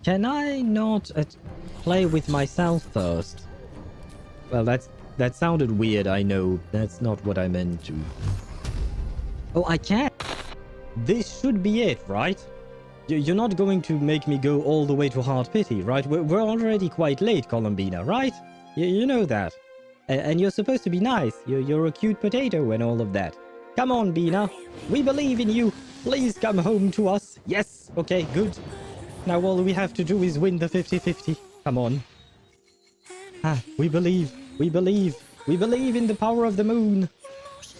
can I not play with myself first? Well, that sounded weird, I know. That's not what I meant to. Oh, I can. This should be it, right? You're not going to make me go all the way to Hard Pity, right? We're already quite late, Columbina, right? You know that. And you're supposed to be nice. You're a cute potato and all of that. Come on, Bina. We believe in you. Please come home to us. Yes. Okay, good. Now all we have to do is win the 50-50. Come on. Ah, we believe. We believe. We believe in the power of the moon.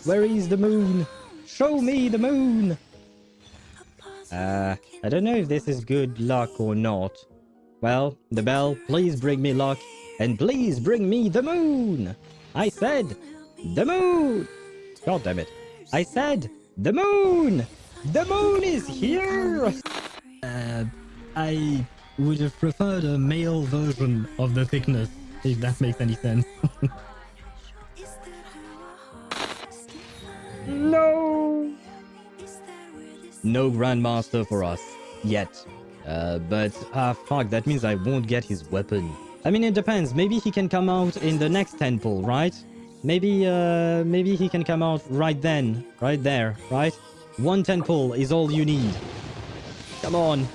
Where is the moon? Show me the moon. I don't know if this is good luck or not. Well, the bell, please bring me luck. And please bring me the moon. I said, the moon. God damn it. I said, the moon. The moon is here. I would have preferred a male version of the thickness, if that makes any sense. No! No Grandmaster for us. Yet. But fuck, that means I won't get his weapon. I mean, it depends. Maybe he can come out in the next temple, right? Maybe he can come out right then. Right there, right? One temple is all you need. Come on.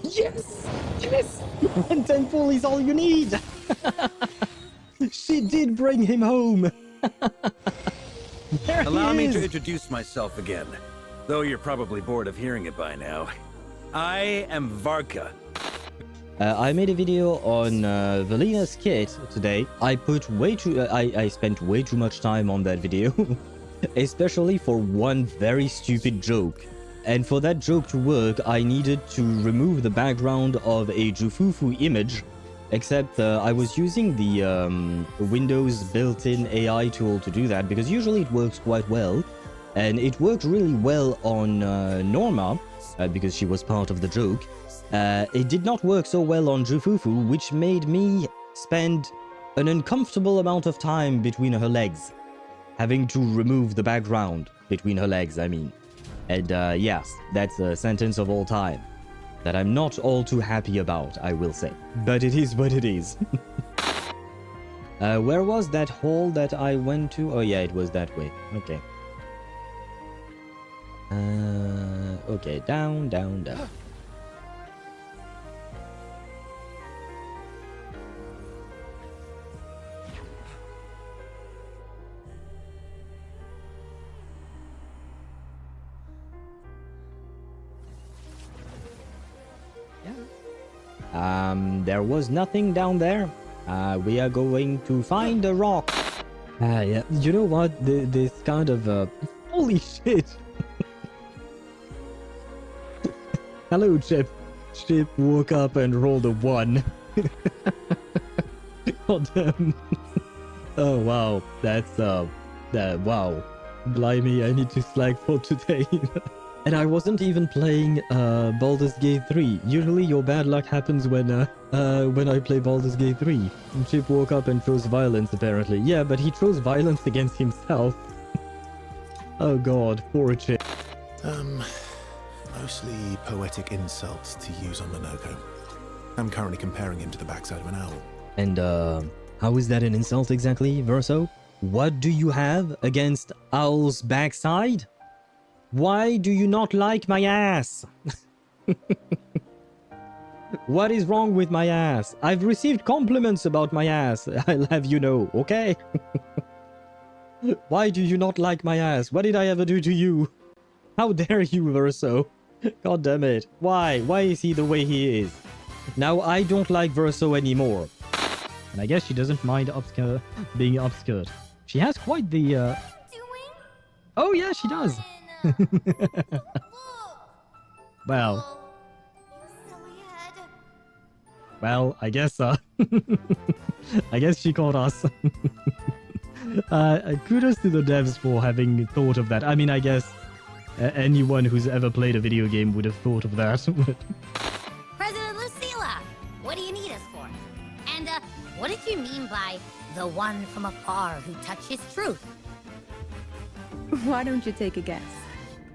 Yes! Yes! One temple is all you need! She did bring him home! Allow me to introduce myself again, though you're probably bored of hearing it by now. I am Varka. I made a video on Velina's kit today. I spent way too much time on that video. Especially for one very stupid joke. And for that joke to work, I needed to remove the background of a Jufufu image. Except I was using the Windows built-in AI tool to do that, because usually it works quite well. And it worked really well on Norma, because she was part of the joke. It did not work so well on Jufufu, which made me spend an uncomfortable amount of time between her legs. Having to remove the background between her legs, I mean. And yes, that's a sentence of all time that I'm not all too happy about, I will say. But it is what it is. Where was that hole that I went to? Oh yeah, it was that way. Okay. Okay, down, down, down. There was nothing down there. We are going to find a rock. Yeah. You know what? This kind of, holy shit. Hello, Chip. Chip woke up and rolled a 1. God damn. Oh, wow. That's, wow. Blimey, I need to slack for today. And I wasn't even playing Baldur's Gate 3. Usually your bad luck happens when I play Baldur's Gate 3. Chip woke up and chose violence, apparently. Yeah, but he chose violence against himself. Oh god, poor Chip. Mostly poetic insults to use on Minoko. I'm currently comparing him to the backside of an owl. And how is that an insult exactly, Verso? What do you have against Owl's backside? Why do you not like my ass? What is wrong with my ass? I've received compliments about my ass, I'll have you know, okay? Why do you not like my ass? What did I ever do to you? How dare you, Verso? God damn it. Why? Why is he the way he is? Now I don't like Verso anymore. And I guess she doesn't mind being upskirt. She has quite the... Oh yeah, she does. Well, I guess I guess she caught us. Kudos to the devs for having thought of that. I mean, I guess anyone who's ever played a video game would have thought of that. President Lucilla, what do you need us for? And what did you mean by the one from afar who touches truth? Why don't you take a guess?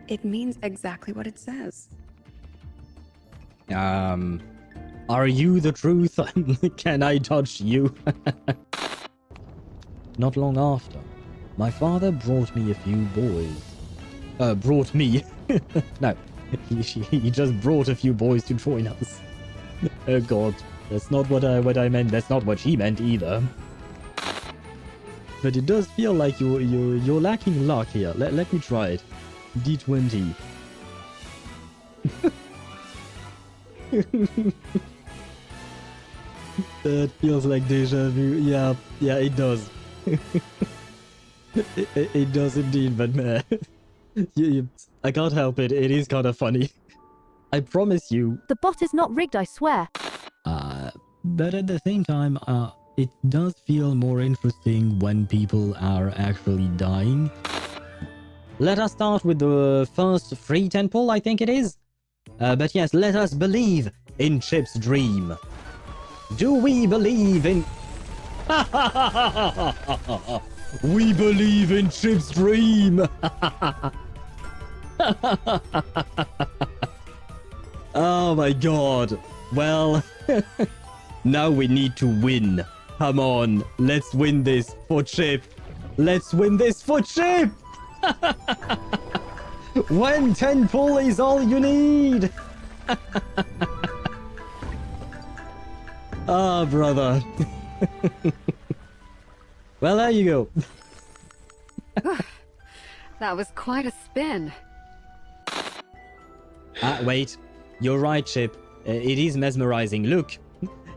It means exactly what it says. Are you the truth? Can I touch you? Not long after, my father brought me a few boys. Brought me. No, he just brought a few boys to join us. Oh god, that's not what I meant. That's not what she meant either. But it does feel like you're lacking luck here. Let me try it. D20. That feels like deja vu. Yeah, it does. it does indeed, but man, I can't help it. It is kind of funny. I promise you. The bot is not rigged, I swear. But at the same time, it does feel more interesting when people are actually dying. Let us start with the first free tentpole, I think it is. But yes, let us believe in Chip's dream. Do we believe in... We believe in Chip's dream! Oh my god. Well, now we need to win. Come on, let's win this for Chip. Let's win this for Chip! When 10 pull is all you need! Ah, brother. Well, there you go. That was quite a spin. Wait. You're right, Chip. It is mesmerizing. Look.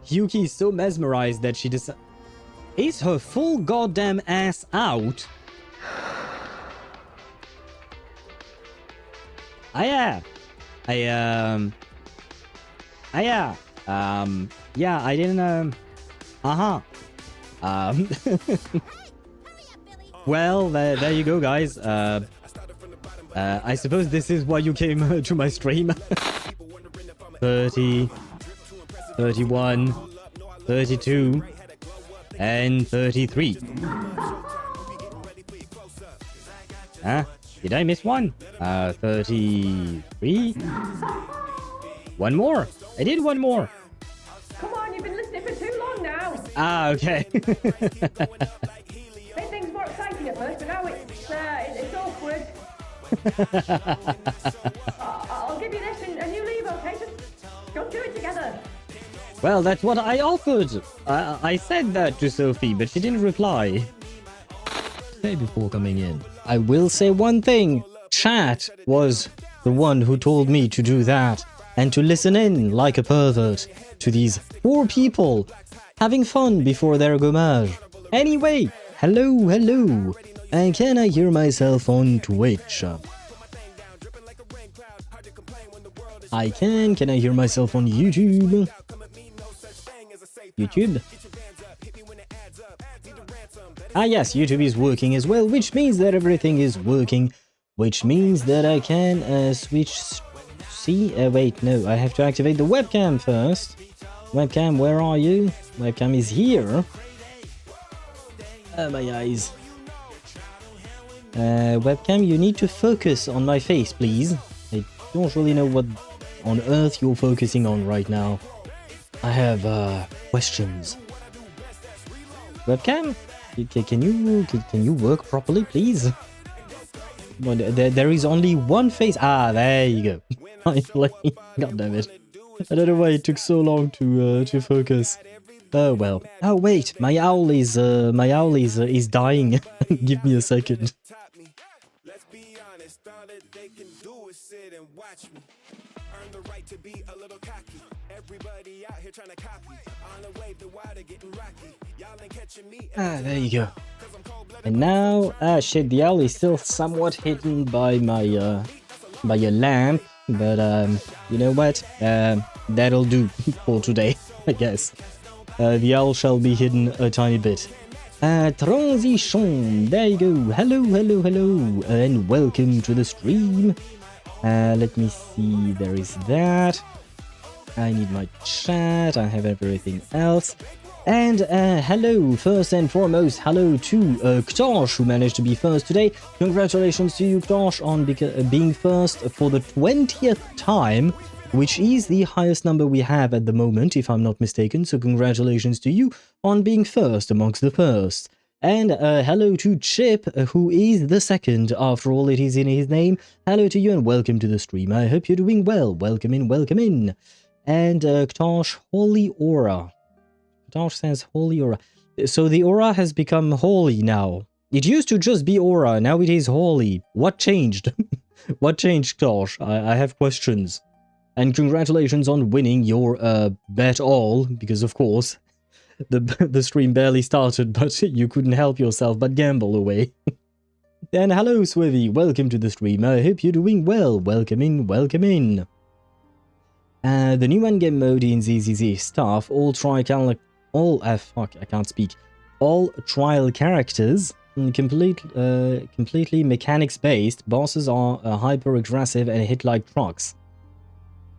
Yuki is so mesmerized that she decides... Is her full goddamn ass out? Yeah, I didn't, Well, there you go, guys. I suppose this is why you came to my stream. 30, 31, 32, and 33. Huh? Did I miss one? 33? One more. I did one more. Come on, you've been listening for too long now. Okay. Made things more exciting at first, but now it's awkward. I'll give you this and you leave, okay? Just go do it together. Well, that's what I offered. I said that to Sophie, but she didn't reply. Say before coming in. I will say one thing. Chat was the one who told me to do that and to listen in like a pervert to these poor people having fun before their gommage. Anyway, hello. And can I hear myself on Twitch? I can. Can I hear myself on YouTube? YouTube? Ah yes, YouTube is working as well, which means that everything is working, which means that I can switch... See? Wait, no, I have to activate the webcam first. Webcam, where are you? Webcam is here. My eyes. Webcam, you need to focus on my face, please. I don't really know what on earth you're focusing on right now. I have questions. Webcam? Can you work properly, please? Well, there is only one face. Ah, there you go. Finally, god damn it! I don't know why it took so long to focus. Oh well. Oh wait, my owl is dying. Give me a second. Ah, there you go. And now, shit, the owl is still somewhat hidden by my lamp, but you know what? That'll do for today, I guess. The owl shall be hidden a tiny bit. Transition, there you go. Hello, and welcome to the stream. Let me see, there is that. I need my chat, I have everything else. And hello, first and foremost, hello to Ktosh, who managed to be first today. Congratulations to you, Ktosh, on being first for the 20th time. which is the highest number we have at the moment, if I'm not mistaken, so congratulations to you on being first amongst the first. And hello to Chip, who is the second, after all it is in his name. Hello to you and welcome to the stream. I hope you're doing well. Welcome in, welcome in. And Ktosh, Holy Aura. Ktosh says Holy Aura. So the aura has become holy now. It used to just be aura, now it is holy. What changed? What changed, Ktosh? I have questions. And congratulations on winning your bet all, because of course, the stream barely started, but you couldn't help yourself but gamble away. And hello, Swivy, welcome to the stream. I hope you're doing well. Welcome in, welcome in. The new endgame mode in ZZZ stuff, all trial characters, completely mechanics based. Bosses are hyper aggressive and hit like trucks.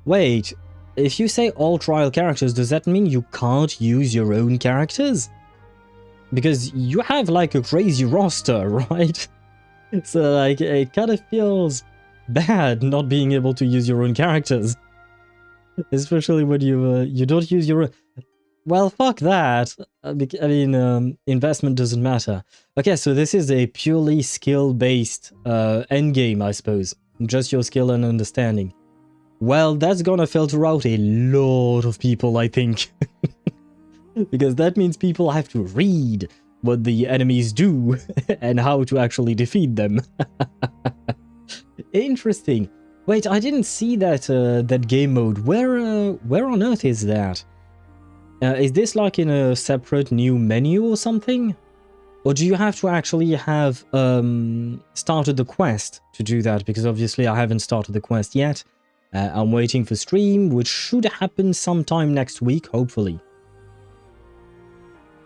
Wait, if you say all trial characters, does that mean you can't use your own characters? Because you have like a crazy roster, right? So like it kind of feels bad not being able to use your own characters. Especially when you don't use your own... Well, fuck that. I mean, investment doesn't matter. Okay, so this is a purely skill-based endgame, I suppose. Just your skill and understanding. Well, that's gonna filter out a lot of people, I think. Because that means people have to read what the enemies do and how to actually defeat them. Interesting. Wait, I didn't see that that game mode. Where on earth is that? Is this like in a separate new menu or something? Or do you have to actually have started the quest to do that? Because obviously I haven't started the quest yet. I'm waiting for stream, which should happen sometime next week, hopefully.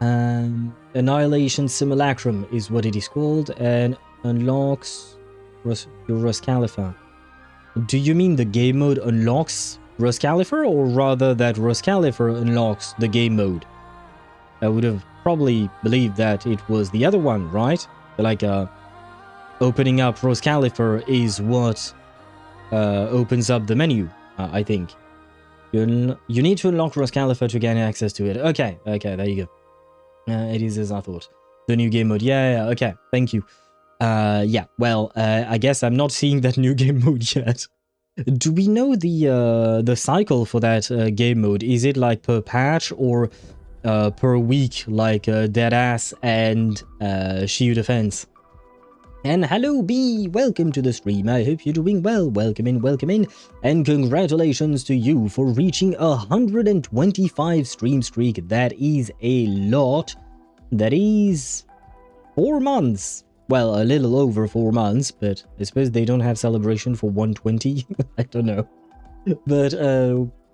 Annihilation Simulacrum is what it is called, and unlocks your Ruscalifer. Do you mean the game mode unlocks Ruscalifer, or rather that Ruscalifer unlocks the game mode? I would have probably believed that it was the other one, right? Like, opening up Ruscalifer is what opens up the menu, I think. You need to unlock Ruscalifer to gain access to it. Okay, there you go. It is as I thought. The new game mode. Yeah, okay, thank you. Yeah, well, I guess I'm not seeing that new game mode yet. Do we know the cycle for that game mode? Is it like per patch or per week, like Deadass and Shield Defense? And hello B, welcome to the stream. I hope you're doing well. Welcome in, and congratulations to you for reaching 125 stream streak. That is a lot. That is 4 months. Well, a little over 4 months, but I suppose they don't have celebration for 120. I don't know. But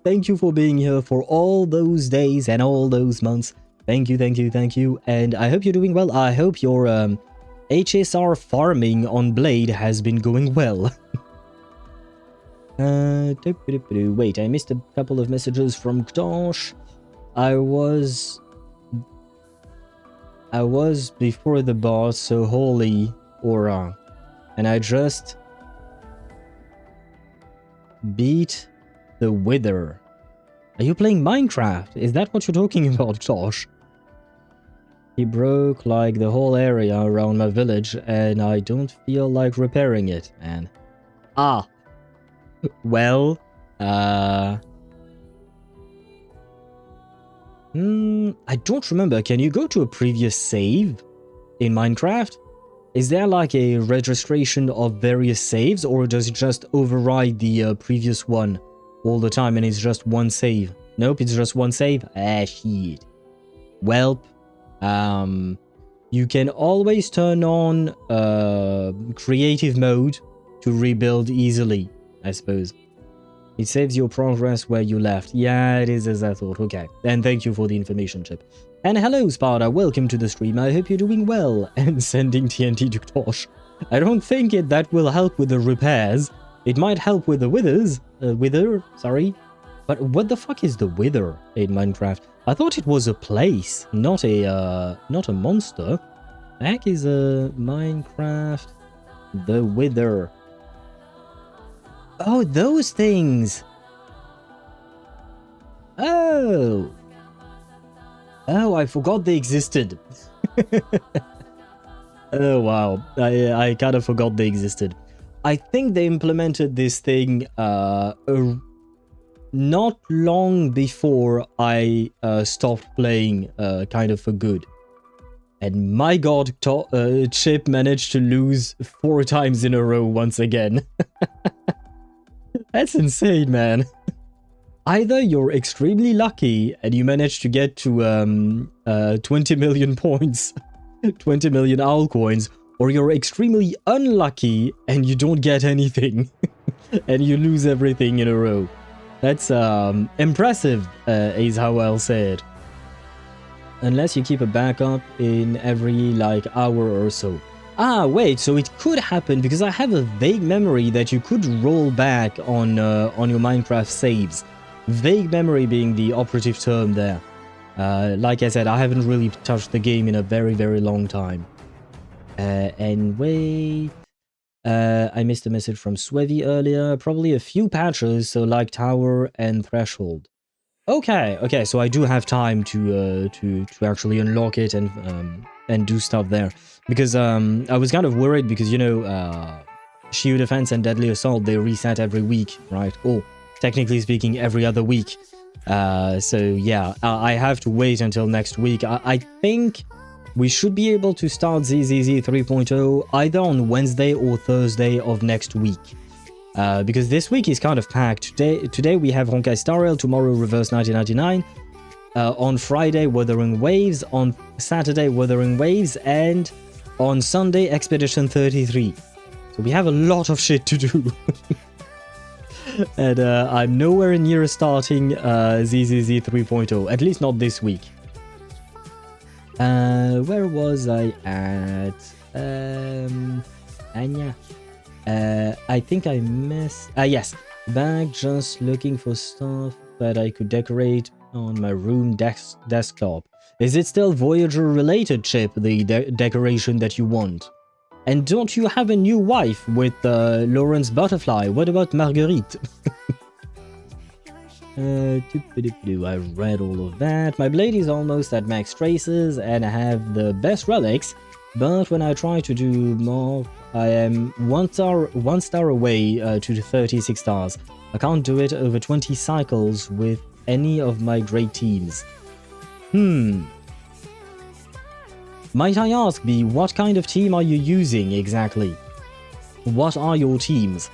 thank you for being here for all those days and all those months. Thank you. And I hope you're doing well. I hope your HSR farming on Blade has been going well. Wait, I missed a couple of messages from Ktosh. I was before the boss, so Holy Aura. And I just beat the Wither. Are you playing Minecraft? Is that what you're talking about, Tosh? He broke like the whole area around my village and I don't feel like repairing it, man. Ah. Well, I don't remember. Can you go to a previous save in Minecraft? Is there like a registration of various saves, or does it just override the previous one all the time and it's just one save? Nope, it's just one save? Ah, shit. Welp. You can always turn on creative mode to rebuild easily, I suppose. It saves your progress where you left. Yeah, it is as I thought. Okay. And thank you for the information, Chip. And hello, Sparta. Welcome to the stream. I hope you're doing well. And sending TNT to Tosh. I don't think that will help with the repairs. It might help with the wither, sorry. But what the fuck is the wither in Minecraft? I thought it was a place, not a monster. The heck is a Minecraft the wither? Oh, those things! Oh! Oh, I forgot they existed. Oh, wow. I kind of forgot they existed. I think they implemented this thing not long before I stopped playing kind of for good. And my god, Chip managed to lose 4 times in a row once again. That's insane, man. Either you're extremely lucky and you manage to get to 20 million points, 20 million owl coins, or you're extremely unlucky and you don't get anything and you lose everything in a row. That's impressive, is how I'll say it. Unless you keep a backup in every like hour or so. Ah, wait, so it could happen because I have a vague memory that you could roll back on your Minecraft saves. Vague memory being the operative term there. Like I said, I haven't really touched the game in a very, very long time. And wait... I missed a message from Swevy earlier. Probably a few patches, so like Tower and Threshold. Okay, so I do have time to actually unlock it and do stuff there. Because I was kind of worried because, you know, Shield Defense and Deadly Assault, they reset every week, right? Or, technically speaking, every other week. So yeah, I have to wait until next week. I think we should be able to start ZZZ 3.0 either on Wednesday or Thursday of next week. Because this week is kind of packed. Today we have Honkai Star Rail, tomorrow Reverse 1999, on Friday Wuthering Waves, on Saturday Wuthering Waves, and on Sunday Expedition 33. So we have a lot of shit to do. And I'm nowhere near starting ZZZ 3.0, at least not this week. Where was I at? Anya. I think I missed... yes. Back just looking for stuff that I could decorate on my room desktop. Is it still Voyager related, Chip, the decoration that you want? And don't you have a new wife with Lawrence Butterfly? What about Marguerite? I read all of that. My blade is almost at max traces and I have the best relics, but when I try to do more, I am one star away to the 36 stars. I can't do it over 20 cycles with any of my great teams. Might I ask, B, what kind of team are you using exactly? What are your teams?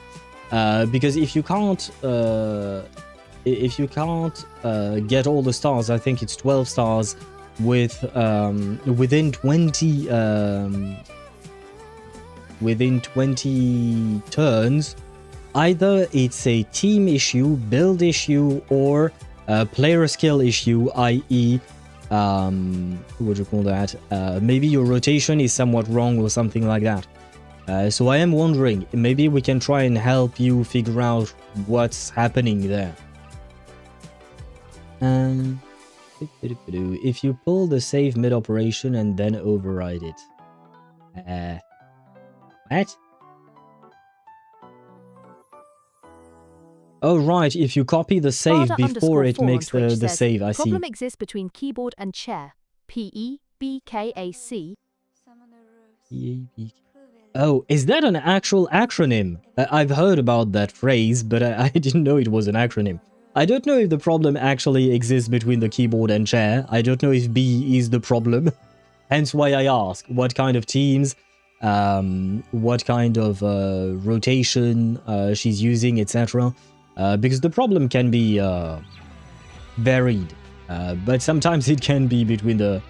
Because if you can't get all the stars, I think it's 12 stars with within 20 turns, either it's a team issue, build issue, or a player skill issue, i.e. what do you call that? Maybe your rotation is somewhat wrong or something like that. So I am wondering, maybe we can try and help you figure out what's happening there. If you pull the save mid-operation and then override it. What? Oh right, if you copy the save before it makes the save, I see. Problem exists between keyboard and chair. PEBKAC. Oh, is that an actual acronym? I've heard about that phrase, but I didn't know it was an acronym. I don't know if the problem actually exists between the keyboard and chair. I don't know if B is the problem. Hence why I ask what kind of teams, what kind of rotation she's using, etc. Because the problem can be varied, but sometimes it can be between the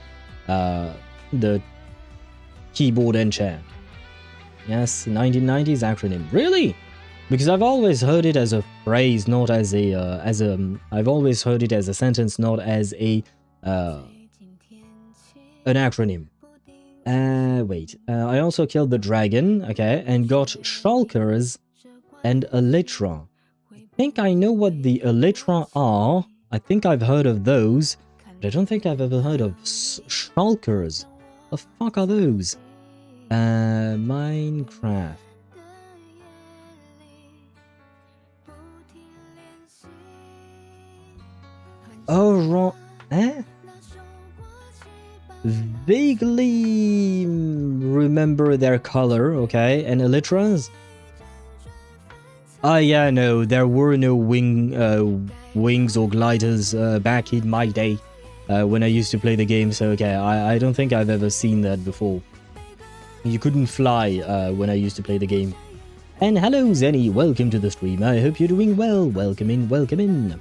keyboard and chair. Yes, 1990s acronym. Really? Because I've always heard it as a phrase, not as a I've always heard it as a sentence, not as a an acronym. Wait. I also killed the dragon, okay, and got shulkers and elytra. I think I know what the elytra are. I think I've heard of those, but I don't think I've ever heard of shulkers. The fuck are those? Minecraft. wrong. Eh? Vaguely remember their color, okay? And elytras? Ah, yeah, no, there were no wings or gliders back in my day when I used to play the game, so okay, I don't think I've ever seen that before. You couldn't fly when I used to play the game. And hello, Zenny, welcome to the stream. I hope you're doing well. Welcome in, welcome in.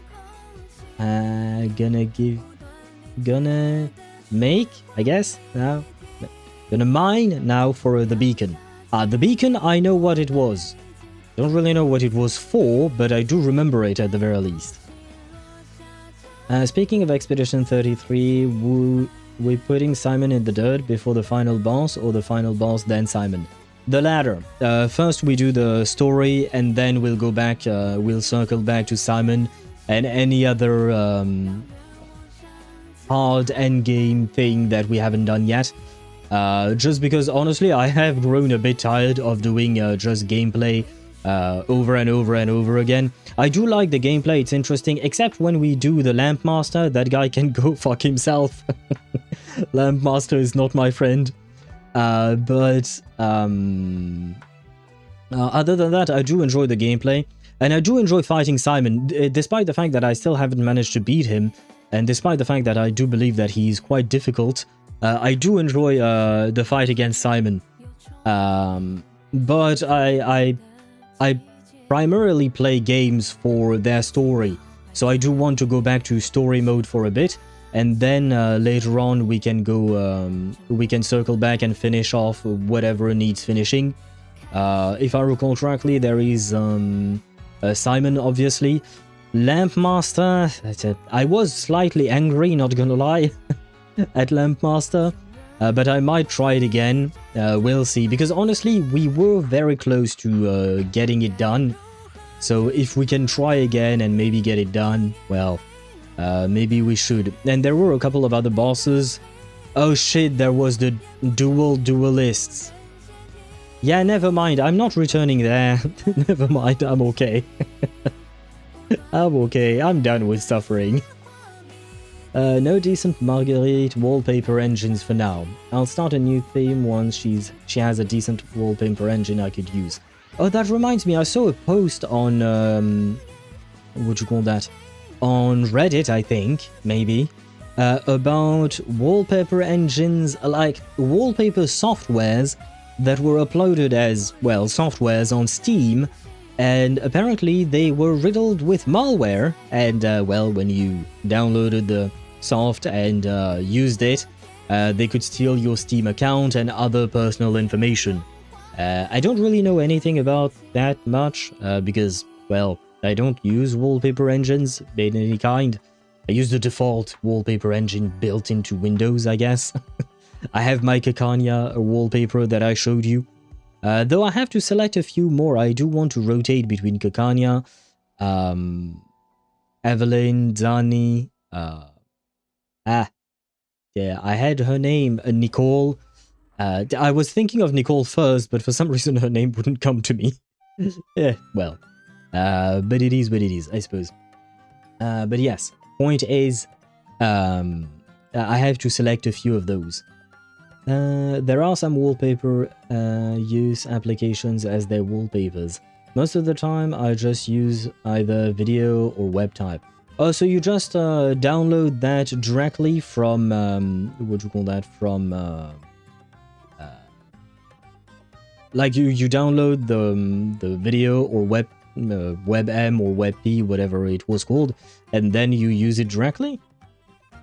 Gonna make, I guess, now. Gonna mine now for the beacon. The beacon, I know what it was. Don't really know what it was for, but I do remember it at the very least. Speaking of Expedition 33, we're putting Simon in the dirt before the final boss, or the final boss then Simon? The latter. First we do the story, and then we'll go back, we'll circle back to Simon and any other hard endgame thing that we haven't done yet. Just because, honestly, I have grown a bit tired of doing just gameplay over and over and over again. I do like the gameplay, it's interesting, except when we do the Lamp Master, that guy can go fuck himself. Lamp Master is not my friend. Other than that, I do enjoy the gameplay, and I do enjoy fighting Simon, despite the fact that I still haven't managed to beat him, and despite the fact that I do believe that he's quite difficult. I do enjoy the fight against Simon, but I primarily play games for their story, so I do want to go back to story mode for a bit, and then later on we can go, we can circle back and finish off whatever needs finishing. If I recall correctly, there is Simon, obviously. Lamp Master, I was slightly angry, not gonna lie, at Lamp Master, but I might try it again. We'll see, because honestly, we were very close to getting it done. So if we can try again and maybe get it done, well, maybe we should. And there were a couple of other bosses. Oh shit, there was the duelists. Yeah, never mind, I'm not returning there. Never mind, I'm okay. I'm okay, I'm done with suffering. No decent Marguerite wallpaper engines for now. I'll start a new theme once she has a decent wallpaper engine I could use. Oh, that reminds me, I saw a post on, what you call that? On Reddit, I think, maybe, about wallpaper engines, like wallpaper softwares that were uploaded as, well, softwares on Steam, and apparently they were riddled with malware, and, well, when you downloaded the soft and used it, they could steal your Steam account and other personal information. I don't really know anything about that much, because, well, I don't use wallpaper engines of any kind. I use the default wallpaper engine built into Windows, I guess. I have my Kakanya wallpaper that I showed you. Though I have to select a few more. I do want to rotate between Kakanya, Evelyn, Dani, yeah, I had her name, Nicole. I was thinking of Nicole first, but for some reason her name wouldn't come to me. Yeah, well, but it is what it is, I suppose. But yes, point is, I have to select a few of those. There are some wallpaper use applications as their wallpapers. Most of the time, I just use either video or web type. Oh, so you just download that directly from, what do you call that, from, like you download the video or WebM or WebP, whatever it was called, and then you use it directly?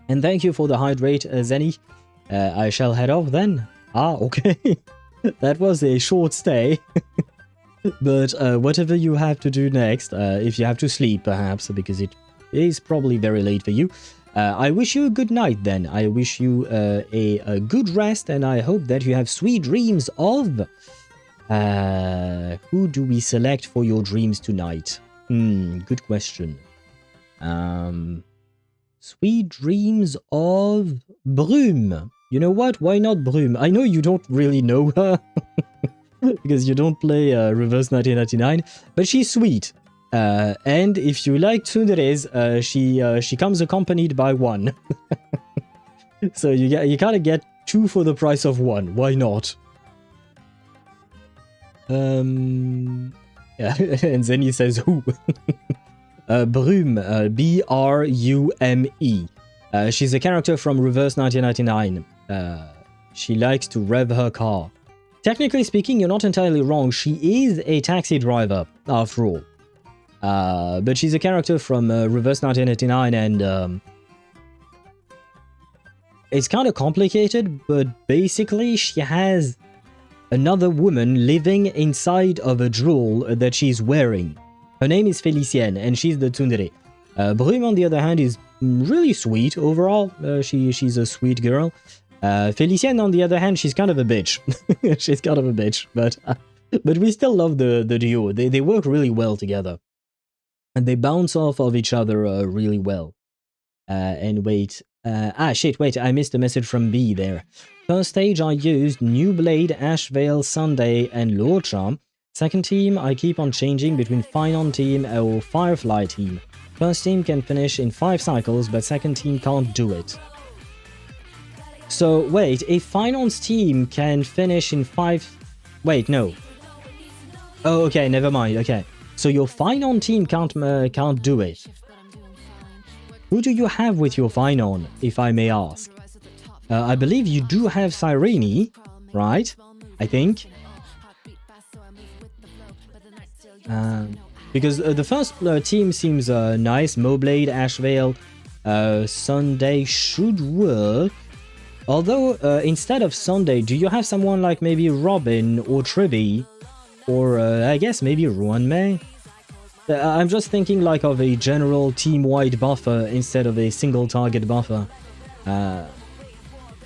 And thank you for the hydrate, Zenny. I shall head off then. Ah, okay. That was a short stay. But whatever you have to do next, if you have to sleep perhaps, because it is probably very late for you, I wish you a good night then. I wish you a good rest, and I hope that you have sweet dreams of... who do we select for your dreams tonight? Good question. Sweet dreams of Brume. You know what? Why not Brume? I know you don't really know her because you don't play Reverse 1999, but she's sweet. And if you like tsunderes, she comes accompanied by one. So you kind of get 2 for the price of 1. Why not? Yeah, and then he says who? Brume, B-R-U-M-E. She's a character from Reverse 1999. She likes to rev her car. Technically speaking, you're not entirely wrong. She is a taxi driver, after all. But she's a character from Reverse 1999, and it's kind of complicated, but basically she has another woman living inside of a drool that she's wearing. Her name is Felicienne, and she's the tsundere. Brume, on the other hand, is really sweet overall. She's a sweet girl. Felicienne, on the other hand, she's kind of a bitch. She's kind of a bitch, but we still love the duo. They work really well together. And they bounce off of each other really well. And wait. Wait, I missed a message from B there. First stage, I used New Blade, Ashvale, Sunday, and Lorcha. Second team, I keep on changing between Finon team or Firefly team. First team can finish in 5 cycles, but second team can't do it. So, wait, if Finon's team can finish in 5... Wait, no. Oh, okay, never mind, okay. So your Finon team can't do it. Who do you have with your Finon, if I may ask? I believe you do have Cyrene, right? I think. Because the first team seems nice. Moblade, Ashvale, Sunday should work. Although, instead of Sunday, do you have someone like maybe Robin or Trivi? Or, I guess maybe Ruanmei? I'm just thinking like of a general team-wide buffer instead of a single target buffer.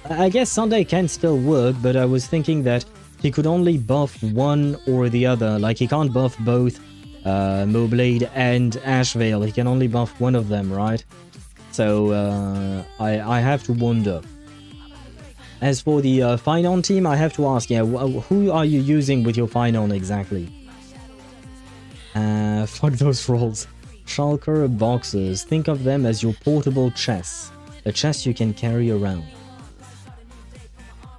I guess Sunday can still work, but I was thinking that he could only buff one or the other. Like, he can't buff both Moblade and Ashvale. He can only buff one of them, right? So, I have to wonder. As for the Finon team, I have to ask, yeah, who are you using with your Finon exactly? Fuck those rolls. Shulker boxes. Think of them as your portable chest. A chest you can carry around.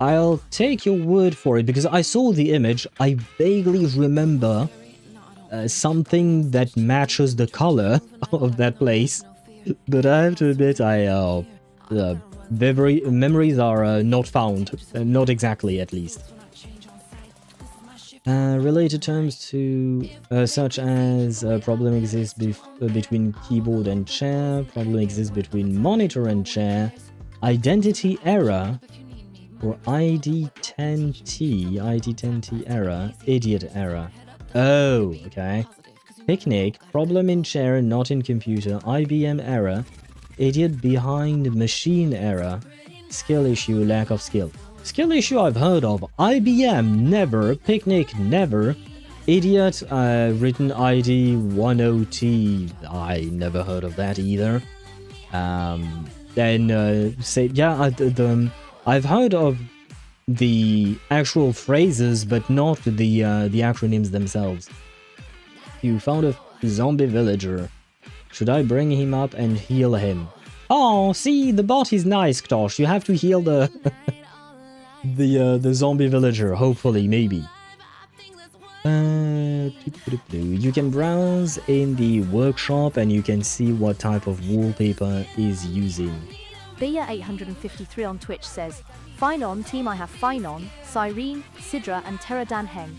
I'll take your word for it, because I saw the image. I vaguely remember something that matches the color of that place. But I have to admit, memories are not found. Not exactly, at least. Related terms to such as problem exists between keyboard and chair, problem exists between monitor and chair, identity error, or ID10T error, idiot error. Oh, okay. Picnic, problem in chair, not in computer, IBM error, idiot behind machine error, skill issue, lack of skill. Skill issue I've heard of. IBM, never. Picnic, never. Idiot, written ID 10T. I never heard of that either. I've heard of the actual phrases, but not the acronyms themselves. You found a zombie villager. Should I bring him up and heal him? Oh, see, the bot is nice, Ktosh. You have to heal the... the zombie villager, hopefully, maybe. You can browse in the workshop and you can see what type of wallpaper is using. Bia853 on Twitch says, Finon team I have Finon, Cyrene, Sidra and Terradan Heng.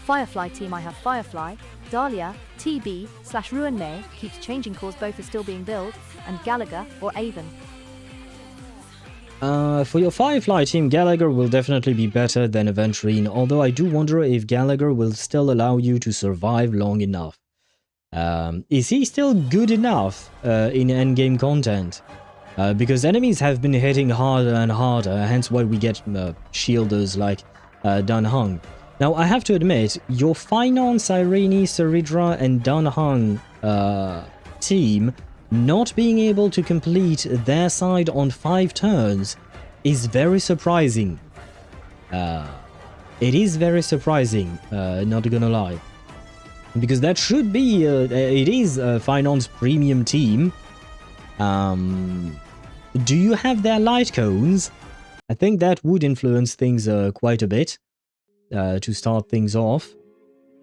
Firefly team I have Firefly, Dahlia, TB/Ruinmei keeps changing cause both are still being built, and Gallagher or Avon. For your Firefly team, Gallagher will definitely be better than Aventurine, although I do wonder if Gallagher will still allow you to survive long enough. Is he still good enough in endgame content? Because enemies have been hitting harder and harder, hence why we get shielders like Dan Heng. Now, I have to admit, your Finon, Cyrene, Saridra, and Dan Heng team not being able to complete their side on 5 turns is very surprising. It is very surprising, not gonna lie. Because that should be, it is Finon's premium team. Do you have their light cones? I think that would influence things quite a bit to start things off.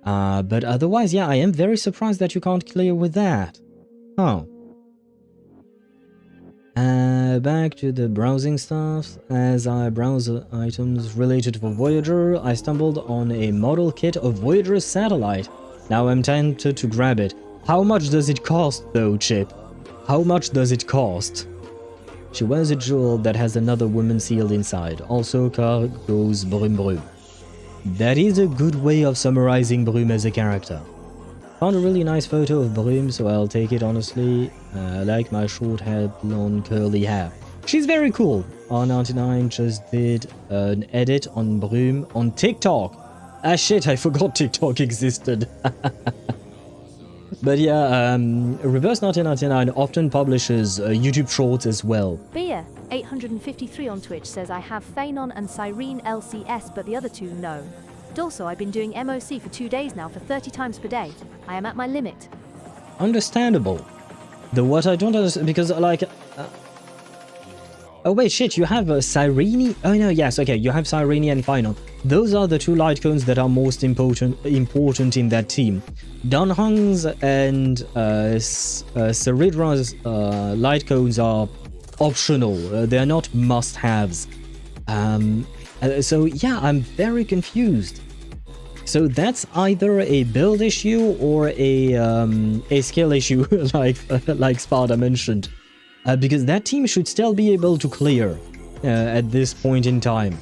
But otherwise, yeah, I am very surprised that you can't clear with that. Oh. Back to the browsing stuff. As I browse items related to Voyager, I stumbled on a model kit of Voyager's satellite. Now I'm tempted to grab it. How much does it cost though, Chip? How much does it cost? She wears a jewel that has another woman sealed inside. Also, car goes Brume Brume. That is a good way of summarizing Brume as a character. Found a really nice photo of Brume, so I'll take it honestly. I like my short hair, blonde, curly hair. She's very cool. R99 just did an edit on Brume on TikTok. Ah shit, I forgot TikTok existed. But yeah, Reverse 1999 often publishes YouTube Shorts as well. Beer 853 on Twitch says I have Phanon and Cyrene LCS, but the other two no. Also, I've been doing MOC for 2 days now for 30 times per day. I am at my limit. Understandable. The what I don't understand, because like... oh wait, shit, you have Cyrene? Oh no, yes, okay, you have Cyrene and Phanon. Those are the two light cones that are most important in that team. Dunhung's and Ceridra's light cones are optional. They're not must-haves. So yeah, I'm very confused. So that's either a build issue or a skill issue, like Sparta mentioned, because that team should still be able to clear at this point in time.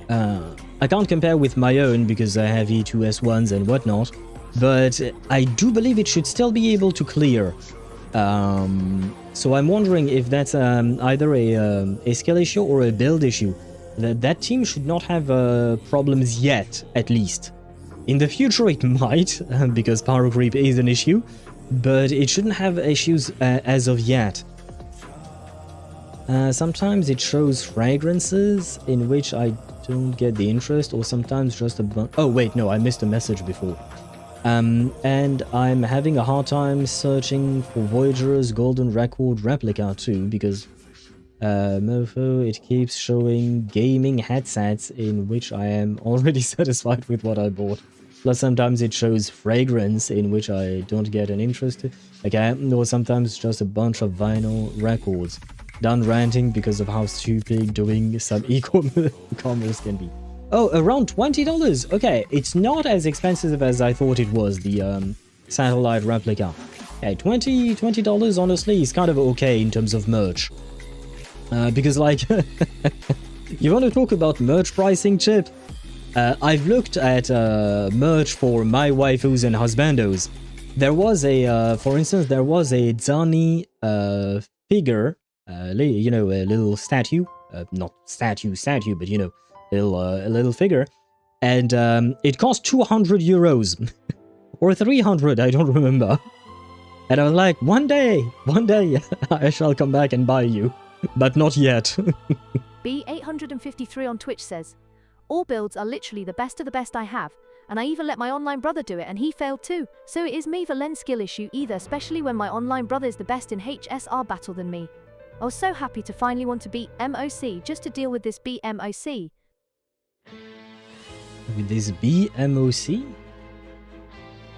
I can't compare with my own because I have E2S1s and whatnot, but I do believe it should still be able to clear. So I'm wondering if that's either a skill issue or a build issue. That team should not have problems yet, at least. In the future it might, because power creep is an issue, but it shouldn't have issues as of yet. Sometimes it shows fragrances in which I don't get the interest, or sometimes just a bunch... Oh wait, no, I missed a message before. And I'm having a hard time searching for Voyager's Golden Record replica too, because mofo, it keeps showing gaming headsets in which I am already satisfied with what I bought. Plus sometimes it shows fragrance in which I don't get an interest. Okay, or sometimes just a bunch of vinyl records. Done ranting because of how stupid doing some e-commerce can be. Oh, around $20. Okay, it's not as expensive as I thought it was, the satellite replica. Okay, $20 honestly is kind of okay in terms of merch. Because like, you want to talk about merch pricing, Chip? I've looked at merch for my waifus and husbandos. There was a, for instance, there was a Zani figure, you know, a little statue, not statue, but you know, a little figure, and it cost 200 euros or 300, I don't remember. And I was like, one day I shall come back and buy you, but not yet. B853 on Twitch says, all builds are literally the best of the best I have, and I even let my online brother do it and he failed too, so it is me the lens skill issue either, especially when my online brother is the best in HSR battle than me. I was so happy to finally want to beat MOC just to deal with this BMOC. With this BMOC?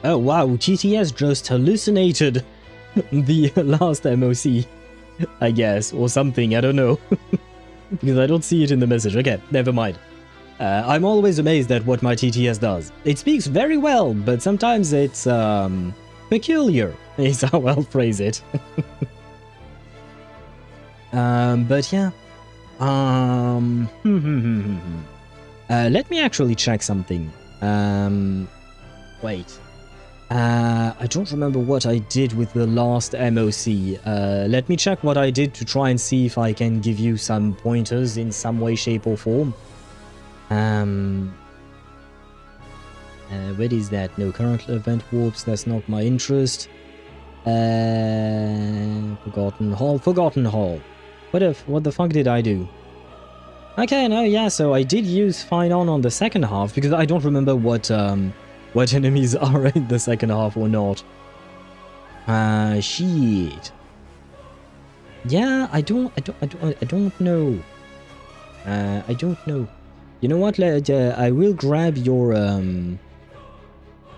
Oh wow, TTS just hallucinated the last MOC, I guess, or something, I don't know. Because I don't see it in the message. Okay, never mind. I'm always amazed at what my TTS does. It speaks very well, but sometimes it's, peculiar, is how I'll phrase it. But yeah. Let me actually check something. Wait. I don't remember what I did with the last MOC. Let me check what I did to try and see if I can give you some pointers in some way, shape, or form. What is that? No current event warps, that's not my interest. Forgotten Hall. What the fuck did I do? Okay, no, yeah, so I did use Phanon on the second half, because I don't remember what what enemies are in the second half or not. Shit. Yeah, I don't know. I don't know. You know what? I will grab your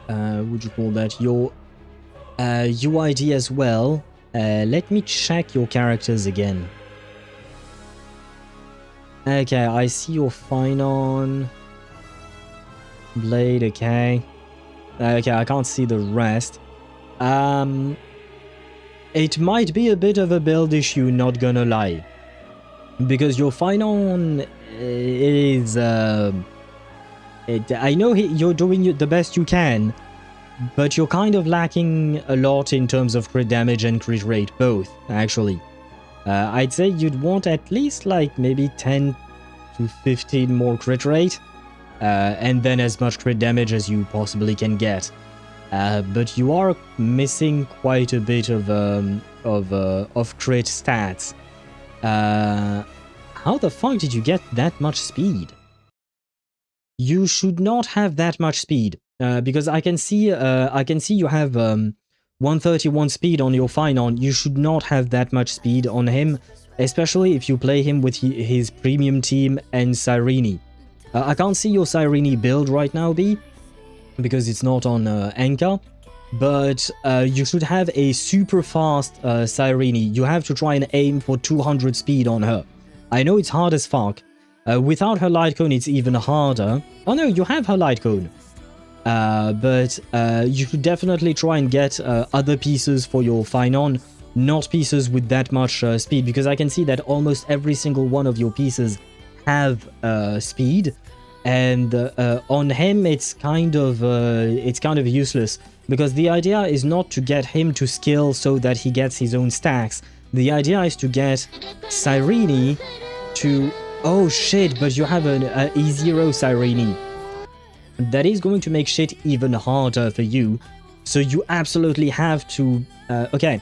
would you call that, your UID as well. Let me check your characters again. Okay, I see your Finon Blade. Okay. Okay, I can't see the rest. It might be a bit of a build issue, not gonna lie, because your Finon is I know you're doing the best you can, but you're kind of lacking a lot in terms of crit damage and crit rate, both, actually. I'd say you'd want at least like maybe 10 to 15 more crit rate, and then as much crit damage as you possibly can get. But you are missing quite a bit of crit stats. How the fuck did you get that much speed? You should not have that much speed, because I can see you have 131 speed on your Finon. You should not have that much speed on him, especially if you play him with his premium team and Cyrene. I can't see your Cyrene build right now, B, because it's not on Anchor, but you should have a super fast Cyrene. You have to try and aim for 200 speed on her. I know it's hard as fuck. Without her light cone, it's even harder. Oh no, you have her light cone. But you should definitely try and get other pieces for your Finon, not pieces with that much speed, because I can see that almost every single one of your pieces have speed, and on him it's kind of useless, because the idea is not to get him to skill so that he gets his own stacks. The idea is to get Cyrene to... Oh shit, but you have an E0 Cyrene. That is going to make shit even harder for you. So you absolutely have to... okay.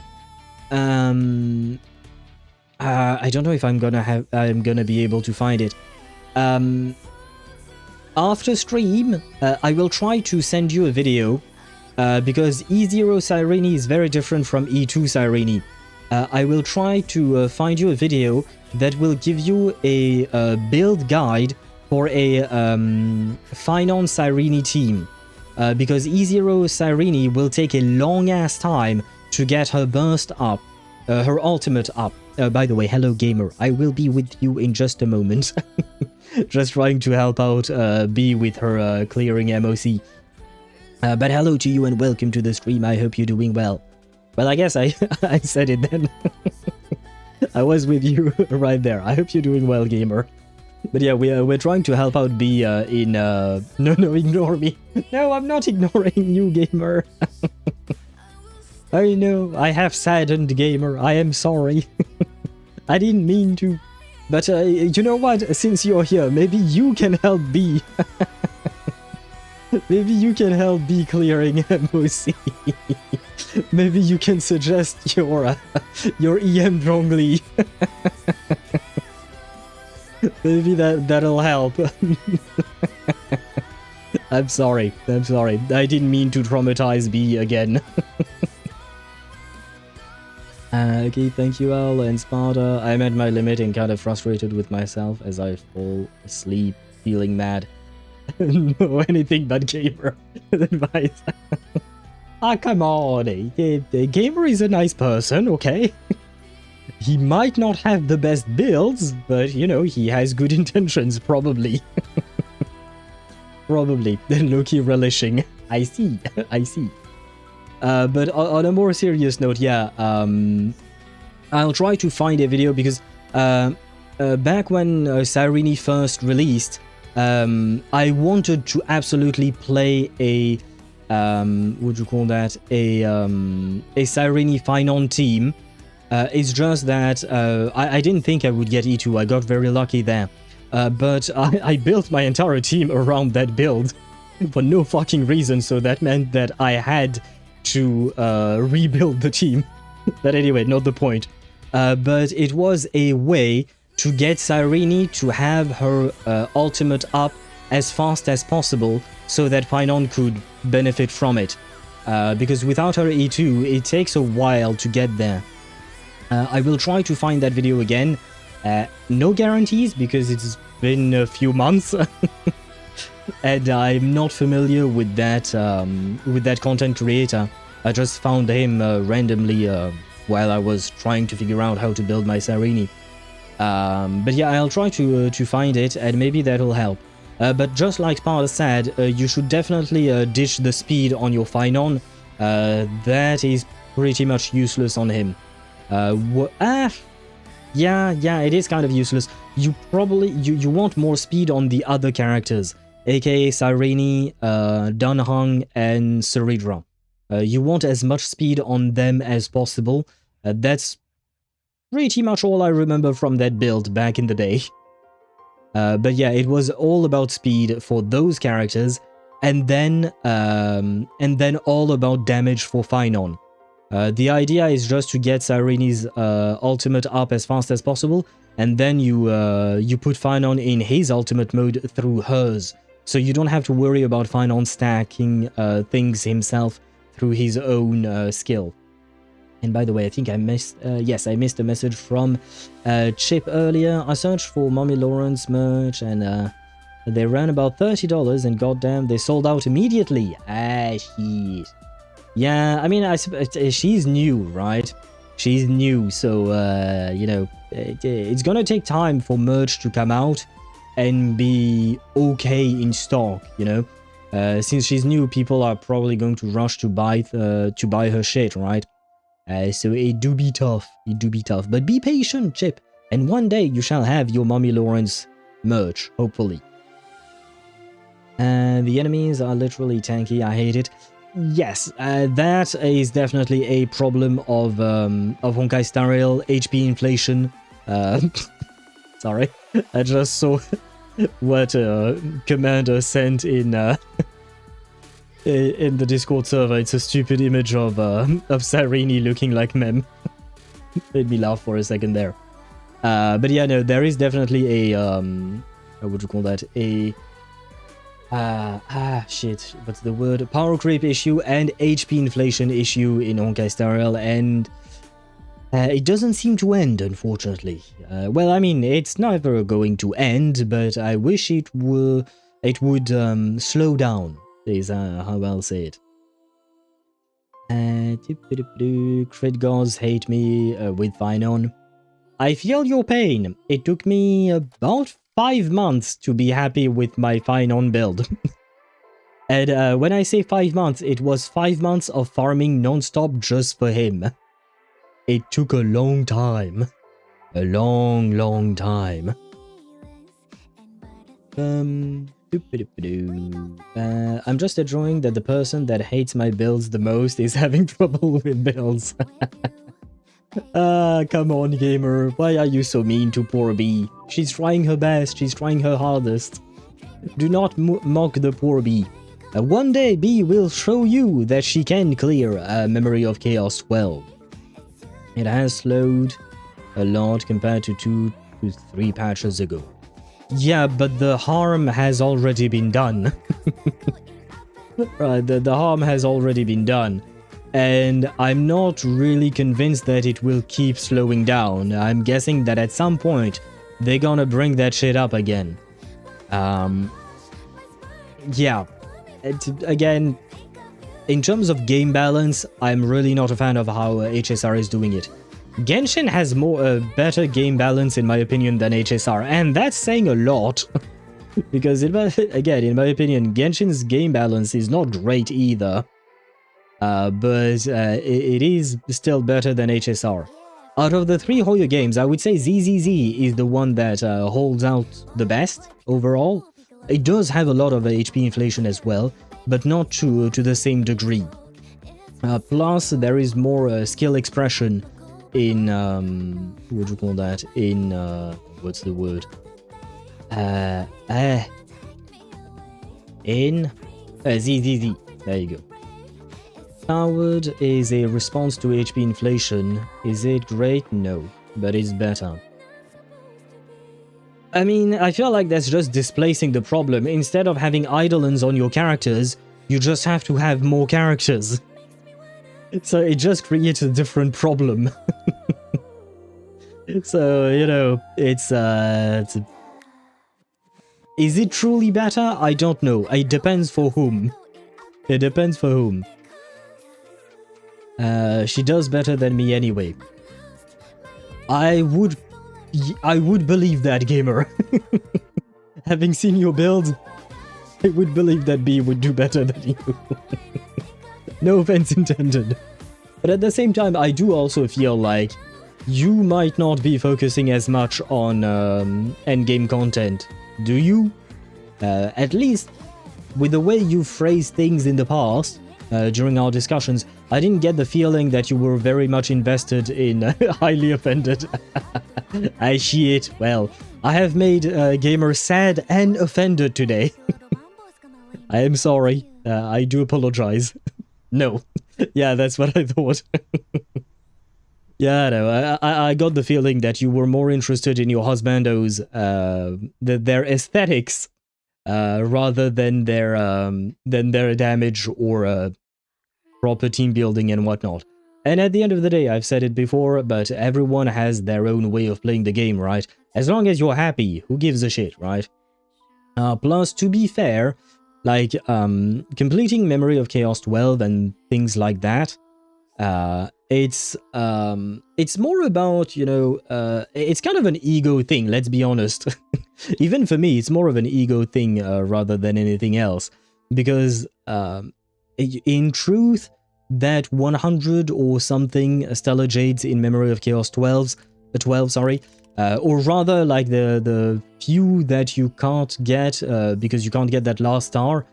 I don't know if I'm gonna be able to find it. After stream, I will try to send you a video, because E0 Cyrene is very different from E2 Cyrene. I will try to find you a video that will give you a build guide for a Finon Cyrene team, because E0 Cyrene will take a long ass time to get her burst up, her ultimate up. By the way, hello gamer, I will be with you in just a moment. Just trying to help out B with her clearing MOC. But hello to you and welcome to the stream. I hope you're doing well. Well, I guess I said it then. I was with you right there. I hope you're doing well, gamer. But yeah, we're trying to help out B in... No, ignore me. No, I'm not ignoring you, gamer. I know, I have saddened, gamer. I am sorry. I didn't mean to. But you know what? Since you're here, maybe you can help B. Maybe you can help B clearing MOC. Maybe you can suggest your EM Zhongli. Maybe that'll help. I'm sorry. I didn't mean to traumatize B again. Okay, thank you, Al and Sparta. I'm at my limit and kind of frustrated with myself as I fall asleep, feeling mad. No, anything but gamer advice. Ah, come on. The gamer is a nice person, okay? He might not have the best builds, but, you know, he has good intentions, probably. Probably. Low-key relishing. I see. But on a more serious note, yeah, I'll try to find a video, because back when Cyrene first released, I wanted to absolutely play a, what do you call that, a Cyrene Finon team. It's just that I didn't think I would get E2, I got very lucky there. But I built my entire team around that build for no fucking reason, so that meant that I had to rebuild the team. But anyway, not the point. But it was a way to get Cyrene to have her ultimate up as fast as possible so that Finon could benefit from it. Because without her E2, it takes a while to get there. I will try to find that video again. No guarantees because it's been a few months. And I'm not familiar with that content creator. I just found him randomly while I was trying to figure out how to build my Sarini. But yeah, I'll try to find it, and maybe that'll help. But just like Sparta said, you should definitely ditch the speed on your Finon. That is pretty much useless on him. Yeah, it is kind of useless. You probably you want more speed on the other characters, aka Cyrene, Dunhung, and Ceridra. You want as much speed on them as possible. That's pretty much all I remember from that build back in the day. But yeah, it was all about speed for those characters, and then all about damage for Finon. The idea is just to get Cyrene's ultimate up as fast as possible, and then you put Finon in his ultimate mode through hers, so you don't have to worry about Finon stacking things himself through his own skill. And by the way, I think I missed, yes, I missed a message from Chip earlier. I searched for Mommy Lawrence merch, and they ran about $30, and goddamn, they sold out immediately. Ah, shit. Yeah, I mean, she's new, right? She's new, so, you know, it's gonna take time for merch to come out and be okay in stock, you know? Since she's new, people are probably going to rush to buy her shit, right? So it do be tough, but be patient, Chip, and one day you shall have your Mommy Lawrence merch, hopefully. The enemies are literally tanky, I hate it. Yes, that is definitely a problem of Honkai Star Rail, HP inflation. Sorry, I just saw what Commander sent in the Discord server. It's a stupid image of Cyrene looking like Mem. Made me laugh for a second there. But yeah, no, there is definitely a how would you call that? A shit, what's the word? Power creep issue and HP inflation issue in Honkai Star Rail, and it doesn't seem to end, unfortunately. Well, I mean, it's never going to end, but I wish it would slow down, is how I'll say it. Crit gods hate me with Finon. I feel your pain. It took me about 5 months to be happy with my Finon build. And when I say 5 months, it was 5 months of farming non-stop just for him. It took a long time. A long time. I'm just enjoying that the person that hates my builds the most is having trouble with builds. Come on, gamer. Why are you so mean to poor Bee? She's trying her best. She's trying her hardest. Do not mock the poor Bee. One day, Bee will show you that she can clear Memory of Chaos 12. It has slowed a lot compared to 2 to 3 patches ago. Yeah, but the harm has already been done. Right, the harm has already been done. And I'm not really convinced that it will keep slowing down. I'm guessing that at some point, they're gonna bring that shit up again. Yeah. Again, in terms of game balance, I'm really not a fan of how HSR is doing it. Genshin has better game balance, in my opinion, than HSR, and that's saying a lot. Because, again, in my opinion, Genshin's game balance is not great either. But it is still better than HSR. Out of the 3 Hoyo games, I would say ZZZ is the one that holds out the best overall. It does have a lot of HP inflation as well, but not to the same degree. Plus, there is more skill expression in, what would you call that? In, what's the word? In ZZZ. There you go. Coward is a response to HP inflation. Is it great? No, but it's better. I mean, I feel like that's just displacing the problem. Instead of having eidolons on your characters, you just have to have more characters. So it just creates a different problem. So, you know, it's is it truly better? I don't know. It depends for whom. It depends for whom. She does better than me anyway. I would believe that, gamer. Having seen your build, I would believe that B would do better than you. No offense intended. But at the same time, I do also feel like you might not be focusing as much on endgame content, do you? At least with the way you phrased things in the past, during our discussions, I didn't get the feeling that you were very much invested in highly offended. I shit. Well, I have made gamers sad and offended today. I am sorry. I do apologize. No. Yeah, that's what I thought. Yeah, no, I got the feeling that you were more interested in your husbandos, their aesthetics, rather than their damage or proper team building and whatnot. And at the end of the day, I've said it before, but everyone has their own way of playing the game, right? As long as you're happy, who gives a shit, right? Plus, to be fair, like, completing Memory of Chaos 12 and things like that, it's more about, you know, it's kind of an ego thing, let's be honest. Even for me, it's more of an ego thing rather than anything else. Because, in truth, that 100 or something Stellar Jades in Memory of Chaos 12, or rather like the few that you can't get because you can't get that last star,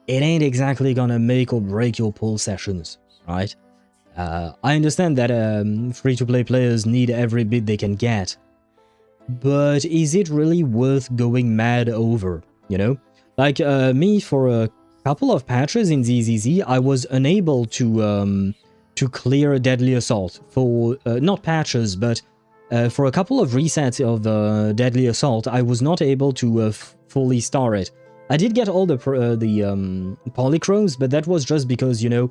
it ain't exactly gonna make or break your pull sessions, right? I understand that free-to-play players need every bit they can get, but is it really worth going mad over, you know? Like, me, for a couple of patches in ZZZ, I was unable to clear Deadly Assault for, not patches, but for a couple of resets of Deadly Assault, I was not able to fully star it. I did get all the polychromes, but that was just because, you know,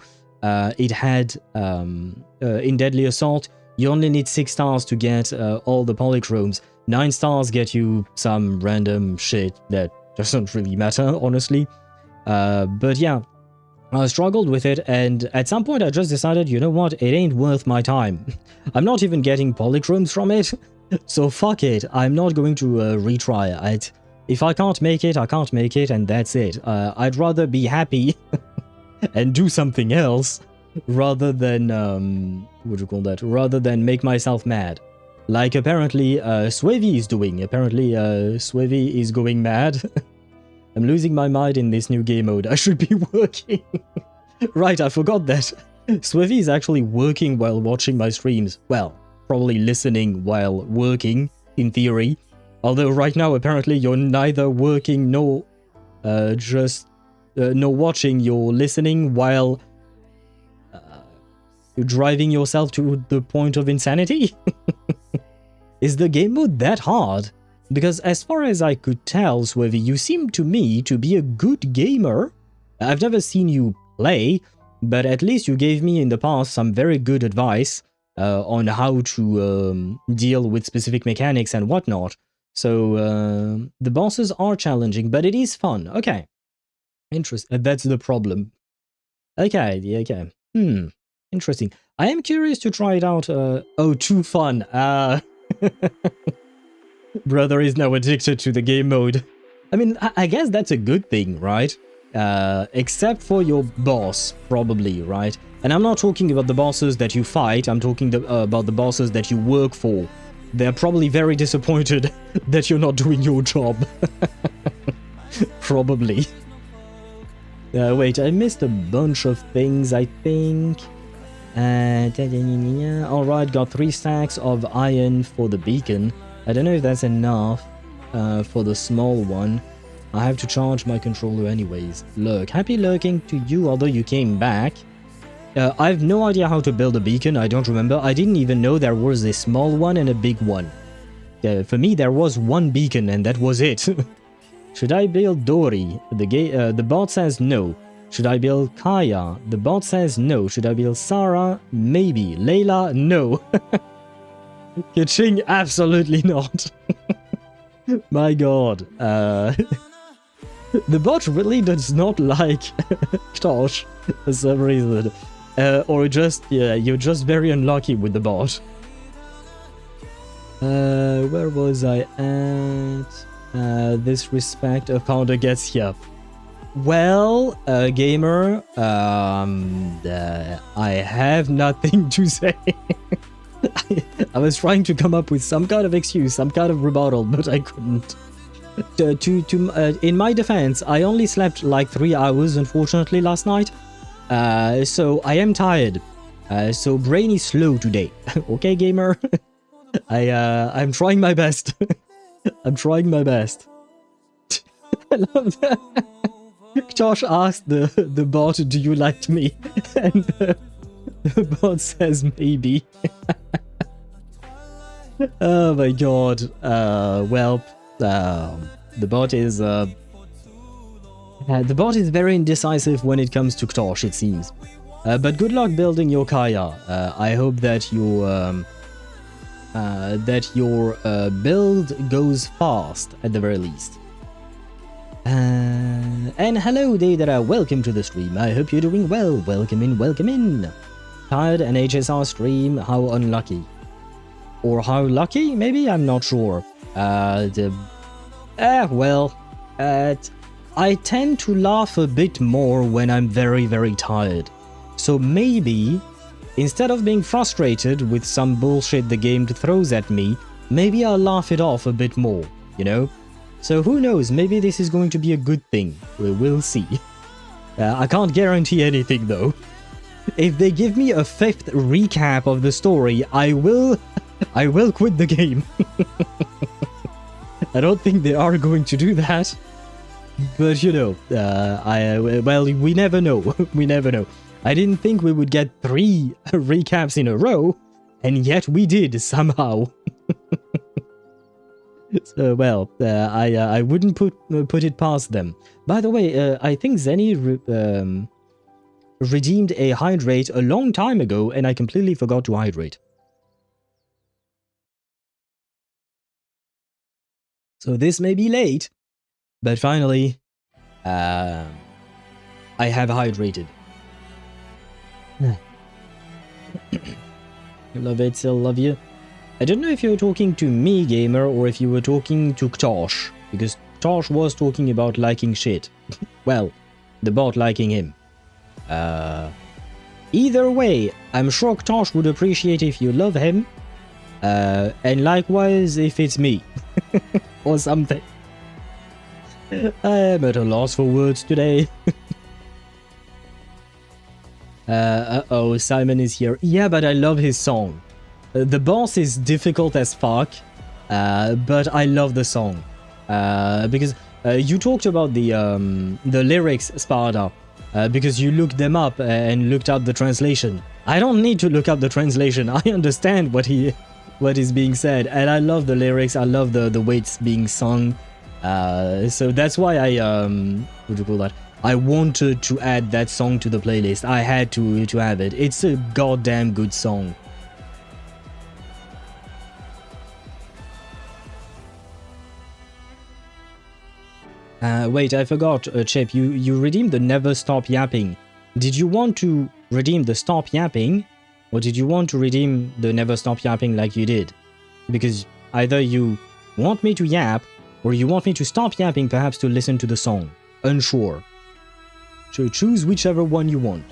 it had, in Deadly Assault, you only need 6 stars to get all the polychromes. 9 stars get you some random shit that doesn't really matter, honestly. But yeah, I struggled with it, and at some point I just decided, you know what, it ain't worth my time. I'm not even getting polychromes from it, so fuck it, I'm not going to retry it. If I can't make it, I can't make it, and that's it. I'd rather be happy and do something else, rather than, what do you call that, rather than make myself mad. Like apparently Swevy is doing. Apparently Swevy is going mad. I'm losing my mind in this new game mode. I should be working. Right, I forgot that. Swevy is actually working while watching my streams. Well, probably listening while working, in theory. Although right now, apparently, you're neither working nor nor watching. You're listening while you're driving yourself to the point of insanity. Is the game mode that hard? Because as far as I could tell, Swevy, you seem to me to be a good gamer. I've never seen you play, but at least you gave me in the past some very good advice on how to deal with specific mechanics and whatnot. So the bosses are challenging, but it is fun. Okay. Interesting. That's the problem. Okay, okay. Interesting. I am curious to try it out. Oh, too fun. Brother is now addicted to the game mode. I mean, I guess that's a good thing, right? Except for your boss, probably, right? And I'm not talking about the bosses that you fight, I'm talking about the bosses that you work for. They're probably very disappointed that you're not doing your job. Probably. Wait, I missed a bunch of things, I think. Alright, got 3 stacks of iron for the beacon. I don't know if that's enough for the small one. I have to charge my controller anyways. Lurk. Happy lurking to you, although you came back. I have no idea how to build a beacon, I don't remember. I didn't even know there was a small one and a big one. For me, there was one beacon and that was it. Should I build Dori? The bot says no. Should I build Kaya? The bot says no. Should I build Sarah? Maybe. Layla? No. Kaching? Absolutely not. My god. The bot really does not like Ktosh for some reason. Or just, yeah, you're just very unlucky with the bot. Where was I at? This respect, a founder gets here. Well, gamer, I have nothing to say. I was trying to come up with some kind of excuse, some kind of rebuttal, but I couldn't. In my defense, I only slept like 3 hours, unfortunately, last night. So I am tired. So brain is slow today. Okay, gamer? I'm trying my best. I'm trying my best. I love that. Josh asked the bot, do you like me? And the bot says maybe. Oh my god. Well, the bot is very indecisive when it comes to Ktosh, it seems. But good luck building your Kaya. I hope that your build goes fast at the very least. And hello Deidara, welcome to the stream. I hope you're doing well. Welcome in, welcome in. Tired an HSR stream, how unlucky. Or how lucky, maybe? I'm not sure. I tend to laugh a bit more when I'm very, very tired. So maybe, instead of being frustrated with some bullshit the game throws at me, maybe I'll laugh it off a bit more, you know? So who knows, maybe this is going to be a good thing. We will see. I can't guarantee anything though. If they give me a 5th recap of the story, I will quit the game. I don't think they are going to do that. But you know, well, we never know. We never know. I didn't think we would get 3 recaps in a row, and yet we did somehow. So, well, I wouldn't put it past them. By the way, I think Zenny redeemed a hydrate a long time ago, and I completely forgot to hydrate. So this may be late, but finally, I have hydrated. Love it, still love you. I don't know if you were talking to me, gamer, or if you were talking to Ktosh, because Ktosh was talking about liking shit. Well, the bot liking him. Either way, I'm sure Ktosh would appreciate if you love him, and likewise if it's me, or something. I am at a loss for words today. Uh-oh, Simon is here. Yeah, but I love his song. The boss is difficult as fuck, but I love the song. Because you talked about the lyrics, Sparda, because you looked them up and looked up the translation. I don't need to look up the translation. I understand what is being said, and I love the lyrics. I love the way it's being sung. So that's why I what do you call that? I wanted to add that song to the playlist. I had to have it. It's a goddamn good song. Wait, I forgot, Chip, you redeemed the Never Stop Yapping. Did you want to redeem the Stop Yapping, or did you want to redeem the Never Stop Yapping like you did? Because either you want me to yap, or you want me to stop yapping perhaps to listen to the song. Unsure. So choose whichever one you want.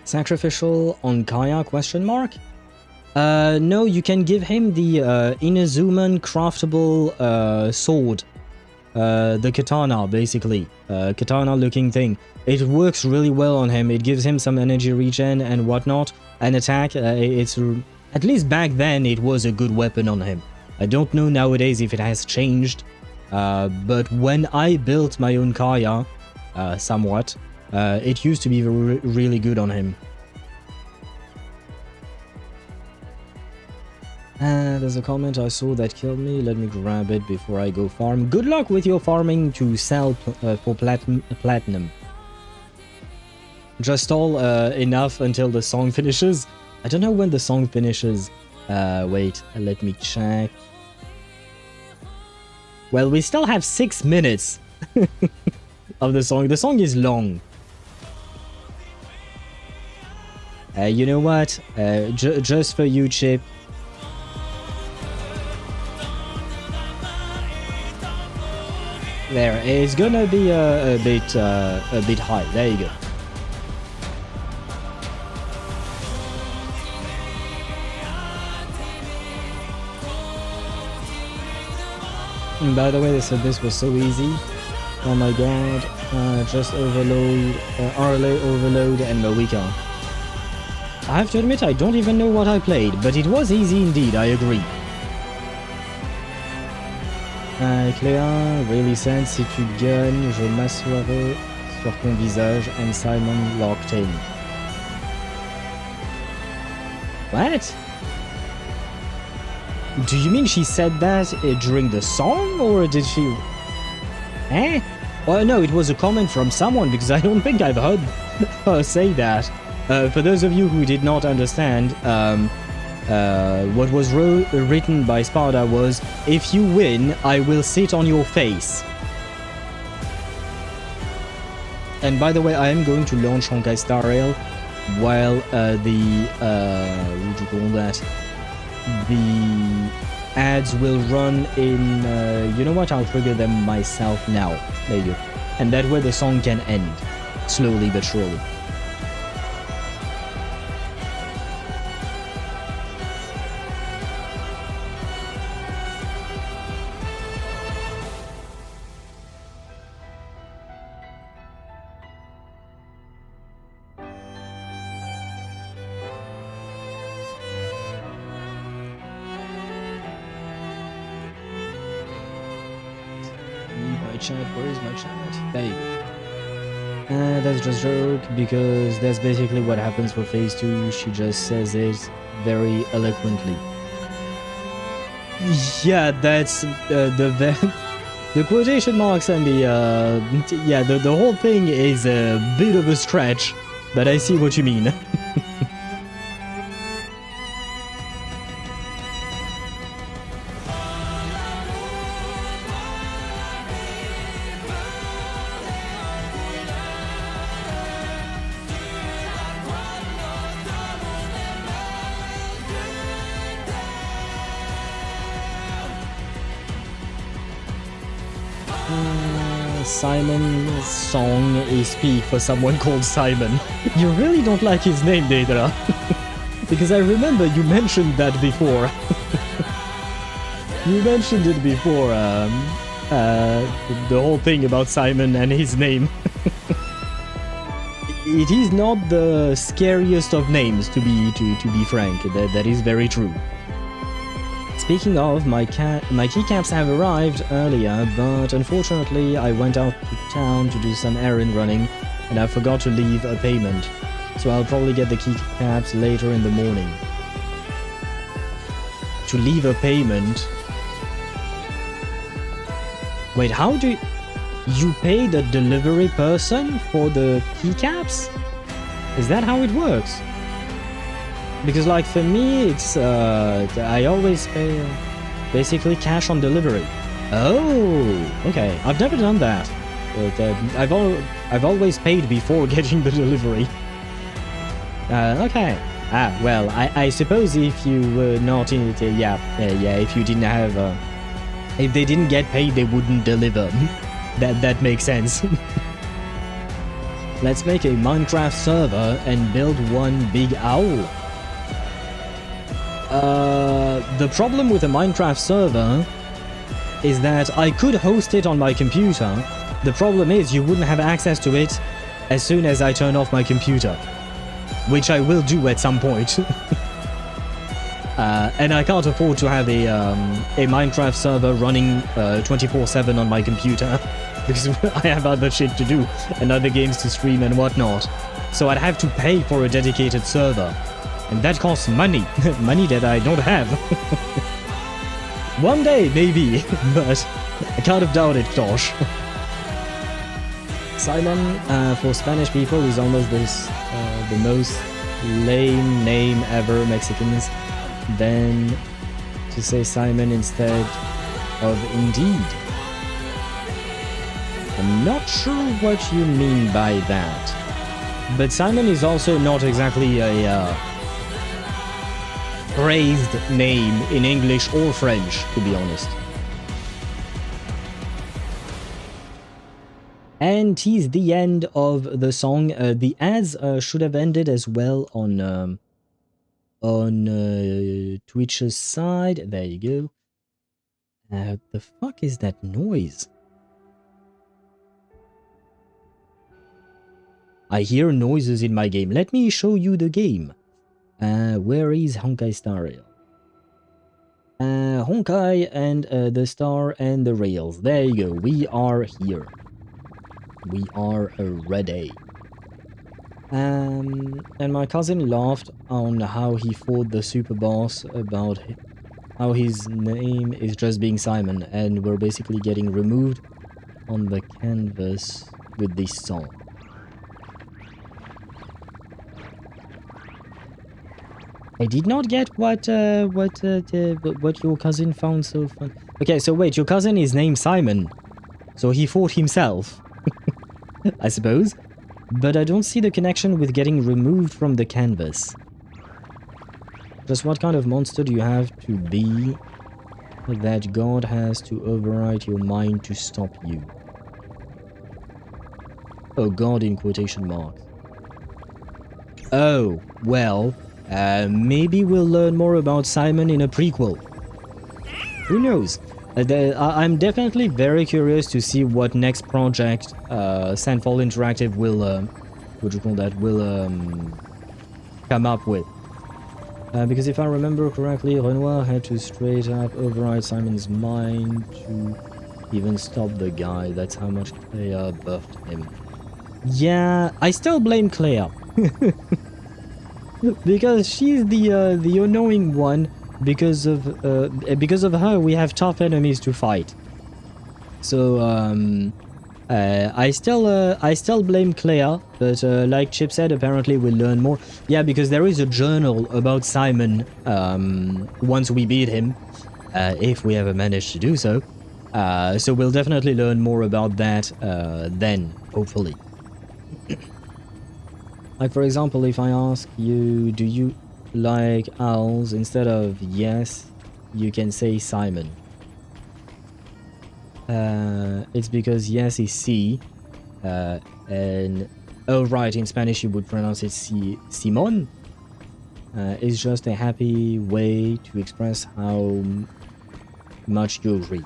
Sacrificial on Kaya, question mark? No, you can give him the Inazuman craftable sword. The katana, basically. Katana looking thing. It works really well on him. It gives him some energy regen and whatnot. And attack, it's... At least back then, it was a good weapon on him. I don't know nowadays if it has changed. But when I built my own Kaya, somewhat, it used to be really good on him. There's a comment I saw that killed me. Let me grab it before I go farm. Good luck with your farming to sell for platinum. Just all enough until the song finishes. I don't know when the song finishes. Wait, let me check. Well, we still have 6 minutes of the song. The song is long. You know what? Just for you, Chip. There, it's gonna be a bit high. There you go. And by the way, they said this was so easy. Oh my god. Just overload, RLA overload, and Mawika. I have to admit, I don't even know what I played, but it was easy indeed, I agree. Cléa, really said, si tu gagnes, je m'assoirai sur ton visage, and Simon locked in. What? Do you mean she said that during the song, or did she... Eh? Well, no, it was a comment from someone, because I don't think I've heard her say that. For those of you who did not understand, what was written by Sparta was, if you win, I will sit on your face. And by the way, I am going to launch Honkai Star Rail while what do you call that? The ads will run in, you know what, I'll trigger them myself now. There you go. And that way the song can end, slowly but surely. Where is my chat? There you go. That's just a joke, because that's basically what happens for phase 2. She just says it very eloquently. Yeah, that's the quotation marks and the yeah, the whole thing is a bit of a stretch, but I see what you mean. Simon's song is peak for someone called Simon. You really don't like his name, Daedra. Because I remember you mentioned that before. You mentioned it before, the whole thing about Simon and his name. It is not the scariest of names, to be frank. That is very true. Speaking of, my keycaps have arrived earlier, but unfortunately I went out to town to do some errand running, and I forgot to leave a payment. So I'll probably get the keycaps later in the morning. To leave a payment? Wait, how do you pay the delivery person for the keycaps? Is that how it works? Because, like, for me, it's, I always pay, basically, cash on delivery. Oh, okay. I've never done that. But, I've always paid before getting the delivery. Okay. Ah, well, I suppose if you were not in it, yeah, if you didn't have, if they didn't get paid, they wouldn't deliver. That makes sense. Let's make a Minecraft server and build one big owl. The problem with a Minecraft server is that I could host it on my computer. The problem is you wouldn't have access to it as soon as I turn off my computer, which I will do at some point. And I can't afford to have a Minecraft server running 24/7 on my computer because I have other shit to do and other games to stream and whatnot. So I'd have to pay for a dedicated server. And that costs money. Money that I don't have. One day, maybe. But I kind of doubt it, Tosh. Simon, for Spanish people, is almost the most lame name ever, Mexicans. Then to say Simon instead of Indeed. I'm not sure what you mean by that. But Simon is also not exactly a praised name in English or French, to be honest. And he's the end of the song. The ads should have ended as well on Twitch's side. There you go. The fuck is that noise? I hear noises in my game. Let me show you the game. Where is Honkai Star Rail? Honkai and the Star and the Rails. There you go. We are here. We are ready. And my cousin laughed on how he fought the super boss about how his name is just being Simon, and we're basically getting removed on the canvas with this song. I did not get what your cousin found so fun. Okay, so wait, your cousin is named Simon, so he fought himself, I suppose. But I don't see the connection with getting removed from the canvas. Just what kind of monster do you have to be that God has to override your mind to stop you? Oh, God in quotation marks. Oh, well, maybe we'll learn more about Simon in a prequel. Who knows? I'm definitely very curious to see what next project Sandfall Interactive will, come up with. Because if I remember correctly, Renoir had to straight up override Simon's mind to even stop the guy. That's how much Clea buffed him. Yeah, I still blame Clea. Because she's the annoying one. Because of her, we have tough enemies to fight. So I still blame Clea, but like Chip said, apparently we'll learn more. Yeah, because there is a journal about Simon once we beat him, if we ever manage to do so. So we'll definitely learn more about that then, hopefully. Like for example, if I ask you, do you like owls? Instead of yes, you can say Simon. It's because yes is C, and oh right, in Spanish you would pronounce it Simon. It's just a happy way to express how much you agree.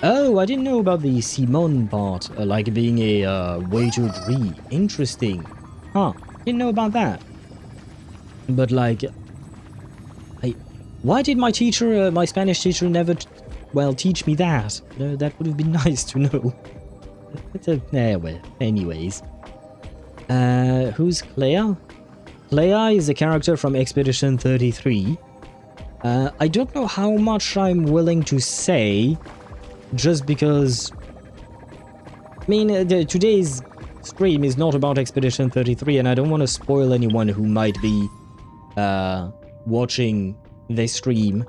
Oh, I didn't know about the Simon part, like being a way to agree. Interesting. Huh, didn't know about that. But like, why did my teacher, my Spanish teacher, never, teach me that? That would have been nice to know. Well, anyways. Who's Clea? Clea is a character from Expedition 33. I don't know how much I'm willing to say, just because... I mean, today's stream is not about Expedition 33, and I don't want to spoil anyone who might be watching this stream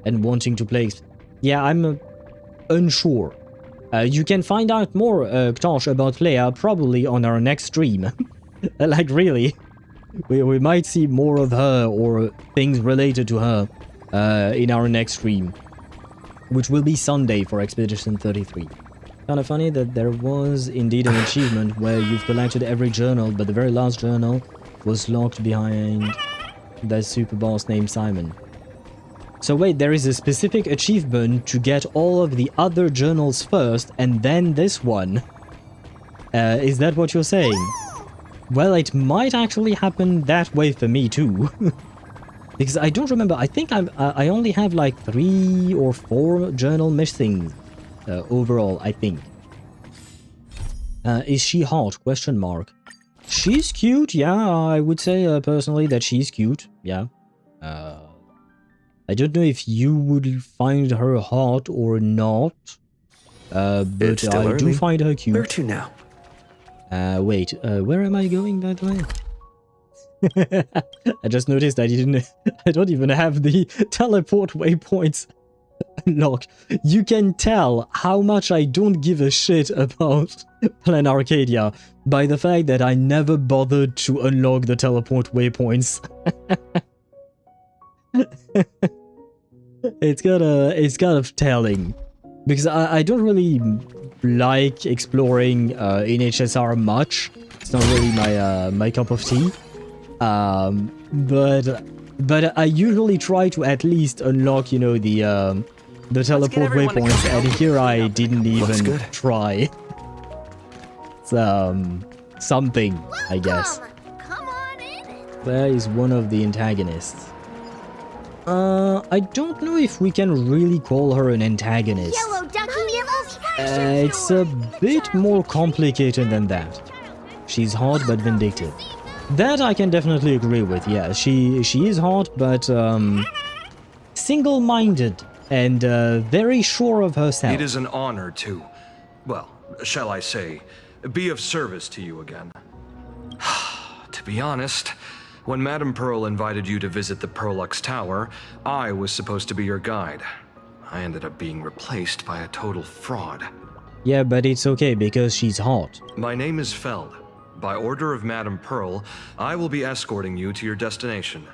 and wanting to play. Yeah, I'm unsure. You can find out more, Tosh, about Clea probably on our next stream. Like, really. We might see more of her or things related to her in our next stream, which will be Sunday for Expedition 33. Kind of funny that there was indeed an achievement where you've collected every journal, but the very last journal was locked behind that super boss named Simon. So wait, there is a specific achievement to get all of the other journals first, and then this one. Is that what you're saying? Well, it might actually happen that way for me too. Because I don't remember, I think I only have like 3 or 4 journal missing overall, I think. Is she hot? Question mark. She's cute, yeah. I would say personally that she's cute, yeah. I don't know if you would find her hot or not, but It's still I do early. find her cute. Where to now? Wait, where am I going, by the way? I just noticed I don't even have the teleport waypoints unlocked. You can tell how much I don't give a shit about Planarcadia by the fact that I never bothered to unlock the teleport waypoints. It's kind of telling, because I don't really like exploring in HSR much. It's not really my cup of tea. But I usually try to at least unlock, you know, the teleport waypoints, and here I didn't even try. It's something, I guess. Come on in. Where is one of the antagonists? I don't know if we can really call her an antagonist. Yellow ducky nibbles. It's a bit more complicated than that. She's hot but vindictive. That I can definitely agree with, yeah. She is hot, but single-minded and very sure of herself. It is an honor to, well, shall I say, be of service to you again. To be honest, when Madame Pearl invited you to visit the Perlux Tower, I was supposed to be your guide. I ended up being replaced by a total fraud. Yeah, but it's okay because she's hot. My name is Feld. By order of Madame Pearl, I will be escorting you to your destination.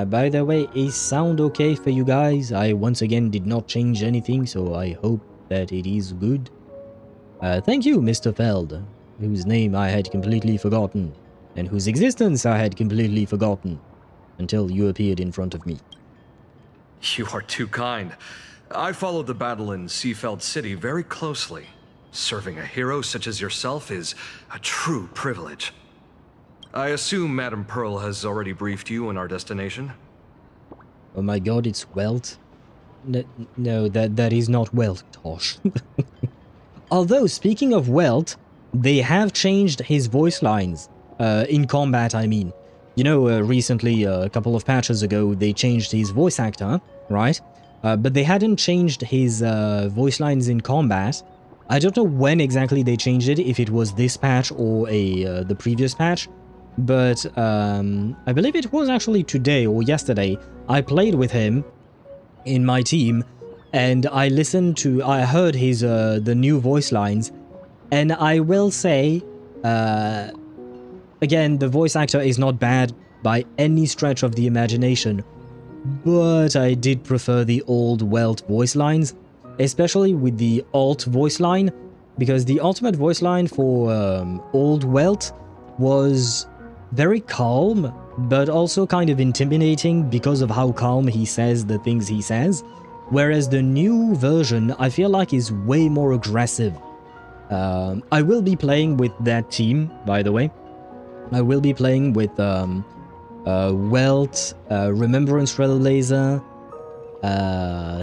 By the way, is sound okay for you guys? I once again did not change anything, so I hope that it is good. Thank you, Mr. Feld, whose name I had completely forgotten, and whose existence I had completely forgotten, until you appeared in front of me. You are too kind. I followed the battle in Seafeld City very closely. Serving a hero such as yourself is a true privilege. I assume Madame Pearl has already briefed you on our destination? Oh my god, it's Welt? No, that is not Welt, Tosh. Although, speaking of Welt, they have changed his voice lines. In combat, I mean. You know, recently, a couple of patches ago, they changed his voice actor, right? But they hadn't changed his voice lines in combat. I don't know when exactly they changed it, if it was this patch or the previous patch, but I believe it was actually today or yesterday. I played with him in my team, and I heard his the new voice lines, and I will say, again, the voice actor is not bad by any stretch of the imagination, but I did prefer the old Welt voice lines. Especially with the alt voice line, because the ultimate voice line for old Welt was very calm, but also kind of intimidating because of how calm he says the things he says, whereas the new version I feel like is way more aggressive. I will be playing with that team, by the way. I will be playing with Welt, Remembrance Trailblazer,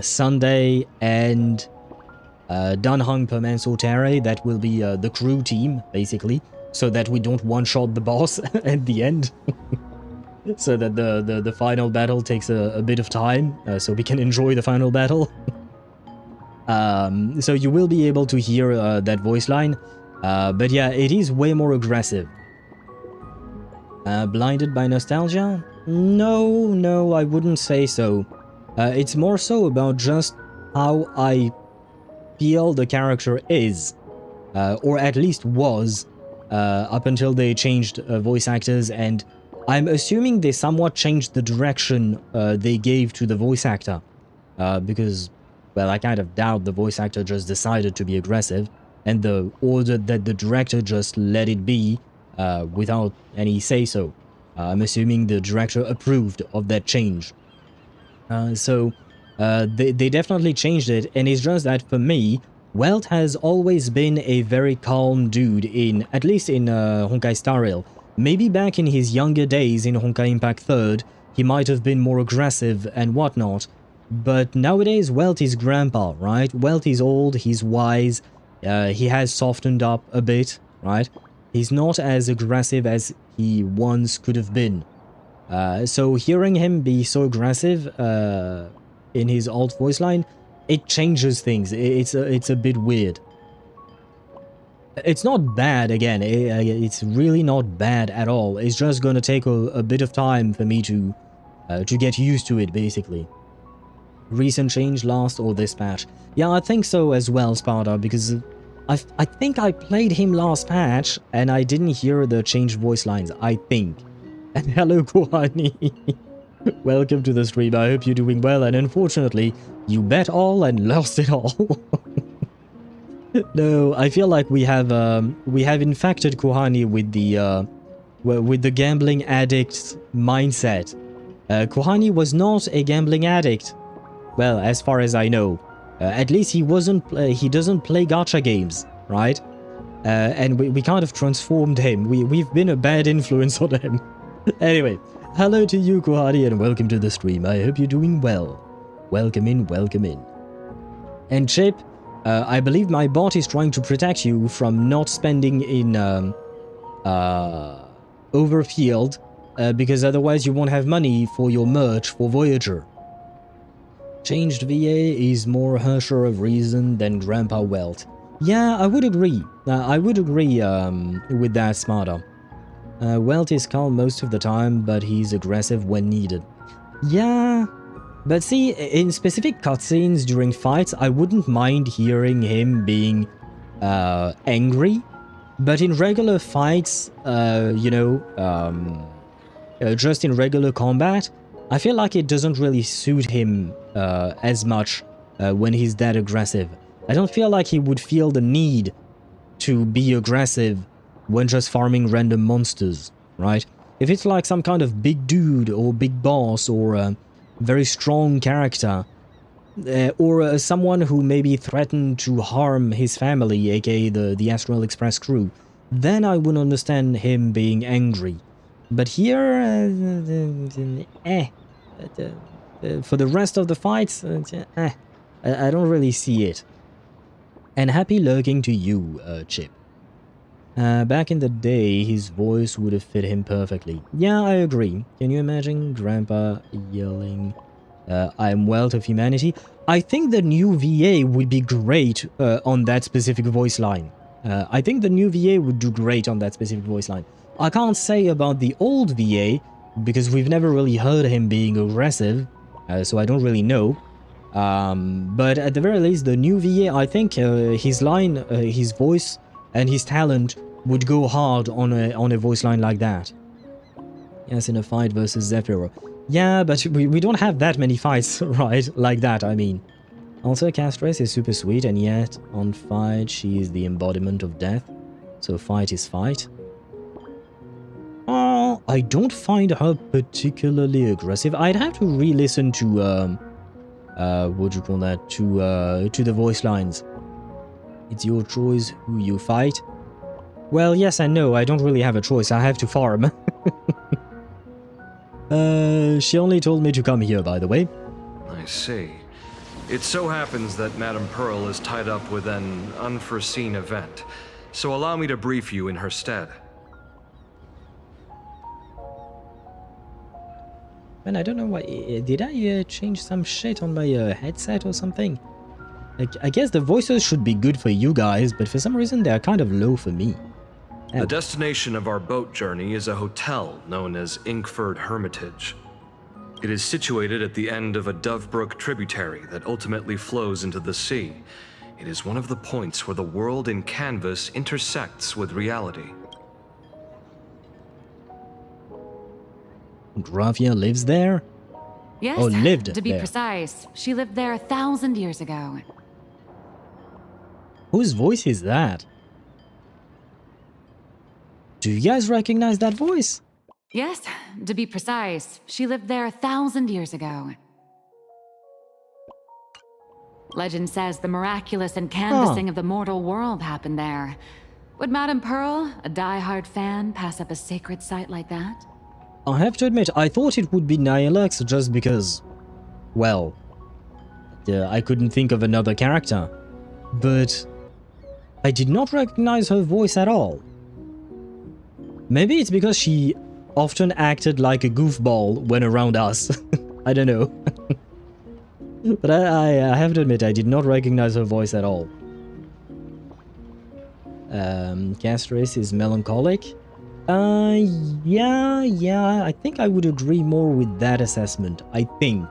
Sunday, and Dunhung Permansotere. That will be the crew team, basically, so that we don't one-shot the boss at the end. So that the final battle takes a bit of time, so we can enjoy the final battle. So you will be able to hear that voice line, but yeah, it is way more aggressive. Blinded by nostalgia? No, I wouldn't say so. It's more so about just how I feel the character is, or at least was, up until they changed voice actors, and I'm assuming they somewhat changed the direction they gave to the voice actor, because, well, I kind of doubt the voice actor just decided to be aggressive, and the order that the director just let it be without any say-so. I'm assuming the director approved of that change. So they definitely changed it, and it's just that for me, Welt has always been a very calm dude at least in Honkai Star Rail. Maybe back in his younger days in Honkai Impact 3rd, he might have been more aggressive and whatnot, but nowadays Welt is grandpa, right? Welt is old, he's wise, he has softened up a bit, right? He's not as aggressive as he once could have been. So hearing him be so aggressive in his alt voice line, it changes things. It's a bit weird. It's not bad, again. It's really not bad at all. It's just gonna take a bit of time for me to get used to it, basically. Recent change, last or this patch? Yeah, I think so as well, Sparta, because I think I played him last patch and I didn't hear the changed voice lines, I think. And hello, Kohani. Welcome to the stream. I hope you're doing well, and unfortunately, you bet all and lost it all. No, I feel like we have infected Kohani with the gambling addict mindset. Kohani was not a gambling addict. Well, as far as I know. At least he doesn't play gacha games, right? And we kind of transformed him. We've been a bad influence on him. Anyway, hello to you, Kohani, and welcome to the stream. I hope you're doing well. Welcome in, welcome in. And Chip, I believe my bot is trying to protect you from not spending in Overfield, because otherwise you won't have money for your merch for Voyager. Changed VA is more Hersher of reason than Grandpa Welt. Yeah, I would agree. With that, Smarter. Welt is calm most of the time, but he's aggressive when needed. Yeah, but see, in specific cutscenes during fights, I wouldn't mind hearing him being angry. But in regular fights, just in regular combat, I feel like it doesn't really suit him as much when he's that aggressive. I don't feel like he would feel the need to be aggressive when just farming random monsters, right? If it's like some kind of big dude or big boss or a very strong character, or someone who maybe threatened to harm his family, aka the Astral Express crew, then I would understand him being angry. But here, for the rest of the fights, I don't really see it. And happy lurking to you, Chip. Back in the day, his voice would have fit him perfectly. Yeah, I agree. Can you imagine Grandpa yelling, I'm Welt of humanity? I think the new VA would be great on that specific voice line. I think the new VA would do great on that specific voice line. I can't say about the old VA, because we've never really heard him being aggressive, so I don't really know. But at the very least, the new VA, I think his line, his voice, and his talent would go hard on a voice line like that. Yes, in a fight versus Zephyro. Yeah, but we don't have that many fights, right? Like that, I mean. Also, Castress is super sweet, and yet, on fight, she is the embodiment of death. So fight is fight. I don't find her particularly aggressive. I'd have to re-listen to, what do you call that? To the voice lines. It's your choice who you fight. Well, yes and no, I don't really have a choice. I have to farm. She only told me to come here, by the way. I see. It so happens that Madame Pearl is tied up with an unforeseen event, so allow me to brief you in her stead. Man, I don't know why. Did I change some shit on my headset or something? Like, I guess the voices should be good for you guys, but for some reason they are kind of low for me. The destination of our boat journey is a hotel known as Inkford Hermitage. It is situated at the end of a Dovebrook tributary that ultimately flows into the sea. It is one of the points where the world in canvas intersects with reality. Graphia lives there? Yes, oh, lived to be there. precise. She lived there 1,000 years ago. Whose voice is that? Do you guys recognize that voice? Yes, to be precise. She lived there 1,000 years ago. Legend says the miraculous encanvassing of the mortal world happened there. Would Madame Pearl, a die-hard fan, pass up a sacred site like that? I have to admit, I thought it would be Nihilux just because, well, I couldn't think of another character. But I did not recognize her voice at all. Maybe it's because she often acted like a goofball when around us. I don't know. But I have to admit, I did not recognize her voice at all. Castris is melancholic. Yeah, I think I would agree more with that assessment. I think.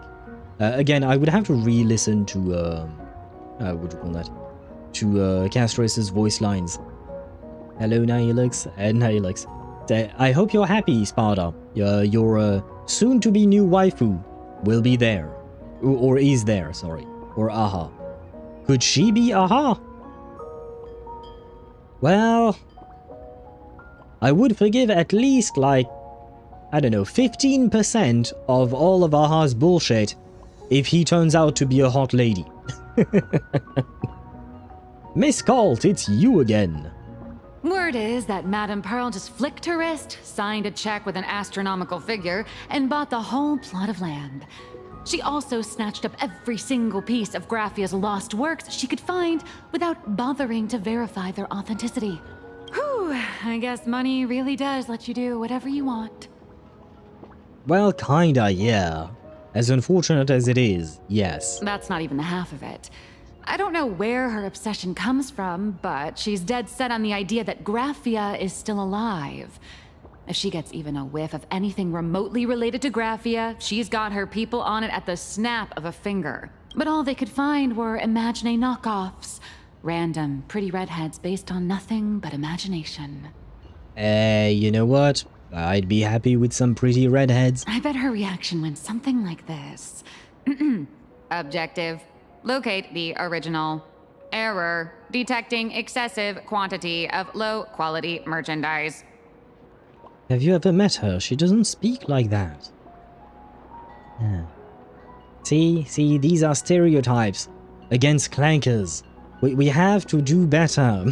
Again, I would have to re-listen to, what do you call that? To Castris's voice lines. Hello, Nihilix and Nihilix. I hope you're happy, Sparta. Your soon-to-be new waifu will be there. Or is there, sorry. Or Aha. Could she be Aha? Well, I would forgive at least, like, I don't know, 15% of all of Aha's bullshit if he turns out to be a hot lady. Miss Colt, it's you again. Word is that Madame Pearl just flicked her wrist, signed a check with an astronomical figure, and bought the whole plot of land. She also snatched up every single piece of Graphia's lost works she could find without bothering to verify their authenticity. Whew, I guess money really does let you do whatever you want. Well, kinda, yeah. As unfortunate as it is, yes. That's not even the half of it. I don't know where her obsession comes from, but she's dead set on the idea that Graphia is still alive. If she gets even a whiff of anything remotely related to Graphia, she's got her people on it at the snap of a finger. But all they could find were Imagine knockoffs. Random, pretty redheads based on nothing but imagination. You know what? I'd be happy with some pretty redheads. I bet her reaction went something like this. Objective. Locate the original. Error. Detecting excessive quantity of low-quality merchandise. Have you ever met her? She doesn't speak like that. Yeah. See, these are stereotypes against clankers. We have to do better.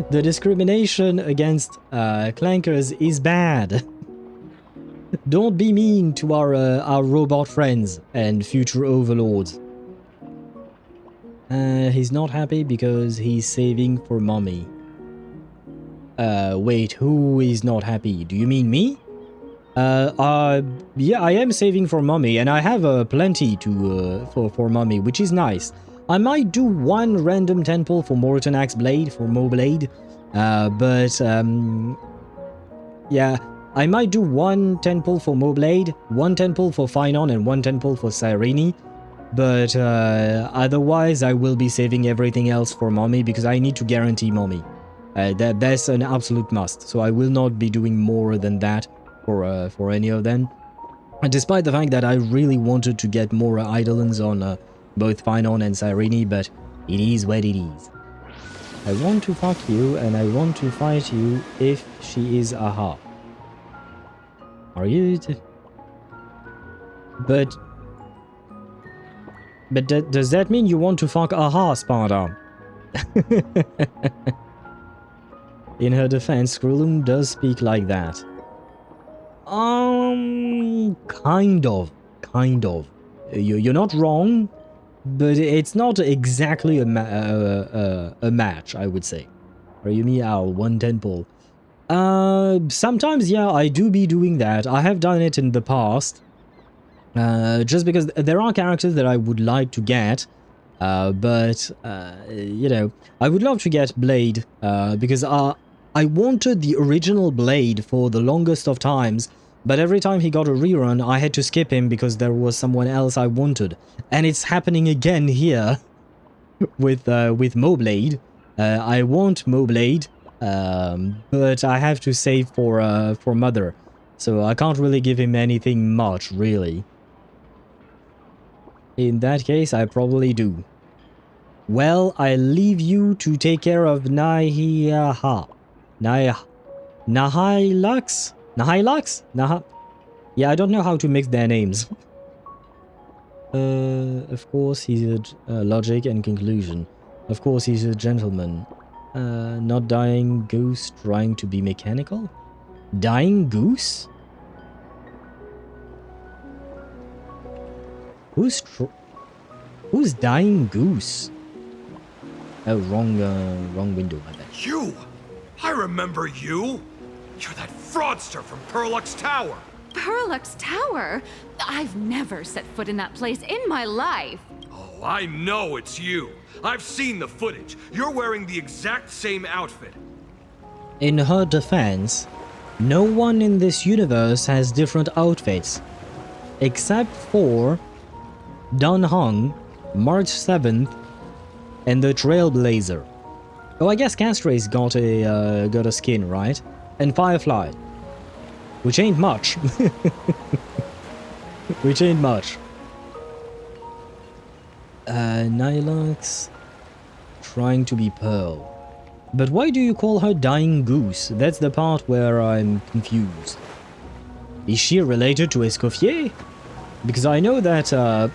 The discrimination against clankers is bad. Don't be mean to our robot friends and future overlords. He's not happy because he's saving for mommy. Wait, who is not happy? Do you mean me? Yeah, I am saving for mommy, and I have plenty to for mommy, which is nice. I might do one random temple for Morton Axe Blade, for Moblade, but yeah, I might do one temple for Moblade, one temple for Finon, and one temple for Cyrene. But otherwise, I will be saving everything else for mommy because I need to guarantee mommy. That's an absolute must. So I will not be doing more than that for any of them. And despite the fact that I really wanted to get more Eidolons on both Finon and Cyrene, but it is what it is. I want to fuck you and I want to fight you if she is Aha. Are you? But does that mean you want to fuck Aha, Sparta? In her defense, Skrillum does speak like that. Kind of. You're not wrong, but it's not exactly a match, I would say. Are you me, Owl? One temple. Sometimes, yeah, I do be doing that. I have done it in the past. Just because there are characters that I would like to get, but, you know, I would love to get Blade, because I wanted the original Blade for the longest of times, but every time he got a rerun, I had to skip him because there was someone else I wanted. And it's happening again here with Moblade. I want Moblade, but I have to save for Mother, so I can't really give him anything much, really. In that case, I probably do. Well, I leave you to take care of Nihilux? Yeah, I don't know how to mix their names. Of course, he's a logic and conclusion. Of course, he's a gentleman. Not dying goose trying to be mechanical? Dying goose? Who's dying goose? Oh, wrong window, I bet. You! I remember you! You're that fraudster from Perlux Tower! Perlux Tower? I've never set foot in that place in my life. Oh, I know it's you. I've seen the footage. You're wearing the exact same outfit. In her defense, no one in this universe has different outfits. Except for Dan Heng, March 7th, and the Trailblazer. Oh, I guess Castray's got a skin, right? And Firefly. Which ain't much. Which ain't much. Nilux trying to be Pearl. But why do you call her Dying Goose? That's the part where I'm confused. Is she related to Escoffier? Because I know that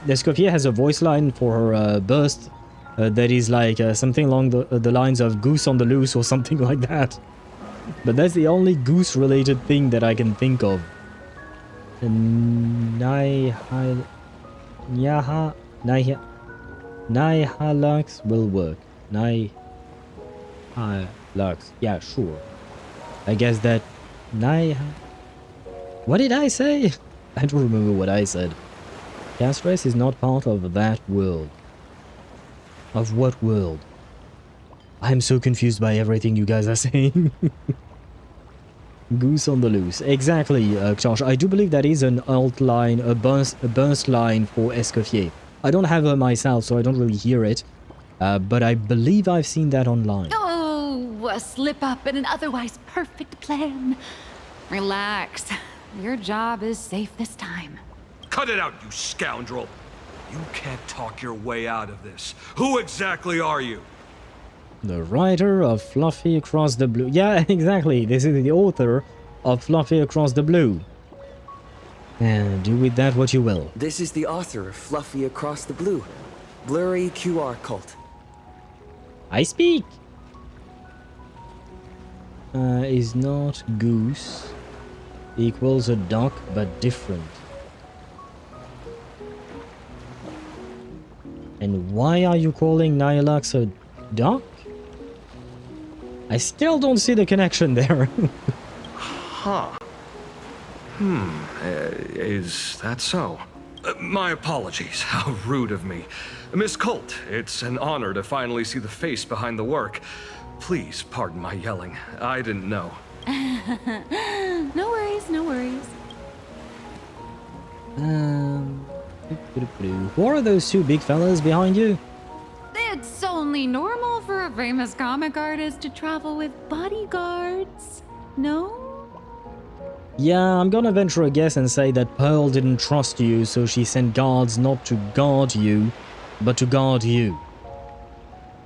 Escoffier has a voice line for her burst that is like something along the lines of Goose on the Loose or something like that. But that's the only goose-related thing that I can think of. Nihilux will work. Nihilux. Yeah, sure. I guess that What did I say? I don't remember what I said. Castrais is not part of that world. Of what world? I'm so confused by everything you guys are saying. Goose on the Loose. Exactly, Josh. I do believe that is an alt line, a burst line for Escoffier. I don't have her myself, so I don't really hear it. But I believe I've seen that online. Oh, a slip up in an otherwise perfect plan. Relax. Your job is safe this time. Cut it out, you scoundrel! You can't talk your way out of this. Who exactly are you? The writer of Fluffy Across the Blue. Yeah, exactly. This is the author of Fluffy Across the Blue. And do with that what you will. This is the author of Fluffy Across the Blue. Blurry QR cult. I speak! Is not goose equals a duck but different. And why are you calling Nihilux a duck? I still don't see the connection there. Huh. Is that so? My apologies. How rude of me. Miss Colt, it's an honor to finally see the face behind the work. Please pardon my yelling. I didn't know. No worries, no worries. Who are those two big fellas behind you? It's only normal for a famous comic artist to travel with bodyguards, no? Yeah, I'm gonna venture a guess and say that Pearl didn't trust you, so she sent guards not to guard you, but to guard you.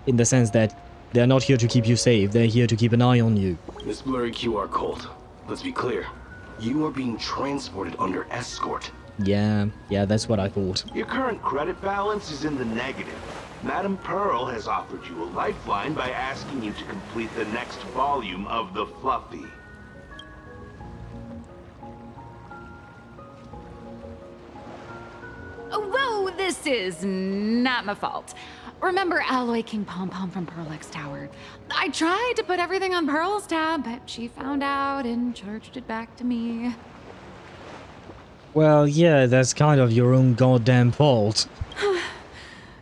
In the sense that they're not here to keep you safe, they're here to keep an eye on you. Miss Blurry QR Colt, let's be clear. You are being transported under escort. Yeah, that's what I thought. Your current credit balance is in the negative. Madame Pearl has offered you a lifeline by asking you to complete the next volume of the Fluffy. Whoa, this is not my fault. Remember Alloy King Pom Pom from Perlux Tower? I tried to put everything on Pearl's tab, but she found out and charged it back to me. Well, yeah, that's kind of your own goddamn fault.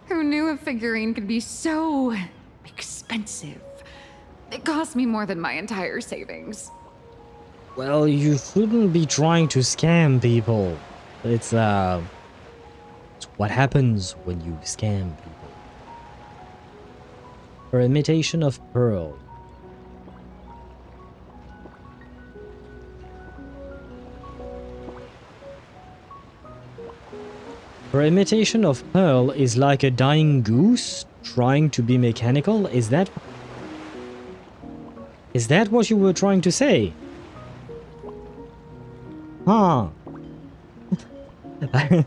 Who knew a figurine could be so expensive? It cost me more than my entire savings. Well, you shouldn't be trying to scam people. It's what happens when you scam people. Her imitation of Pearl. Her imitation of Pearl is like a dying goose trying to be mechanical? Is that what you were trying to say? Huh. I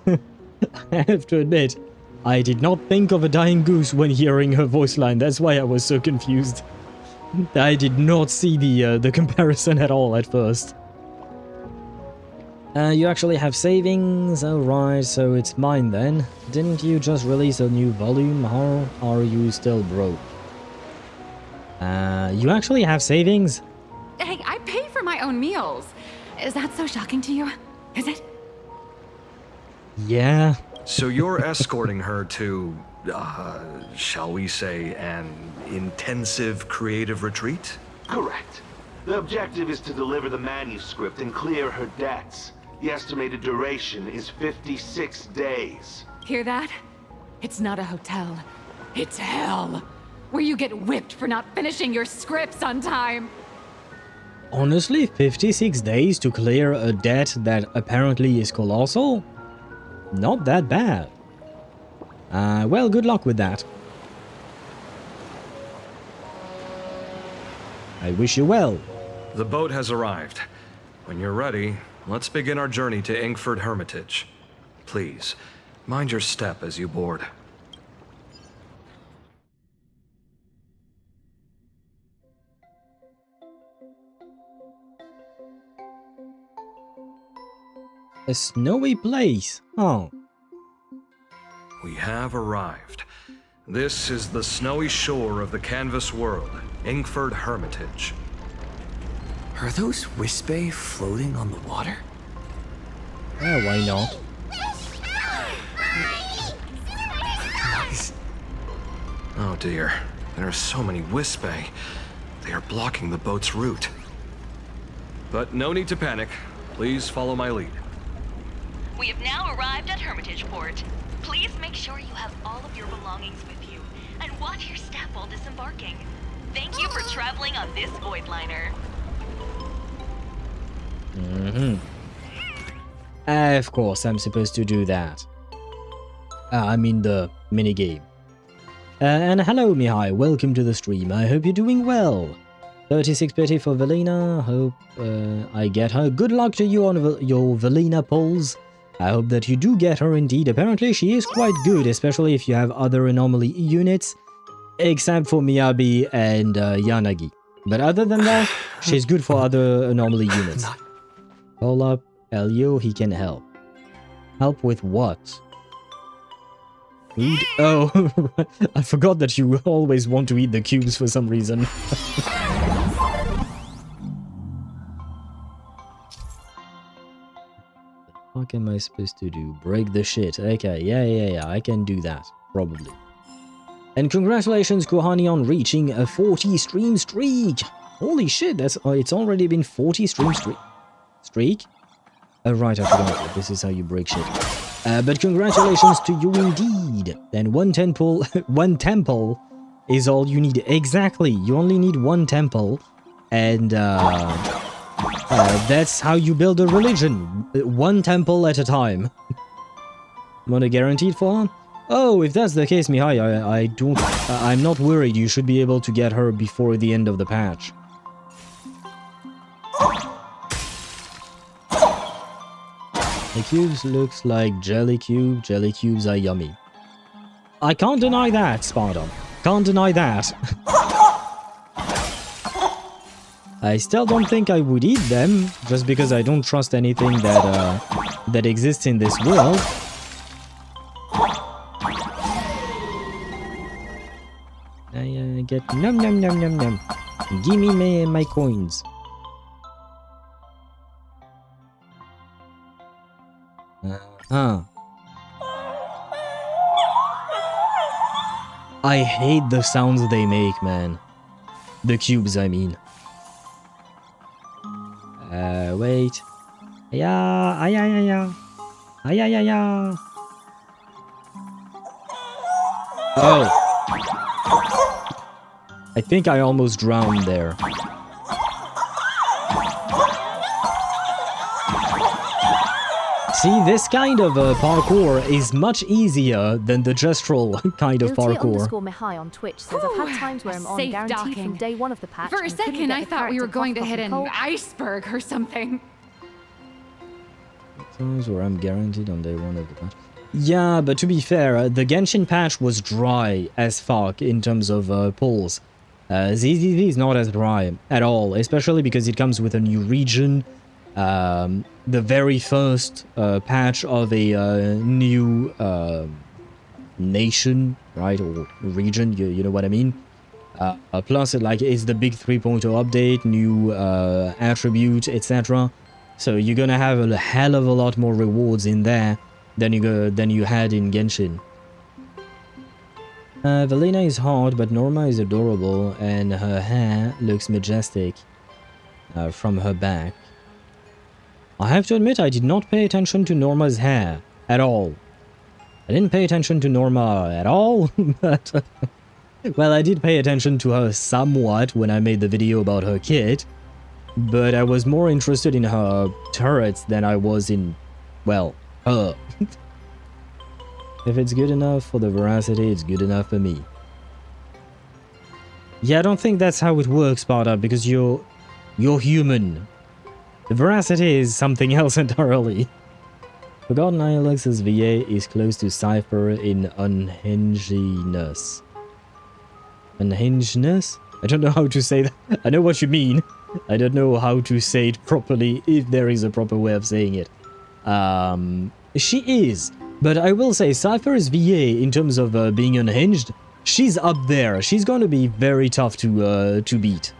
have to admit, I did not think of a dying goose when hearing her voice line. That's why I was so confused. I did not see the comparison at all at first. You actually have savings? Alright, so it's mine then. Didn't you just release a new volume? How are you still broke? You actually have savings? Hey, I pay for for my own meals. Is that so shocking to you? Is it? Yeah. So you're escorting her to, shall we say, an intensive creative retreat? Correct. The objective is to deliver the manuscript and clear her debts. The estimated duration is 56 days. Hear that? It's not a hotel. It's hell. Where you get whipped for not finishing your scripts on time. Honestly, 56 days to clear a debt that apparently is colossal? Not that bad. Well, good luck with that. I wish you well. The boat has arrived. When you're ready, let's begin our journey to Ingford Hermitage. Please, mind your step as you board. A snowy place, oh. We have arrived. This is the snowy shore of the canvas world, Ingford Hermitage. Are those Wispe floating on the water? Yeah, why not? Nice. Oh dear, there are so many Wispe. They are blocking the boat's route. But no need to panic. Please follow my lead. We have now arrived at Hermitage Port. Please make sure you have all of your belongings with you, and watch your step while disembarking. Thank you for traveling on this void liner. Of course, I'm supposed to do that. I mean the minigame. And hello, Mihai. Welcome to the stream. I hope you're doing well. 36 pity for Velina. Hope I get her. Good luck to you on your Velina polls. I hope that you do get her indeed. Apparently, she is quite good, especially if you have other anomaly units, except for Miyabi and Yanagi. But other than that, she's good for other anomaly units. Call up Elio, he can help. Help with what? Food? Oh, I forgot that you always want to eat the cubes for some reason. What am I supposed to do? Break the shit. Okay, yeah, I can do that. Probably. And congratulations, Kohani, on reaching a 40 stream streak! Holy shit, that's it's already been 40 stream streak? Oh, right, I forgot. This is how you break shit. But congratulations to you indeed. And one temple is all you need. Exactly, you only need one temple. And that's how you build a religion. One temple at a time. Want a guaranteed for her? Oh, if that's the case, Mihai, I'm not worried. You should be able to get her before the end of the patch. The cubes looks like jelly cube. Jelly cubes are yummy. I can't deny that, Sparta. Can't deny that. I still don't think I would eat them, just because I don't trust anything that exists in this world. I get num num num num num. Give me my coins. I hate the sounds they make, man. The cubes, I mean. Wait. Yeah. Oh. I think I almost drowned there. See, this kind of parkour is much easier than the gestural kind of parkour. Mihai on Twitch says, I've had times where I'm on guaranteed from day one of the patch. For a second, I thought we were going to hit an iceberg or something. Times where I'm guaranteed on day one of the patch. Yeah, but to be fair, the Genshin patch was dry as fuck in terms of pulls. ZZZ is not as dry at all, especially because it comes with a new region. The very first patch of a new nation, right, or region, you know what I mean? Plus, it's the big 3.0 update, new attributes, etc. So you're gonna have a hell of a lot more rewards in there than you had in Genshin. Valina is hot, but Norma is adorable, and her hair looks majestic from her back. I have to admit, I did not pay attention to Norma's hair at all. I didn't pay attention to Norma at all, but... well, I did pay attention to her somewhat when I made the video about her kit, but I was more interested in her turrets than I was in, well, her. If it's good enough for the veracity, it's good enough for me. Yeah, I don't think that's how it works, Sparta, because you're human. The veracity is something else entirely. Forgotten Ilux's VA is close to Cypher in unhingedness. Unhingedness? I don't know how to say that. I know what you mean. I don't know how to say it properly, if there is a proper way of saying it. She is. But I will say, Cypher's VA, in terms of being unhinged, she's up there. She's going to be very tough to beat.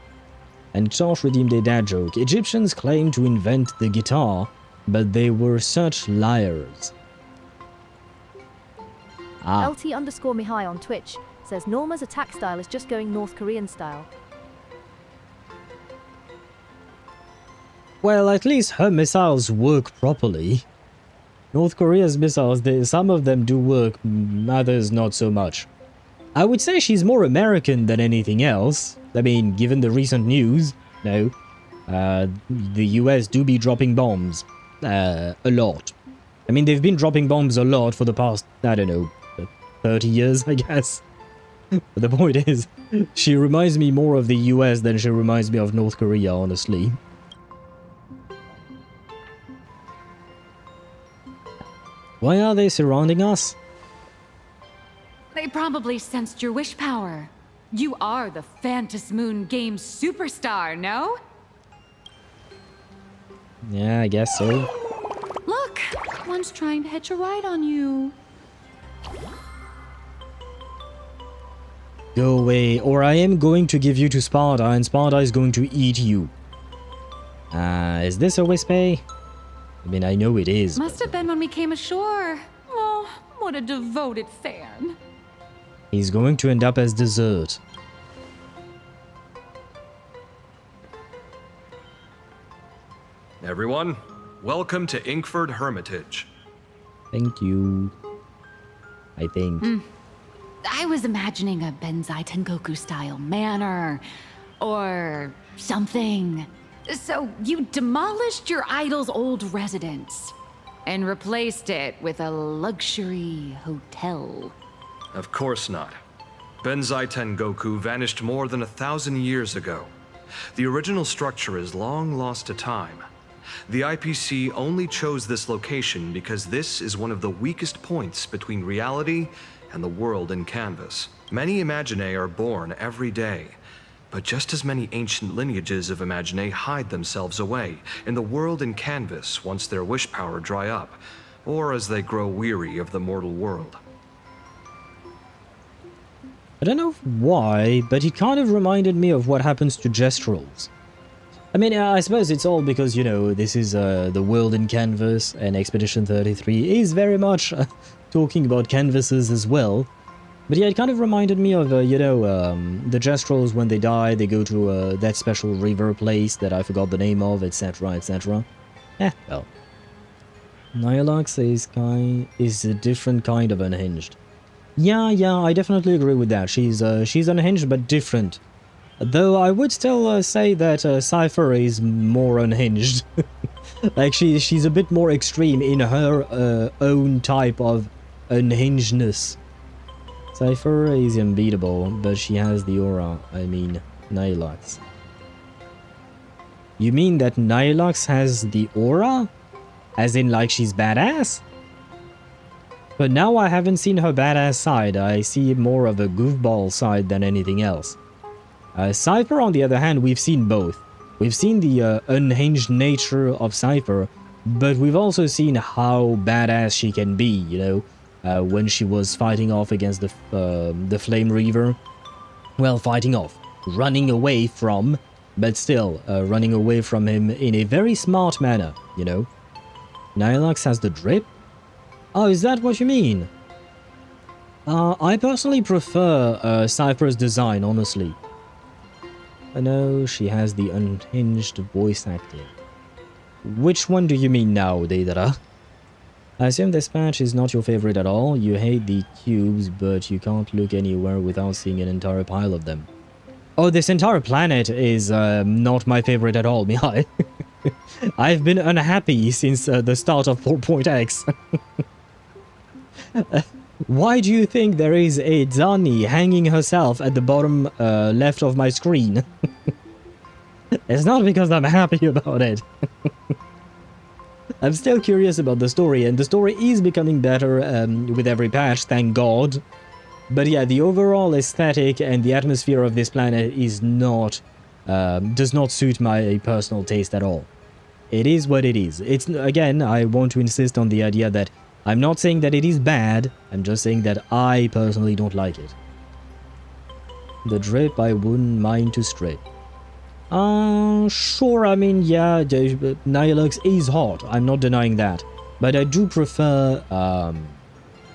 And Josh redeemed a dad joke. Egyptians claim to invent the guitar, but they were such liars. LT_Mihai on Twitch says Norma's attack style is just going North Korean style. Well, at least her missiles work properly. North Korea's missiles, some of them do work, others not so much. I would say she's more American than anything else. I mean, given the recent news, no. The US do be dropping bombs. A lot. I mean, they've been dropping bombs a lot for the past, I don't know, 30 years, I guess. But the point is, she reminds me more of the US than she reminds me of North Korea, honestly. Why are they surrounding us? They probably sensed your wish power. You are the Phantom Moon game superstar, no? Yeah, I guess so. Look, one's trying to hitch a ride on you. Go away, or I am going to give you to Sparta, and Sparta is going to eat you. Is this a Wispe? I mean, I know it is. Must have been when we came ashore. Oh, what a devoted fan. He's going to end up as dessert. Everyone, welcome to Inkford Hermitage. Thank you. I think. I was imagining a Benzai Tengoku style manor or something. So you demolished your idol's old residence and replaced it with a luxury hotel. Of course not. Benzai Tengoku vanished more than 1,000 years ago. The original structure is long lost to time. The IPC only chose this location because this is one of the weakest points between reality and the world in canvas. Many Imaginae are born every day, but just as many ancient lineages of Imaginae hide themselves away in the world in canvas once their wish power dry up, or as they grow weary of the mortal world. I don't know why, but it kind of reminded me of what happens to Gestrels. I mean, I suppose it's all because, you know, this is the world in canvas, and Expedition 33 is very much talking about canvases as well. But yeah, it kind of reminded me of, you know, the Gestrels, when they die, they go to that special river place that I forgot the name of, etc, etc. Well. Nihilux is a different kind of unhinged. Yeah, I definitely agree with that. She's unhinged, but different. Though I would still say that Cypher is more unhinged. Like, she's a bit more extreme in her own type of unhingedness. Cypher is unbeatable, but she has the aura. I mean, Nihilux. You mean that Nihilux has the aura? As in, like, she's badass? But now I haven't seen her badass side. I see more of a goofball side than anything else. Cypher, on the other hand, we've seen both. We've seen the unhinged nature of Cypher, but we've also seen how badass she can be, you know, when she was fighting off against the Flame Reaver. well, fighting off, running away from, but still running away from him in a very smart manner, you know. Nihilux has the drip? Oh, is that what you mean? I personally prefer Cypher's design, honestly. I know she has the unhinged voice acting. Which one do you mean now, Deidara? I assume this patch is not your favorite at all. You hate the cubes, but you can't look anywhere without seeing an entire pile of them. Oh, this entire planet is not my favorite at all, Mihai. I've been unhappy since the start of 4.x. Why do you think there is a Dani hanging herself at the bottom left of my screen? It's not because I'm happy about it. I'm still curious about the story, and the story is becoming better with every patch, thank God. But yeah, the overall aesthetic and the atmosphere of this planet is not, does not suit my personal taste at all. It is what it is. It's, again, I want to insist on the idea that I'm not saying that it is bad, I'm just saying that I personally don't like it. The drip, I wouldn't mind to strip. Sure, I mean, yeah, Nihilux is hot, I'm not denying that. But I do prefer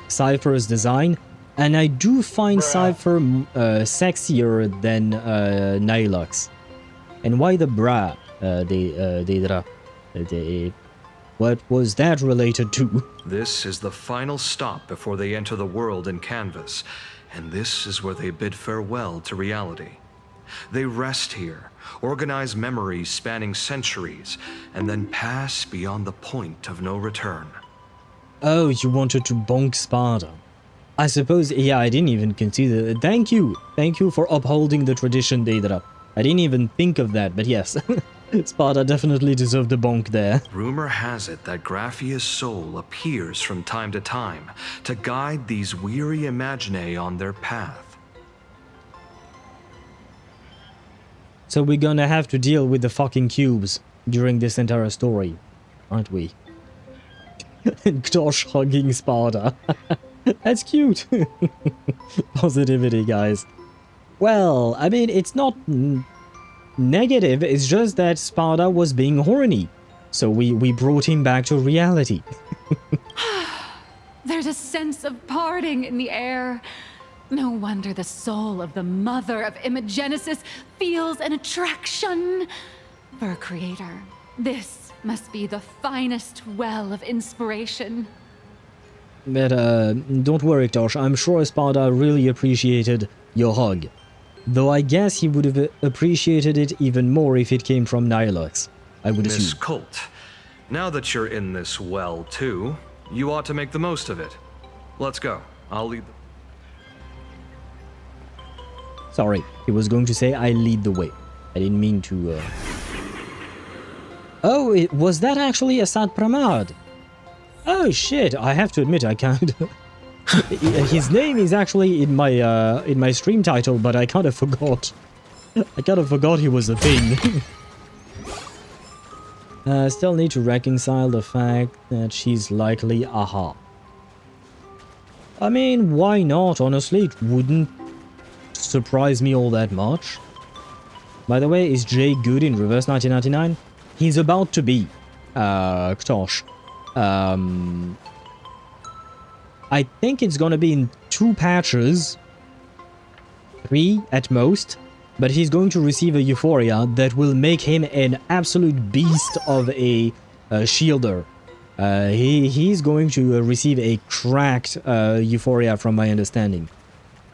Cypher's design, and I do find Cypher sexier than Nihilux. And why the bra, what was that related to? This is the final stop before they enter the world in canvas, and this is where they bid farewell to reality. They rest here, organize memories spanning centuries, and then pass beyond the point of no return. Oh, you wanted to bonk Sparta. I suppose, yeah, I didn't even consider that. Thank you for upholding the tradition, Deidara. I didn't even think of that, but yes. Sparta definitely deserved a bonk there. Rumor has it that Graphia's soul appears from time to time to guide these weary Imaginae on their path. So we're gonna have to deal with the fucking cubes during this entire story, aren't we? Josh hugging Sparta. That's cute. Positivity, guys. Well, I mean, it's not negative, it's just that Sparta was being horny. So we brought him back to reality. There's a sense of parting in the air. No wonder the soul of the mother of Imogenesis feels an attraction for a creator. This must be the finest well of inspiration. But don't worry, Tosh. I'm sure Sparta really appreciated your hug. Though I guess he would have appreciated it even more if it came from Nihilux. I would assume. Miss Colt, now that you're in this well too, you ought to make the most of it. Let's go. I'll lead the... Sorry, he was going to say I lead the way. I didn't mean to... Oh, was that actually Asat Pramad? Oh shit, I have to admit I can't... His name is actually in my stream title, but I kind of forgot. I kind of forgot he was a thing. Still need to reconcile the fact that she's likely Aha. I mean, why not, honestly? It wouldn't surprise me all that much. By the way, is Jay good in Reverse 1999? He's about to be. Ktosh. I think it's gonna be in 2 patches. 3 at most. But he's going to receive a Euphoria that will make him an absolute beast of a shielder. He's going to receive a cracked Euphoria from my understanding.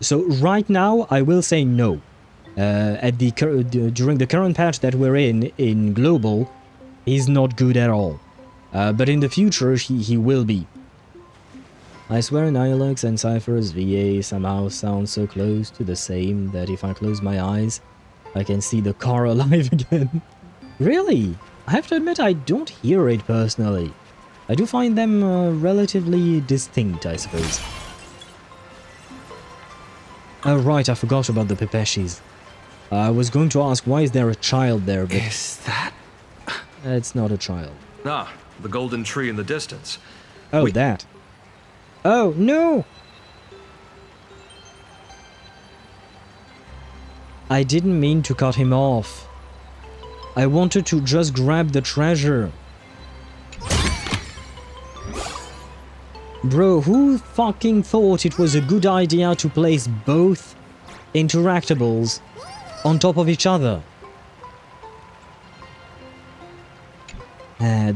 So right now, I will say no. During the current patch that we're in Global, he's not good at all. But in the future, he will be. I swear Nihilux and Cypher's VA somehow sound so close to the same that if I close my eyes, I can see the car alive again. Really? I have to admit I don't hear it personally. I do find them relatively distinct, I suppose. Oh right, I forgot about the Pepeshis. I was going to ask why is there a child there, but... Is that... It's not a child. Ah, the golden tree in the distance. Oh, that. Oh, no! I didn't mean to cut him off. I wanted to just grab the treasure. Bro, who fucking thought it was a good idea to place both interactables on top of each other?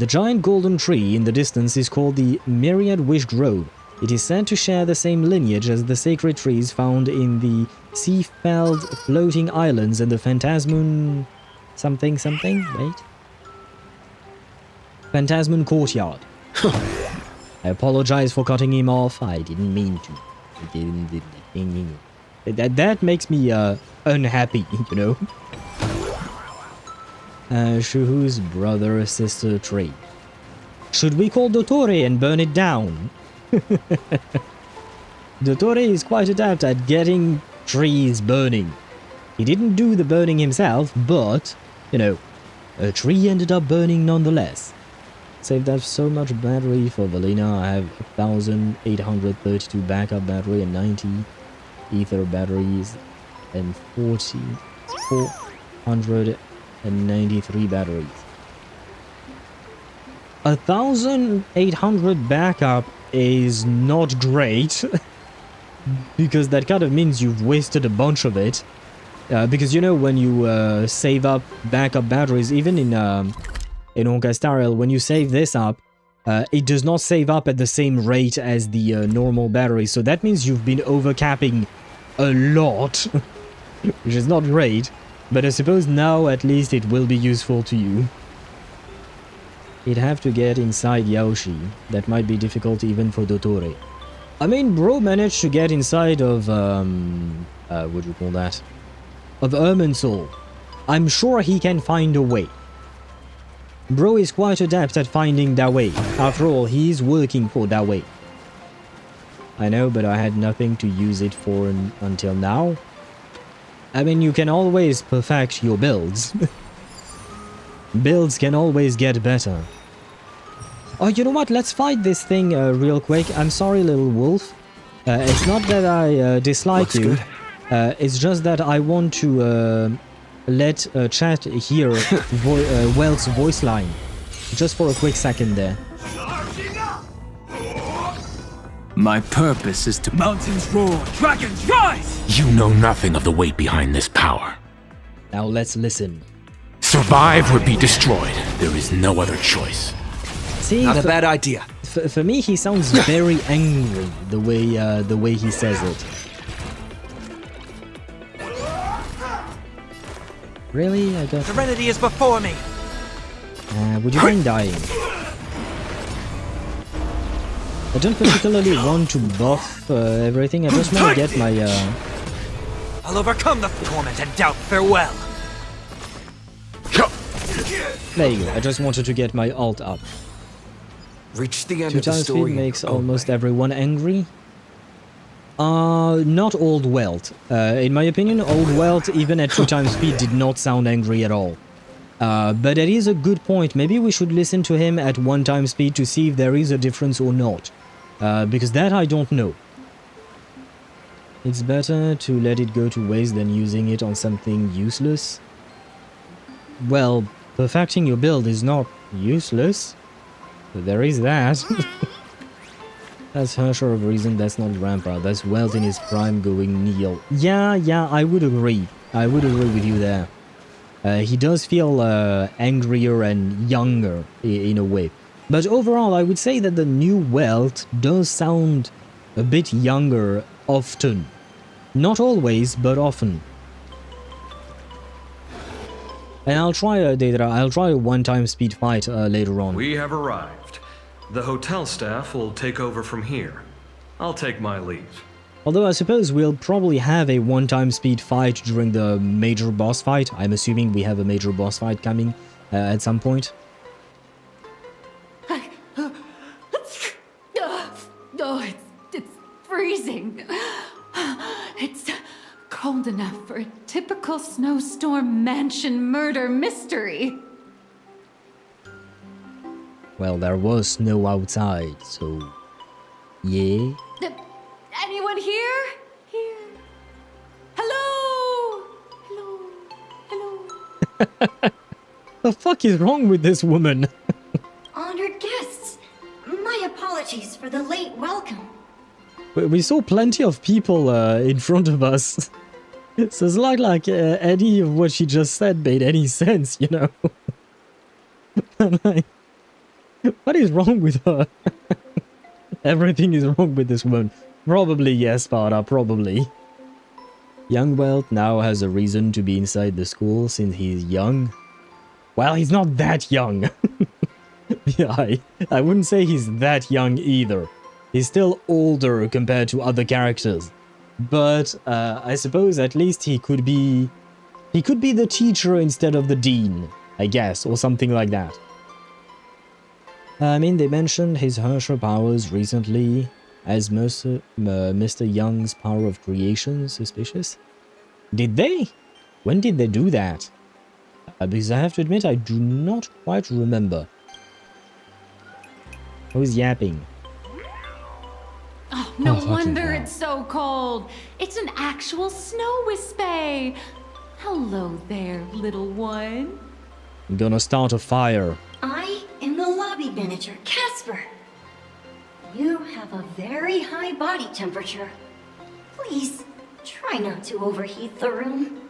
The giant golden tree in the distance is called the Myriad Wish Grove. It is said to share the same lineage as the sacred trees found in the sea-felled floating islands and the Phantasmoon... something, wait. Phantasmoon Courtyard. I apologize for cutting him off, I didn't mean to. That makes me unhappy, you know? Shuhu's brother sister tree. Should we call Dottore and burn it down? Dottore is quite adept at getting trees burning. He didn't do the burning himself, but, you know, a tree ended up burning nonetheless. Saved up so much battery for Valina. I have 1,832 backup battery and 90 ether batteries and 493 batteries. 1,800 backup is not great because that kind of means you've wasted a bunch of it. Because you know, when you save up backup batteries, even in Honkai Star Rail, when you save this up, it does not save up at the same rate as the normal battery. So that means you've been overcapping a lot, which is not great. But I suppose now at least it will be useful to you. He'd have to get inside Yoshi. That might be difficult even for Dottore. I mean, bro managed to get inside of, what do you call that? Of Irminsul. I'm sure he can find a way. Bro is quite adept at finding that way. After all, he's working for that way. I know, but I had nothing to use it for until now. I mean, you can always perfect your builds. Builds can always get better. Oh, you know what? Let's fight this thing real quick. I'm sorry, little wolf. It's not that I dislike you. It's just that I want to let chat hear Welt's voice line. Just for a quick second there. My purpose is to... Mountains roar, dragons rise! You know nothing of the weight behind this power. Now let's listen. Survive or be destroyed. There is no other choice. See, not a bad idea. For me, he sounds very angry the way he says it. Really? I got... Serenity is before me! Would you mind dying? I don't particularly want to buff everything, I just want to get my... I'll overcome the torment and doubt farewell! There you go, I just wanted to get my ult up. Reach the end 2 of the times story. speed makes almost everyone angry. Not Old Welt. In my opinion, Old Welt, even at 2 times speed, did not sound angry at all. But it is a good point. Maybe we should listen to him at 1 time speed to see if there is a difference or not. Because that I don't know. It's better to let it go to waste than using it on something useless. Well, perfecting your build is not useless. But there is that. That's Hersher of reason, that's not Grandpa. That's Welt in his prime going Neil. Yeah, I would agree. I would agree with you there. He does feel angrier and younger in a way. But overall, I would say that the new Welt does sound a bit younger often. Not always, but often. And I'll try a 1 time speed fight later on. We have arrived. The hotel staff will take over from here. I'll take my leave. Although I suppose we'll probably have a 1 time speed fight during the major boss fight. I'm assuming we have a major boss fight coming at some point. It's freezing. It's cold enough for a typical snowstorm mansion murder mystery. Well, there was snow outside, so... yeah? Anyone here? Here? Hello? Hello? The fuck is wrong with this woman? Honored guests, my apologies for the late welcome. We saw plenty of people in front of us. So it's not like any of what she just said made any sense, you know? I'm like, what is wrong with her? Everything is wrong with this woman. Probably, yes, Sparta, probably. Young Welt now has a reason to be inside the school since he's young. Well, he's not that young. Yeah, I wouldn't say he's that young either. He's still older compared to other characters. But I suppose at least he could be the teacher instead of the dean, I guess, or something like that. I mean, they mentioned his harsher powers recently as Mr. Young's power of creation suspicious. Did they? When did they do that? Because I have to admit, I do not quite remember. Who's yapping? Oh, no fucking wonder hell. it's so cold. It's an actual snow wispy. Hello there, little one. I'm gonna start a fire. I am the lobby manager, Casper. You have a very high body temperature. Please, try not to overheat the room.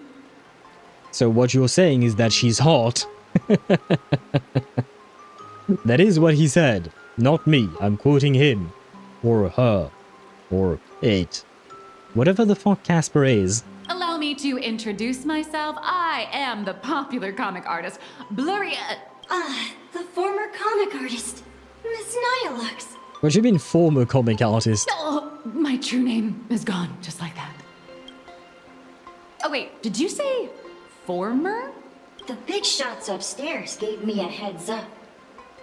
So what you're saying is that she's hot? That is what he said. Not me. I'm quoting him. Or her. Or it. Whatever the fuck Casper is. Allow me to introduce myself. I am the popular comic artist, Blurry... The former comic artist, Miss Nihilux. What do you mean former comic artist? Oh, my true name is gone, just like that. Oh wait, did you say former? The big shots upstairs gave me a heads up.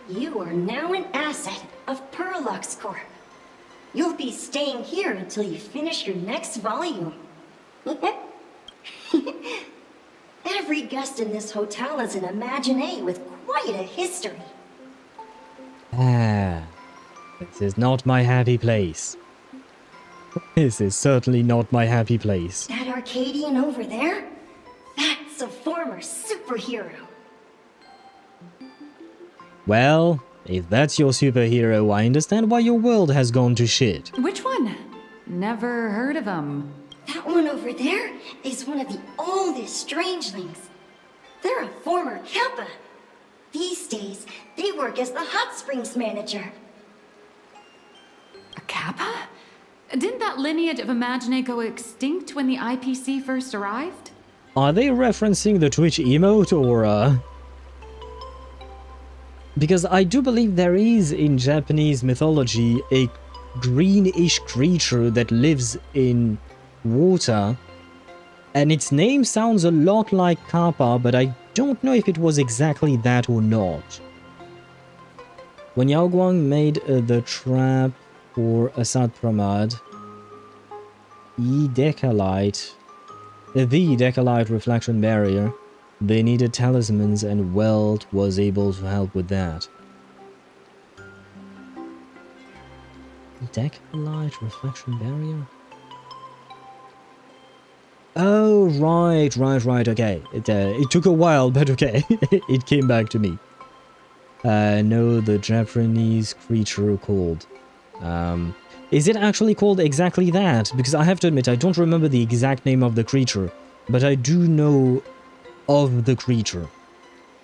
You are now an asset of Perlux Corp. You'll be staying here until you finish your next volume. Every guest in this hotel is an Imaginé with quite a history. Ah, this is not my happy place. This is certainly not my happy place. That Arcadian over there? That's a former superhero. Well, if that's your superhero, I understand why your world has gone to shit. Which one? Never heard of him. That one over there is one of the oldest strangelings. They're a former Kappa. These days, they work as the hot springs manager. A Kappa? Didn't that lineage of Imaginé go extinct when the IPC first arrived? Are they referencing the Twitch emote or Because I do believe there is in Japanese mythology a greenish creature that lives in water, and its name sounds a lot like Kappa, but I don't know if it was exactly that or not. When Yao Guang made the trap for Asat Pramad, the Decalite reflection barrier, they needed talismans, and Welt was able to help with that. Decalite reflection barrier? Oh, right, okay. It took a while, but okay. It came back to me. No, the Japanese creature called. Is it actually called exactly that? Because I have to admit, I don't remember the exact name of the creature, but I do know of the creature.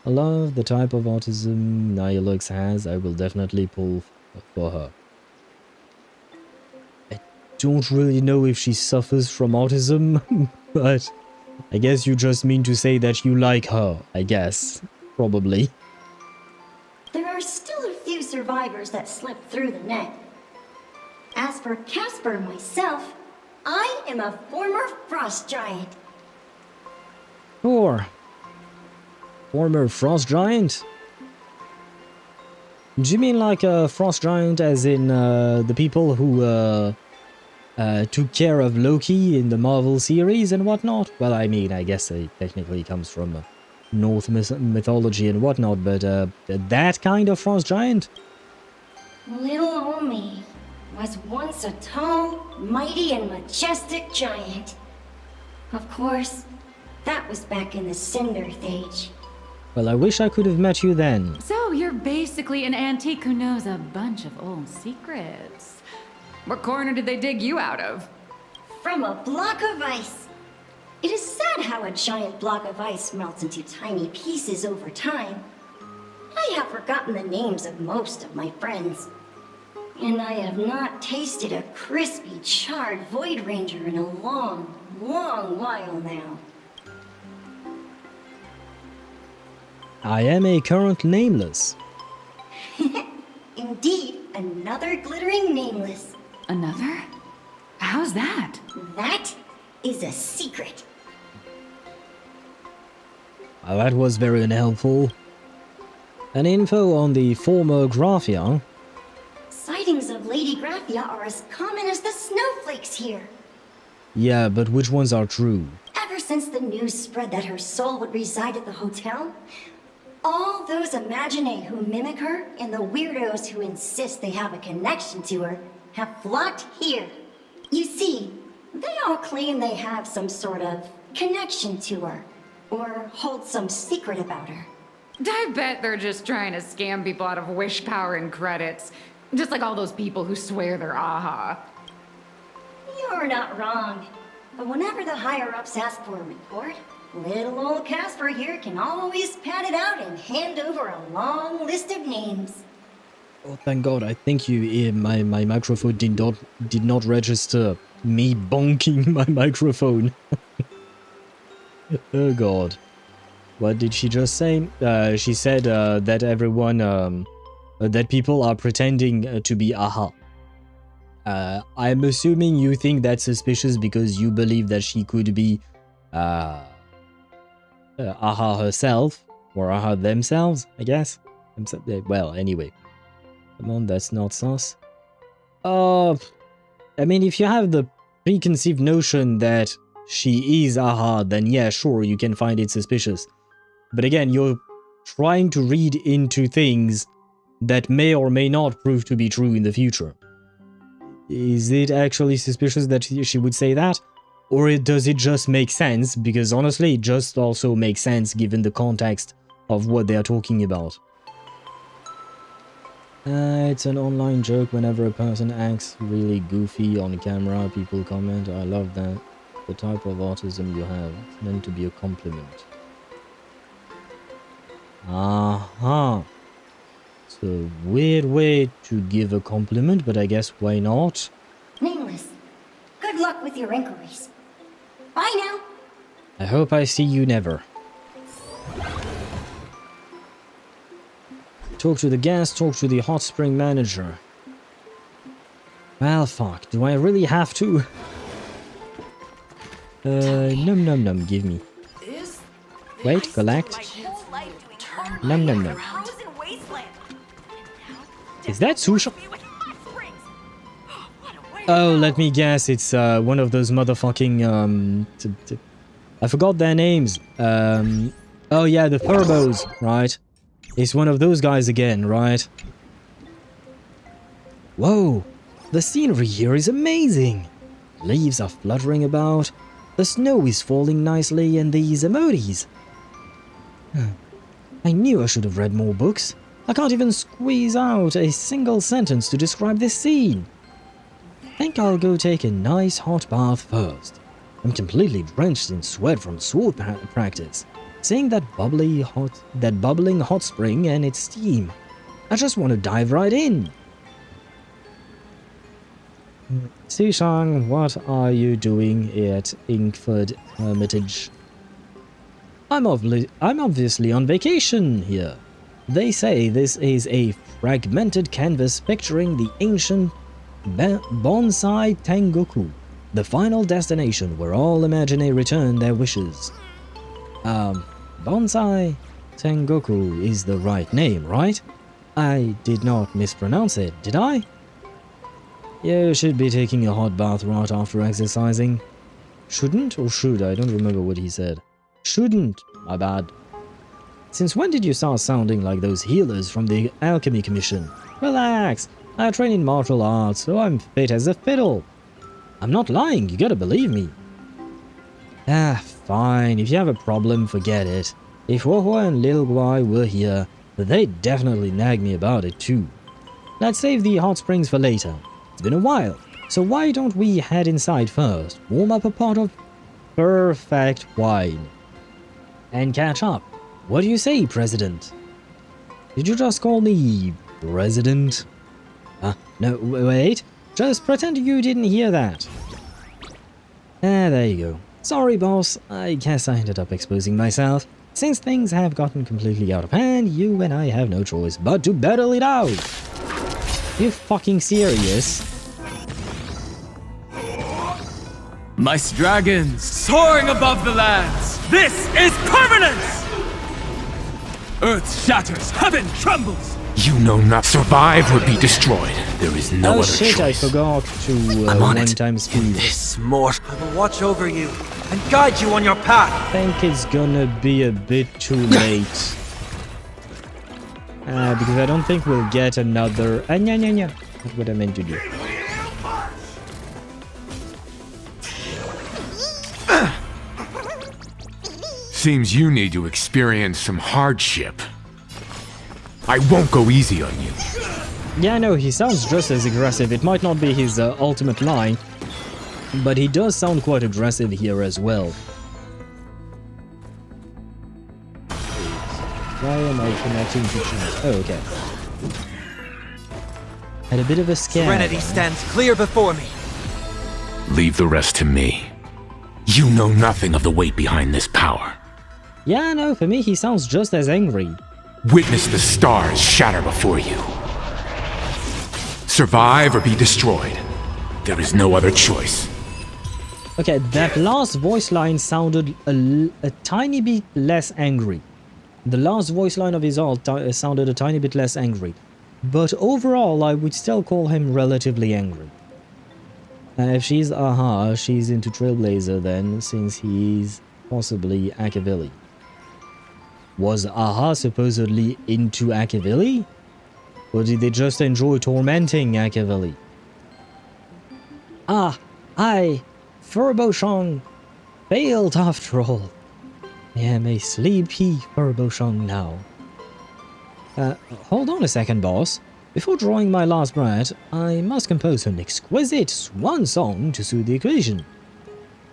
I love the type of autism Nihilux has. I will definitely pull for her. I don't really know if she suffers from autism, but I guess you just mean to say that you like her, I guess. Probably. There are still a few survivors that slip through the net. As for Casper and myself, I am a former frost giant. Former frost giant? Do you mean like a frost giant as in the people who took care of Loki in the Marvel series and whatnot? Well, I mean, I guess it technically comes from Norse mythology and whatnot, but that kind of frost giant? Little old me was once a tall, mighty, and majestic giant. Of course, That was back in the Cinder Stage. Well, I wish I could have met you then. So you're basically an antique who knows a bunch of old secrets. What corner did they dig you out of? From a block of ice. It is sad how a giant block of ice melts into tiny pieces over time. I have forgotten the names of most of my friends. And I have not tasted a crispy, charred Void Ranger in a long, long while now. I am a current nameless. Indeed, another glittering nameless. Another? How's that? That is a secret. Well, that was very unhelpful. An info on the former Graphia. Sightings of Lady Graphia are as common as the snowflakes here. Yeah, but which ones are true? Ever since the news spread that her soul would reside at the hotel, all those imaginae who mimic her and the weirdos who insist they have a connection to her have flocked here. You see, they all claim they have some sort of connection to her, or hold some secret about her. I bet they're just trying to scam people out of wish power and credits. Just like all those people who swear they're AHA. You're not wrong. But whenever the higher-ups ask for a report, little old Casper here can always pad it out and hand over a long list of names. Oh, thank God! I think my microphone did not register me bonking my microphone. Oh God! What did she just say? She said that everyone, that people are pretending to be AHA. I'm assuming you think that's suspicious because you believe that she could be AHA herself or AHA themselves, I guess. Well, anyway. Come on, that's not sus. I mean, if you have the preconceived notion that she is AHA, then yeah, sure, you can find it suspicious. But again, you're trying to read into things that may or may not prove to be true in the future. Is it actually suspicious that she would say that? Or does it just make sense? Because honestly, it just also makes sense given the context of what they are talking about. It's an online joke. Whenever a person acts really goofy on camera, people comment, I love that. The type of autism you have. It's meant to be a compliment. Aha. It's a weird way to give a compliment, but I guess why not? Nameless, good luck with your inquiries. Bye now. I hope I see you never. Talk to the guest, talk to the hot spring manager. Well, fuck, do I really have to? Num num num, give me. Wait, collect. Num num num. Is that sushi? Oh, let me guess, it's one of those motherfucking, I forgot their names. Oh yeah, the Turbos, right? It's one of those guys again, right? Whoa, the scenery here is amazing. Leaves are fluttering about, the snow is falling nicely, and these emojis. I knew I should have read more books. I can't even squeeze out a single sentence to describe this scene. Think I'll go take a nice hot bath first. I'm completely drenched in sweat from sword practice. Seeing that bubbling hot spring and its steam. I just want to dive right in. Sishang, what are you doing at Inkford Hermitage? I'm obviously on vacation here. They say this is a fragmented canvas picturing the ancient Bonsai Tengoku, the final destination where all imaginae return their wishes. Bonsai Tengoku is the right name, right? I did not mispronounce it, did I? You should be taking a hot bath right after exercising. Shouldn't or should? I don't remember what he said. Shouldn't, my bad. Since when did you start sounding like those healers from the Alchemy Commission? Relax, I train in martial arts, so I'm fit as a fiddle. I'm not lying, you gotta believe me. Ah, fine. If you have a problem, forget it. If Wohua and Lil Guai were here, they'd definitely nag me about it too. Let's save the hot springs for later. It's been a while, so why don't we head inside first, warm up a pot of perfect wine, and catch up. What do you say, President? Did you just call me President? No, wait. Just pretend you didn't hear that. There you go. Sorry, boss. I guess I ended up exposing myself. Since things have gotten completely out of hand, you and I have no choice but to battle it out. You fucking serious? Mice dragons, soaring above the lands! This is permanence! Earth shatters, heaven trembles! You know not survive or be destroyed. There is no other shit, choice. I forgot to one-time speed. This more. I will watch over you and guide you on your path. I think it's gonna be a bit too late. Because I don't think we'll get another... That's what I meant to do. Seems you need to experience some hardship. I won't go easy on you. Yeah, no, he sounds just as aggressive. It might not be his ultimate line, but he does sound quite aggressive here as well. Why am I connecting to chat? Oh, okay. Had a bit of a scare. Serenity stands clear before me. Leave the rest to me. You know nothing of the weight behind this power. Yeah, no, for me he sounds just as angry. Witness the stars shatter before you. Survive or be destroyed. There is no other choice. Okay, that last voice line sounded a tiny bit less angry. The last voice line of his ult sounded a tiny bit less angry. But overall, I would still call him relatively angry. If she's Aha, she's into Trailblazer then, since he's possibly Akavilli. Was Aha supposedly into Akavilli? Or did they just enjoy tormenting Akavilli? Furboshong, failed after all. I am a sleepy Furboshong now. Hold on a second, boss. Before drawing my last breath, I must compose an exquisite swan song to suit the occasion.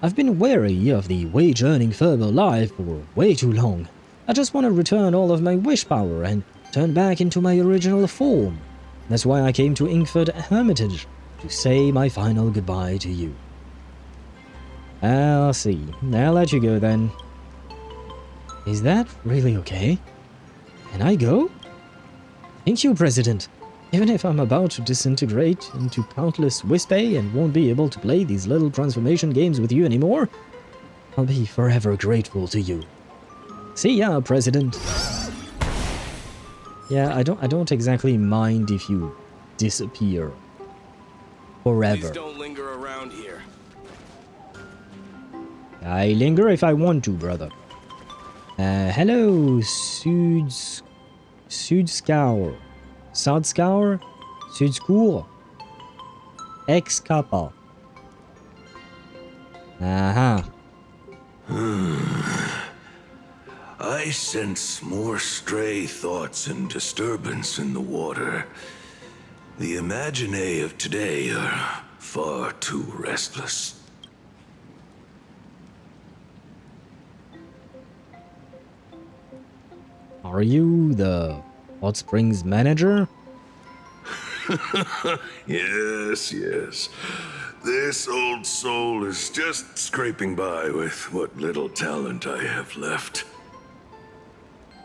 I've been weary of the wage-earning Furbo life for way too long. I just want to return all of my wish power and turn back into my original form. That's why I came to Inkford Hermitage, to say my final goodbye to you. I'll see. I'll let you go then. Is that really okay? Can I go? Thank you, President. Even if I'm about to disintegrate into countless Wispay and won't be able to play these little transformation games with you anymore, I'll be forever grateful to you. See ya, President. Yeah, I don't exactly mind if you disappear forever. Please don't linger around here. I linger if I want to, brother. Hello, Sudscour. Sudscour? Sudscour? Ex-Kappa. Aha. I sense more stray thoughts and disturbance in the water. The imaginae of today are far too restless. Are you the Hot Springs manager? Yes, yes. This old soul is just scraping by with what little talent I have left.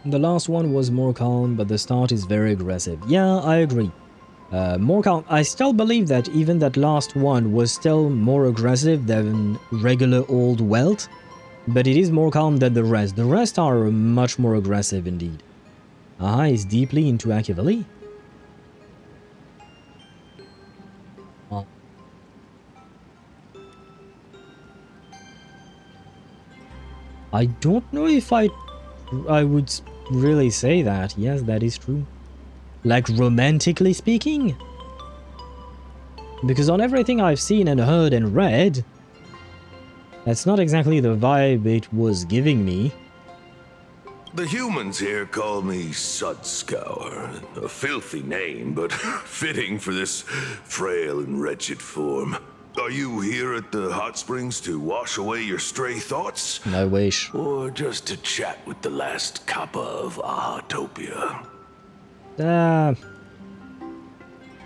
The last one was more calm, but the start is very aggressive. Yeah, I agree. More calm. I still believe that even that last one was still more aggressive than regular old Welt, but it is more calm than the rest. The rest are much more aggressive indeed. Aha is deeply into Akavilli. I don't know if I would really say that. Yes, that is true. Like, romantically speaking? Because on everything I've seen and heard and read, That's not exactly the vibe it was giving me. The humans here call me Sudscour, a filthy name, but fitting for this frail and wretched form. Are you here at the hot springs to wash away your stray thoughts? I wish. Or just to chat with the last kappa of Ahatopia?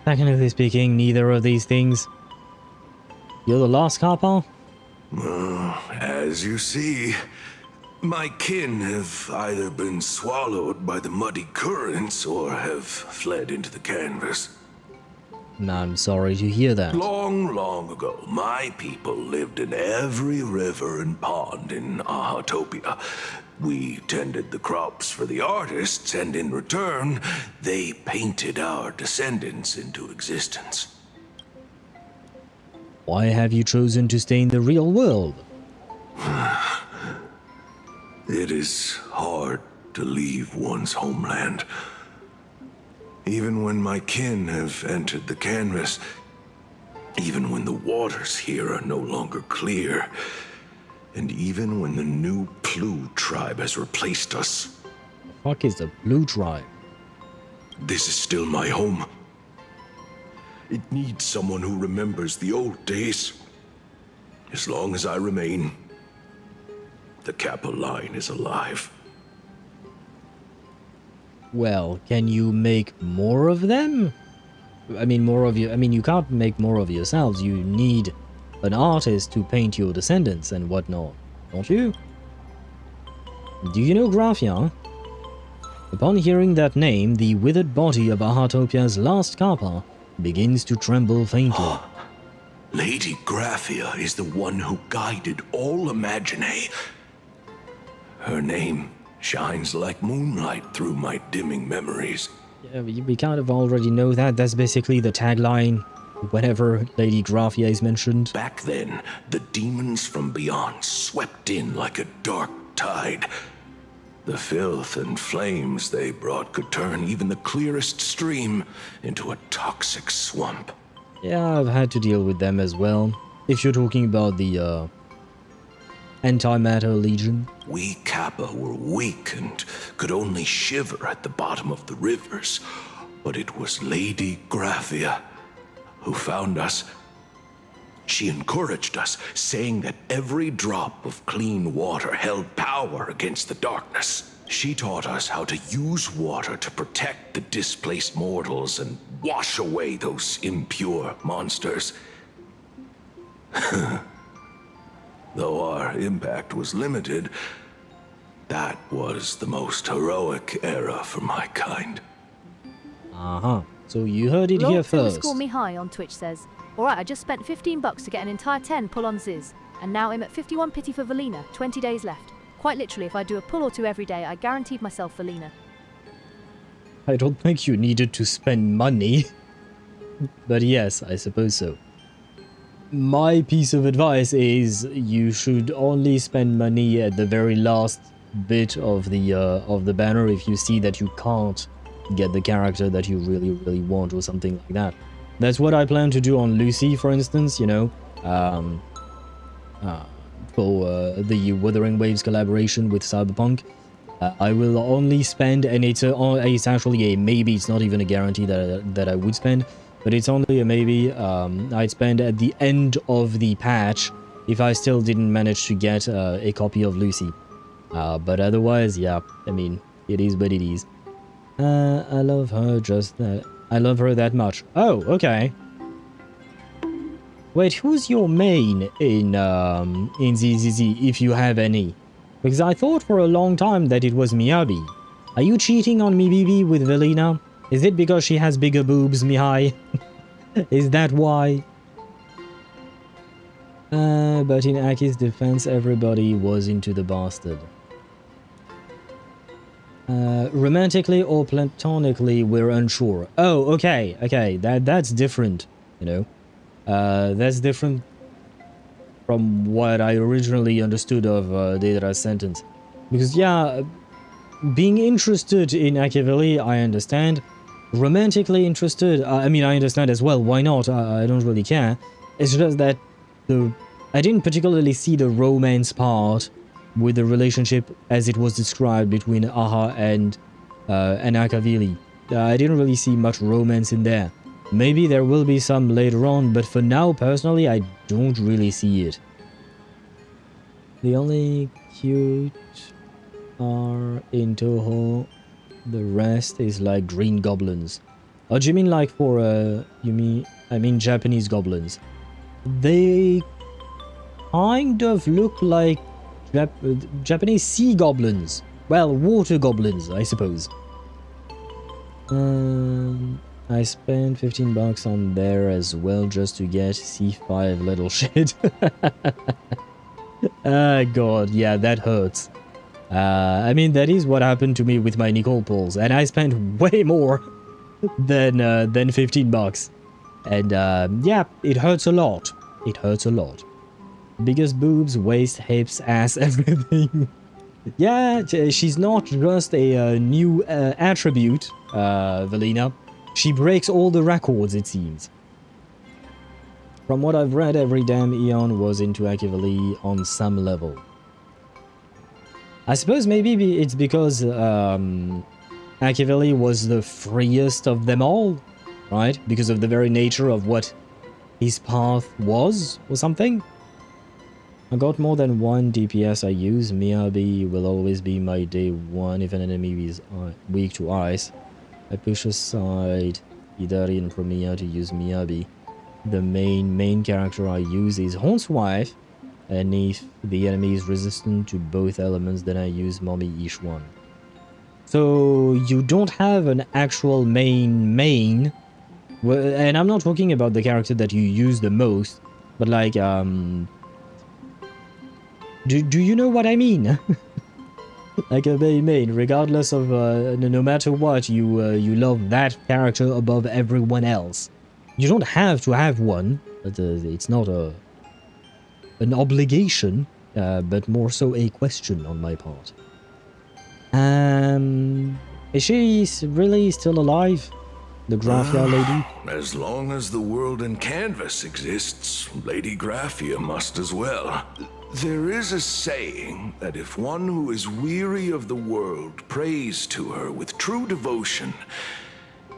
Technically speaking, neither of these things. You're the last kappa? As you see, my kin have either been swallowed by the muddy currents or have fled into the canvas. I'm sorry to hear that. Long, long ago, my people lived in every river and pond in Ahatopia. We tended the crops for the artists, and in return, they painted our descendants into existence. Why have you chosen to stay in the real world? It is hard to leave one's homeland. Even when my kin have entered the canvas, even when the waters here are no longer clear, and even when the new Plu tribe has replaced us. The fuck is the Blue tribe? This is still my home. It needs someone who remembers the old days. As long as I remain, the Kappa line is alive. Well, can you make more of them? I mean, more of you. I mean, you can't make more of yourselves. You need an artist to paint your descendants and whatnot, don't you? Do you know Graphia? Upon hearing that name, the withered body of Ahatopia's last kappa begins to tremble faintly. Lady Graphia is the one who guided all Imagine. Her name shines like moonlight through my dimming memories. Yeah, we kind of already know that. That's basically the tagline whenever Lady Graphia is mentioned. Back then, the demons from beyond swept in like a dark tide. The filth and flames they brought could turn even the clearest stream into a toxic swamp. Yeah, I've had to deal with them as well. If you're talking about the Antimatter Legion. We Kappa were weak and could only shiver at the bottom of the rivers, but it was Lady Graphia who found us. She encouraged us, saying that every drop of clean water held power against the darkness. She taught us how to use water to protect the displaced mortals and wash away those impure monsters. Though our impact was limited, that was the most heroic era for my kind. Uh-huh. So you heard it here first. Score Me High on Twitch says, alright, I just spent $15 to get an entire 10 pull on Ziz, and now I'm at 51 pity for Valina, 20 days left. Quite literally, if I do a pull or two every day, I guaranteed myself Valina. I don't think you needed to spend money. But yes, I suppose so. My piece of advice is you should only spend money at the very last bit of the banner if you see that you can't get the character that you really want or something like that. That's what I plan to do on Lucy, for instance, you know, for the Wuthering Waves collaboration with Cyberpunk. I will only spend, and it's actually a maybe, it's not even a guarantee that I would spend, but it's only a maybe. I'd spend at the end of the patch if I still didn't manage to get a copy of Lucy. But otherwise, yeah, I mean, it is what it is. I love her I love her that much. Oh, okay. Wait, who's your main in ZZZ, if you have any? Because I thought for a long time that it was Miyabi. Are you cheating on Mibibi with Velina? Is it because she has bigger boobs, Mihai? Is that why? But in Aki's defense, everybody was into the bastard. Romantically or platonically, we're unsure. Oh, okay, that's different, you know. That's different from what I originally understood of Deidara's sentence. Because, yeah, being interested in Akiveli, I understand. Romantically interested, I mean, I understand as well, why not? I don't really care. It's just that I didn't particularly see the romance part with the relationship as it was described between Aha and Akavili. I didn't really see much romance in there. Maybe there will be some later on, but for now, personally, I don't really see it. The only cute are in Toho. The rest is like green goblins. Oh, do you mean like for, I mean Japanese goblins. They kind of look like Japanese sea goblins. Well, water goblins, I suppose. I spent 15 bucks on there as well just to get C5 little shit. Ah, God, yeah, that hurts. I mean, that is what happened to me with my Nicole pulls, and I spent way more than 15 bucks. And yeah, it hurts a lot. It hurts a lot. Biggest boobs, waist, hips, ass, everything. Yeah, she's not just a new attribute, Valina. She breaks all the records, it seems. From what I've read, every damn Eon was into Akavali on some level. I suppose maybe it's because Akavali was the freest of them all, right? Because of the very nature of what his path was, or something? I got more than one DPS I use. Miyabi will always be my day one if an enemy is weak to ice. I push aside Idari and Premia to use Miyabi. The main character I use is Horn's wife, and if the enemy is resistant to both elements, then I use Mommy each one. So you don't have an actual main, and I'm not talking about the character that you use the most, but like, do you know what I mean? Like a main, regardless of, no matter what, you love that character above everyone else. You don't have to have one, but it's not an obligation, but more so a question on my part. Is she really still alive? The Graphia lady? As long as the world in canvas exists, Lady Graphia must as well. There is a saying that if one who is weary of the world prays to her with true devotion,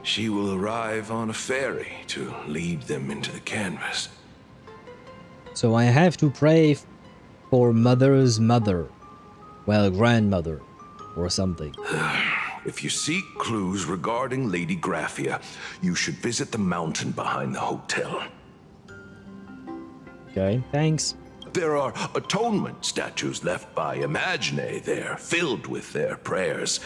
she will arrive on a ferry to lead them into the canvas. So I have to pray for mother's mother. Well, grandmother, or something. If you seek clues regarding Lady Graphia, you should visit the mountain behind the hotel. Okay, thanks. There are atonement statues left by Imagine there, filled with their prayers.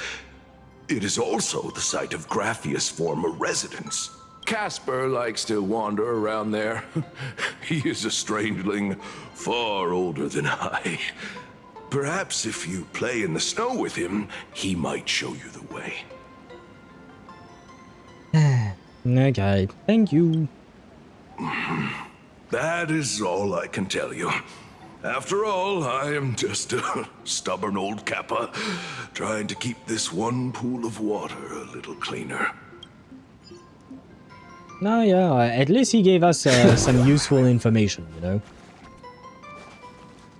It is also the site of Graphia's former residence. Casper likes to wander around there. He is a strangeling far older than I. Perhaps if you play in the snow with him, he might show you the way. Okay, thank you. That is all I can tell you. After all, I am just a stubborn old Kappa, trying to keep this one pool of water a little cleaner. No, yeah, at least he gave us some useful information, you know?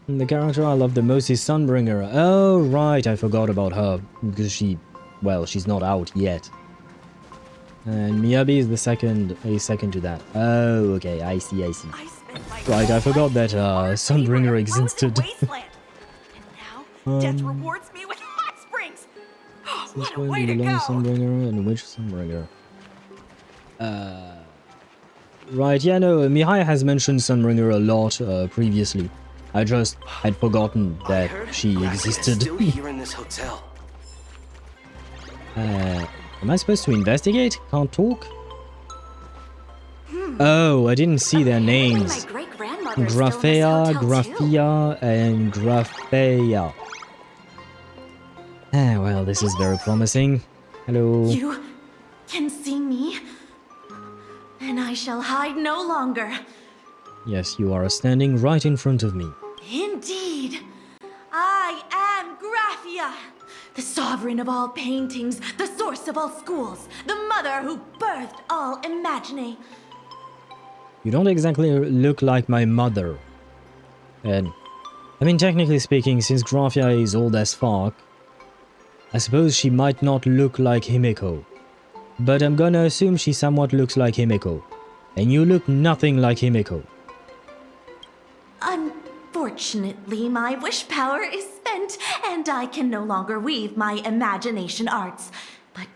And the character I love the most is Sunbringer. Oh, right, I forgot about her, because she's not out yet. And Miyabi is a second to that. Oh, okay, I see. Right, I forgot that Sunbringer existed. Death rewards me with hot springs. What a way to go! Sunbringer and which Sunbringer? Right, yeah, no, Mihai has mentioned Sunbringer a lot previously. I just had forgotten that she existed. Still here in this hotel. Am I supposed to investigate? Can't talk? Oh, I didn't see their names. Graphia, and Graphia. Ah, well, this is very promising. Hello. You can see me, and I shall hide no longer. Yes, you are standing right in front of me. Indeed. I am Graphia, the sovereign of all paintings, the source of all schools, the mother who birthed all Imagine. You don't exactly look like my mother. And I mean, technically speaking, since Graphia is old as fuck, I suppose she might not look like Himeko. But I'm gonna assume she somewhat looks like Himeko. And you look nothing like Himeko. Unfortunately, my wish power is spent, and I can no longer weave my imagination arts. But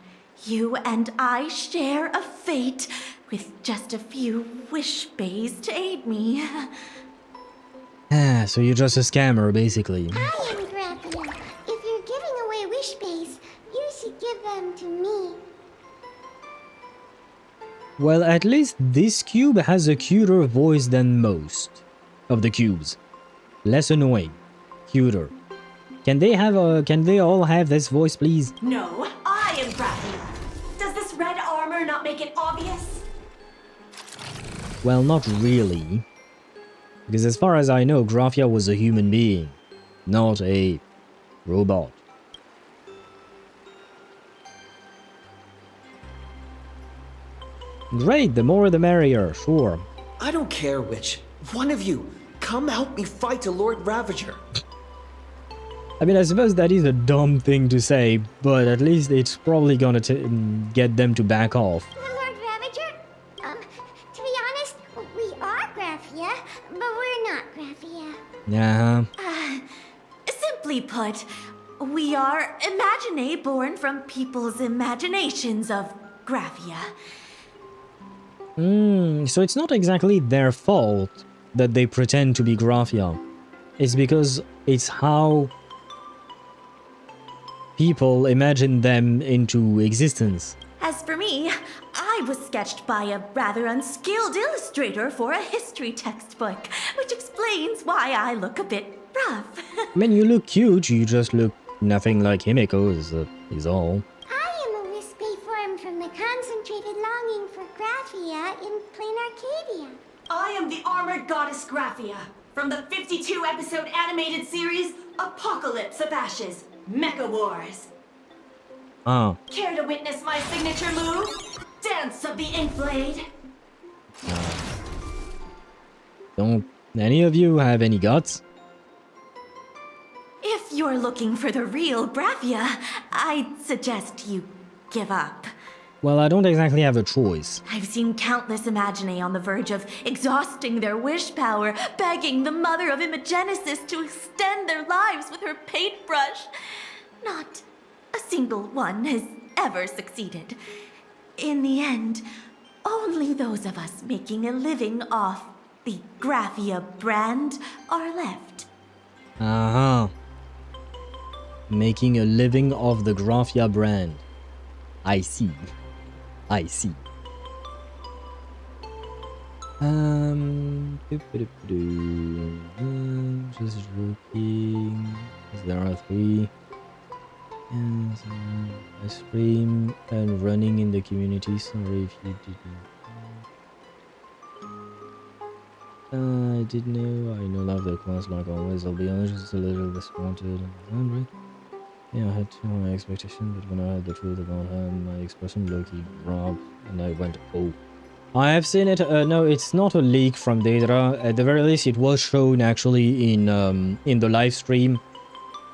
you and I share a fate, with just a few wish bays to aid me. Ah, so you're just a scammer, basically. I am Graphia. If you're giving away wish base, you should give them to me. Well, at least this cube has a cuter voice than most of the cubes. Less annoying, cuter. Can they all have this voice, please? No, I am Graphia. Does this red armor not make it obvious? Well, not really. Because as far as I know, Graphia was a human being, not a robot. Great, the more the merrier, sure. I don't care which. One of you, come help me fight a Lord Ravager. I mean, I suppose that is a dumb thing to say, but at least it's probably gonna get them to back off. The Lord Ravager? To be honest, we are Graphia, but we're not Graphia. Yeah. Simply put, we are imaginae born from people's imaginations of Graphia. So it's not exactly their fault that they pretend to be Graphia. It's because it's how people imagine them into existence. As for me, I was sketched by a rather unskilled illustrator for a history textbook, which explains why I look a bit rough. I mean, you look cute, you just look nothing like Himeko is all. I am a wispy form from the concentrated longing for Graphia in Planarcadia. I am the armored goddess Graphia, from the 52-episode animated series Apocalypse of Ashes, Mecha Wars. Oh. Care to witness my signature move? Dance of the Inkblade. Don't any of you have any guts? If you're looking for the real Graphia, I'd suggest you give up. Well, I don't exactly have a choice. I've seen countless imaginae on the verge of exhausting their wish power, begging the mother of Imogenesis to extend their lives with her paintbrush. Not a single one has ever succeeded. In the end, only those of us making a living off the Graphia brand are left. Uh-huh. Making a living off the Graphia brand. I see. I see. Just looking. There are 3. Yes, I stream and running in the community. Sorry if you didn't. I did know. I know love the class like always. I'll be honest, just a little disappointed. Right? Yeah, I had too high expectations, but when I heard the truth about her, my expression low-key dropped, and I went, oh. I have seen it. No, it's not a leak from Daedra. At the very least, it was shown actually in the live stream,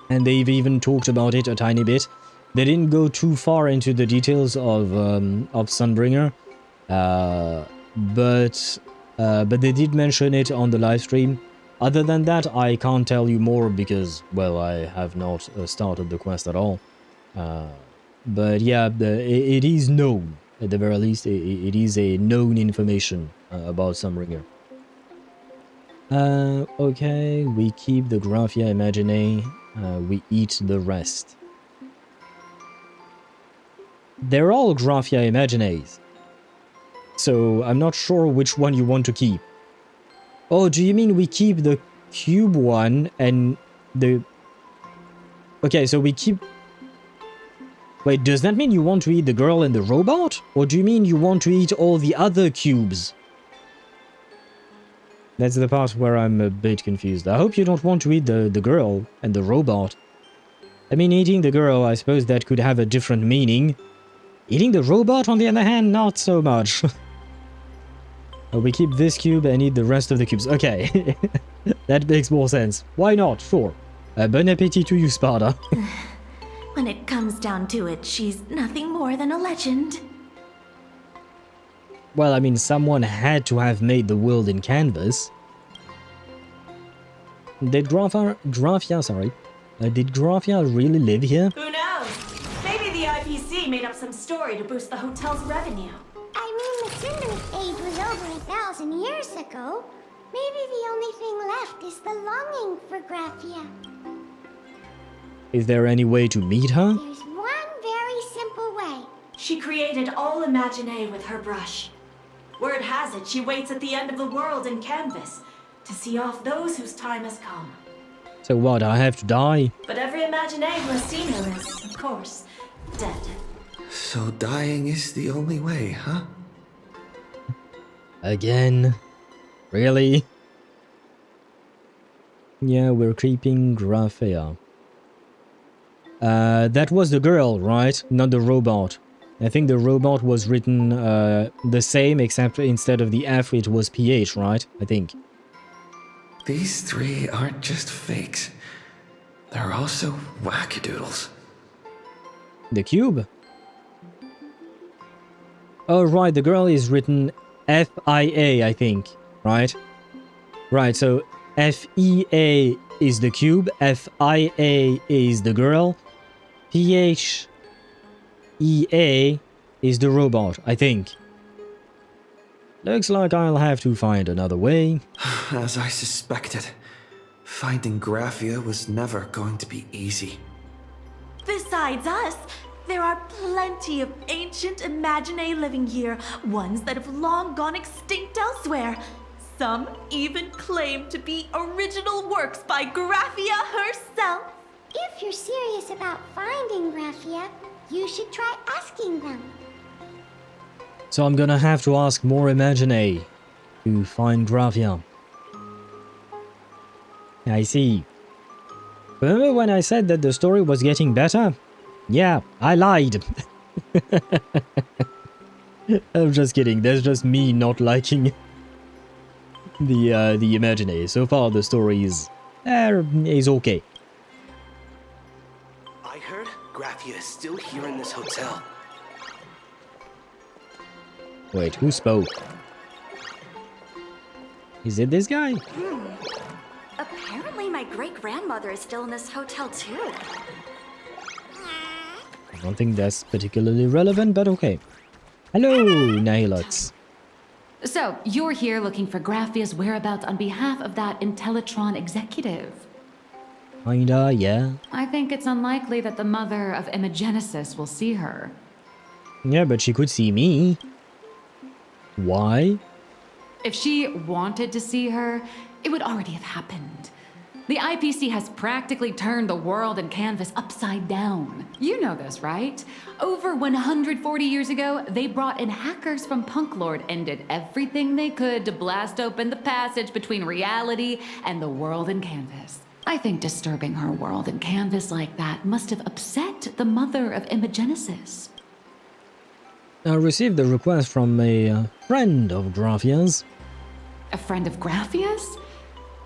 and they've even talked about it a tiny bit. They didn't go too far into the details of Sunbringer, but they did mention it on the live stream. Other than that, I can't tell you more because, well, I have not started the quest at all. But yeah, it is known. At the very least, it is a known information about Sunbringer. Okay, we keep the Graphia Imaginae. We eat the rest. They're all Graphia Imaginaes. So I'm not sure which one you want to keep. Oh, do you mean we keep the cube one and the... Okay, so we keep... Wait, does that mean you want to eat the girl and the robot? Or do you mean you want to eat all the other cubes? That's the part where I'm a bit confused. I hope you don't want to eat the girl and the robot. I mean, eating the girl, I suppose that could have a different meaning. Eating the robot, on the other hand, not so much. We keep this cube and eat the rest of the cubes. Okay. That makes more sense. Why not? Sure. Bon appetit to you, Sparta. When it comes down to it, she's nothing more than a legend. Well, I mean, someone had to have made the world in canvas. Did Graphia really live here? Who knows? Maybe the IPC made up some story to boost the hotel's revenue. I mean, the cinder age was over 1,000 years ago. Maybe the only thing left is the longing for Graphia. Is there any way to meet her? There's one very simple way. She created all Imagine with her brush. Word has it she waits at the end of the world in canvas to see off those whose time has come. So what, I have to die? But every Imagine who has seen her is, of course, dead. So dying is the only way, huh? Again? Really? Yeah, we're keeping Graphia. That was the girl, right? Not the robot. I think the robot was written the same, except instead of the F, it was PH, right? I think. These three aren't just fakes. They're also wackadoodles. The cube? Oh, right, the girl is written F-I-A, I think, right? Right, so F-E-A is the cube, F-I-A is the girl, P-H-E-A is the robot, I think. Looks like I'll have to find another way. As I suspected, finding Graphia was never going to be easy. Besides us, there are plenty of ancient Imagine living here, ones that have long gone extinct elsewhere. Some even claim to be original works by Graphia herself. If you're serious about finding Graphia, you should try asking them. So I'm gonna have to ask more Imagine to find Graphia. I see. Remember when I said that the story was getting better? Yeah, I lied. I'm just kidding. That's just me not liking the Imagine. So far, the story is okay. I heard Graphia is still here in this hotel. Wait, who spoke? Is it this guy? Apparently my great-grandmother is still in this hotel too. I don't think that's particularly relevant, but okay. Hello, Nihilots. So, you're here looking for Graphia's whereabouts on behalf of that Intellitron executive. Kinda, yeah. I think it's unlikely that the mother of Imagenesis will see her. Yeah, but she could see me. Why? If she wanted to see her, it would already have happened. The IPC has practically turned the world and canvas upside down. You know this, right? Over 140 years ago, they brought in hackers from Punklord and did everything they could to blast open the passage between reality and the world and canvas. I think disturbing her world and canvas like that must have upset the mother of Imagenesis. I received a request from a friend of Graphia's. A friend of Graphia's?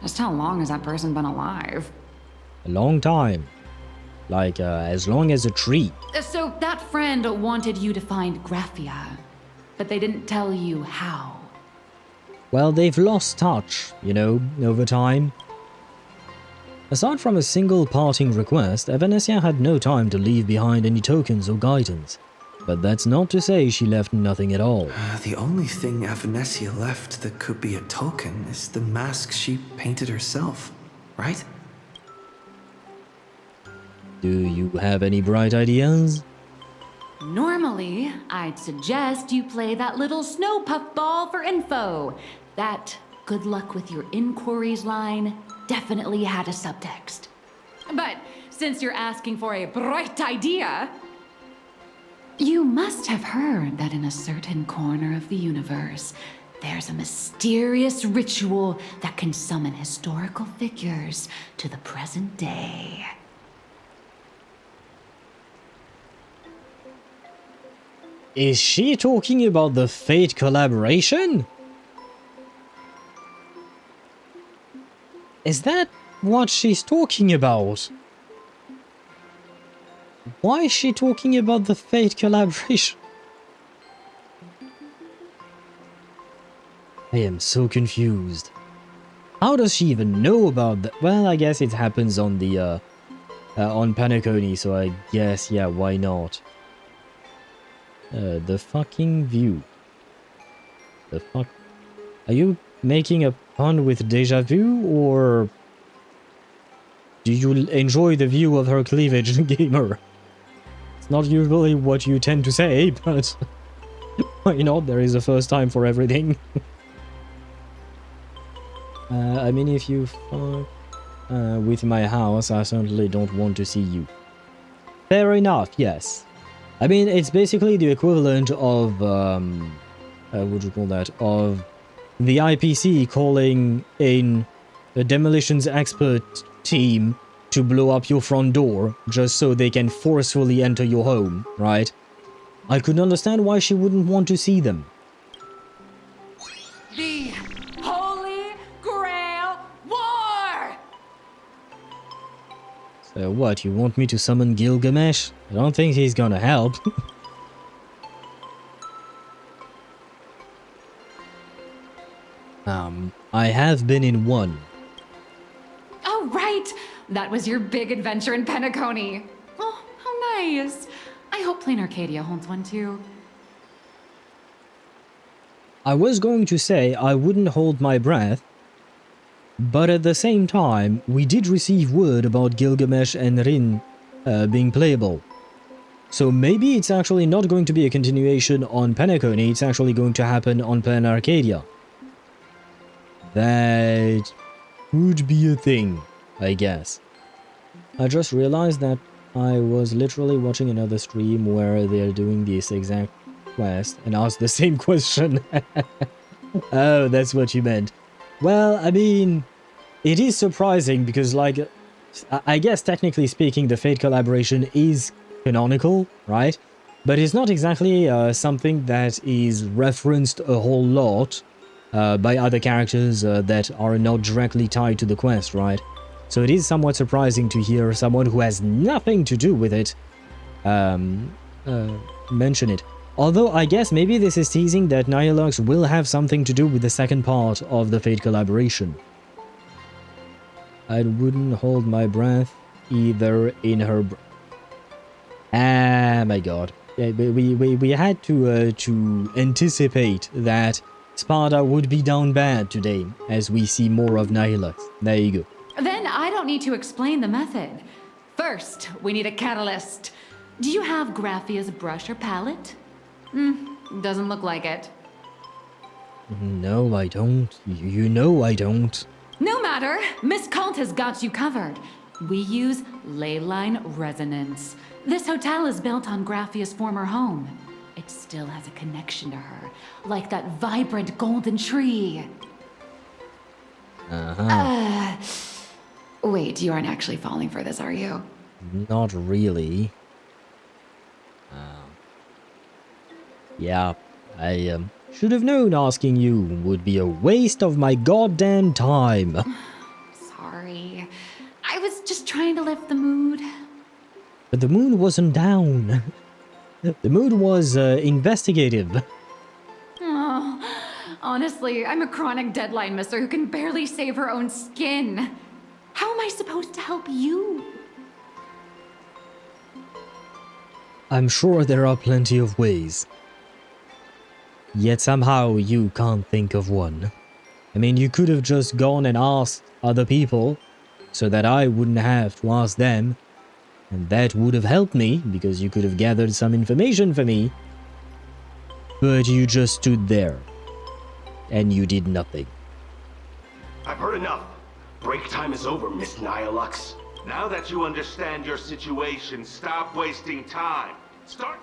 Just how long has that person been alive? A long time. Like, as long as a tree. So that friend wanted you to find Graphia, but they didn't tell you how. Well, they've lost touch, you know, over time. Aside from a single parting request, Evanesia had no time to leave behind any tokens or guidance. But that's not to say she left nothing at all. The only thing Avanesia left that could be a token is the mask she painted herself, right? Do you have any bright ideas? Normally, I'd suggest you play that little snow puffball for info. That good luck with your inquiries line definitely had a subtext. But since you're asking for a bright idea, you must have heard that in a certain corner of the universe, there's a mysterious ritual that can summon historical figures to the present day. Is she talking about the Fate collaboration? Is that what she's talking about? Why is she talking about the Fate collaboration? I am so confused. How does she even know about that? Well, I guess it happens on the on Planarcadia, so I guess, yeah, why not? The fucking view. The fuck? Are you making a pun with deja vu, or do you enjoy the view of her cleavage, gamer? It's not usually what you tend to say, but why not? There is a first time for everything. I mean, if you fuck with my house, I certainly don't want to see you. Fair enough, yes. I mean, it's basically the equivalent of, what would you call that, of the IPC calling in a demolitions expert team to blow up your front door just so they can forcefully enter your home, right? I could understand why she wouldn't want to see them. The Holy Grail War! So what, you want me to summon Gilgamesh? I don't think he's gonna help. I have been in one. Oh, right! That was your big adventure in Planarcadia. Oh, how nice. I hope Planarcadia holds one too. I was going to say I wouldn't hold my breath, but at the same time, we did receive word about Gilgamesh and Rin being playable. So maybe it's actually not going to be a continuation on Planarcadia, it's actually going to happen on Planarcadia. That would be a thing, I guess. I just realized that I was literally watching another stream where they're doing this exact quest and asked the same question. Oh, that's what you meant. Well, I mean, it is surprising because, like, I guess technically speaking, the Fate collaboration is canonical, right? But it's not exactly something that is referenced a whole lot by other characters that are not directly tied to the quest, right? So it is somewhat surprising to hear someone who has nothing to do with it mention it. Although I guess maybe this is teasing that Nihilux will have something to do with the second part of the Fate collaboration. I wouldn't hold my breath either in her... Ah, my god. Yeah, we had to anticipate that Sparta would be down bad today, as we see more of Nihilux. There you go. Then I don't need to explain the method. First, we need a catalyst. Do you have Graphia's brush or palette? Doesn't look like it. No, I don't. You know I don't. No matter. Miss Kalt has got you covered. We use leyline resonance. This hotel is built on Graphia's former home. It still has a connection to her, like that vibrant golden tree. Wait, you aren't actually falling for this, are you? Not really. Yeah, I should have known asking you would be a waste of my goddamn time. Sorry. I was just trying to lift the mood. But the mood wasn't down. The mood was investigative. Oh, honestly, I'm a chronic deadline misser who can barely save her own skin. How am I supposed to help you? I'm sure there are plenty of ways. Yet somehow you can't think of one. I mean, you could have just gone and asked other people, so that I wouldn't have to ask them. And that would have helped me, because you could have gathered some information for me. But you just stood there. And you did nothing. I've heard enough. Break time is over, Miss Nihilux. Now that you understand your situation, stop wasting time. Start...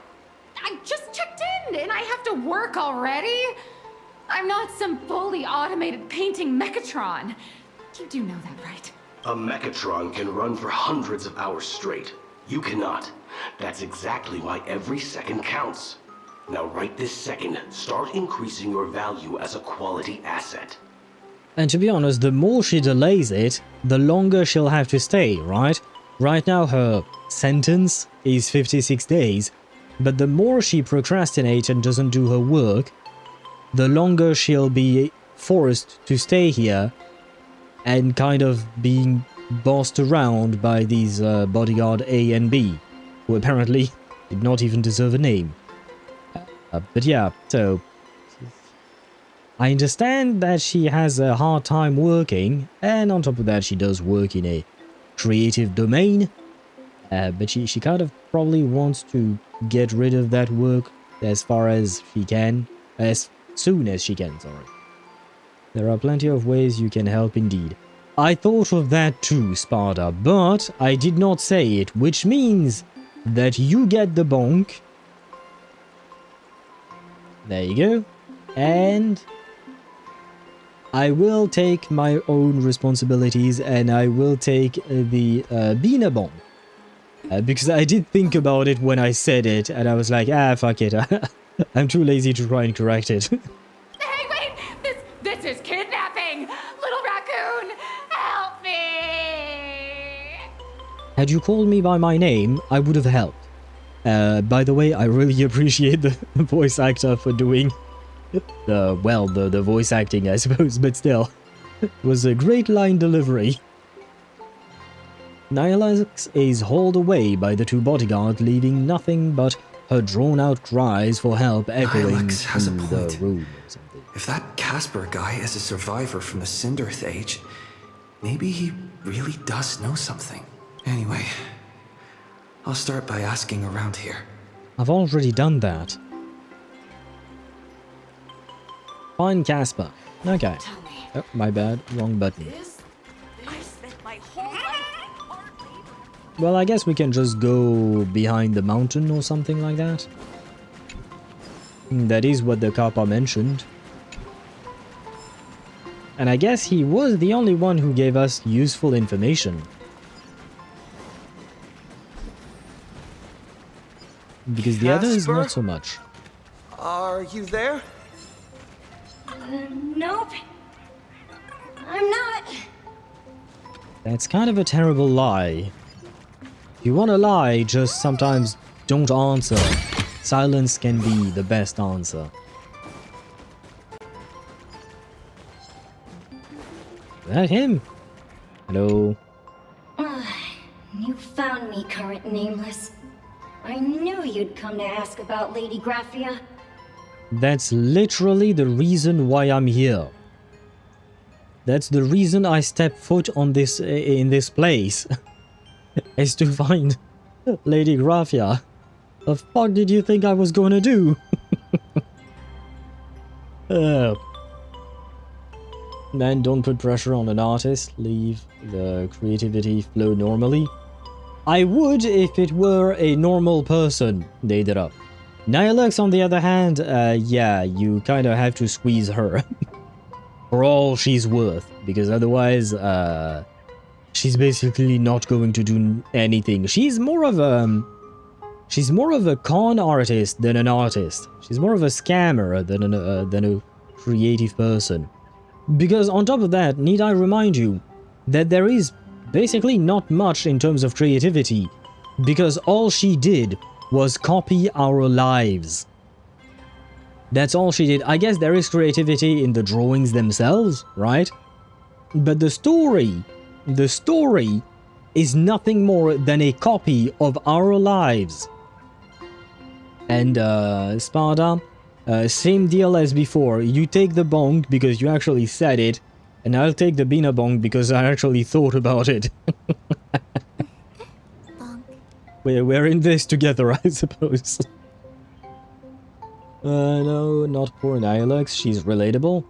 I just checked in, and I have to work already? I'm not some fully automated painting Mechatron. You do know that, right? A Mechatron can run for hundreds of hours straight. You cannot. That's exactly why every second counts. Now right this second, start increasing your value as a quality asset. And to be honest, the more she delays it, the longer she'll have to stay, right? Right now her sentence is 56 days, but the more she procrastinates and doesn't do her work, the longer she'll be forced to stay here and kind of being bossed around by these bodyguard A and B, who apparently did not even deserve a name. But yeah, so I understand that she has a hard time working, and on top of that she does work in a creative domain, but she kind of probably wants to get rid of that work as far as she can, as soon as she can, sorry. There are plenty of ways you can help indeed. I thought of that too, Sparta, but I did not say it, which means that you get the bonk. There you go. And I will take my own responsibilities and I will take the Bina bonk. Because I did think about it when I said it and I was like, fuck it. I'm too lazy to try and correct it. Hey, wait! This is kidnapping! Little raccoon, help me! Had you called me by my name, I would have helped. By the way, I really appreciate the voice actor for doing the voice acting, I suppose, but still. It was a great line delivery. Nyalax is hauled away by the two bodyguards, leaving nothing but her drawn-out cries for help echoing through the room or something. If that Casper guy is a survivor from the Cinderth Age, maybe he really does know something. Anyway, I'll start by asking around here. I've already done that. Find Casper. Okay. Oh, my bad. Wrong button. Well, I guess we can just go behind the mountain or something like that. That is what the Kappa mentioned. And I guess he was the only one who gave us useful information. Because the others, not so much. Are you there? Nope. I'm not. That's kind of a terrible lie. If you want to lie, just sometimes don't answer. Silence can be the best answer. Is that him? Hello? You found me, current nameless. I knew you'd come to ask about Lady Graphia. That's literally the reason why I'm here. That's the reason I stepped foot on this in this place. Is to find Lady Graphia. The fuck did you think I was gonna do? Man, don't put pressure on an artist. Leave the creativity flow normally. I would if it were a normal person, Daedra. Nyalax, on the other hand, yeah, you kind of have to squeeze her. For all she's worth. Because otherwise, she's basically not going to do anything. She's more of a con artist than an artist. She's more of a scammer than a creative person. Because on top of that, need I remind you that there is basically not much in terms of creativity, because all she did was copy our lives. That's all she did. I guess there is creativity in the drawings themselves, right? But the story is nothing more than a copy of our lives. And Sparta, same deal as before. You take the bonk because you actually said it, and I'll take the Bina bonk because I actually thought about it. We're in this together, I suppose. No, not poor Nyalax. She's relatable.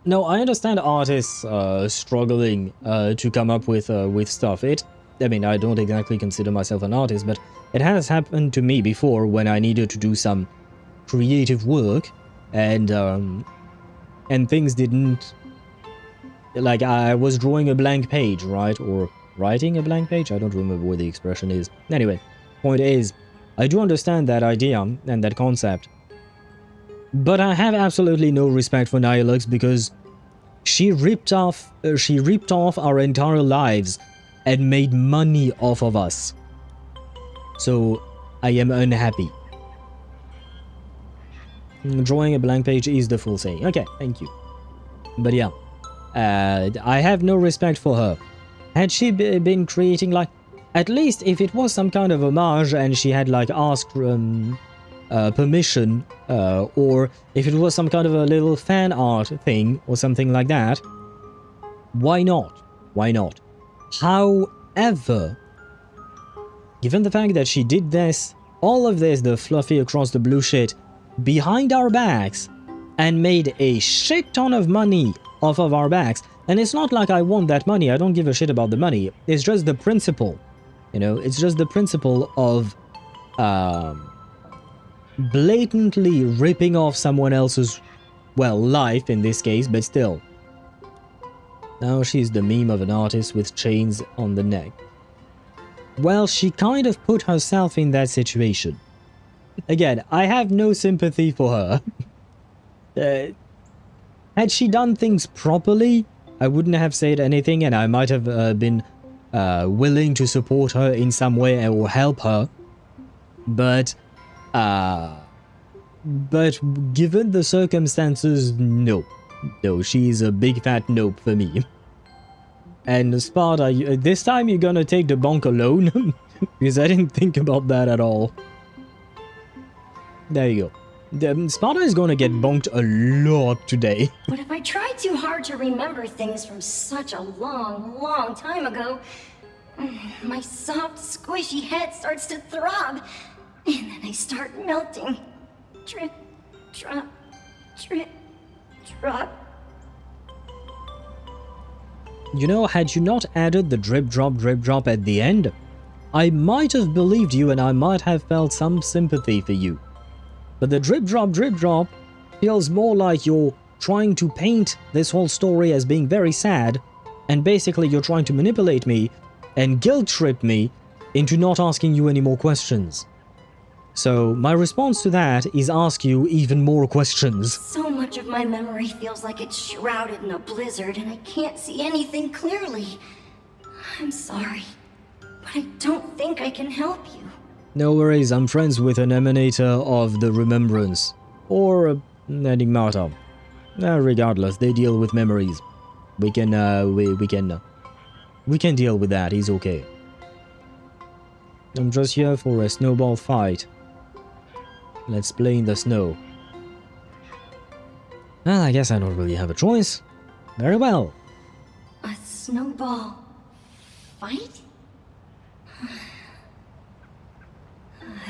No, I understand artists struggling to come up with stuff. I mean, I don't exactly consider myself an artist, but it has happened to me before when I needed to do some creative work, and things didn't. Like, I was drawing a blank page, right? Or writing a blank page? I don't remember what the expression is. Anyway, point is, I do understand that idea and that concept. But I have absolutely no respect for Nyalax because She ripped off our entire lives and made money off of us. So I am unhappy. Drawing a blank page is the full saying. Okay, thank you. But yeah, I have no respect for her. Had she been creating, like, at least if it was some kind of homage and she had like asked permission, or if it was some kind of a little fan art thing or something like that, why not? Why not? However, given the fact that she did this, all of this, the fluffy across the blue shit, behind our backs, and made a shit ton of money off of our backs, and it's not like I want that money, I don't give a shit about the money, it's just the principle, you know, it's just the principle of blatantly ripping off someone else's, well, life in this case, but still. Now she's the meme of an artist with chains on the neck. Well, she kind of put herself in that situation. Again, I have no sympathy for her. Had she done things properly, I wouldn't have said anything, and I might have been willing to support her in some way or help her. But given the circumstances, no. No, she's a big fat nope for me. And Sparta, this time you're gonna take the bonk alone? Because I didn't think about that at all. There you go. Sparta is gonna get bonked a lot today. But if I try too hard to remember things from such a long, long time ago, my soft, squishy head starts to throb, and then I start melting. Drip, drop, drip, drop. You know, had you not added the drip drop at the end, I might have believed you and I might have felt some sympathy for you. But the drip drop feels more like you're trying to paint this whole story as being very sad, and basically you're trying to manipulate me and guilt trip me into not asking you any more questions. So my response to that is ask you even more questions. So much of my memory feels like it's shrouded in a blizzard and I can't see anything clearly. I'm sorry, but I don't think I can help you. No worries, I'm friends with an Emanator of the Remembrance. Or Enigmata. Regardless, they deal with memories. We can deal with that, he's okay. I'm just here for a snowball fight. Let's play in the snow. Well, I guess I don't really have a choice. Very well. A snowball fight?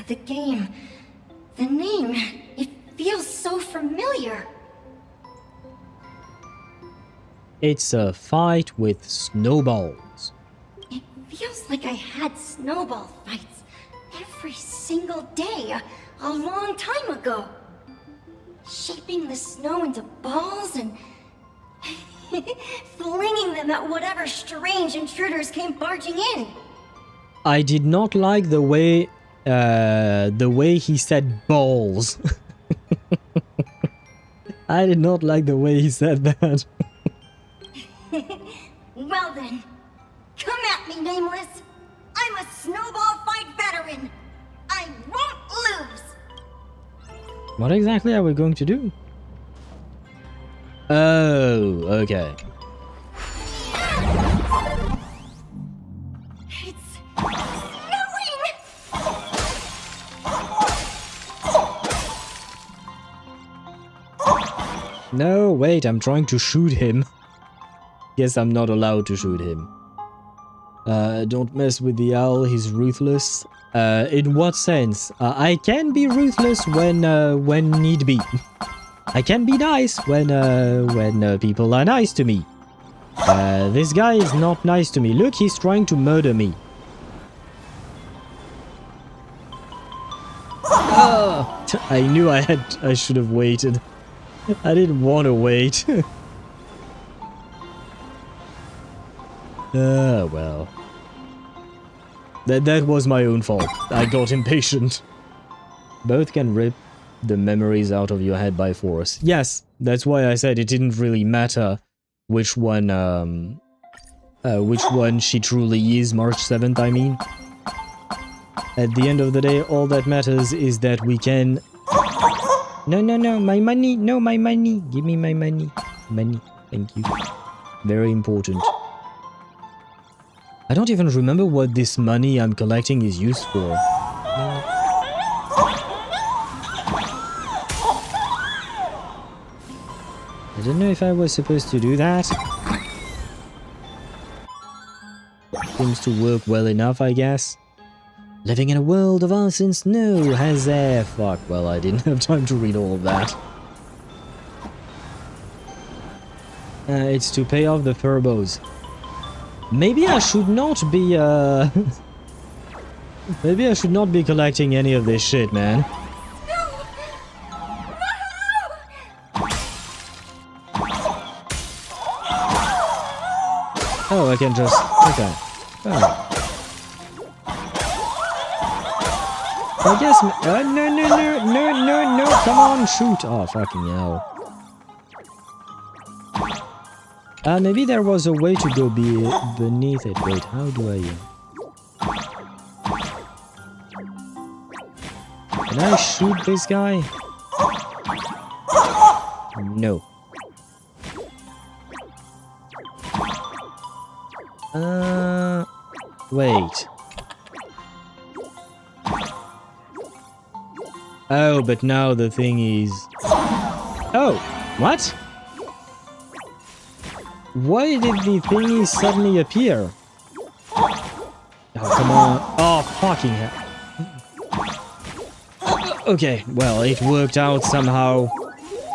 The game, the name, it feels so familiar. It's a fight with snowballs. It feels like I had snowball fights every single day a long time ago. Shaping the snow into balls and flinging them at whatever strange intruders came barging in. I did not like the way he said balls. I did not like the way he said that. Well then, come at me, Nameless. I'm a snowball fight veteran. I won't lose. What exactly are we going to do? Oh, okay. It's snowing! No, wait, I'm trying to shoot him. Guess I'm not allowed to shoot him. Don't mess with the owl, he's ruthless. In what sense? I can be ruthless when need be. I can be nice when people are nice to me. This guy is not nice to me. Look, he's trying to murder me. I knew I should have waited. I didn't want to wait. Well. That was my own fault. I got impatient. Both can rip the memories out of your head by force. Yes, that's why I said it didn't really matter which one she truly is, March 7th, I mean. At the end of the day, all that matters is that we can... No, my money, no, my money. Give me my money. Money, thank you. Very important. I don't even remember what this money I'm collecting is used for. I don't know if I was supposed to do that. Seems to work well enough, I guess. Living in a world of ice and snow has air. Fuck, well, I didn't have time to read all of that. It's to pay off the turbos. Maybe I should not be, Maybe I should not be collecting any of this shit, man. Oh, I can just... Okay. Oh. I guess... No, come on, shoot! Oh, fucking hell. Maybe there was a way to go beneath it. Wait, how do I... Can I shoot this guy? No. Wait. Oh, but now the thing is... Oh, what? Why did the thingy suddenly appear? Oh, come on. Oh, fucking hell. Okay, well, it worked out somehow.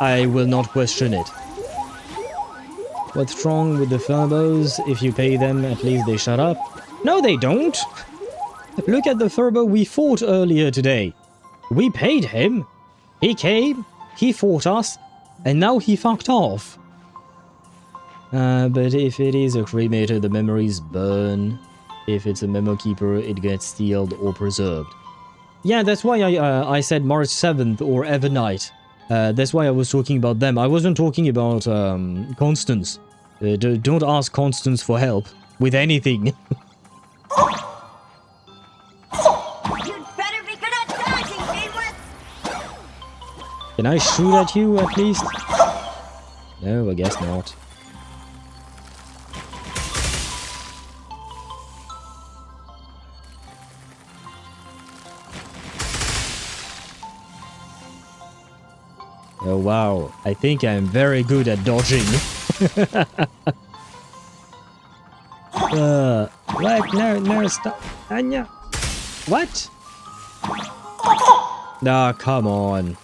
I will not question it. What's wrong with the Furbos? If you pay them, at least they shut up. No, they don't! Look at the Furbo we fought earlier today. We paid him. He came, he fought us, and now he fucked off. But if it is a cremator, the memories burn. If it's a memo keeper, it gets sealed or preserved. Yeah, that's why I said March 7th or Evernight. That's why I was talking about them. I wasn't talking about Constance. Don't ask Constance for help with anything. Can I shoot at you at least? No, I guess not. Oh wow, I think I'm very good at dodging. What? No, stop. Anya. What? Nah, come on.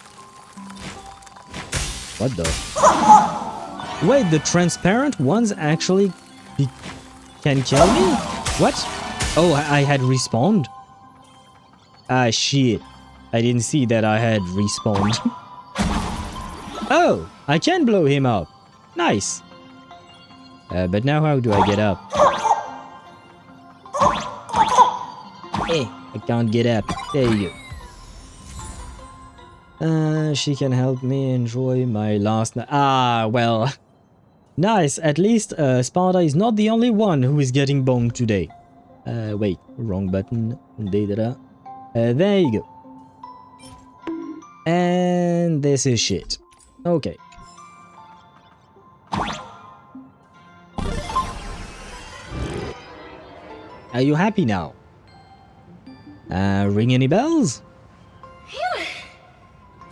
What the? Wait, the transparent ones actually can kill me? What? Oh, I had respawned? Ah, shit. I didn't see that I had respawned. Oh, I can blow him up. Nice. But now how do I get up? I can't get up. There you go. She can help me enjoy my last night. Ah, well. Nice. At least Sparta is not the only one who is getting boned today. Wait. Wrong button. There you go. And this is shit. Okay. Are you happy now? Ring any bells? Phew.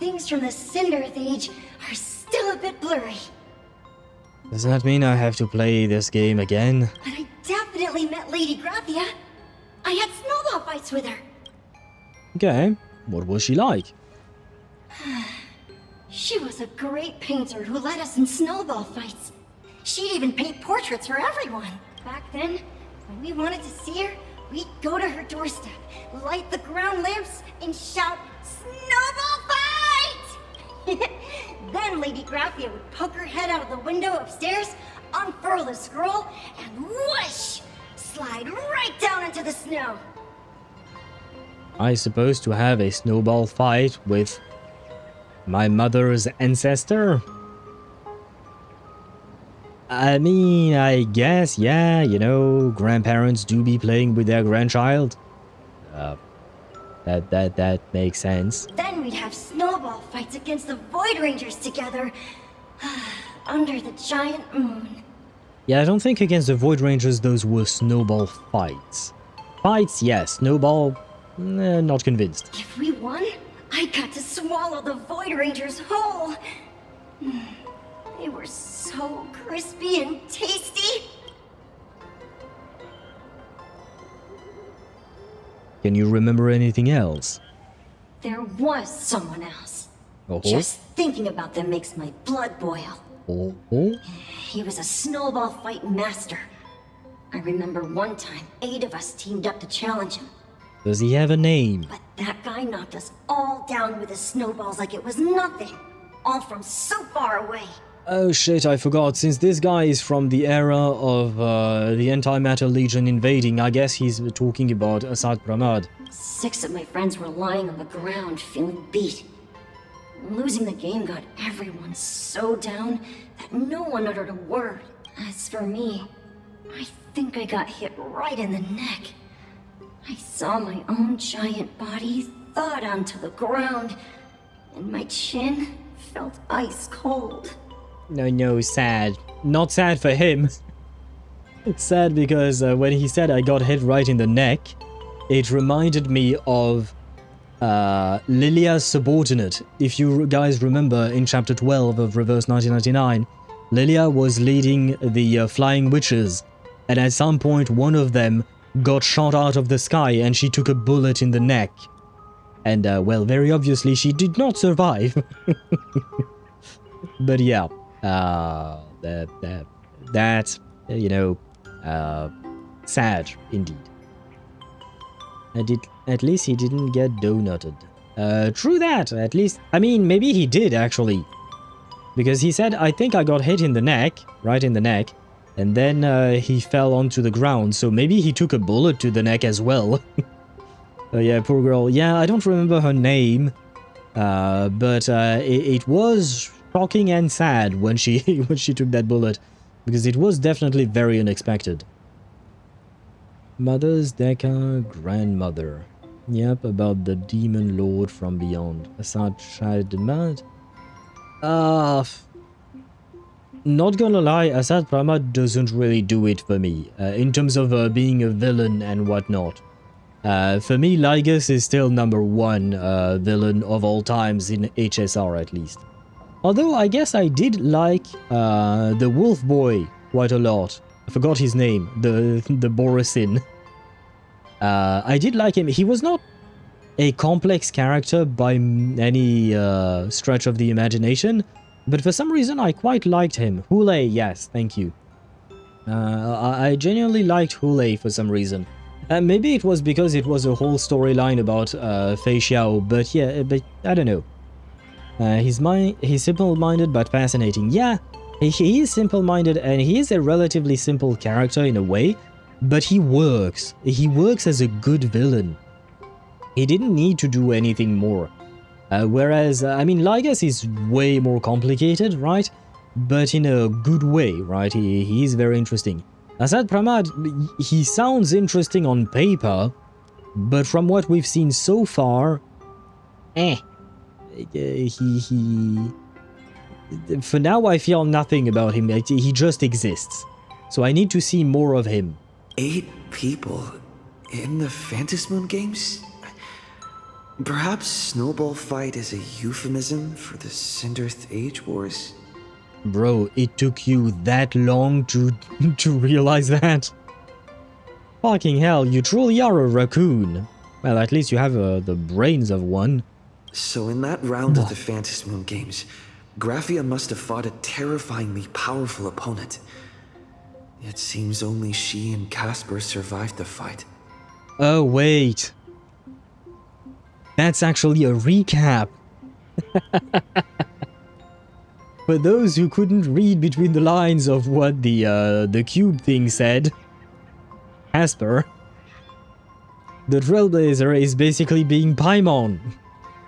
Things from the Cinderth Age are still a bit blurry. Does that mean I have to play this game again? But I definitely met Lady Graphia. I had snowball fights with her. Okay. What was she like? She was a great painter who led us in snowball fights. She'd even paint portraits for everyone. Back then, when we wanted to see her, we'd go to her doorstep, light the ground lamps, and shout, "Snowball fight!" Then Lady Graphia would poke her head out of the window upstairs, unfurl the scroll, and whoosh! Slide right down into the snow. I supposed to have a snowball fight with my mother's ancestor? I mean, I guess, yeah, you know, grandparents do be playing with their grandchild. That makes sense. Then we'd have snowball fights against the Void Rangers together. Under the giant moon. Yeah, I don't think against the Void Rangers those were snowball fights. Fights, yes. Snowball, not convinced. If we won, I got to swallow the Void Rangers whole. They were so crispy and tasty. Can you remember anything else? There was someone else. Oh. Just thinking about them makes my blood boil. Oh. He was a snowball fight master. I remember one time, 8 of us teamed up to challenge him. Does he have a name? But that guy knocked us all down with his snowballs like it was nothing. All from so far away. Oh shit, I forgot. Since this guy is from the era of the Antimatter Legion invading, I guess he's talking about Asat Pramad. 6 of my friends were lying on the ground, feeling beat. Losing the game got everyone so down that no one uttered a word. As for me, I think I got hit right in the neck. I saw my own giant body thud onto the ground, and my chin felt ice cold. No, sad. Not sad for him. It's sad because when he said I got hit right in the neck, it reminded me of Lilia's subordinate. If you guys remember in chapter 12 of Reverse 1999, Lilia was leading the Flying Witches, and at some point one of them got shot out of the sky and she took a bullet in the neck. And, well, very obviously she did not survive. But yeah, that, you know, sad indeed. At least he didn't get donutted. True that, at least. I mean, maybe he did, actually. Because he said, I think I got hit in the neck, right in the neck, and then he fell onto the ground, so maybe he took a bullet to the neck as well. Yeah, poor girl. Yeah, I don't remember her name, but it was shocking and sad when she when she took that bullet, because it was definitely very unexpected. Mother's Deca grandmother. Yep, about the demon lord from beyond. Asat Shadmad. Not gonna lie, Asat Pramad doesn't really do it for me, in terms of being a villain and whatnot. For me, Lygus is still #1 villain of all times in HSR at least. Although I guess I did like the wolf boy quite a lot. I forgot his name, the Borisin. I did like him. He was not a complex character by any stretch of the imagination, but for some reason I quite liked him. Hule, yes, thank you. I genuinely liked Hule for some reason. Maybe it was because it was a whole storyline about Fei Xiao, but yeah, but I don't know. He's simple-minded but fascinating. Yeah, he is simple-minded and he is a relatively simple character in a way, but he works. He works as a good villain. He didn't need to do anything more. Whereas, I mean, Lygus is way more complicated, right? But in a good way, right? He is very interesting. Asat Pramad, he sounds interesting on paper, but from what we've seen so far, for now I feel nothing about him. He just exists. So I need to see more of him. 8 people in the Phantasmoon games? Perhaps Snowball Fight is a euphemism for the Cinderth Age Wars? Bro, it took you that long to realize that? Fucking hell, you truly are a raccoon. Well, at least you have the brains of one. So in that round of the Phantasmoon games, Graphia must have fought a terrifyingly powerful opponent. It seems only she and Casper survived the fight. Oh, wait. That's actually a recap. For those who couldn't read between the lines of what the cube thing said, Casper, the Trailblazer is basically being Paimon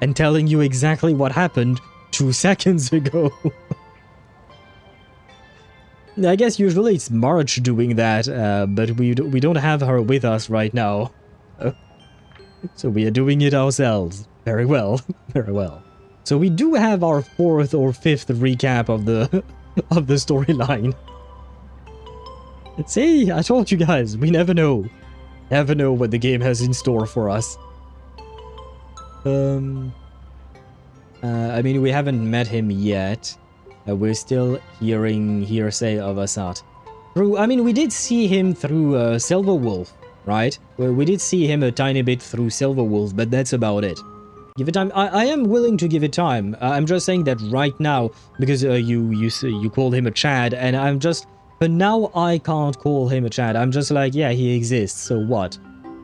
and telling you exactly what happened 2 seconds ago. I guess usually it's March doing that, but we don't have her with us right now. So we are doing it ourselves. Very well, very well. So we do have our 4th or 5th recap of the of the storyline. See, I told you guys, we never know. Never know what the game has in store for us. I mean, we haven't met him yet. We're still hearing hearsay of Asat. I mean, we did see him through Silverwolf, right? We did see him a tiny bit through Silverwolf, but that's about it. Give it time. I am willing to give it time. I'm just saying that right now, because you called him a Chad, and I'm just... But now I can't call him a Chad. I'm just like, yeah, he exists, so what?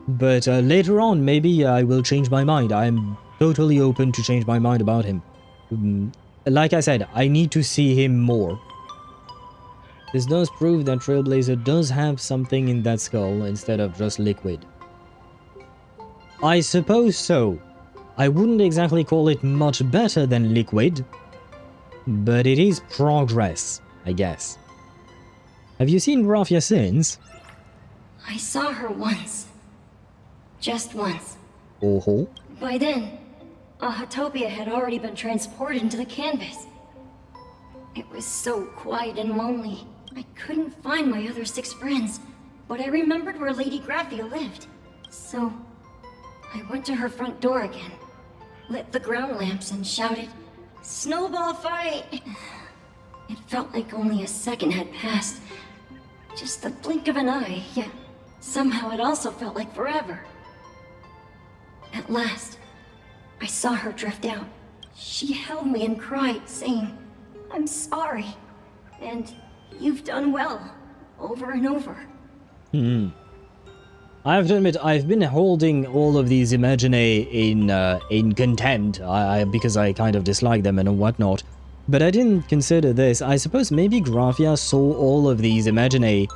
But later on, maybe I will change my mind. I'm totally open to change my mind about him. Like I said, I need to see him more. This does prove that Trailblazer does have something in that skull instead of just liquid. I suppose so. I wouldn't exactly call it much better than liquid, but it is progress, I guess. Have you seen Graphia since? I saw her once. Just once. Oh-ho. By then, Ahatopia had already been transported into the canvas. It was so quiet and lonely. I couldn't find my other 6 friends, but I remembered where Lady Graphia lived. So, I went to her front door again, lit the ground lamps and shouted, "Snowball fight!" It felt like only a second had passed. Just the blink of an eye, yet somehow it also felt like forever. At last, I saw her drift out. She held me and cried, saying, "I'm sorry, and you've done well," over and over. I have to admit, I've been holding all of these Imaginae in contempt, because I kind of dislike them and whatnot. But I didn't consider this. I suppose maybe Graphia saw all of these Imaginae,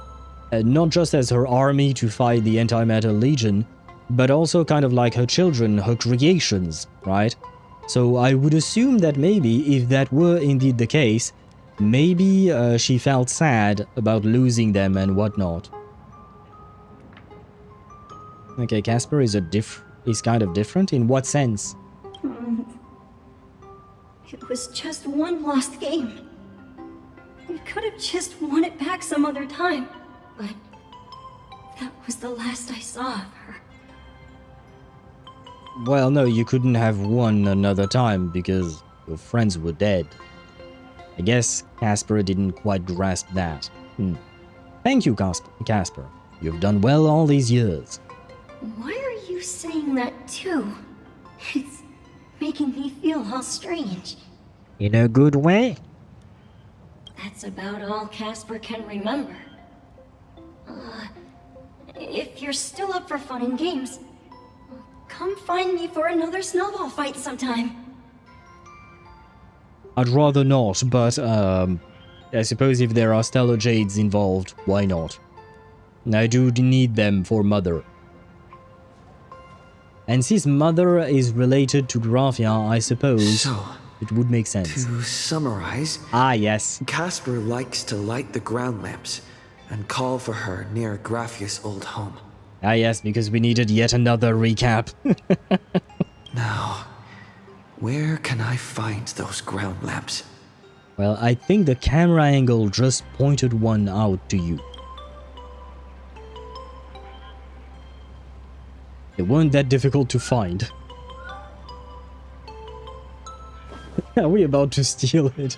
not just as her army to fight the Antimatter Legion, but also kind of like her children, her creations, right? So I would assume that maybe, if that were indeed the case, maybe she felt sad about losing them and whatnot. Okay, Casper is kind of different. In what sense? It was just one lost game. We could have just won it back some other time, but that was the last I saw of her. Well, no, you couldn't have won another time because your friends were dead. I guess Casper didn't quite grasp that. Thank you, Casper. You've done well all these years. Why are you saying that too? It's making me feel all strange. In a good way? That's about all Casper can remember. If you're still up for fun and games, come find me for another snowball fight sometime. I'd rather not, but I suppose if there are Stellar Jades involved, why not? I do need them for Mother. And since Mother is related to Graphia, I suppose So, it would make sense. To summarize... Ah, yes. Casper likes to light the ground lamps and call for her near Graphia's old home. Ah, yes, because we needed yet another recap. Now, where can I find those ground lamps? Well, I think the camera angle just pointed one out to you. They weren't that difficult to find. Are we about to steal it?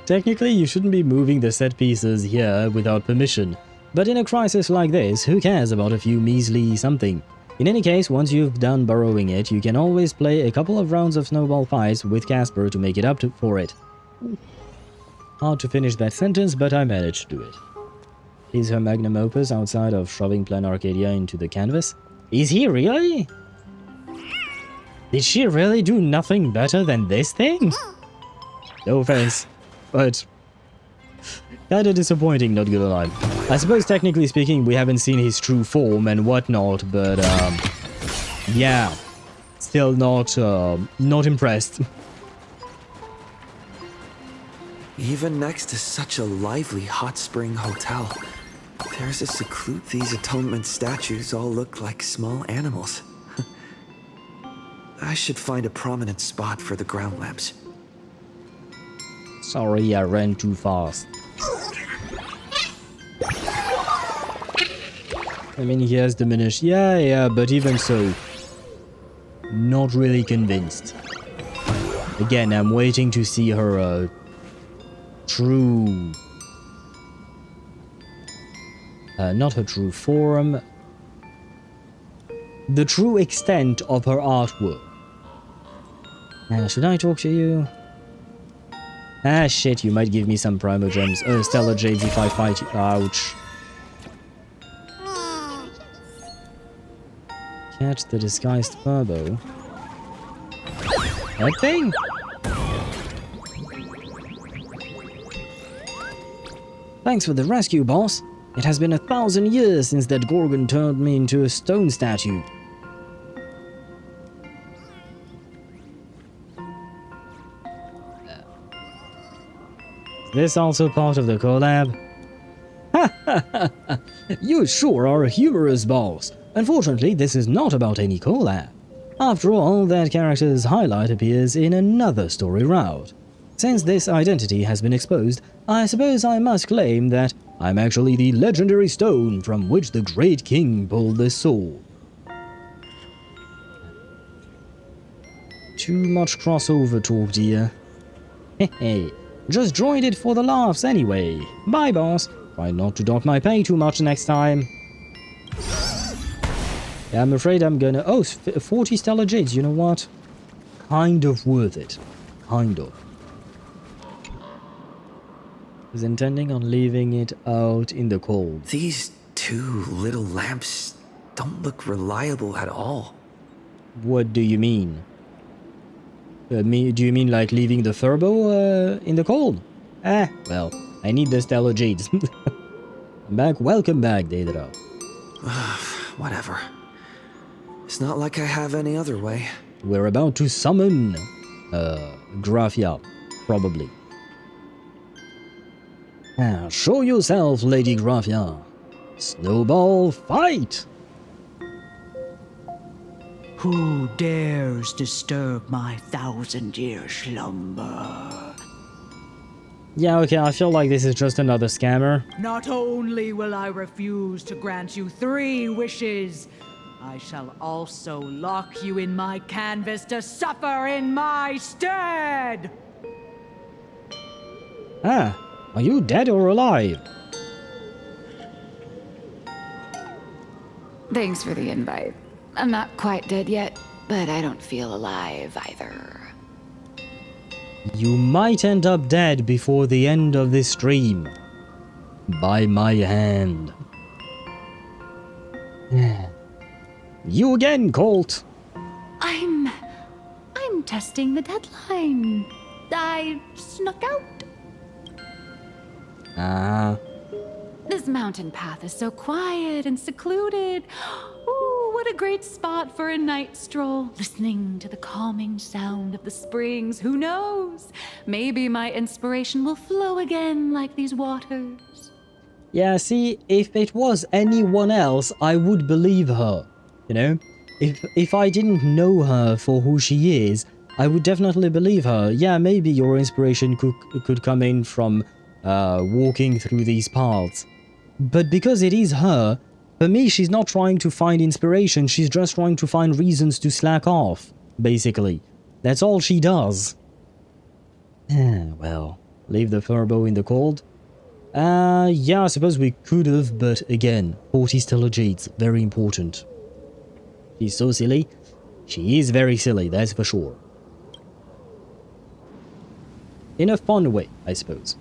Technically, you shouldn't be moving the set pieces here without permission. But in a crisis like this, who cares about a few measly something? In any case, once you've done borrowing it, you can always play a couple of rounds of snowball fights with Casper to make it up for it. Hard to finish that sentence, but I managed to do it. Is her magnum opus outside of shoving Planarcadia into the canvas? Is he really? Did she really do nothing better than this thing? No offense, but kinda disappointing, not gonna lie. I suppose technically speaking we haven't seen his true form and whatnot, but yeah, still not impressed. Even next to such a lively hot spring hotel, there's a seclude. These atonement statues all look like small animals. I should find a prominent spot for the ground lamps. Sorry, I ran too fast. I mean, he has diminished. Yeah, but even so, not really convinced. Again, I'm waiting to see her true... not her true form. The true extent of her artwork. Should I talk to you? Ah, shit, you might give me some Primo Gems. Stellar Jades if I fight you. Ouch. Catch the disguised Furbo. That thing? Thanks for the rescue, boss. It has been 1,000 years since that Gorgon turned me into a stone statue. Is this also part of the collab? You sure are a humorous, boss. Unfortunately, this is not about any collab. After all, that character's highlight appears in another story route. Since this identity has been exposed, I suppose I must claim that I'm actually the legendary stone from which the great king pulled the sword. Too much crossover talk, dear. Hey, just joined it for the laughs anyway. Bye, boss. Try not to dock my pay too much next time. Yeah, I'm afraid I'm gonna... Oh, 40 Stellar Jades, you know what? Kind of worth it. Kind of. Was intending on leaving it out in the cold. These two little lamps don't look reliable at all. What do you mean? Do you mean like leaving the Furbo in the cold? Well, I need the Stellar Jades. I'm back. Welcome back, Daedra. Whatever. It's not like I have any other way. We're about to summon Graphia, probably. Show yourself, Lady Graphia. Snowball fight! Who dares disturb my 1,000-year slumber? Yeah, okay, I feel like this is just another scammer. Not only will I refuse to grant you 3 wishes, I shall also lock you in my canvas to suffer in my stead! Are you dead or alive? Thanks for the invite. I'm not quite dead yet, but I don't feel alive either. You might end up dead before the end of this stream. By my hand. You again, Colt. I'm testing the deadline. I snuck out. This mountain path is so quiet and secluded. Ooh, what a great spot for a night stroll. Listening to the calming sound of the springs. Who knows? Maybe my inspiration will flow again like these waters. Yeah, see, if it was anyone else, I would believe her. You know? If I didn't know her for who she is, I would definitely believe her. Yeah, maybe your inspiration could come in from walking through these paths. But because it is her, for me, she's not trying to find inspiration, she's just trying to find reasons to slack off, basically. That's all she does. Well, leave the Furbo in the cold. Yeah, I suppose we could have, but again, 40 Stellar Jades, very important. She's so silly. She is very silly, that's for sure. In a fun way, I suppose.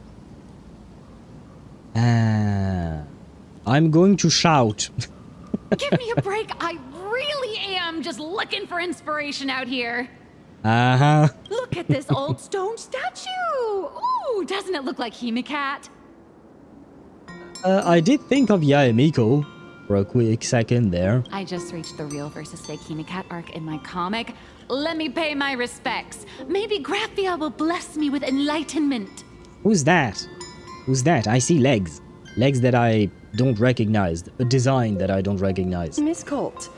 I'm going to shout. Give me a break. I really am just looking for inspiration out here. Look at this old stone statue. Ooh, doesn't it look like Himeko? I did think of Himeko for a quick second there. I just reached the real versus fake Himeko arc in my comic. Let me pay my respects. Maybe Graphia will bless me with enlightenment. Who's that? Who's that? I see legs. Legs that I don't recognize. A design that I don't recognize. Miss Colt,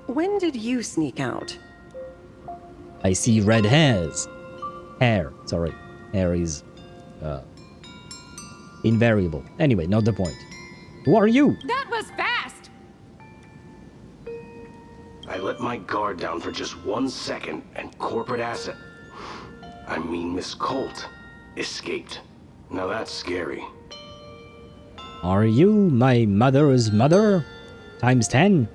when did you sneak out? I see red hairs. Hair, sorry. Hair is... invariable. Anyway, not the point. Who are you? That was fast! I let my guard down for just 1 second, and corporate Asat, I mean Miss Colt, escaped. Now that's scary. Are you my mother's mother? Times 10?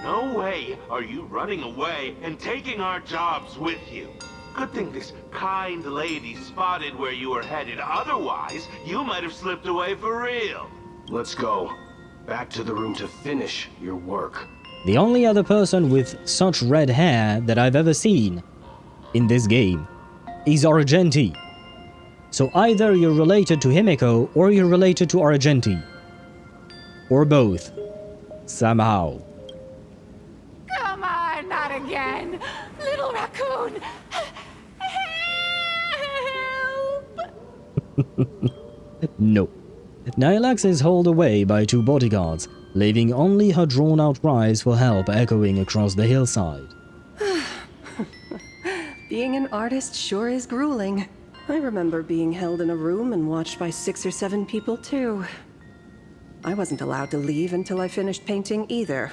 No way are you running away and taking our jobs with you. Good thing this kind lady spotted where you were headed. Otherwise, you might have slipped away for real. Let's go. Back to the room to finish your work. The only other person with such red hair that I've ever seen in this game is Argenti. So either you're related to Himeko or you're related to Argenti. Or both. Somehow. Come on, not again! Little raccoon! No. Nylax is hauled away by 2 bodyguards, leaving only her drawn-out cries for help echoing across the hillside. Being an artist sure is grueling. I remember being held in a room and watched by 6 or 7 people too. I wasn't allowed to leave until I finished painting either.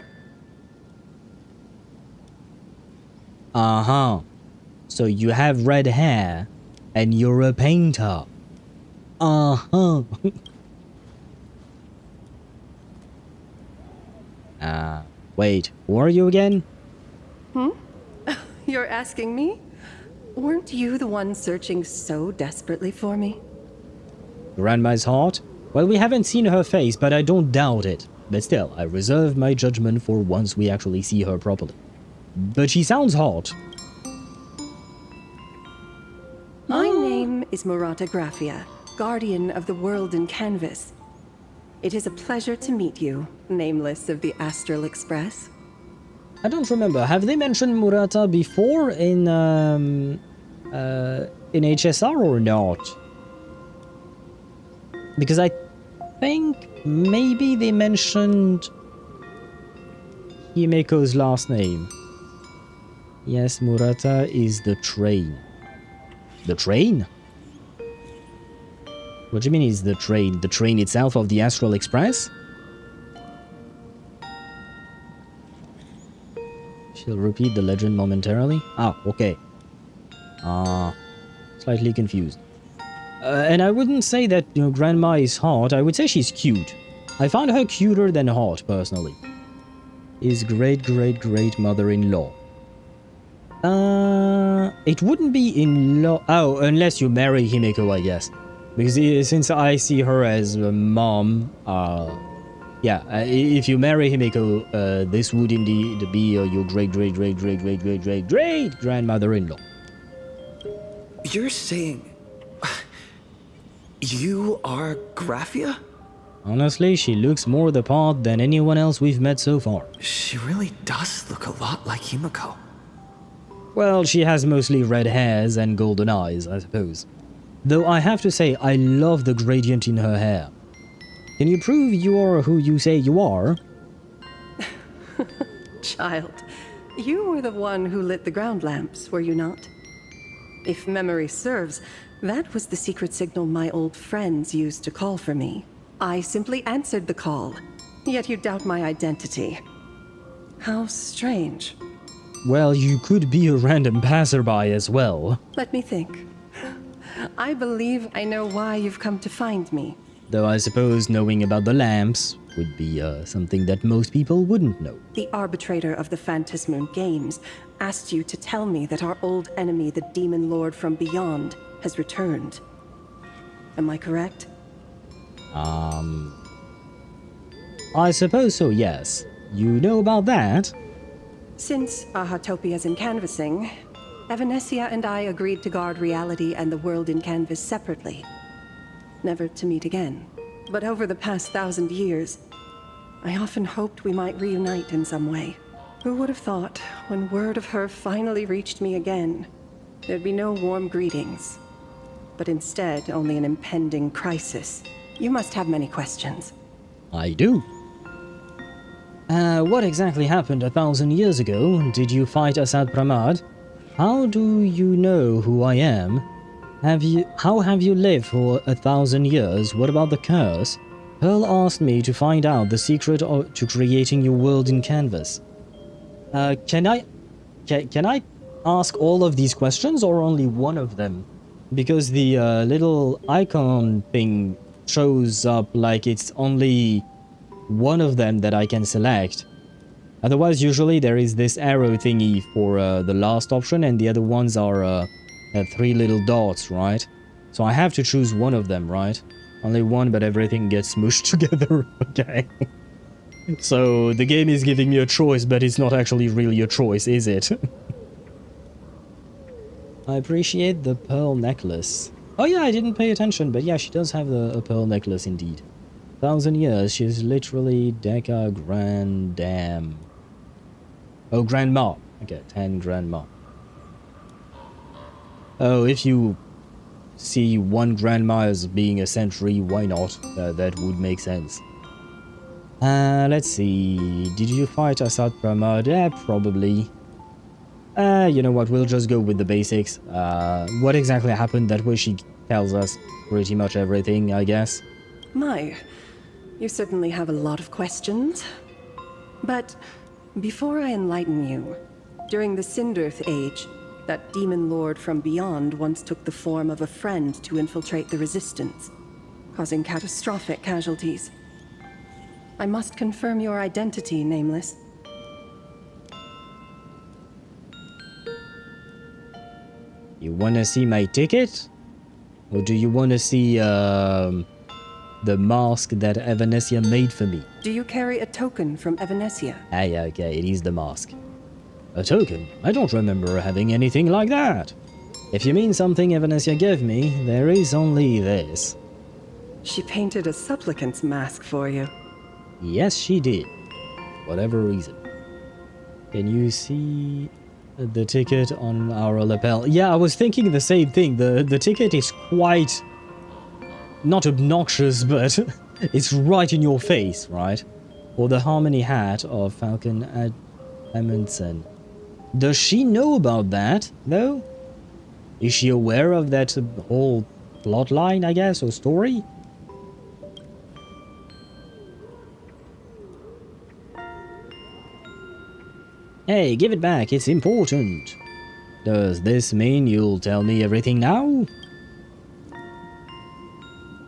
Uh-huh. So you have red hair, and you're a painter. Uh-huh. Wait, who are you again? You're asking me? Weren't you the one searching so desperately for me? Grandma's heart? Well, we haven't seen her face, but I don't doubt it. But still, I reserve my judgment for once we actually see her properly. But she sounds hot. My name is Murata Graphia, guardian of the world in canvas. It is a pleasure to meet you, nameless of the Astral Express. I don't remember. Have they mentioned Murata before in HSR or not? Because I think maybe they mentioned Himeko's last name. Yes, Murata is the train. The train? What do you mean is the train? The train itself of the Astral Express? She'll repeat the legend momentarily. Ah, okay. Slightly confused. And I wouldn't say that, you know, Grandma is hot. I would say she's cute. I found her cuter than hot, personally. His great-great-great-mother-in-law. It wouldn't be in-law... Oh, unless you marry Himeko, I guess. Because since I see her as a mom, yeah, if you marry Himeko, this would indeed be your great-great-great-great-great-great-great-great-grandmother-in-law. You're saying... you are Graphia? Honestly, she looks more the part than anyone else we've met so far. She really does look a lot like Himeko. Well, she has mostly red hairs and golden eyes, I suppose. Though I have to say, I love the gradient in her hair. Can you prove you are who you say you are? Child, you were the one who lit the ground lamps, were you not? If memory serves, that was the secret signal my old friends used to call for me. I simply answered the call, yet you doubt my identity. How strange. Well, you could be a random passerby as well. Let me think. I believe I know why you've come to find me. Though I suppose knowing about the lamps would be something that most people wouldn't know. The arbitrator of the Phantasmoon Games asked you to tell me that our old enemy, the Demon Lord from Beyond, has returned. Am I correct? I suppose so, yes. You know about that? Since Ahatopia's in canvassing, Evanesia and I agreed to guard reality and the world in canvas separately. Never to meet again. But over the past 1,000 years, I often hoped we might reunite in some way. Who would have thought, when word of her finally reached me again, there'd be no warm greetings, but instead only an impending crisis. You must have many questions. I do. What exactly happened 1,000 years ago? Did you fight Asat Pramad? How do you know who I am? How have you lived for 1,000 years? What about the curse? Pearl asked me to find out the secret to creating your world in canvas. Can I ask all of these questions or only one of them? Because the little icon thing shows up like it's only one of them that I can select. Otherwise, usually there is this arrow thingy for the last option, and the other ones are 3 little dots, right? So I have to choose one of them, right? Only one, but everything gets smooshed together. Okay. So the game is giving me a choice, but it's not actually really a choice, is it? I appreciate the pearl necklace. Oh yeah, I didn't pay attention, but yeah, she does have a pearl necklace indeed. 1,000 years, she's literally Deca Grandam. Oh, Grandma. Okay, 10 Grandma. Oh, if you see one grandma as being a century, why not? That would make sense. Let's see. Did you fight Asat Pramad? Yeah, probably. You know what? We'll just go with the basics. What exactly happened? That way she tells us pretty much everything, I guess. My, you certainly have a lot of questions. But before I enlighten you, during the Cinderth Age, that demon lord from beyond once took the form of a friend to infiltrate the resistance, causing catastrophic casualties. I must confirm your identity, Nameless. You wanna see my ticket? Or do you wanna see the mask that Evanesia made for me? Do you carry a token from Evanesia? Ah yeah, okay, it is the mask. A token? I don't remember having anything like that. If you mean something Evanesia gave me, there is only this. She painted a supplicant's mask for you. Yes, she did. Whatever reason. Can you see the ticket on our lapel? Yeah, I was thinking the same thing. The ticket is quite... not obnoxious, but it's right in your face, right? Or the Harmony hat of Falcon Amundsen. Does she know about that, though? Is she aware of that whole plot line, I guess, or story? Hey, give it back, it's important. Does this mean you'll tell me everything now?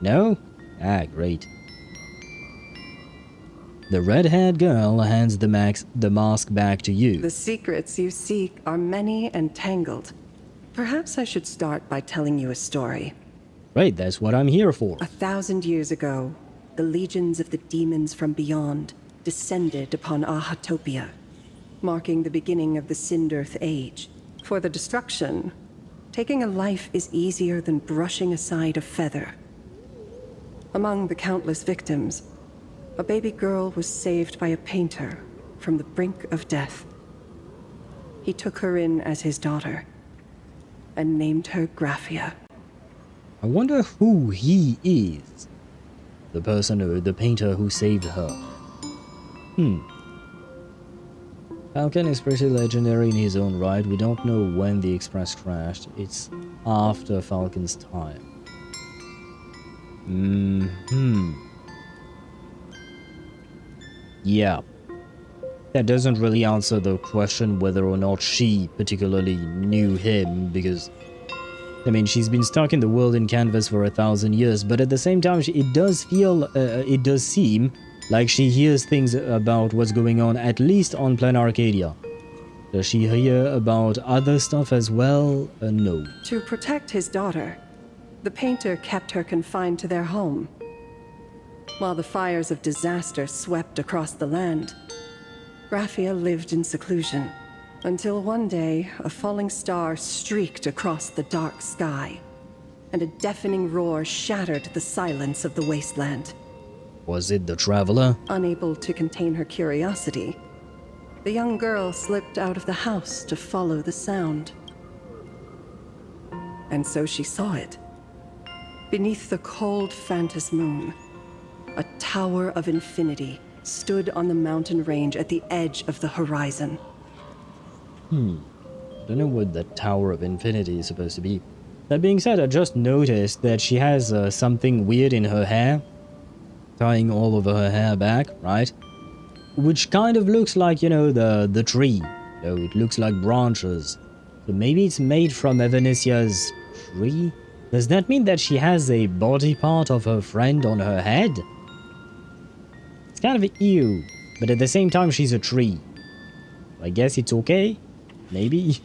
No? Ah, great. The red-haired girl hands the mask back to you. The secrets you seek are many and tangled. Perhaps I should start by telling you a story. Right, that's what I'm here for. 1,000 years ago, the legions of the demons from beyond descended upon Ahatopia, marking the beginning of the Cinderth Age. For the destruction, taking a life is easier than brushing aside a feather. Among the countless victims, a baby girl was saved by a painter from the brink of death. He took her in as his daughter and named her Graphia. I wonder who he is. The person or the painter who saved her. Falcon is pretty legendary in his own right. We don't know when the Express crashed. It's after Falcon's time. Yeah. That doesn't really answer the question whether or not she particularly knew him, because I mean, she's been stuck in the world in canvas for 1,000 years, but at the same time, it does seem like she hears things about what's going on, at least on Planarcadia. Does she hear about other stuff as well? No. To protect his daughter, the painter kept her confined to their home, while the fires of disaster swept across the land. Graphia lived in seclusion, until one day a falling star streaked across the dark sky, and a deafening roar shattered the silence of the wasteland. Was it the Traveler? Unable to contain her curiosity, the young girl slipped out of the house to follow the sound. And so she saw it. Beneath the cold Phantas moon, a tower of infinity stood on the mountain range at the edge of the horizon. I don't know what the Tower of Infinity is supposed to be. That being said, I just noticed that she has something weird in her hair. Tying all of her hair back, right? Which kind of looks like, you know, the tree. So it looks like branches. So maybe it's made from Evanesia's tree? Does that mean that she has a body part of her friend on her head? It's kind of ew, but at the same time she's a tree. I guess it's okay? Maybe?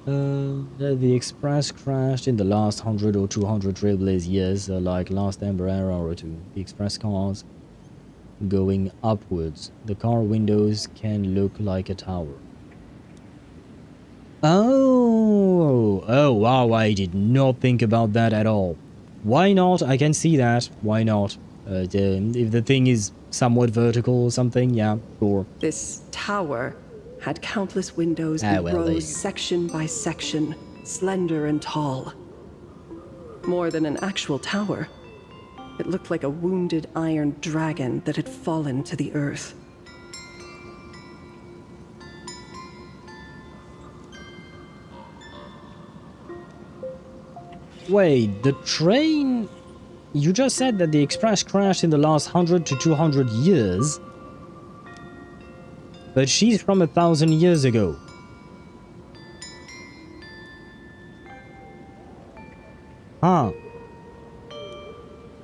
The Express crashed in the last 100 or 200 Trailblaze years, like last Ember Era or two. The Express cars going upwards. The car windows can look like a tower. Oh, wow, I did not think about that at all. Why not? I can see that. Why not? If the thing is somewhat vertical or something, yeah, sure. This tower had countless windows in rows, section by section, slender and tall. More than an actual tower, it looked like a wounded iron dragon that had fallen to the earth. Wait, the train... You just said that the Express crashed in the last 100 to 200 years. But she's from 1,000 years ago. Huh.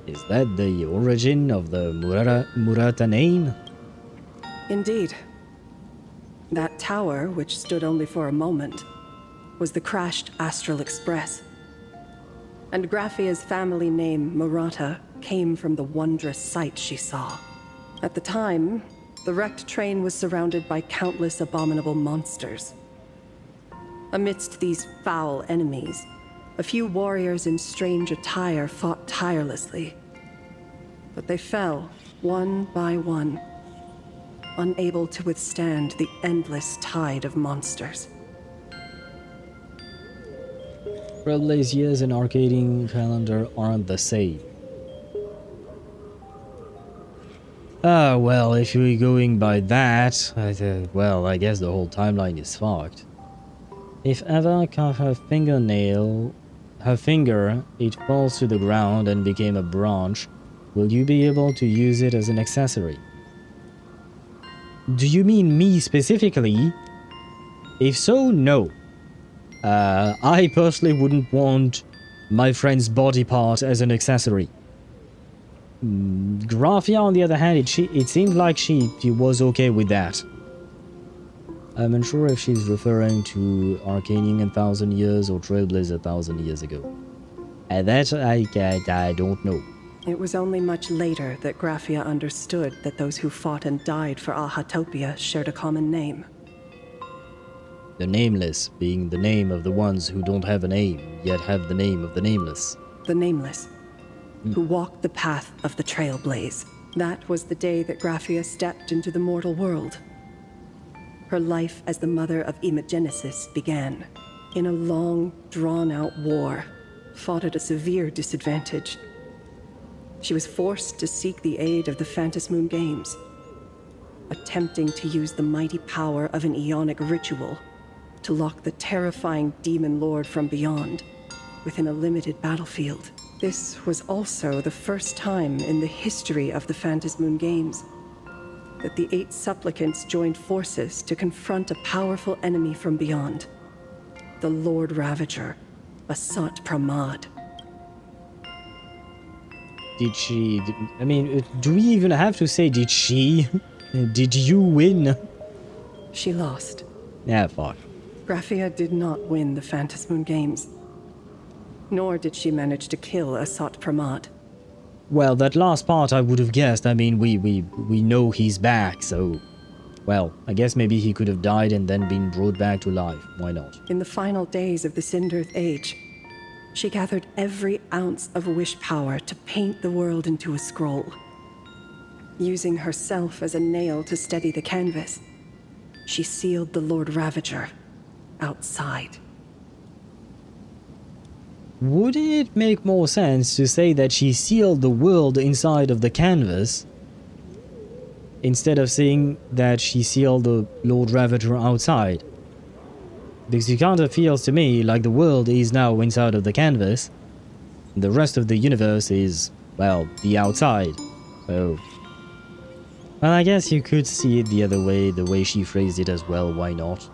Is that the origin of the Murata name? Indeed. That tower, which stood only for a moment, was the crashed Astral Express. And Graphia's family name, Murata, came from the wondrous sight she saw. At the time, the wrecked train was surrounded by countless abominable monsters. Amidst these foul enemies, a few warriors in strange attire fought tirelessly. But they fell, one by one, unable to withstand the endless tide of monsters. Trailblaze years and arcading calendar aren't the same. Well, if we're going by that, well, I guess the whole timeline is fucked. If Eva cut her finger, it falls to the ground and became a branch, will you be able to use it as an accessory? Do you mean me specifically? If so, no. I personally wouldn't want my friend's body part as an accessory. Graphia, on the other hand, it seemed like she was okay with that. I'm unsure if she's referring to Arcanium 1,000 years or Trailblazer 1,000 years ago. That I don't know. It was only much later that Graphia understood that those who fought and died for Ahatopia shared a common name. The Nameless being the name of the ones who don't have a name, yet have the name of the Nameless. The Nameless, who walked the path of the Trailblaze. That was the day that Graphia stepped into the mortal world. Her life as the mother of Emogenesis began. In a long, drawn-out war, fought at a severe disadvantage. She was forced to seek the aid of the Phantas Moon Games, attempting to use the mighty power of an Aeonic ritual to lock the terrifying demon lord from beyond within a limited battlefield. This was also the first time in the history of the Phantas Moon Games that the 8 supplicants joined forces to confront a powerful enemy from beyond, the Lord Ravager, Asat Pramad. Did she... I mean, do we even have to say did she? Did you win? She lost. Yeah, fuck. Graphia did not win the Phantas Moon Games. Nor did she manage to kill Asat Pramad. Well, that last part I would have guessed. I mean, we know he's back, so... Well, I guess maybe he could have died and then been brought back to life. Why not? In the final days of the Cinderth Age, she gathered every ounce of wish power to paint the world into a scroll. Using herself as a nail to steady the canvas, she sealed the Lord Ravager outside. wouldn't it make more sense to say that she sealed the world inside of the canvas instead of saying that she sealed the Lord Ravager outside? Because it kind of feels to me like the world is now inside of the canvas, and the rest of the universe is, well, the outside. So, well, I guess you could see it the other way, the way she phrased it as well, why not?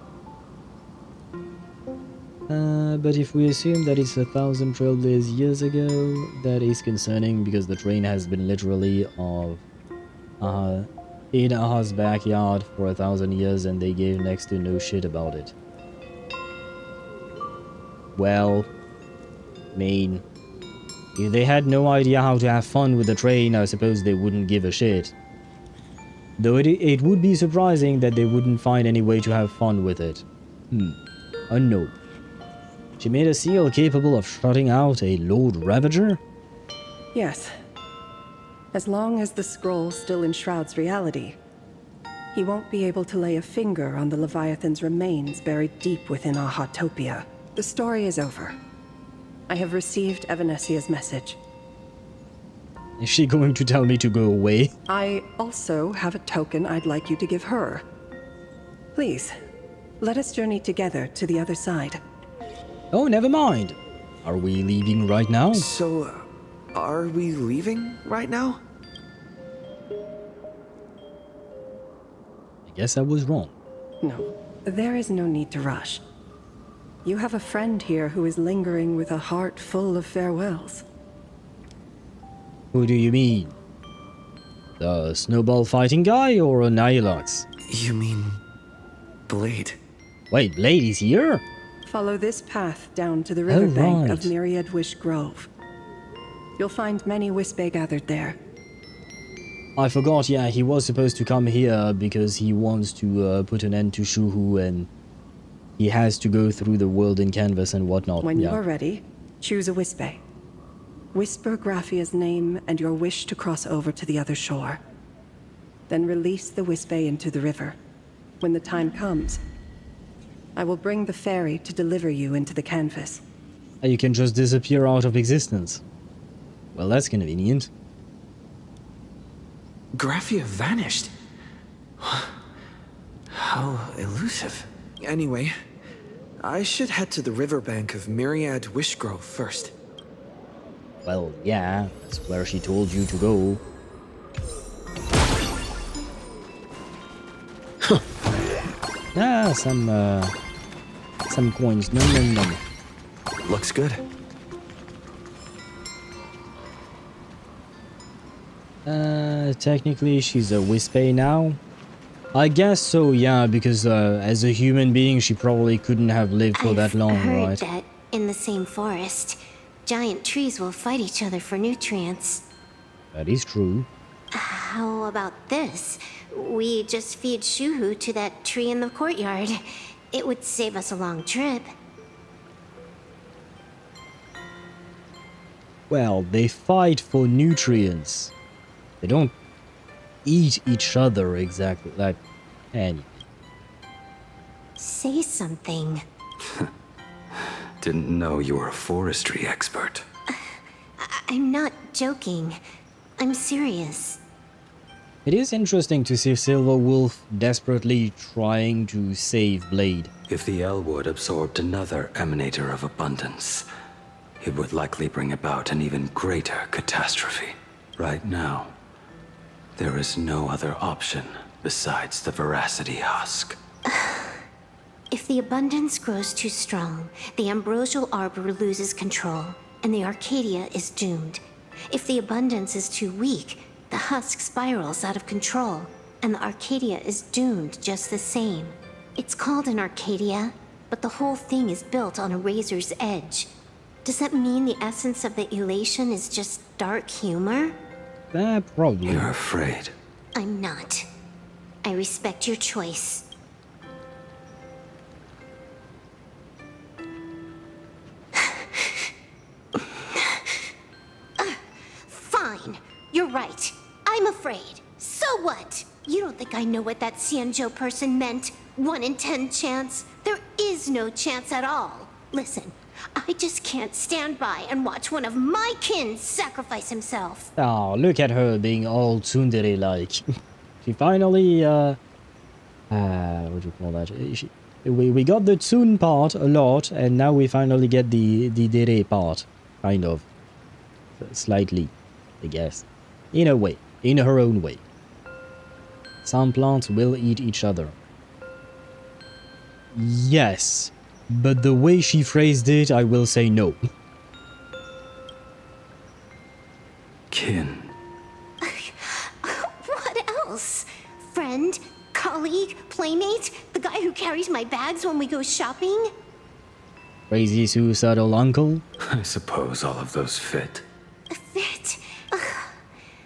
But if we assume that it's 1,000 Trailblaze years ago, that is concerning because the train has been literally in Aha's backyard for 1,000 years and they gave next to no shit about it. Well, I mean, if they had no idea how to have fun with the train, I suppose they wouldn't give a shit. Though it would be surprising that they wouldn't find any way to have fun with it. Unknown. She made a seal capable of shutting out a Lord Ravager? Yes. As long as the scroll still enshrouds reality, he won't be able to lay a finger on the Leviathan's remains buried deep within Ahatopia. The story is over. I have received Evanesia's message. Is she going to tell me to go away? I also have a token I'd like you to give her. Please, let us journey together to the other side. Oh, never mind. Are we leaving right now? So, are we leaving right now? I guess I was wrong. No, there is no need to rush. You have a friend here who is lingering with a heart full of farewells. Who do you mean? The snowball fighting guy or a Nihilux? You mean Blade? Wait, Blade is here? Follow this path down to the riverbank of Myriad Wish Grove. You'll find many Wispe gathered there. I forgot, yeah, he was supposed to come here because he wants to put an end to Shuhu and he has to go through the world in canvas and whatnot. When you are ready, choose a Wispe. Whisper Graphia's name and your wish to cross over to the other shore. Then release the Wispe into the river. When the time comes, I will bring the ferry to deliver you into the canvas. You can just disappear out of existence. Well, that's convenient. Graphia vanished. How elusive. Anyway, I should head to the riverbank of Myriad Wishgrove first. Well, yeah, that's where she told you to go. Ah, some coins. No. Looks good. Technically she's a Wispe now. I guess so, yeah, because as a human being she probably couldn't have lived for that long, right? I've heard that in the same forest, giant trees will fight each other for nutrients. That is true. How about this? We just feed Shuhu to that tree in the courtyard. It would save us a long trip. Well, they fight for nutrients. They don't eat each other exactly like any. Say something. Didn't know you were a forestry expert. I'm not joking. I'm serious. It is interesting to see Silver Wolf desperately trying to save Blade. If the Elwood absorbed another Emanator of Abundance, it would likely bring about an even greater catastrophe. Right now, there is no other option besides the Veracity Husk. If the Abundance grows too strong, the Ambrosial Arbor loses control, and the Arcadia is doomed. If the Abundance is too weak, the Husk spirals out of control, and the Arcadia is doomed just the same. It's called an Arcadia, but the whole thing is built on a razor's edge. Does that mean the essence of the elation is just dark humor? Probably. You're afraid. I'm not. I respect your choice. Fine. You're right. I'm afraid. So what? You don't think I know what that Xianzhou person meant? 1 in 10 chance? There is no chance at all. Listen, a I just can't stand by and watch one of my kin sacrifice himself. Oh, look at her being all tsundere-like. She finally, what do you call that? We got the tsun part a lot, and now we finally get the dere part, kind of. Slightly, I guess. In a way. In her own way. Some plants will eat each other. Yes. But the way she phrased it, I will say no. Kin. What else? Friend? Colleague? Playmate? The guy who carries my bags when we go shopping? Crazy suicidal uncle? I suppose all of those fit. Fit?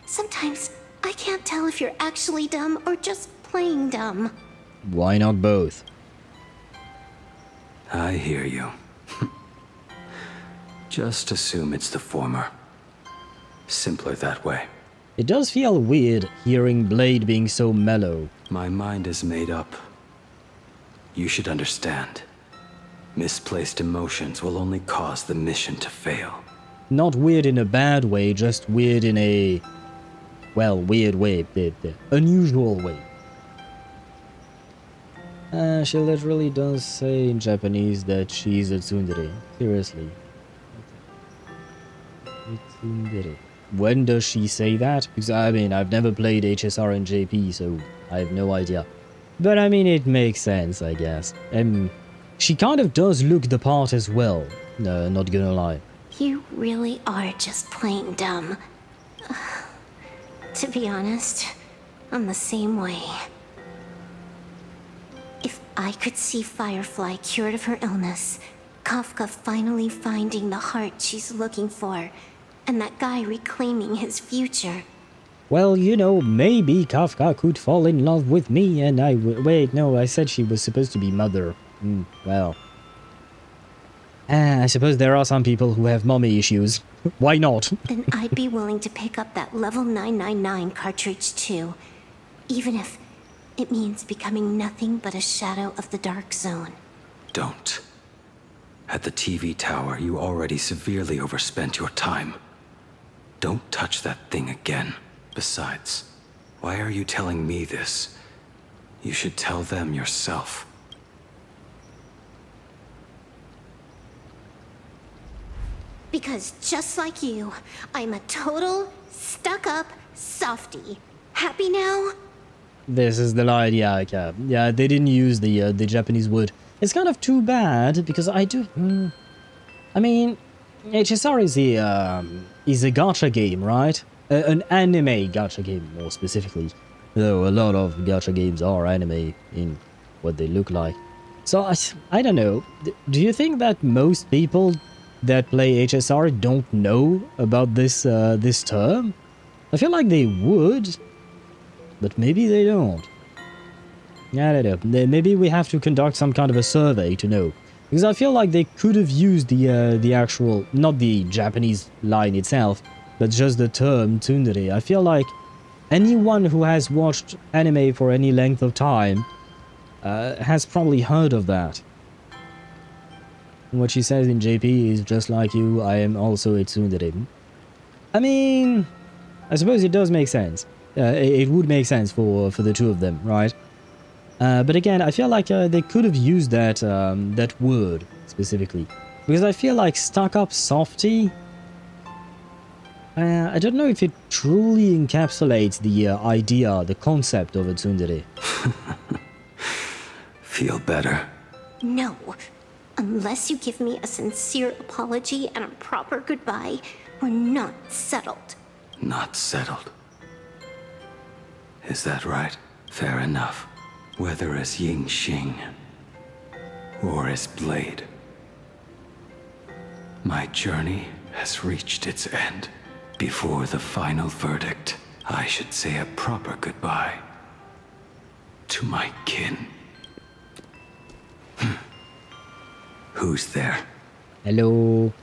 Sometimes I can't tell if you're actually dumb or just playing dumb. Why not both? I hear you. Just assume it's the former. Simpler that way. It does feel weird hearing Blade being so mellow. My mind is made up. You should understand. Misplaced emotions will only cause the mission to fail. Not weird in a bad way, just weird in a... well, weird way. Unusual way. She literally does say in Japanese that she's a tsundere. Seriously. Tsundere. When does she say that? Because, I mean, I've never played HSR and JP, so I have no idea. But, I mean, it makes sense, I guess. She kind of does look the part as well. Not gonna lie. You really are just plain dumb. To be honest, I'm the same way. If I could see Firefly cured of her illness, Kafka finally finding the heart she's looking for, and that guy reclaiming his future. Well, you know, maybe Kafka could fall in love with me and I would... Wait, no, I said she was supposed to be mother. Well... I suppose there are some people who have mommy issues. Why not? Then I'd be willing to pick up that level 999 cartridge too. Even if it means becoming nothing but a shadow of the Dark Zone. Don't. At the TV tower, you already severely overspent your time. Don't touch that thing again. Besides, why are you telling me this? You should tell them yourself. Because just like you, I'm a total, stuck-up softie. Happy now? This is the line, yeah, okay. Yeah, they didn't use the Japanese word. It's kind of too bad, because I do... I mean, HSR is a gacha game, right? An anime gacha game, more specifically. Though a lot of gacha games are anime in what they look like. So, I don't know. Do you think that most people that play HSR don't know about this this term? I feel like they would, but maybe they don't. I don't know. Maybe we have to conduct some kind of a survey to know, because I feel like they could have used the actual, not the Japanese line itself, but just the term tsundere. I feel like anyone who has watched anime for any length of time has probably heard of that. What she says in JP is just like you, I am also a tsundere. I mean, I suppose it does make sense. It would make sense for the two of them, right? But again, I feel like they could have used that that word specifically, because I feel like stuck-up softie. I don't know if it truly encapsulates the idea, the concept of a tsundere. Feel better? No. Unless you give me a sincere apology and a proper goodbye, we're not settled. Not settled. Is that right? Fair enough. Whether as Ying Xing or as Blade, my journey has reached its end. Before the final verdict, I should say a proper goodbye to my kin. Who's there? Hello,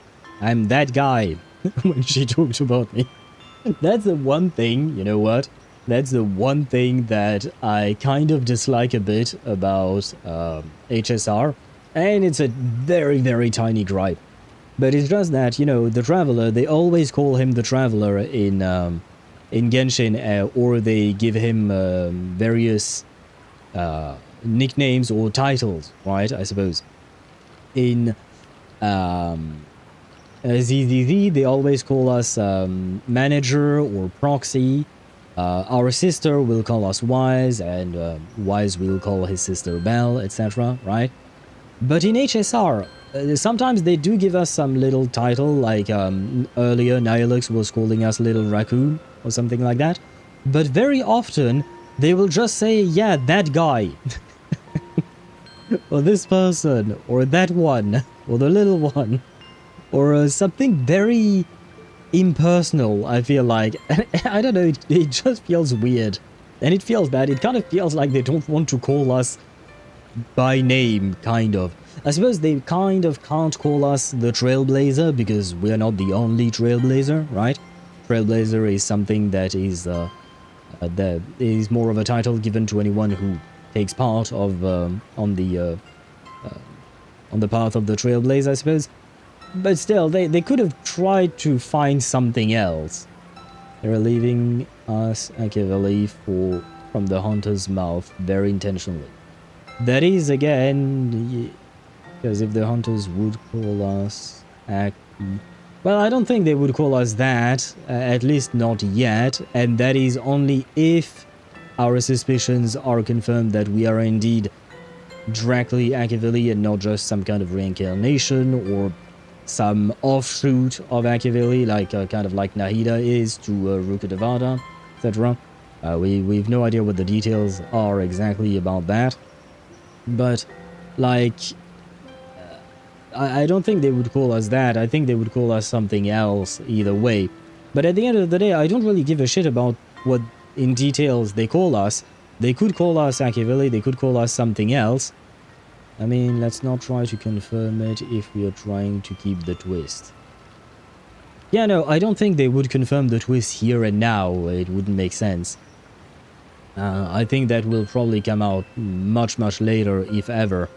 I'm that guy. When she talked about me. That's the one thing, you know what? That's the one thing that I kind of dislike a bit about HSR. And it's a very, very tiny gripe. But it's just that, you know, the Traveler, they always call him the Traveler in Genshin, or they give him various nicknames or titles, right, I suppose. In ZZZ, they always call us Manager or Proxy. Our sister will call us Wise, and Wise will call his sister Belle, etc., right? But in HSR, sometimes they do give us some little title, like earlier Nihilux was calling us Little Raccoon, or something like that. But very often, they will just say, yeah, that guy. Or this person, or that one, or the little one. Or something very impersonal, I feel like. I don't know, it just feels weird. And it feels bad. It kind of feels like they don't want to call us by name, kind of. I suppose they kind of can't call us the Trailblazer, because we're not the only Trailblazer, right? Trailblazer is something that is more of a title given to anyone who takes part of on the path of the Trailblaze, I suppose. But still, they could have tried to find something else. They're leaving us Akivali from the hunter's mouth very intentionally. That is, again, because if the hunters would call us Aki... Well, I don't think they would call us that, at least not yet, and that is only if our suspicions are confirmed that we are indeed directly Akivali and not just some kind of reincarnation or some offshoot of Akivali, like kind of like Nahida is to Rukkhadevata, etc. We've no idea what the details are exactly about that, but like I don't think they would call us that. I think they would call us something else either way. But at the end of the day, I don't really give a shit about what in details they call us. They could call us Akivali, they could call us something else. I mean, let's not try to confirm it if we are trying to keep the twist. Yeah, no, I don't think they would confirm the twist here and now. It wouldn't make sense. I think that will probably come out much, much later, if ever.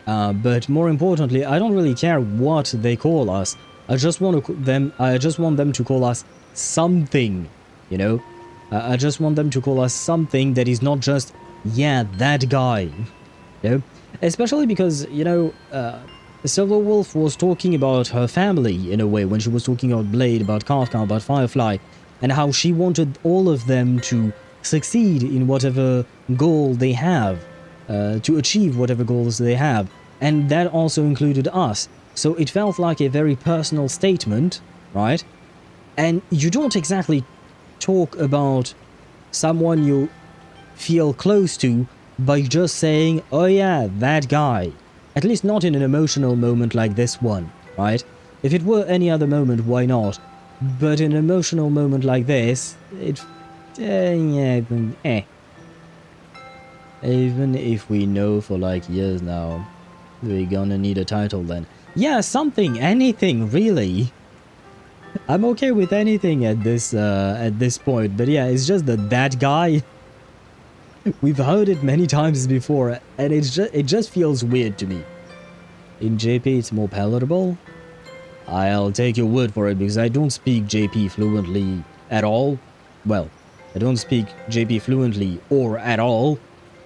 But more importantly, I don't really care what they call us. I just want them to call us something, you know? I just want them to call us something that is not just, yeah, that guy, you know? Especially because, you know, Silverwolf was talking about her family, in a way, when she was talking about Blade, about Kafka, about Firefly, and how she wanted all of them to succeed in whatever goal they have, to achieve whatever goals they have, and that also included us. So it felt like a very personal statement, right? And you don't exactly talk about someone you feel close to by just saying, oh yeah, that guy. At least not in an emotional moment like this one, right? If it were any other moment, why not? But in an emotional moment like this, Even if we know for like years now, we're gonna need a title then. Yeah, something, anything, really. I'm okay with anything at this point, but yeah, it's just that guy. We've heard it many times before, and it just feels weird to me. In JP, it's more palatable. I'll take your word for it, because I don't speak JP fluently at all. Well, I don't speak JP fluently or at all,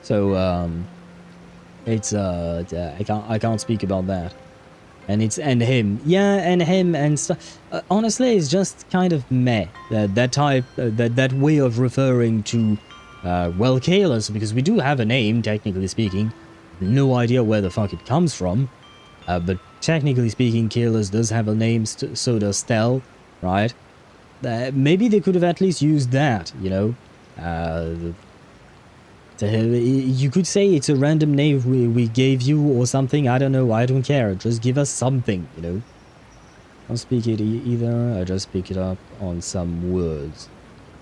so I can't speak about that. And it's and him, yeah, and him and stuff. Honestly, it's just kind of meh. That way of referring to well, Kalos, because we do have a name, technically speaking. No idea where the fuck it comes from, but technically speaking, Kalos does have a name. So does Stel, right? Maybe they could have at least used that, you know. You could say it's a random name we gave you or something. I don't know. I don't care. Just give us something, you know. I don't speak it either. I just pick it up on some words.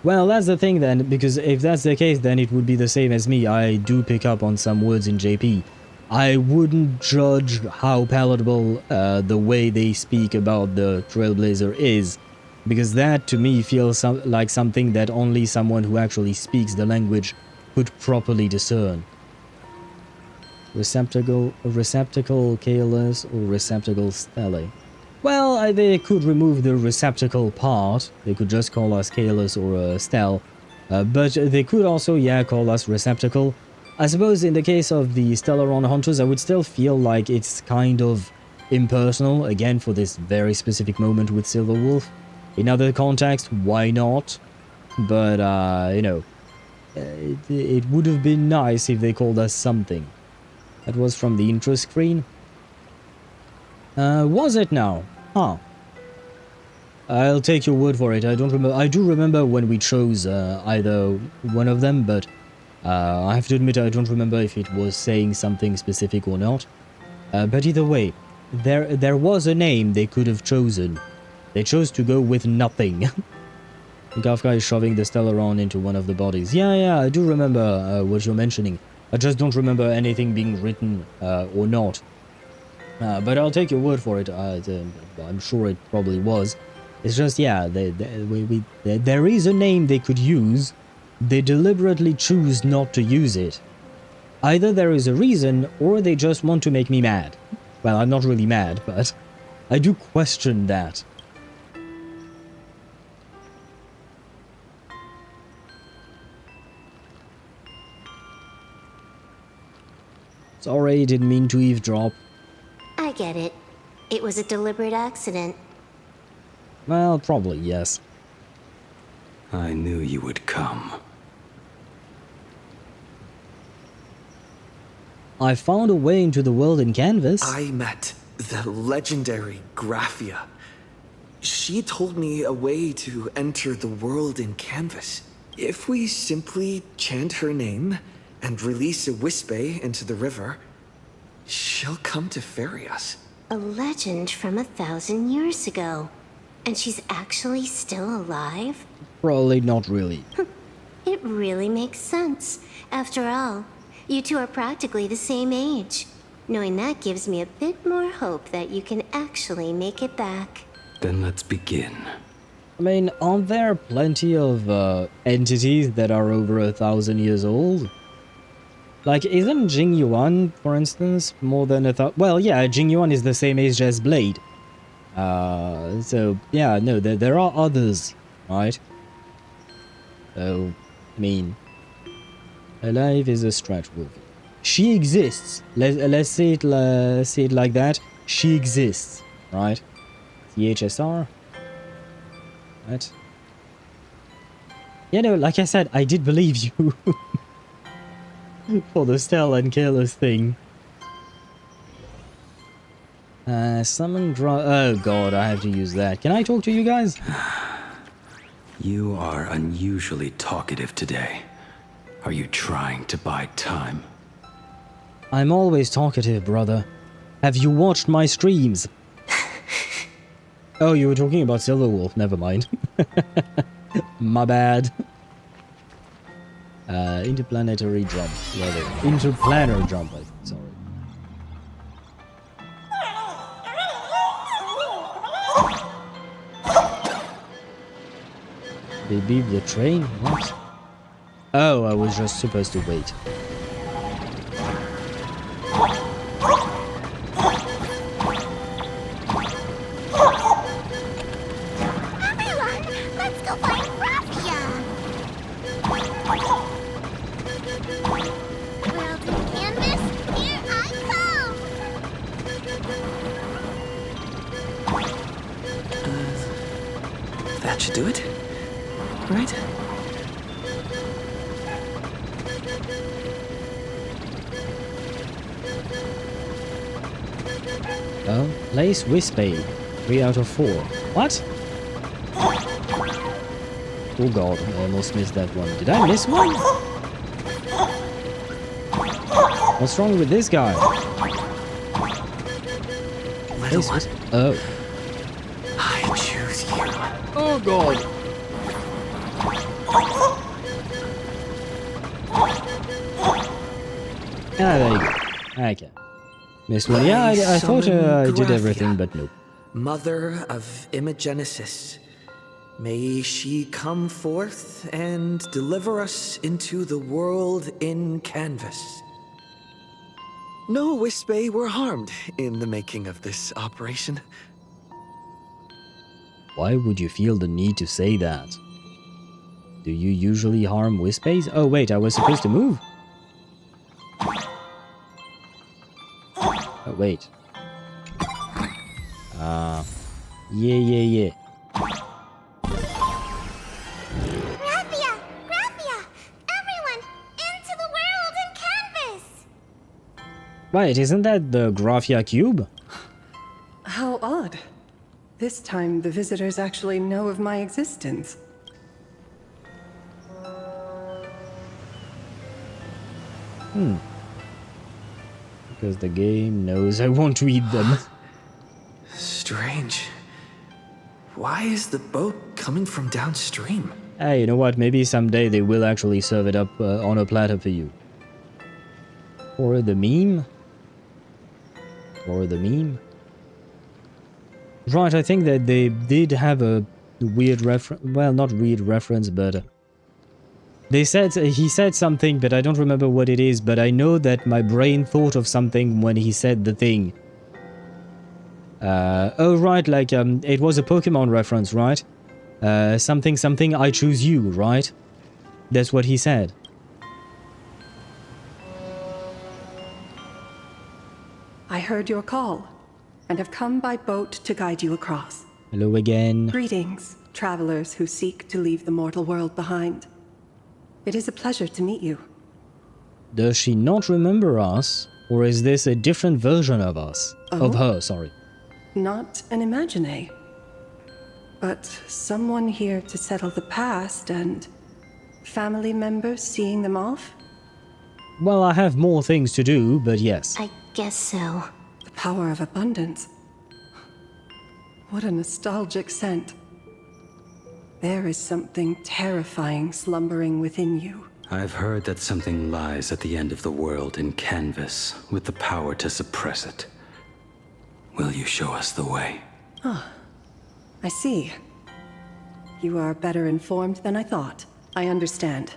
Well, that's the thing then, because if that's the case, then it would be the same as me. I do pick up on some words in JP. I wouldn't judge how palatable the way they speak about the Trailblazer is, because that to me feels like something that only someone who actually speaks the language could properly discern. Receptacle Kalos or receptacle Stele. Well, they could remove the receptacle part. They could just call us Kalos or Stel. But they could also, yeah, call us receptacle. I suppose in the case of the Stellaron Hunters, I would still feel like it's kind of impersonal, again, for this very specific moment with Silverwolf. In other contexts, why not? But, you know, it would have been nice if they called us something. That was from the intro screen. Was it now? Huh. I'll take your word for it. I don't remember. I do remember when we chose either one of them, but I have to admit I don't remember if it was saying something specific or not. But either way, there was a name they could have chosen. They chose to go with nothing. Kafka is shoving the Stellaron into one of the bodies. Yeah, I do remember what you're mentioning. I just don't remember anything being written or not. But I'll take your word for it. I'm sure it probably was. It's just, yeah, there is a name they could use. They deliberately choose not to use it. Either there is a reason, or they just want to make me mad. Well, I'm not really mad, but I do question that. Sorry, didn't mean to eavesdrop. I get it. It was a deliberate accident. Well, probably, yes. I knew you would come. I found a way into the world in Canvas. I met the legendary Graphia. She told me a way to enter the world in Canvas. If we simply chant her name and release a Wispe into the river, she'll come to ferry us. A legend from 1,000 years ago. And she's actually still alive? Probably not really. It really makes sense. After all, you two are practically the same age. Knowing that gives me a bit more hope that you can actually make it back. Then let's begin. I mean, aren't there plenty of entities that are over 1,000 years old? Like, isn't Jing Yuan, for instance, more than 1,000? Well, yeah, Jing Yuan is the same age as Blade. So, yeah, no, there are others, right? So, I mean, alive is a stretch wolf. She exists. Let's say it like that. She exists, right? CHSR. Right? You know, like I said, I did believe you. For the Stella and Careless thing. Summon draw. Oh god, I have to use that. Can I talk to you guys? You are unusually talkative today. Are you trying to buy time? I'm always talkative, brother. Have you watched my streams? Oh, you were talking about Silverwolf. Never mind. My bad. Interplanetary jump. Interplanar jump, sorry. They beat the train? What? Oh, I was just supposed to wait. Everyone, let's go find Graphia! World in Canvas, here I come! That should do it, right? Oh, place Wispe. 3 out of 4. What? Oh god, I almost missed that one. Did I miss one? What's wrong with this guy? Place Wispe. Oh. I choose you. Oh god. Ah, there you go. Okay. Missed one. Yeah, I thought I did everything, but nope. Mother of Imagenesis, may she come forth and deliver us into the world in Canvas. No Wispe were harmed in the making of this operation. Why would you feel the need to say that? Do you usually harm with space? Oh wait, I was supposed to move? Oh wait. Yeah. Graphia! Graphia! Everyone! Into the world in canvas! Wait, isn't that the Graphia cube? How odd. This time, the visitors actually know of my existence. Because the game knows I won't read them. Strange. Why is the boat coming from downstream? Hey, you know what? Maybe someday they will actually serve it up on a platter for you. Or the meme? Or the meme? Right, I think that they did have a weird reference. Well, not weird reference, but they said he said something, but I don't remember what it is. But I know that my brain thought of something when he said the thing. Oh right, like it was a Pokemon reference, right? Something, I choose you, right? That's what he said. I heard your call, and have come by boat to guide you across. Hello again. Greetings, travelers who seek to leave the mortal world behind. It is a pleasure to meet you. Does she not remember us? Or is this a different version of us? Of her, sorry. Not an imagine, but someone here to settle the past and family members seeing them off? Well, I have more things to do, but yes. I guess so. The power of abundance. What a nostalgic scent. There is something terrifying slumbering within you. I've heard that something lies at the end of the world in canvas with the power to suppress it. Will you show us the way? Ah, I see. You are better informed than I thought. I understand.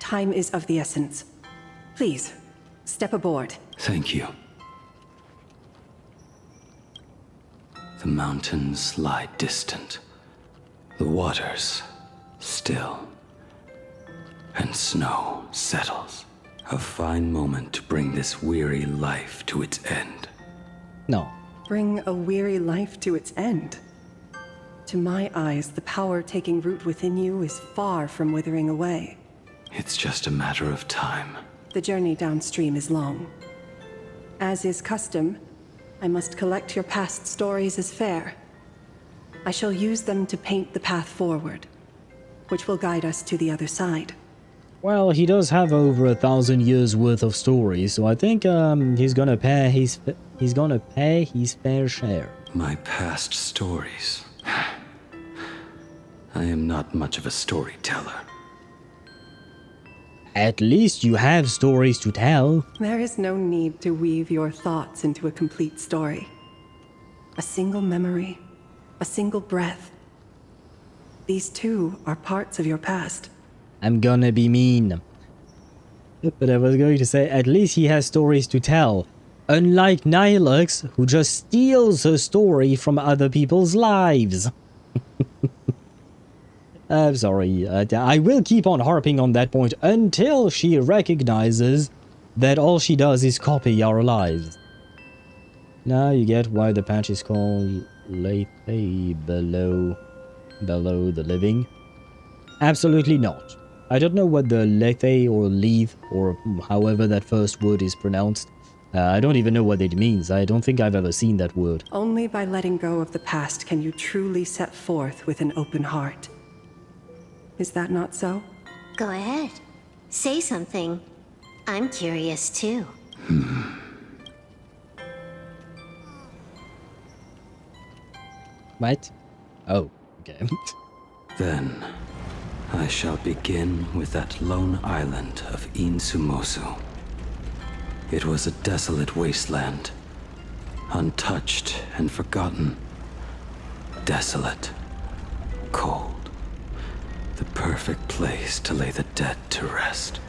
Time is of the essence. Please, step aboard. Thank you. The mountains lie distant. The waters still. And snow settles. A fine moment to bring this weary life to its end. No. Bring a weary life to its end. To my eyes, the power taking root within you is far from withering away. It's just a matter of time. The journey downstream is long. As is custom, I must collect your past stories as fare. I shall use them to paint the path forward, which will guide us to the other side. Well, he does have over 1,000 years worth of stories, so I think he's gonna pay his fair share. My past stories. I am not much of a storyteller. At least you have stories to tell. There is no need to weave your thoughts into a complete story. A single memory, a single breath. These too are parts of your past. I'm gonna be mean. But I was going to say, at least he has stories to tell. Unlike Nihilux, who just steals her story from other people's lives. I'm sorry, I will keep on harping on that point until she recognizes that all she does is copy our lives. Now you get why the patch is called Lethe Below the Living. Absolutely not. I don't know what the Lethe or Lethe or however that first word is pronounced. I don't even know what it means. I don't think I've ever seen that word. Only by letting go of the past can you truly set forth with an open heart. Is that not so? Go ahead. Say something. I'm curious too. What? Oh, okay. Then, I shall begin with that lone island of Insumosu. It was a desolate wasteland, untouched and forgotten. Desolate, cold, the perfect place to lay the dead to rest.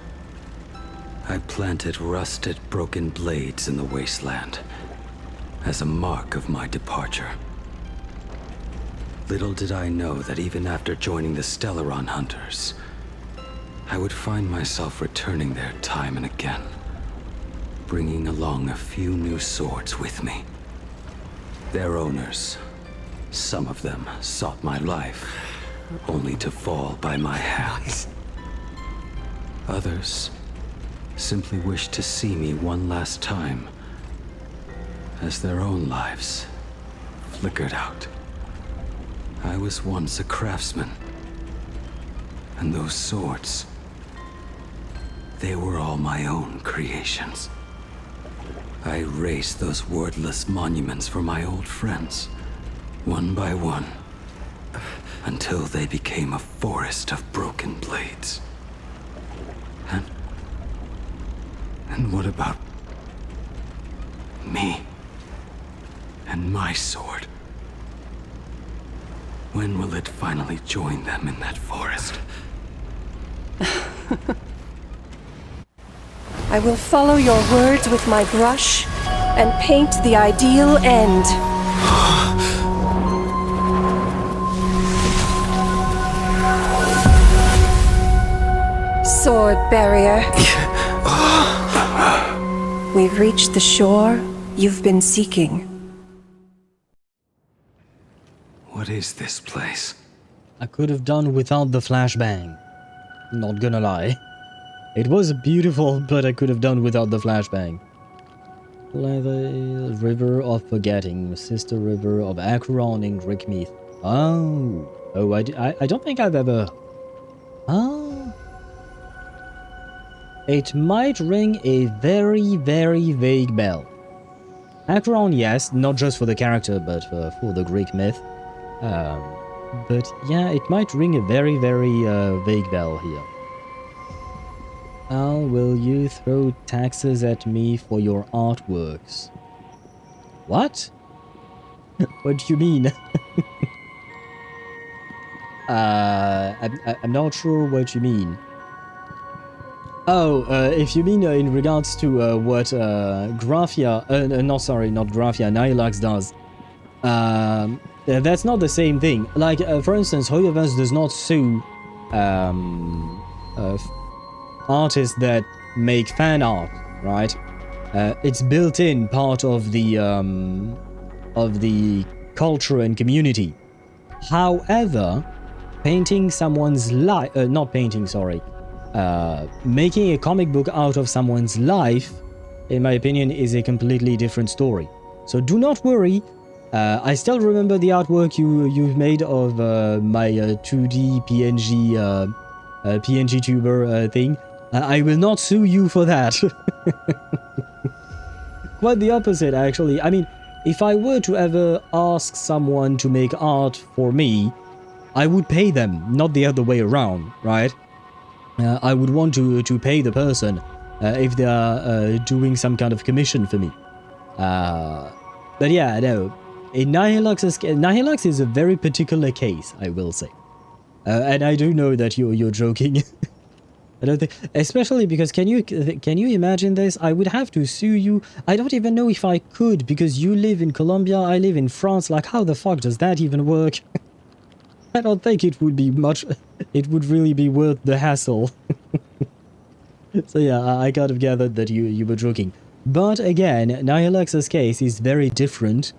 I planted rusted, broken blades in the wasteland as a mark of my departure. Little did I know that even after joining the Stellaron Hunters, I would find myself returning there time and again, bringing along a few new swords with me. Their owners, some of them sought my life, only to fall by my hands. Others simply wished to see me one last time, as their own lives flickered out. I was once a craftsman, and those swords, they were all my own creations. I raised those wordless monuments for my old friends, one by one, until they became a forest of broken blades. And what about me and my sword? When will it finally join them in that forest? I will follow your words with my brush and paint the ideal end. Sword barrier. We've reached the shore you've been seeking. What is this place? I could have done without the flashbang. Not gonna lie. It was beautiful, but I could have done without the flashbang. Lethe, River of Forgetting, Sister River of Acheron in Greek myth. Oh, I don't think I've ever... Oh. It might ring a very, very vague bell. Acheron, yes, not just for the character, but for the Greek myth. But yeah, it might ring a very, very vague bell here. How will you throw taxes at me for your artworks? What? What do you mean? I'm not sure what you mean. Oh, if you mean in regards to what Graphia, not Graphia, Nihilux does. That's not the same thing. Like, for instance, HoYoverse does not sue artists that make fan art, right? It's built-in part of the culture and community. However, painting someone's life, making a comic book out of someone's life, in my opinion, is a completely different story. So do not worry. I still remember the artwork you've made of my 2D PNG tuber thing. I will not sue you for that. Quite the opposite, actually. I mean, if I were to ever ask someone to make art for me, I would pay them, not the other way around, right? I would want to pay the person if they are doing some kind of commission for me. But yeah, no. Nihilux is a very particular case, I will say. And I do know that you're joking. I don't think, especially because can you imagine this? I would have to sue you. I don't even know if I could, because you live in Colombia, I live in France. Like, how the fuck does that even work? I don't think it would be much. It would really be worth the hassle. So yeah, I kind of gathered that you were joking. But again, Nihilux's case is very different,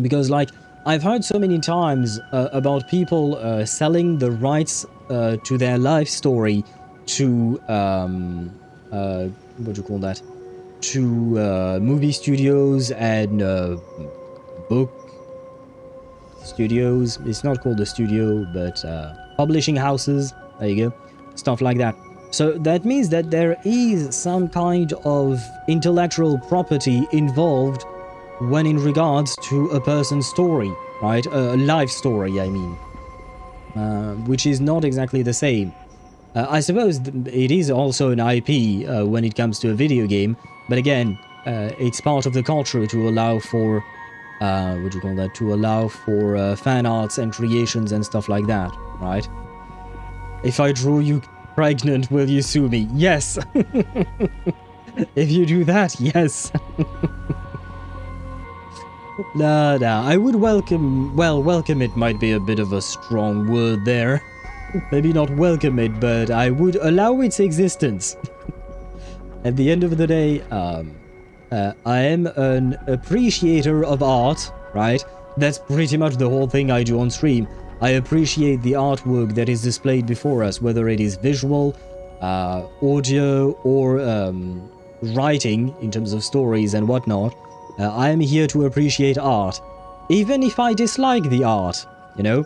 because like I've heard so many times about people selling the rights to their life story to what do you call that? To movie studios and book studios. It's not called a studio, but publishing houses. There you go, stuff like that. So that means that there is some kind of intellectual property involved when in regards to a person's story, right? A life story, I mean, which is not exactly the same. I suppose it is also an IP when it comes to a video game, but again, it's part of the culture to allow for, what do you call that? To allow for fan arts and creations and stuff like that, right? If I draw you pregnant, will you sue me? Yes! If you do that, yes! Nah, I would welcome... Well, welcome it might be a bit of a strong word there. Maybe not welcome it, but I would allow its existence. At the end of the day, I am an appreciator of art, right? That's pretty much the whole thing I do on stream. I appreciate the artwork that is displayed before us, whether it is visual, audio, or writing in terms of stories and whatnot. I am here to appreciate art, even if I dislike the art, you know?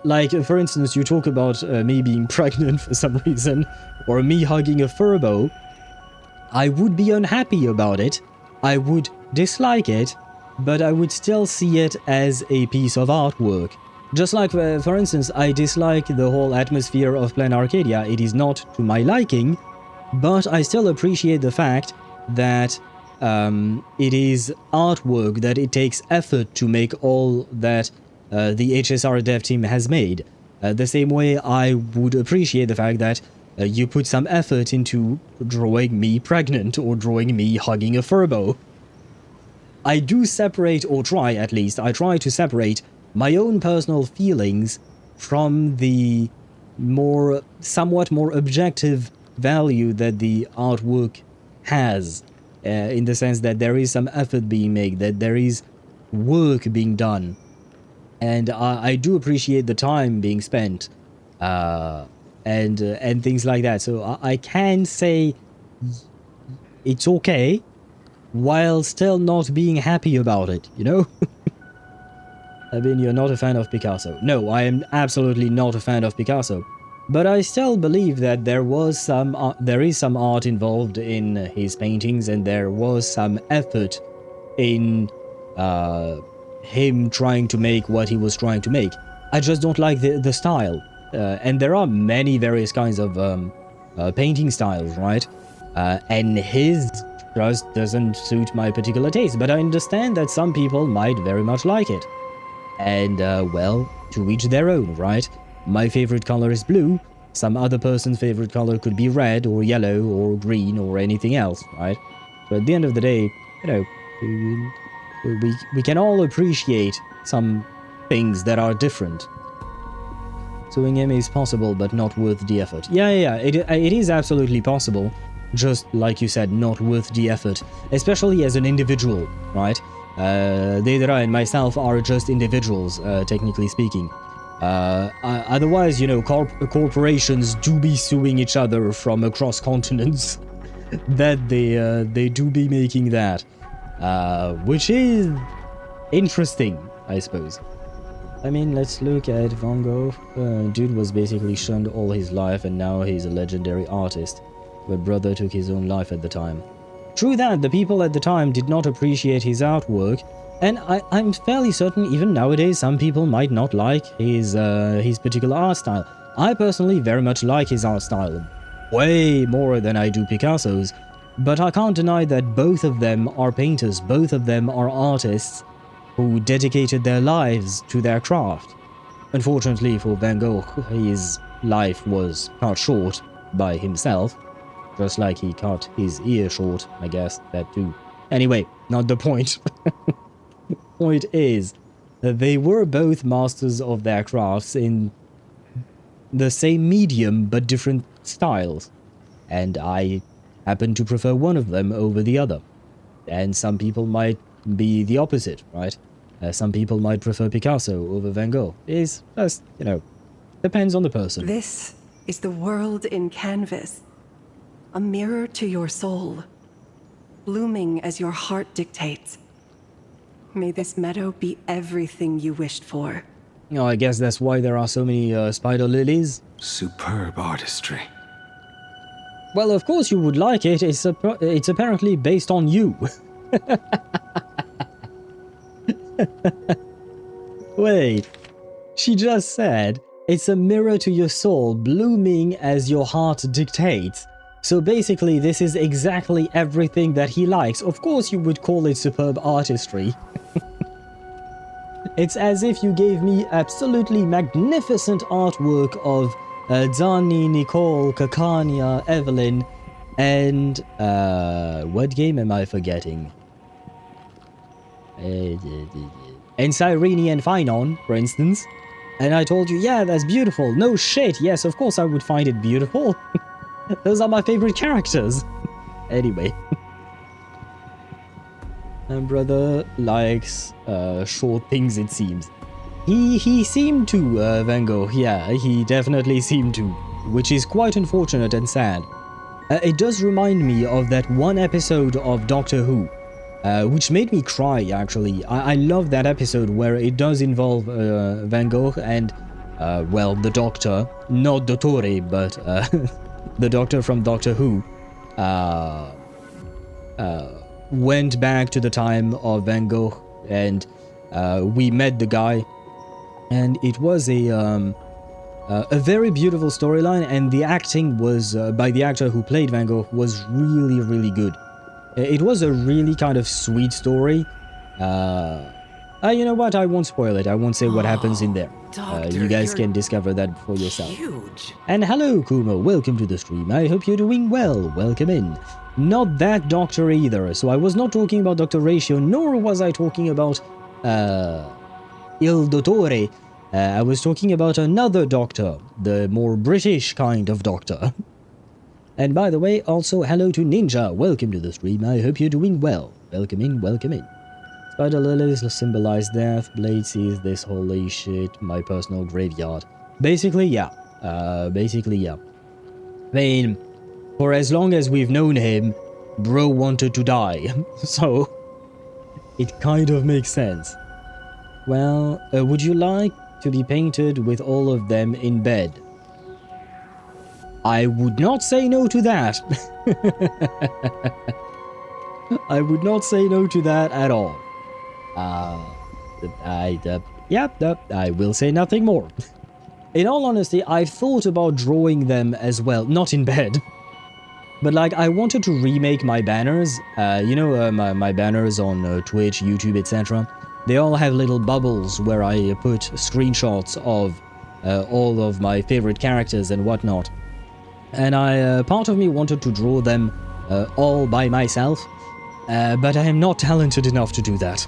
Like, for instance, you talk about me being pregnant for some reason, or me hugging a furbo. I would be unhappy about it, I would dislike it, but I would still see it as a piece of artwork. Just like, for instance, I dislike the whole atmosphere of Planarcadia. It is not to my liking, but I still appreciate the fact that it is artwork, that it takes effort to make all that the HSR dev team has made. The same way I would appreciate the fact that you put some effort into drawing me pregnant or drawing me hugging a furbo. I do separate, or try at least, I try to separate my own personal feelings from the somewhat more objective value that the artwork has, in the sense that there is some effort being made, that there is work being done. And I do appreciate the time being spent, and things like that. So I can say it's okay, while still not being happy about it, you know? I mean, you're not a fan of Picasso. No, I am absolutely not a fan of Picasso. But I still believe that there is some art involved in his paintings, and there was some effort in him trying to make what he was trying to make. I just don't like the style. And there are many various kinds of painting styles, right? And his just doesn't suit my particular taste, but I understand that some people might very much like it. And, well, to each their own, right? My favorite color is blue, some other person's favorite color could be red, or yellow, or green, or anything else, right? So at the end of the day, you know, we can all appreciate some things that are different. Suing him is possible, but not worth the effort. Yeah, it is absolutely possible. Just, like you said, not worth the effort. Especially as an individual, right? Deidara and myself are just individuals, technically speaking. Otherwise, you know, corporations do be suing each other from across continents. That they do be making that. Which is interesting, I suppose. I mean, let's look at Van Gogh. Dude was basically shunned all his life, and now he's a legendary artist. But brother took his own life at the time. True that, the people at the time did not appreciate his artwork, and I'm fairly certain even nowadays some people might not like his particular art style. I personally very much like his art style, way more than I do Picasso's, but I can't deny that both of them are painters, both of them are artists who dedicated their lives to their craft. Unfortunately for Van Gogh, his life was cut short by himself. Just like he cut his ear short, I guess, that too. Anyway, not the point. The point is that they were both masters of their crafts in the same medium, but different styles. And I happen to prefer one of them over the other. And some people might be the opposite, right? Some people might prefer Picasso over Van Gogh. It's just, you know, depends on the person. This is the world in canvas. A mirror to your soul, blooming as your heart dictates. May this meadow be everything you wished for. Oh, I guess that's why there are so many spider lilies. Superb artistry. Well, of course you would like it. It's apparently based on you. Wait, she just said it's a mirror to your soul, blooming as your heart dictates. So basically, this is exactly everything that he likes. Of course you would call it superb artistry. It's as if you gave me absolutely magnificent artwork of Dani, Nicole, Kakania, Evelyn, and what game am I forgetting? And Cyrene and Phynon, for instance. And I told you, yeah, that's beautiful. No shit, yes, of course I would find it beautiful. Those are my favorite characters. Anyway. My brother likes short things, it seems. He seemed to, Van Gogh, yeah, he definitely seemed to. Which is quite unfortunate and sad. It does remind me of that one episode of Doctor Who. Which made me cry, actually. I love that episode where it does involve Van Gogh and, well, the Doctor. Not Dottore, but the Doctor from Doctor Who. Went back to the time of Van Gogh and we met the guy. And it was a very beautiful storyline, and the acting was, by the actor who played Van Gogh, was really, really good. It was a really kind of sweet story. You know what? I won't spoil it. I won't say what happens in there. You guys can discover that for yourself. Huge. And hello, Kumo. Welcome to the stream. I hope you're doing well. Welcome in. Not that doctor either. So I was not talking about Dr. Ratio, nor was I talking about Il Dottore. I was talking about another doctor, the more British kind of doctor. And by the way, also hello to Ninja. Welcome to the stream. I hope you're doing well. Welcome in, welcome in. Spider lilies symbolize death. Blade sees this holy shit. My personal graveyard. Basically, yeah. I mean, for as long as we've known him, bro wanted to die. So, it kind of makes sense. Well, would you like to be painted with all of them in bed? I would not say no to that. I would not say no to that at all. I will say nothing more. In all honesty, I've thought about drawing them as well, not in bed. But like, I wanted to remake my banners. You know, my banners on Twitch, YouTube, etc. They all have little bubbles where I put screenshots of all of my favorite characters and whatnot. And part of me wanted to draw them all by myself, but I am not talented enough to do that.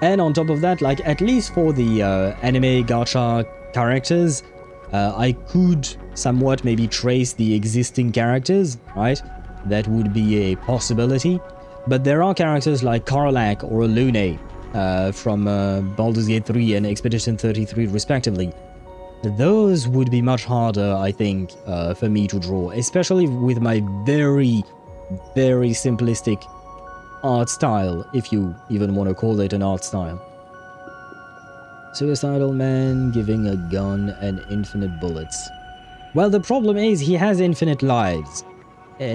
And on top of that, like, at least for the anime gacha characters, I could somewhat maybe trace the existing characters, right? That would be a possibility. But there are characters like Karlak or Lune from Baldur's Gate 3 and Expedition 33 respectively. Those would be much harder, I think, for me to draw, especially with my very, very simplistic art style, if you even want to call it an art style. Suicidal man giving a gun and infinite bullets. Well, the problem is he has infinite lives,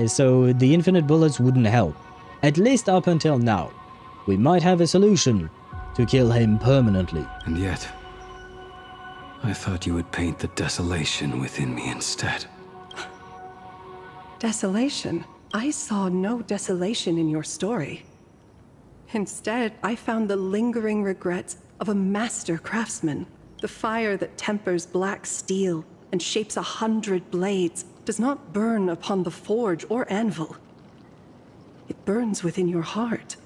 so the infinite bullets wouldn't help. At least up until now. We might have a solution to kill him permanently. And yet, I thought you would paint the desolation within me instead. Desolation? I saw no desolation in your story. Instead, I found the lingering regrets of a master craftsman. The fire that tempers black steel and shapes 100 blades does not burn upon the forge or anvil. It burns within your heart.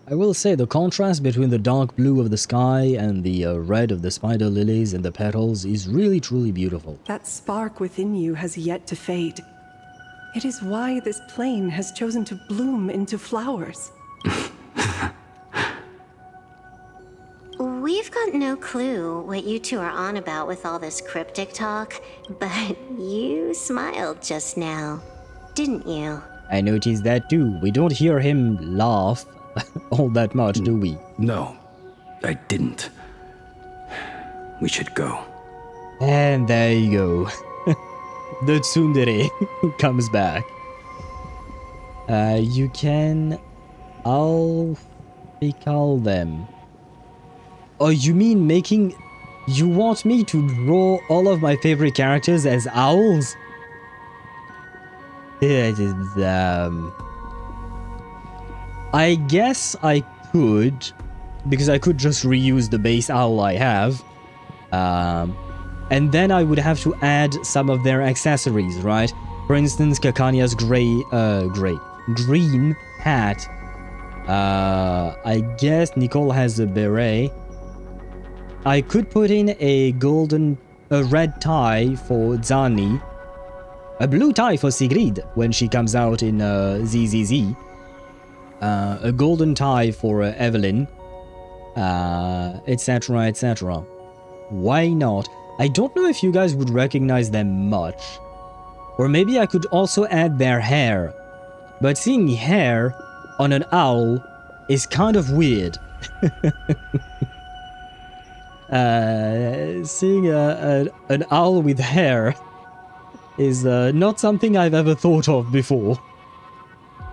I will say the contrast between the dark blue of the sky and the red of the spider lilies and the petals is really truly beautiful. That spark within you has yet to fade. It is why this plane has chosen to bloom into flowers. We've got no clue what you two are on about with all this cryptic talk, but you smiled just now, didn't you? I noticed that too. We don't hear him laugh all that much, do we? No, I didn't. We should go. And there you go. The tsundere comes back. You can... I'll recall them. Oh, you mean making... You want me to draw all of my favorite characters as owls? It is, I guess I could, because I could just reuse the base owl I have. And then I would have to add some of their accessories, right? For instance, Kakania's green hat I guess Nicole has a beret. I could put in a red tie for Zani, a blue tie for Sigrid when she comes out in ZZZ, a golden tie for Evelyn, etc, etc. Why not? I don't know if you guys would recognize them much. Or maybe I could also add their hair. But seeing hair on an owl is kind of weird. Seeing an owl with hair is not something I've ever thought of before.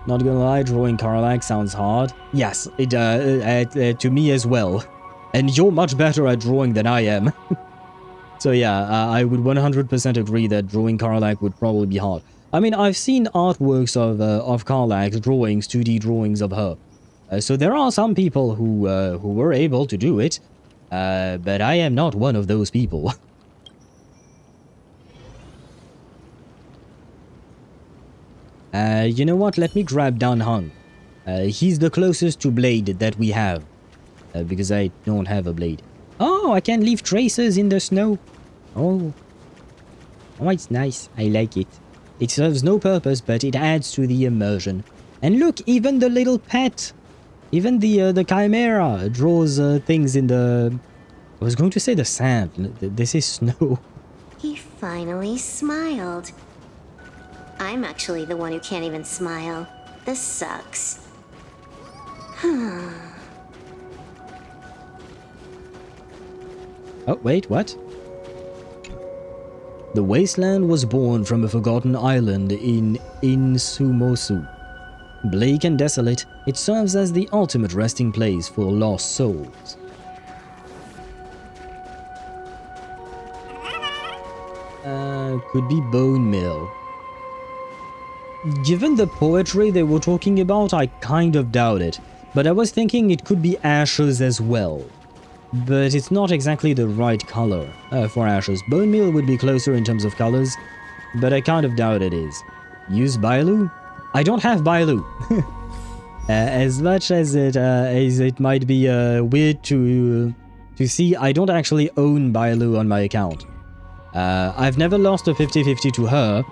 Not gonna lie, drawing Karlach sounds hard. Yes, it to me as well. And you're much better at drawing than I am. So yeah, I would 100% agree that drawing Karlach would probably be hard. I mean, I've seen artworks of Karlach, drawings, 2D drawings of her. So there are some people who were able to do it, but I am not one of those people. You know what? Let me grab Dan Heng. He's the closest to blade that we have, because I don't have a blade. Oh, I can leave traces in the snow. Oh, it's nice. I like it. It serves no purpose, but it adds to the immersion. And look, even the little pet, even the chimera draws things in the... I was going to say the sand. This is snow. He finally smiled. I'm actually the one who can't even smile. This sucks. Oh, wait, what? The wasteland was born from a forgotten island in Insumosu. Bleak and desolate, it serves as the ultimate resting place for lost souls. Could be bone mill. Given the poetry they were talking about, I kind of doubt it. But I was thinking it could be ashes as well. But it's not exactly the right color for ashes. Bone meal would be closer in terms of colors, but I kind of doubt it is. Use Bailu? I don't have Bailu. As much as it might be weird to see, I don't actually own Bailu on my account. I've never lost a 50-50 to her,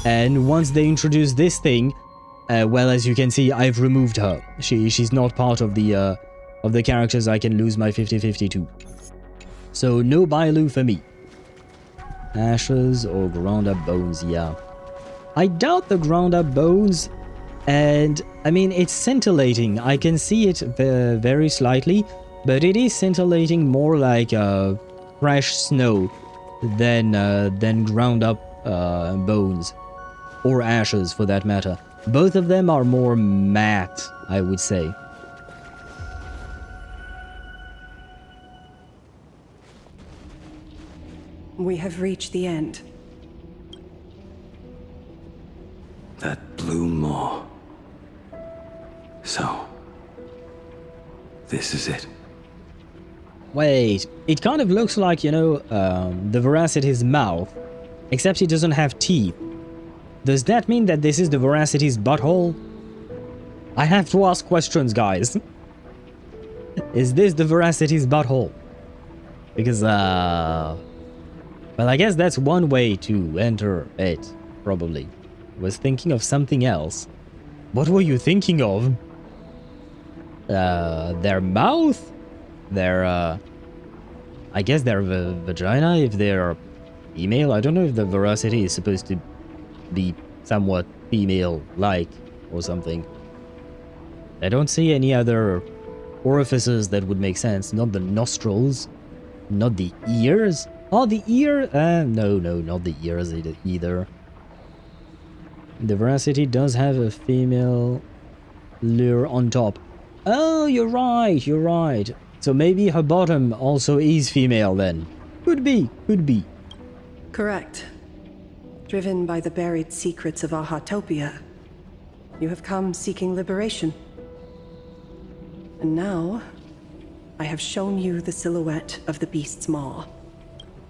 and once they introduced this thing, well, as you can see, I've removed her. She's not part of the characters I can lose my 50-50 to. So no Bailu for me. Ashes or ground up bones, yeah. I doubt the ground up bones, and I mean, it's scintillating. I can see it very slightly, but it is scintillating more like fresh snow than ground up bones, or ashes for that matter. Both of them are more matte, I would say. We have reached the end. That blue maw. So, this is it. Wait, it kind of looks like, you know, the Veracity's mouth, except it doesn't have teeth. Does that mean that this is the Veracity's butthole? I have to ask questions, guys. Is this the Veracity's butthole? Because, well, I guess that's one way to enter it, probably. Was thinking of something else. What were you thinking of? Their mouth? Their, I guess their vagina, if they're female. I don't know if the Veracity is supposed to be somewhat female-like or something. I don't see any other orifices that would make sense. Not the nostrils. Not the ears. Oh, the ear? No, not the ears either. The Veracity does have a female lure on top. Oh, you're right. So maybe her bottom also is female then. Could be. Correct. Driven by the buried secrets of Ahatopia, you have come seeking liberation. And now, I have shown you the silhouette of the beast's maw.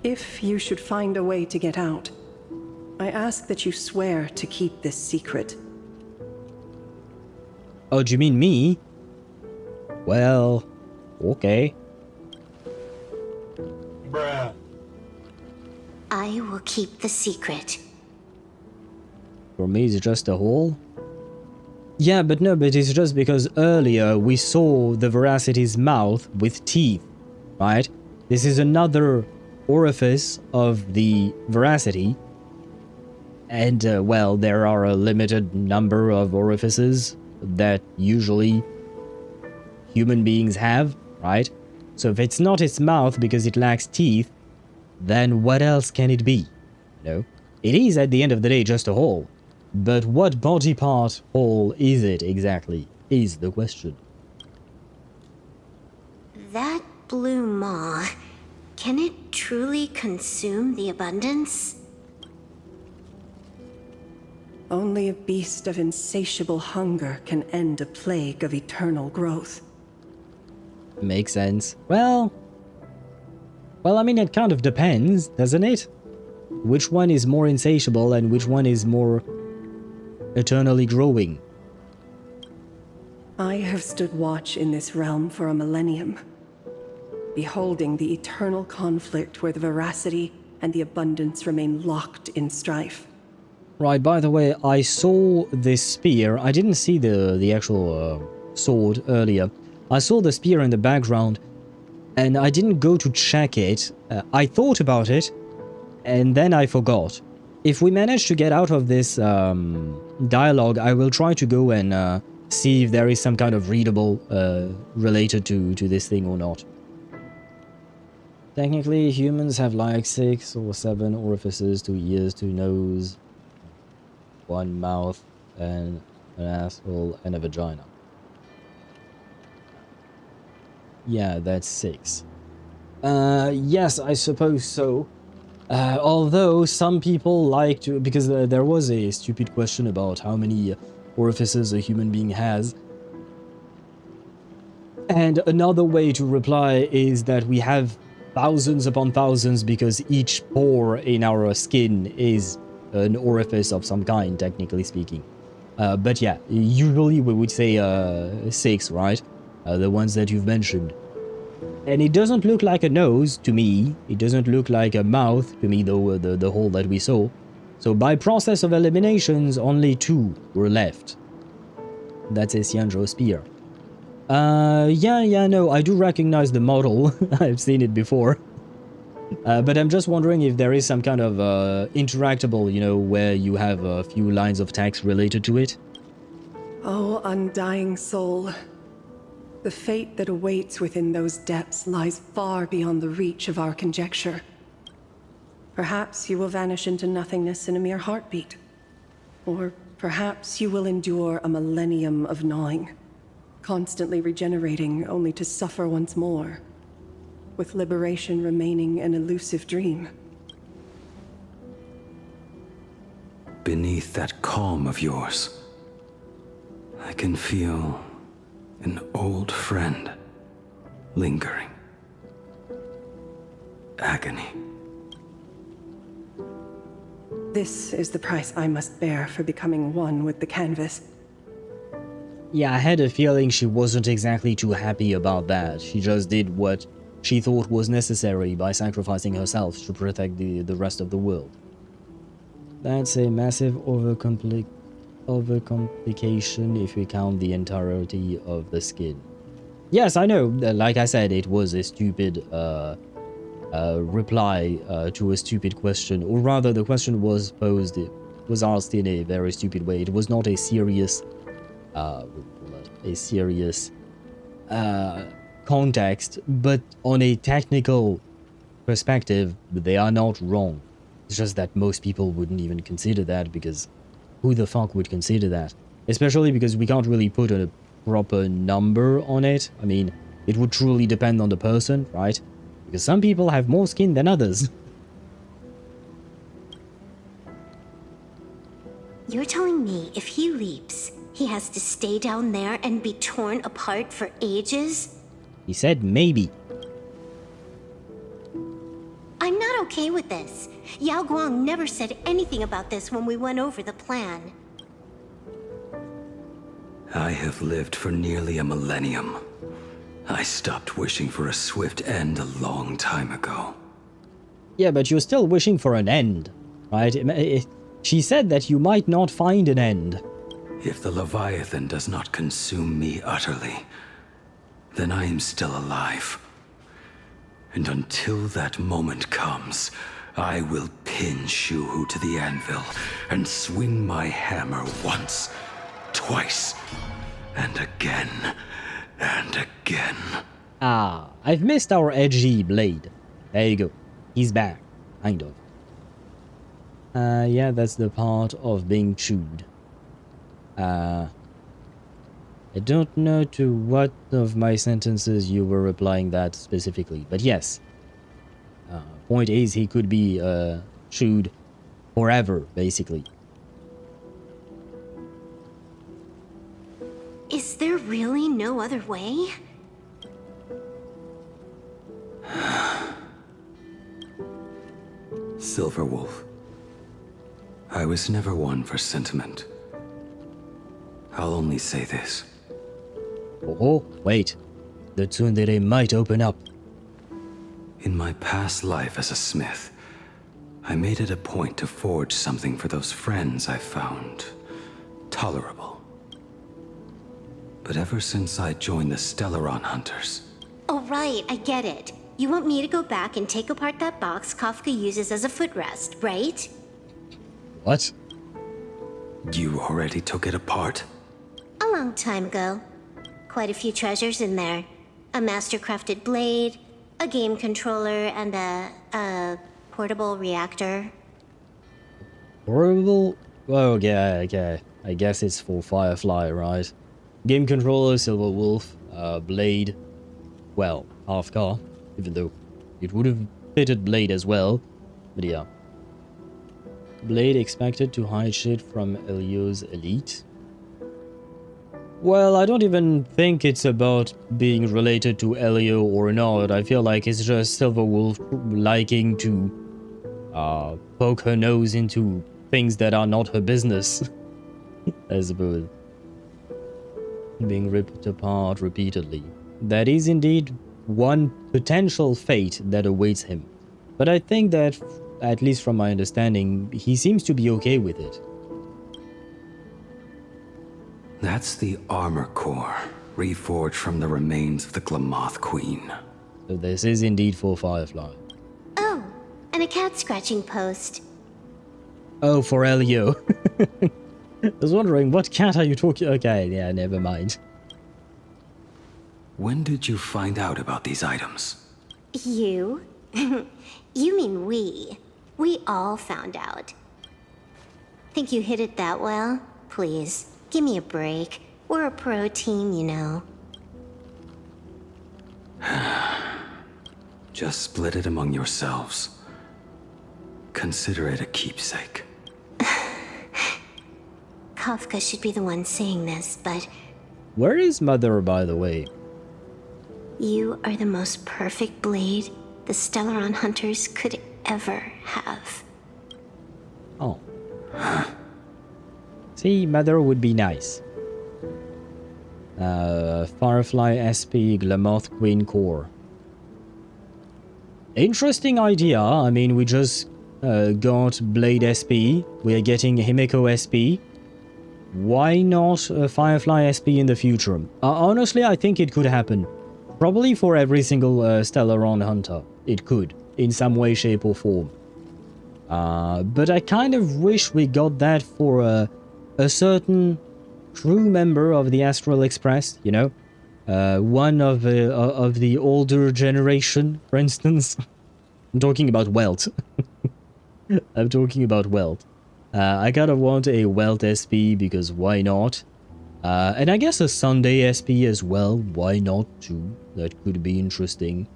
If you should find a way to get out, I ask that you swear to keep this secret. Oh, do you mean me? Well, okay. Bruh. I will keep the secret. For me, it's just a hole. Yeah, but no, but it's just because earlier we saw the Veracity's mouth with teeth, right? This is another orifice of the Veracity. And, well, there are a limited number of orifices that usually human beings have, right? So if it's not its mouth because it lacks teeth, then what else can it be? No, it is at the end of the day just a hole. But what body part hole is it exactly, is the question. That blue maw, can it truly consume the abundance? Only a beast of insatiable hunger can end a plague of eternal growth. Makes sense. Well, I mean, it kind of depends, doesn't it? Which one is more insatiable and which one is more eternally growing? I have stood watch in this realm for a millennium, beholding the eternal conflict where the Veracity and the Abundance remain locked in strife. Right, by the way, I saw this spear. I didn't see the actual sword earlier. I saw the spear in the background, and I didn't go to check it. I thought about it, and then I forgot. If we manage to get out of this dialogue, I will try to go and see if there is some kind of readable related to this thing or not. Technically, humans have like 6 or 7 orifices, 2 ears, 2 nose, 1 mouth, and an asshole and a vagina. Yeah, that's 6. Yes, I suppose so. Although some people like to, because there was a stupid question about how many orifices a human being has. And another way to reply is that we have thousands upon thousands because each pore in our skin is an orifice of some kind, technically speaking. But yeah, usually we would say 6, right? The ones that you've mentioned. And it doesn't look like a nose to me. It doesn't look like a mouth to me, though, the hole that we saw. So by process of eliminations, only 2 were left. That's a Xianzhou spear. Yeah, no, I do recognize the model. I've seen it before. But I'm just wondering if there is some kind of interactable, you know, where you have a few lines of text related to it. Oh, undying soul. The fate that awaits within those depths lies far beyond the reach of our conjecture. Perhaps you will vanish into nothingness in a mere heartbeat. Or perhaps you will endure a millennium of gnawing, constantly regenerating only to suffer once more, with liberation remaining an elusive dream. Beneath that calm of yours, I can feel an old friend lingering. Agony. This is the price I must bear for becoming one with the canvas. Yeah, I had a feeling she wasn't exactly too happy about that. She just did what she thought was necessary by sacrificing herself to protect the rest of the world. That's a massive overcomplication if we count the entirety of the skin. Yes, I know. Like I said, it was a stupid reply to a stupid question, or rather, the question was asked in a very stupid way. It was not a serious, context, but on a technical perspective, they are not wrong. It's just that most people wouldn't even consider that, because who the fuck would consider that? Especially because we can't really put a proper number on it. I mean, it would truly depend on the person, right? Because some people have more skin than others. You're telling me if he leaps, he has to stay down there and be torn apart for ages? He said maybe. I'm not okay with this. Yao Guang never said anything about this when we went over the plan. I have lived for nearly a millennium, I stopped wishing for a swift end a long time ago. Yeah, but you're still wishing for an end, right? She said that you might not find an end. If the Leviathan does not consume me utterly, then I am still alive. And until that moment comes, I will pin Shuhu to the anvil and swing my hammer once, twice, and again, and again. Ah, I've missed our edgy blade. There you go. He's back, kind of. Yeah, that's the part of being chewed. I don't know to what of my sentences you were replying that specifically, but yes. Point is, he could be chewed forever, basically. Is there really no other way? Silverwolf, I was never one for sentiment. I'll only say this. Oh, wait. The tsundere might open up. In my past life as a smith, I made it a point to forge something for those friends I found tolerable. But ever since I joined the Stellaron Hunters... Oh, right, I get it. You want me to go back and take apart that box Kafka uses as a footrest, right? What? You already took it apart? A long time ago. Quite a few treasures in there. A master-crafted blade, a game controller, and a portable reactor. Portable? Oh, okay. I guess it's for Firefly, right? Game controller, Silverwolf, blade. Well, half car, even though it would have fitted blade as well. But yeah. Blade expected to hide shit from Elio's elite. Well, I don't even think it's about being related to Elio or not. I feel like it's just Silverwolf liking to poke her nose into things that are not her business. I suppose. Being ripped apart repeatedly. That is indeed one potential fate that awaits him. But I think that, at least from my understanding, he seems to be okay with it. That's the armor core, reforged from the remains of the Glamoth Queen. So this is indeed for Firefly. Oh, and a cat scratching post. Oh, for Elio. I was wondering, what cat are you talking... Okay, yeah, never mind. When did you find out about these items? You? You mean we. We all found out. Think you hit it that well? Please. Give me a break. We're a pro team, you know. Just split it among yourselves. Consider it a keepsake. Kafka should be the one saying this, but... Where is Mother, by the way? You are the most perfect blade the Stellaron Hunters could ever have. Oh. See, Mother would be nice. Firefly SP Glamoth Queen Core. Interesting idea. I mean, we just got Blade SP. We are getting Himeko SP. Why not Firefly SP in the future? Honestly, I think it could happen. Probably for every single Stellaron Hunter. It could, in some way, shape or form. But I kind of wish we got that for a certain crew member of the Astral Express, you know? One of the older generation, for instance. I'm talking about Welt. I'm talking about Welt. I kind of want a Welt SP because why not? And I guess a Sunday SP as well, why not too? That could be interesting.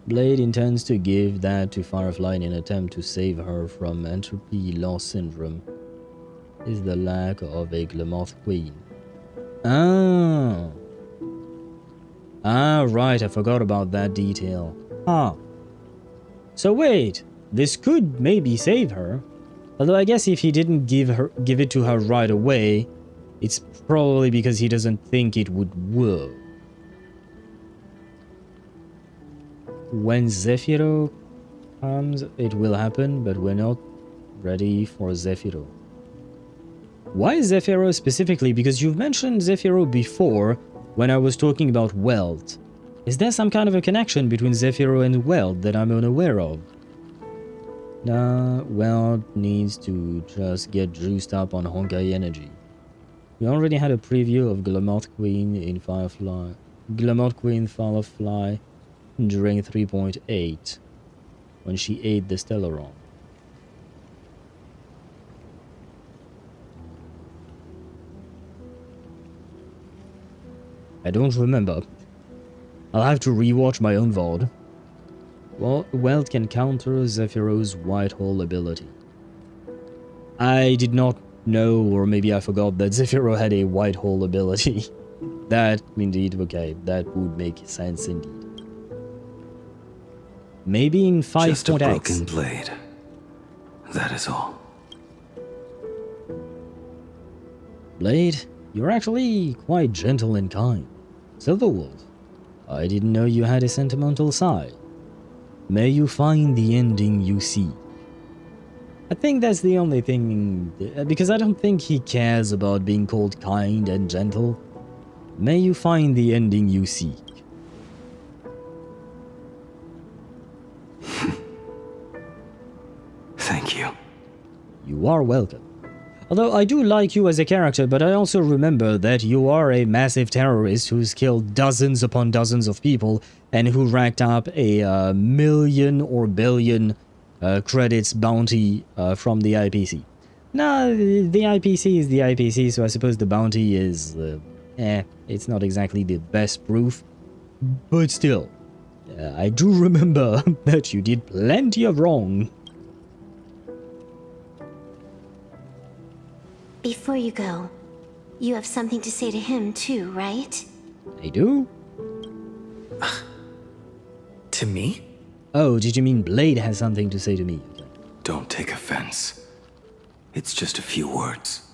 Blade intends to give that to Firefly in an attempt to save her from entropy loss syndrome. Is the lack of a Glamoth Queen. Ah, right, I forgot about that detail. Ah. So wait, this could maybe save her. Although I guess if he didn't give it to her right away, it's probably because he doesn't think it would work. when Zephyro comes, it will happen, but we're not ready for Zephyro. Why Zephyro specifically? Because you've mentioned Zephyro before when I was talking about Weld. Is there some kind of a connection between Zephyro and Weld that I'm unaware of? Nah, Weld needs to just get juiced up on Honkai energy. We already had a preview of Glamoth Queen in Firefly. Glamoth Queen Firefly during 3.8 when she ate the Stellaron. I don't remember. I'll have to rewatch my own VOD. Well, Weld can counter Zephyro's White Hole ability. I did not know, or maybe I forgot, that Zephyro had a White Hole ability. That, indeed, okay, that would make sense indeed. Maybe in 5.x. Just a broken blade. That is all. Blade, you're actually quite gentle and kind. Silverwold, I didn't know you had a sentimental side. May you find the ending you seek. I think that's the only thing, because I don't think he cares about being called kind and gentle. May you find the ending you seek. Thank you. You are welcome. Although I do like you as a character, but I also remember that you are a massive terrorist who's killed dozens upon dozens of people and who racked up a million or billion credits bounty from the IPC. Now, the IPC is the IPC, so I suppose the bounty is, it's not exactly the best proof, but still, I do remember that you did plenty of wrong. Before you go, you have something to say to him too, right? I do? To me? Oh, did you mean Blade has something to say to me? Okay. Don't take offense. It's just a few words.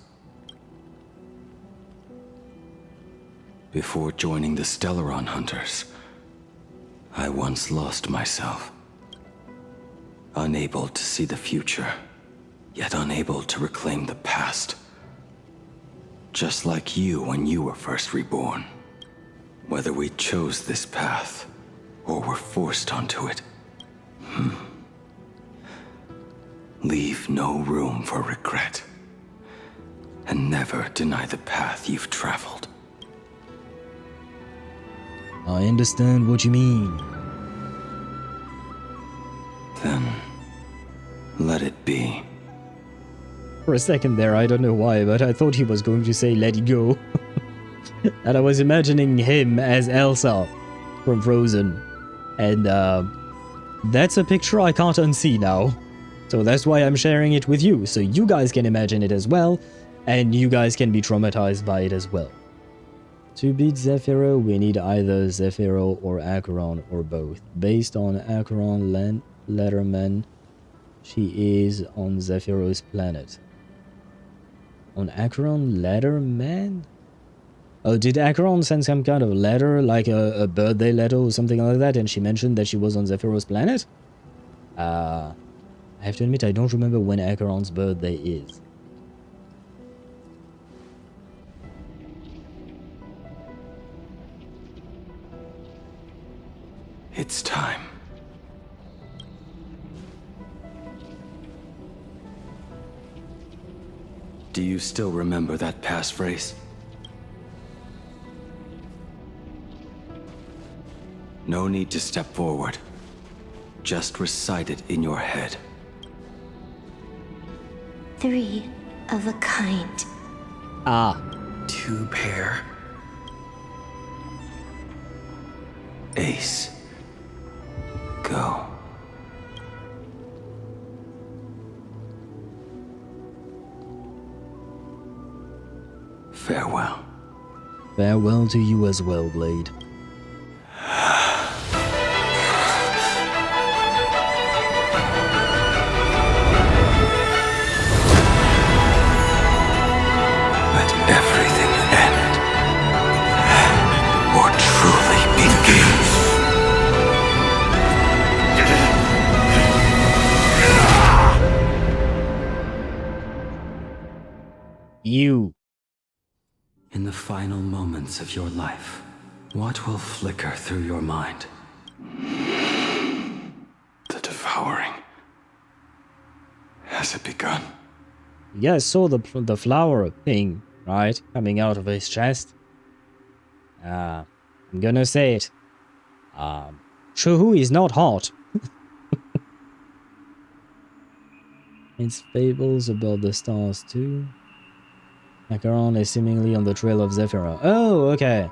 Before joining the Stellaron Hunters, I once lost myself. Unable to see the future, yet unable to reclaim the past. Just like you when you were first reborn. Whether we chose this path, or were forced onto it. Leave no room for regret. And never deny the path you've traveled. I understand what you mean. Then, let it be. For a second there, I don't know why, but I thought he was going to say let it go. And I was imagining him as Elsa from Frozen. And that's a picture I can't unsee now. So that's why I'm sharing it with you, so you guys can imagine it as well, and you guys can be traumatized by it as well. To beat Zephyro, we need either Zephyro or Acheron or both. Based on Acheron Letterman, she is on Zephyro's planet. On Acheron Letterman? Oh, did Acheron send some kind of letter, like a birthday letter or something like that, and she mentioned that she was on Zephyro's planet? I have to admit, I don't remember when Acheron's birthday is. It's time. Do you still remember that passphrase? No need to step forward. Just recite it in your head. 3 of a kind. Ah. 2 pair. Ace. Go. Farewell. Farewell to you as well, Blade. You. In the final moments of your life, what will flicker through your mind? The devouring. Has it begun? You guys saw the flower thing, right? Coming out of his chest. I'm gonna say it. Shuhu is not hot. It's fables about the stars too. Acheron is seemingly on the trail of Zephyra. Oh, okay.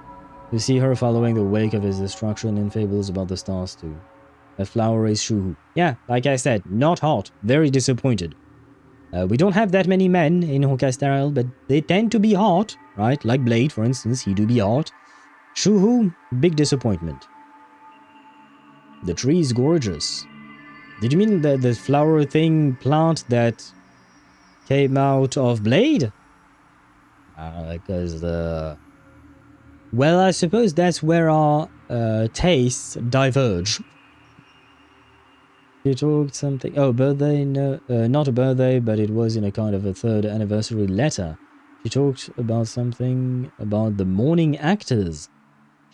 You see her following the wake of his destruction in fables about the stars too. The flower is Shuhu. Yeah, like I said, not hot. Very disappointed. We don't have that many men in Honkai Star Rail, but they tend to be hot, right? Like Blade, for instance, he do be hot. Shuhu, big disappointment. The tree is gorgeous. Did you mean the flower thing plant that came out of Blade? Because well, I suppose that's where our tastes diverge. You talked something... Oh, birthday? No, not a birthday, but it was in a kind of a 3rd anniversary letter. She talked about something about the morning actors.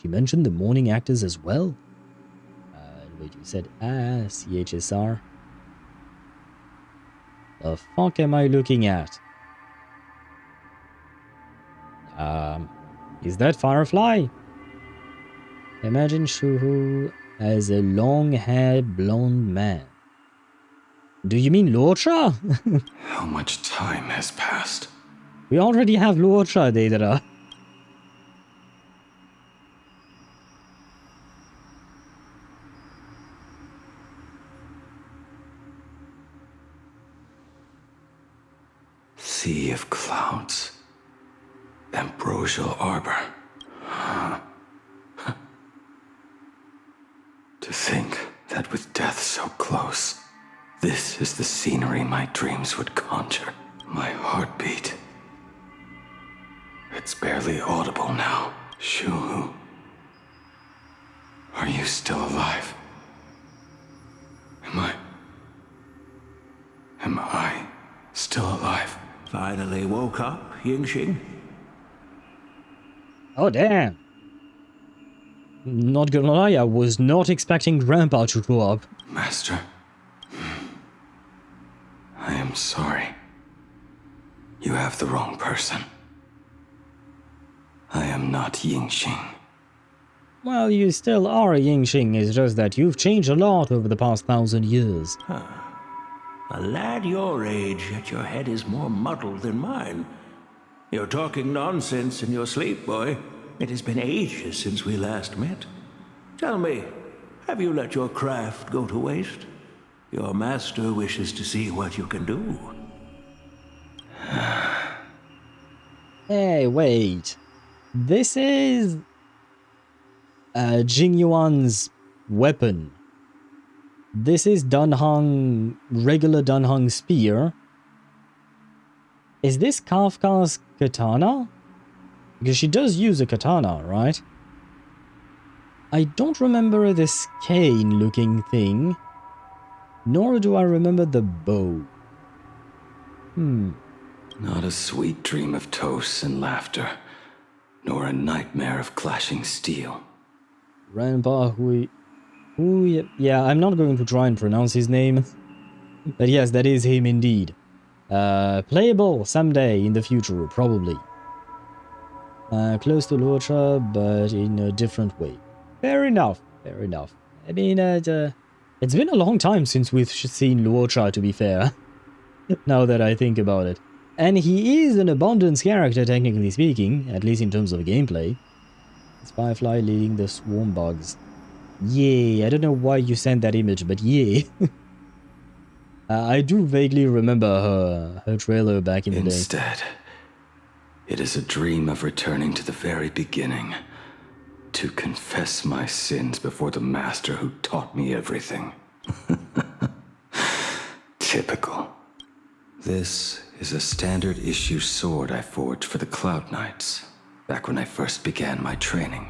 She mentioned the morning actors as well. Wait, you said CHSR. The fuck am I looking at? Is that Firefly? Imagine Shuhu as a long-haired blonde man. Do you mean Luocha? How much time has passed? We already have Luocha, Deidara. Sea of clouds. Ambrosial arbor. To think that with death so close, this is the scenery my dreams would conjure. My heartbeat. It's barely audible now. Shuhu. Are you still alive? Am I still alive? Finally woke up, Yingxing? Oh, damn. Not gonna lie, I was not expecting Grandpa to grow up. Master. I am sorry. You have the wrong person. I am not Yingxing. Well, you still are Yingxing, it's just that you've changed a lot over the past 1,000 years. A lad your age, yet your head is more muddled than mine. You're talking nonsense in your sleep, boy. It has been ages since we last met. Tell me, have you let your craft go to waste? Your master wishes to see what you can do. Hey, wait. This is... Jing Yuan's weapon. This is Dunhung... regular Dunhung spear. Is this Kafka's katana? Because she does use a katana, right? I don't remember this cane-looking thing. Nor do I remember the bow. Not a sweet dream of toasts and laughter, nor a nightmare of clashing steel. Grandpa yeah, I'm not going to try and pronounce his name. But yes, that is him indeed. Playable someday in the future, probably. Close to Luocha, but in a different way. Fair enough, fair enough. I mean, it's been a long time since we've seen Luocha, to be fair. Now that I think about it. And he is an abundance character, technically speaking, at least in terms of gameplay. It's Firefly leading the swarm bugs. Yay, I don't know why you sent that image, but yay. I do vaguely remember her trailer back in the day. Instead, it is a dream of returning to the very beginning, to confess my sins before the master who taught me everything. Typical. This is a standard issue sword I forged for the Cloud Knights, back when I first began my training.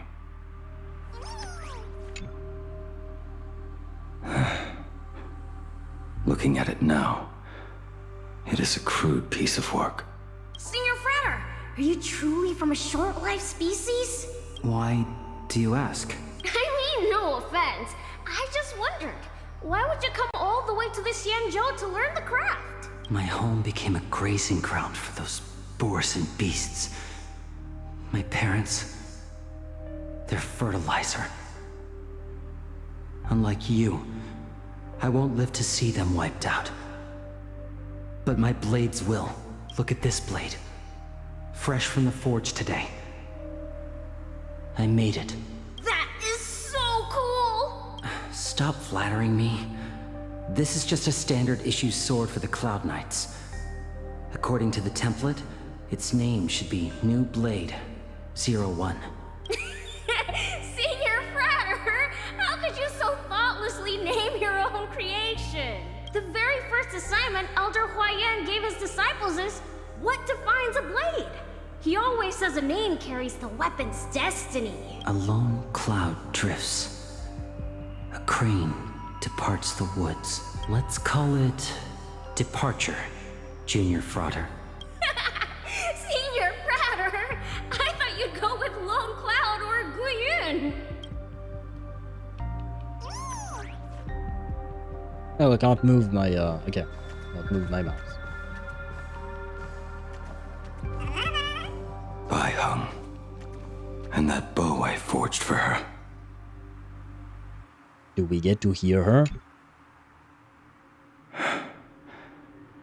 Looking at it now, it is a crude piece of work. Senior Frater! Are you truly from a short-lived species? Why do you ask? I mean, no offense. I just wondered, why would you come all the way to this Yanzhou to learn the craft? My home became a grazing ground for those boars and beasts. My parents, they're fertilizer. Unlike you, I won't live to see them wiped out. But my blades will. Look at this blade. Fresh from the forge today. I made it. That is so cool! Stop flattering me. This is just a standard issue sword for the Cloud Knights. According to the template, its name should be New Blade 01. Senior Fratter! How could you so thoughtlessly name your own creation? The very first assignment Elder Huayan gave his disciples is, what defines a blade? He always says a name carries the weapon's destiny. A lone cloud drifts. A crane departs the woods. Let's call it Departure, Junior Frater. Senior Fratter! I thought you'd go with Lone Cloud or Guyun. Oh, I can't move my, okay. Can't move my mouse. Bai Hung. And that bow I forged for her. Do we get to hear her?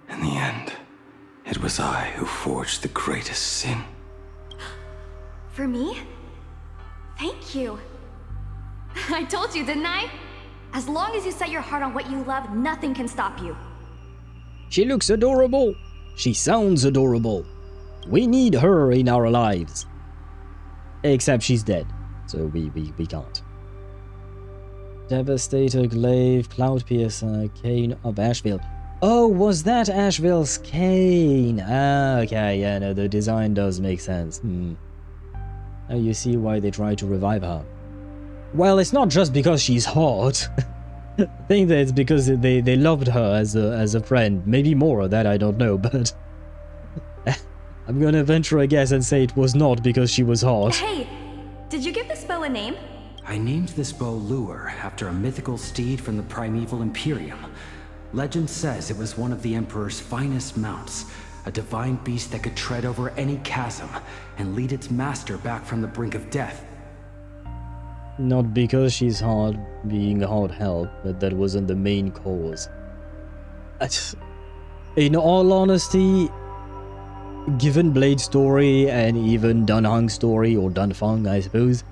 In the end, it was I who forged the greatest sin. For me? Thank you. I told you, didn't I? As long as you set your heart on what you love, nothing can stop you. She looks adorable. She sounds adorable. We need her in our lives. Except she's dead, so we can't. Devastator, Glaive, Cloud Piercer, Cane of Asheville. Oh, was that Asheville's cane? Ah, okay, yeah, no, the design does make sense. Now you see why they tried to revive her. Well, it's not just because she's hot. I think that it's because they loved her as a friend. Maybe more of that, I don't know, but I'm gonna venture a guess and say it was not because she was hot. Hey, did you give this bow a name? I named this bow Lure after a mythical steed from the primeval Imperium. Legend says it was one of the Emperor's finest mounts, a divine beast that could tread over any chasm and lead its master back from the brink of death. Not because she's hot, being hot help, but that wasn't the main cause. In all honesty, given Blade's story and even Dunhung's story, or Dunfeng, I suppose,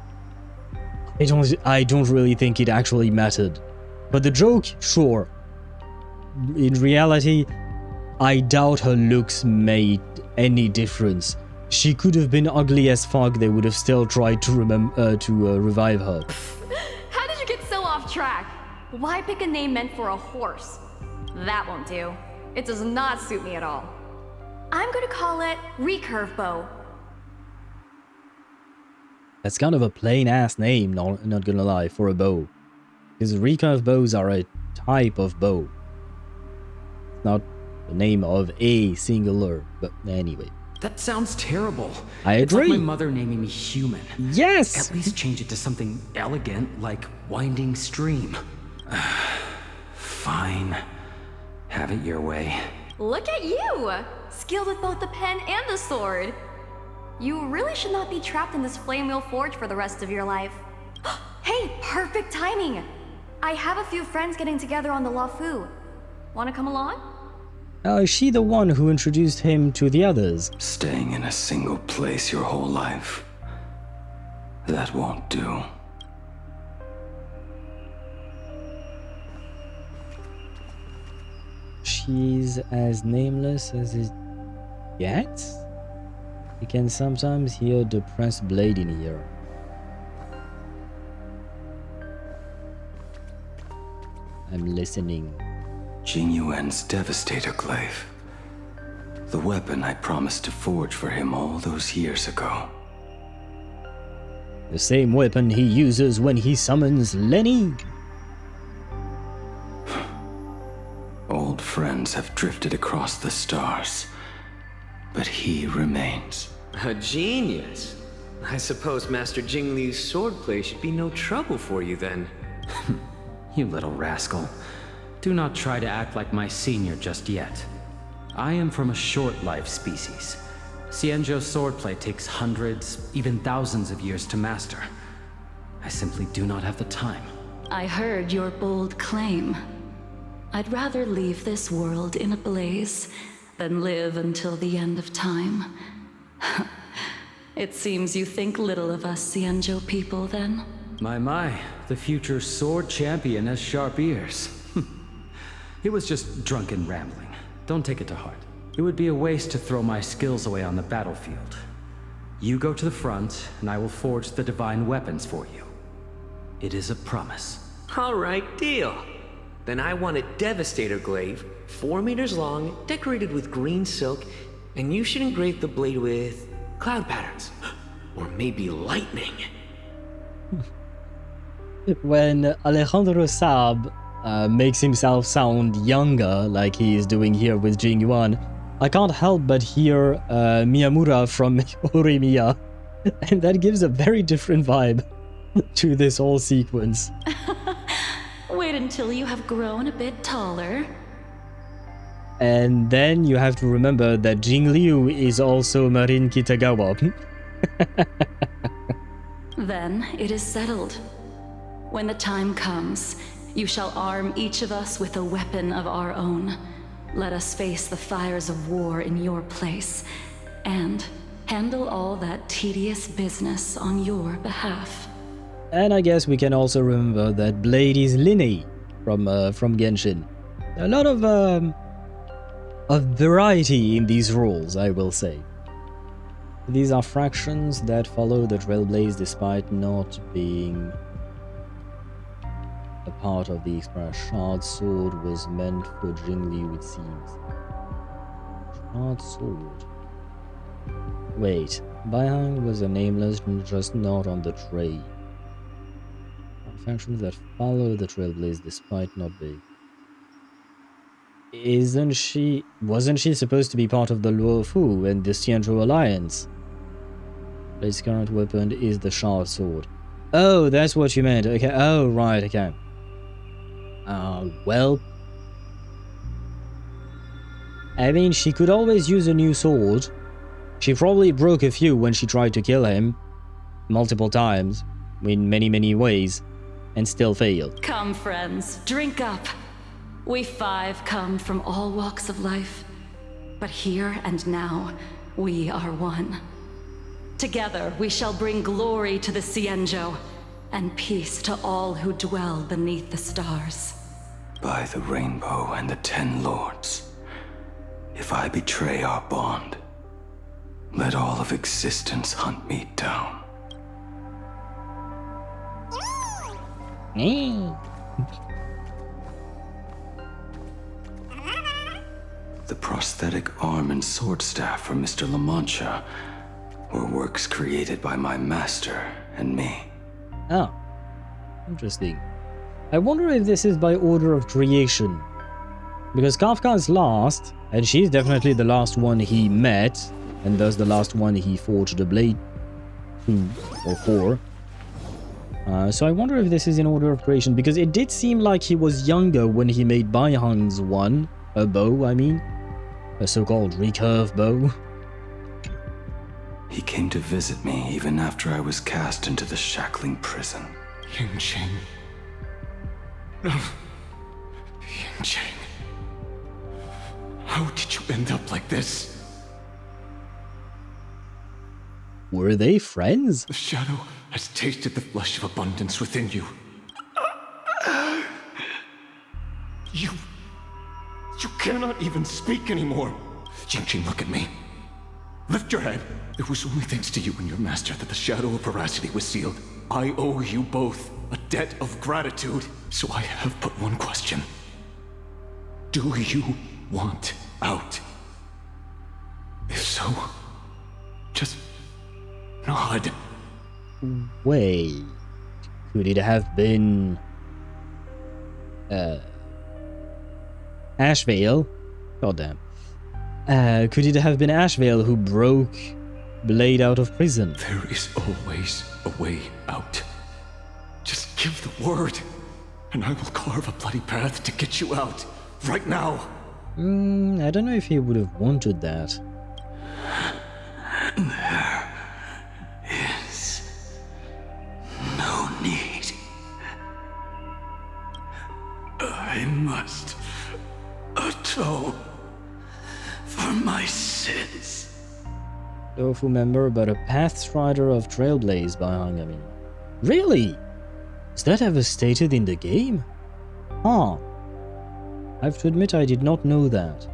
I don't really think it actually mattered. But the joke, sure. In reality, I doubt her looks made any difference. She could have been ugly as fuck, they would have still tried to revive her. How did you get so off track? Why pick a name meant for a horse? That won't do. It does not suit me at all. I'm gonna call it Recurve Bow. That's kind of a plain-ass name, not gonna lie, for a bow. Because recurve bows are a type of bow. It's not the name of a singular, but anyway. That sounds terrible. I agree. It's like my mother naming me Human. Yes! At least change it to something elegant, like Winding Stream. Fine. Have it your way. Look at you! Skilled with both the pen and the sword. You really should not be trapped in this flame wheel forge for the rest of your life. Hey, perfect timing! I have a few friends getting together on the Luofu. Wanna come along? Is she the one who introduced him to the others? Staying in a single place your whole life. That won't do. She's as nameless as it gets? You can sometimes hear depressed Blade in here. I'm listening. Jing Yuan's Devastator Glaive. The weapon I promised to forge for him all those years ago. The same weapon he uses when he summons Lenny. Old friends have drifted across the stars, but he remains. A genius. I suppose Master Jingliu's swordplay should be no trouble for you then. You little rascal. Do not try to act like my senior just yet. I am from a short-life species. Xianzhou's swordplay takes hundreds, even thousands of years to master. I simply do not have the time. I heard your bold claim. I'd rather leave this world in a blaze than live until the end of time. It seems you think little of us Xianzhou people, then? My, the future sword champion has sharp ears. It was just drunken rambling. Don't take it to heart. It would be a waste to throw my skills away on the battlefield. You go to the front, and I will forge the divine weapons for you. It is a promise. All right, deal. Then I want a Devastator glaive, 4 meters long, decorated with green silk, and you should engrave the blade with cloud patterns. Or maybe lightning. When Alejandro Saab makes himself sound younger, like he is doing here with Jing Yuan, I can't help but hear Miyamura from Horimiya, and that gives a very different vibe to this whole sequence. Wait until you have grown a bit taller. And then you have to remember that Jing Liu is also Marin Kitagawa. Then it is settled. When the time comes, you shall arm each of us with a weapon of our own. Let us face the fires of war in your place, and handle all that tedious business on your behalf. And I guess we can also remember that Blade is Linny from Genshin. A lot of variety in these roles, I will say. These are fractions that follow the Trailblaze despite not being a part of the Express. Shard Sword was meant for Jingliu, it seems. Shard Sword. Wait, Baihang was a nameless, just not on the tray. Factions that follow the Trailblaze despite not being. Wasn't she supposed to be part of the Luofu and the Xianzhou Alliance? Blade's current weapon is the Shard Sword. Oh, that's what you meant. Okay. Oh, right. Okay. Well, I mean, she could always use a new sword. She probably broke a few when she tried to kill him multiple times in many ways and still failed. Come, friends, drink up. We 5 come from all walks of life, but here and now, we are one. Together, we shall bring glory to the Xianzhou, and peace to all who dwell beneath the stars. By the rainbow and the 10 lords, if I betray our bond, let all of existence hunt me down. The prosthetic arm and sword staff for Mr. La Mancha were works created by my master and me. Oh, interesting. I wonder if this is by order of creation. Because Kafka is last, and she's definitely the last one he met, and thus the last one he forged a blade to, or for. So I wonder if this is in order of creation, because it did seem like he was younger when he made Baihang's one, a bow, I mean. A so-called recurve bow. He came to visit me even after I was cast into the shackling prison. Yingqing. No. Yingqing. How did you end up like this? Were they friends? The shadow has tasted the flesh of abundance within you. You cannot even speak anymore. Yingqing, look at me. Lift your head. It was only thanks to you and your master that the shadow of veracity was sealed. I owe you both a debt of gratitude. So I have but one question. Do you want out? If so, just nod. Wait. Could it have been... Ashvale? Goddamn. Could it have been Ashvale who broke blade out of prison. There is always a way out. Just give the word, and I will carve a bloody path to get you out. Right now. I don't know if he would have wanted that. There is no need. I must atone for my sins. Tofu member, but a Pathstrider of Trailblaze by Hangami. Really? Is that ever stated in the game? Huh. I have to admit I did not know that.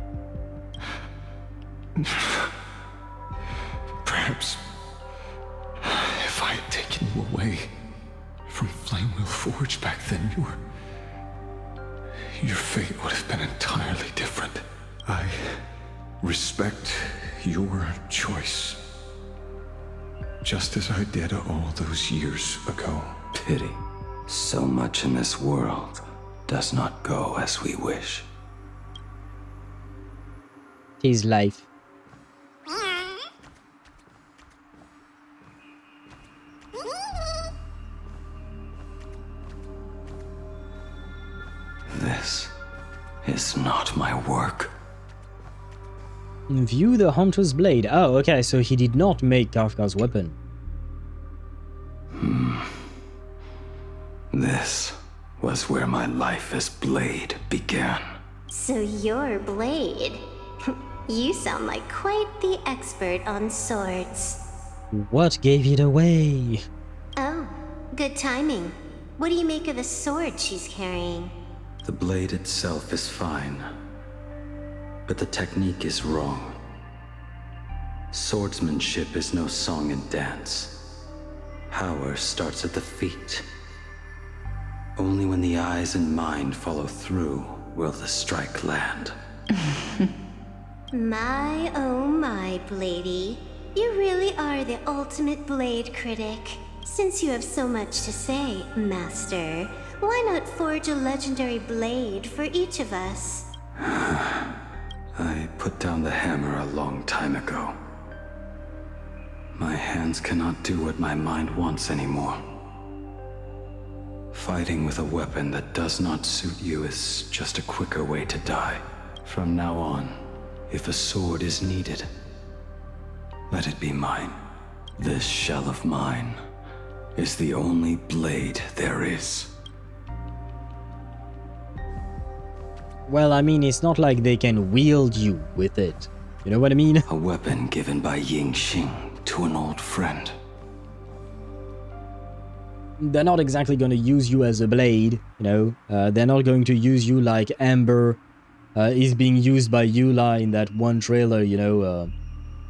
Perhaps if I had taken you away from Flamewheel Forge back then, your fate would have been entirely different. I respect your choice, just as I did all those years ago. Pity. So much in this world does not go as we wish. His life. This is not my work. View the Hunter's Blade. Oh, okay, so he did not make Kafka's weapon. This was where my life as Blade began. So you're Blade. You sound like quite the expert on swords. What gave it away? Oh, good timing. What do you make of the sword she's carrying? The blade itself is fine, but the technique is wrong. Swordsmanship is no song and dance. Power starts at the feet. Only when the eyes and mind follow through will the strike land. My oh my, Bladey. You really are the ultimate blade critic. Since you have so much to say, Master, why not forge a legendary blade for each of us? I put down the hammer a long time ago. My hands cannot do what my mind wants anymore. Fighting with a weapon that does not suit you is just a quicker way to die. From now on, if a sword is needed, let it be mine. This shell of mine is the only blade there is. Well, I mean, it's not like they can wield you with it. You know what I mean? A weapon given by Ying Xing to an old friend. They're not exactly going to use you as a blade, you know. They're not going to use you like Amber is being used by Eula in that one trailer, you know.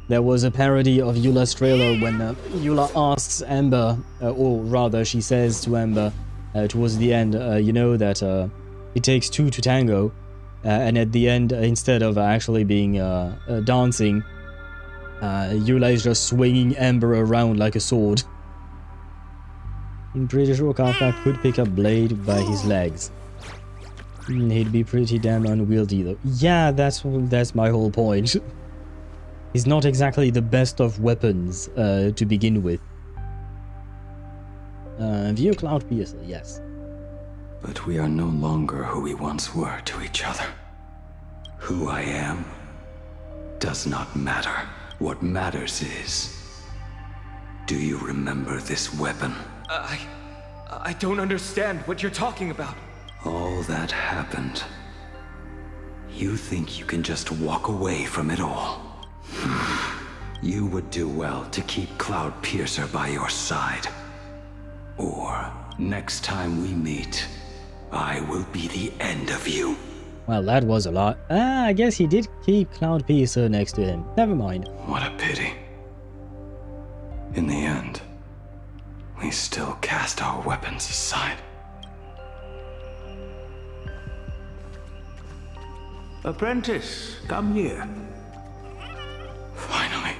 There was a parody of Eula's trailer when Eula asks Amber, or rather she says to Amber towards the end, you know that it takes two to tango. And at the end, instead of actually being dancing, Eula is just swinging Amber around like a sword. I'm pretty sure Kafka could pick up Blade by his legs. He'd be pretty damn unwieldy though. Yeah, that's my whole point. He's not exactly the best of weapons to begin with. View Cloud Piercer, yes. But we are no longer who we once were to each other. Who I am does not matter. What matters is, do you remember this weapon? I don't understand what you're talking about. All that happened. You think you can just walk away from it all? You would do well to keep Cloud Piercer by your side. Or, next time we meet, I will be the end of you. Well, that was a lot. I guess he did keep Cloud Piercer next to him. Never mind. What a pity. In the end, we still cast our weapons aside. Apprentice, come here. Finally.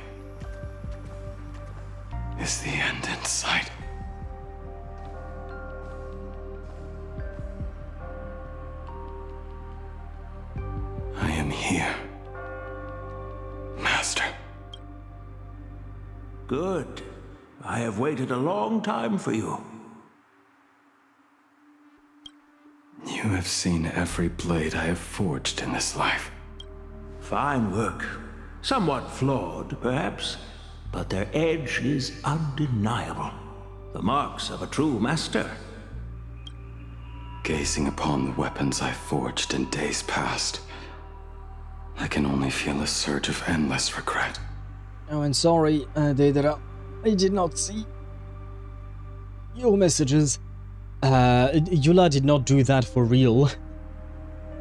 Is the end in sight? I am here, Master. Good. I have waited a long time for you. You have seen every blade I have forged in this life. Fine work. Somewhat flawed, perhaps, but their edge is undeniable. The marks of a true master. Gazing upon the weapons I forged in days past, I can only feel a surge of endless regret. Oh, and sorry, Deidara, I did not see your messages. Eula did not do that for real.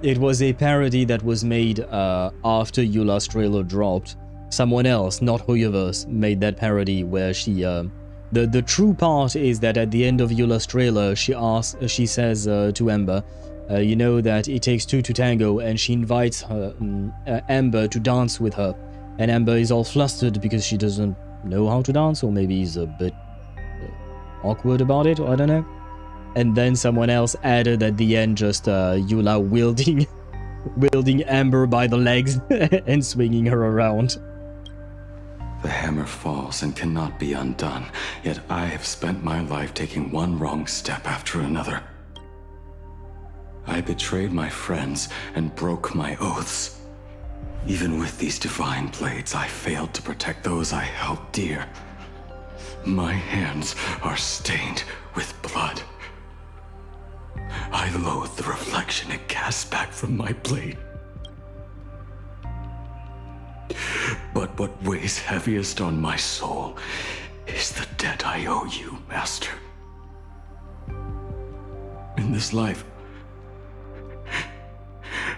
It was a parody that was made after Eula's trailer dropped. Someone else, not HoYoverse, made that parody where she... The true part is that at the end of Eula's trailer, she says to Ember, you know that it takes two to tango, and she invites her, Ember to dance with her. And Ember is all flustered because she doesn't know how to dance, or maybe he's a bit awkward about it, or I don't know. And then someone else added at the end just Eula wielding Ember by the legs and swinging her around. The hammer falls and cannot be undone, yet I have spent my life taking one wrong step after another. I betrayed my friends and broke my oaths. Even with these divine blades, I failed to protect those I held dear. My hands are stained with blood. I loathe the reflection it casts back from my blade. But what weighs heaviest on my soul is the debt I owe you, Master. In this life,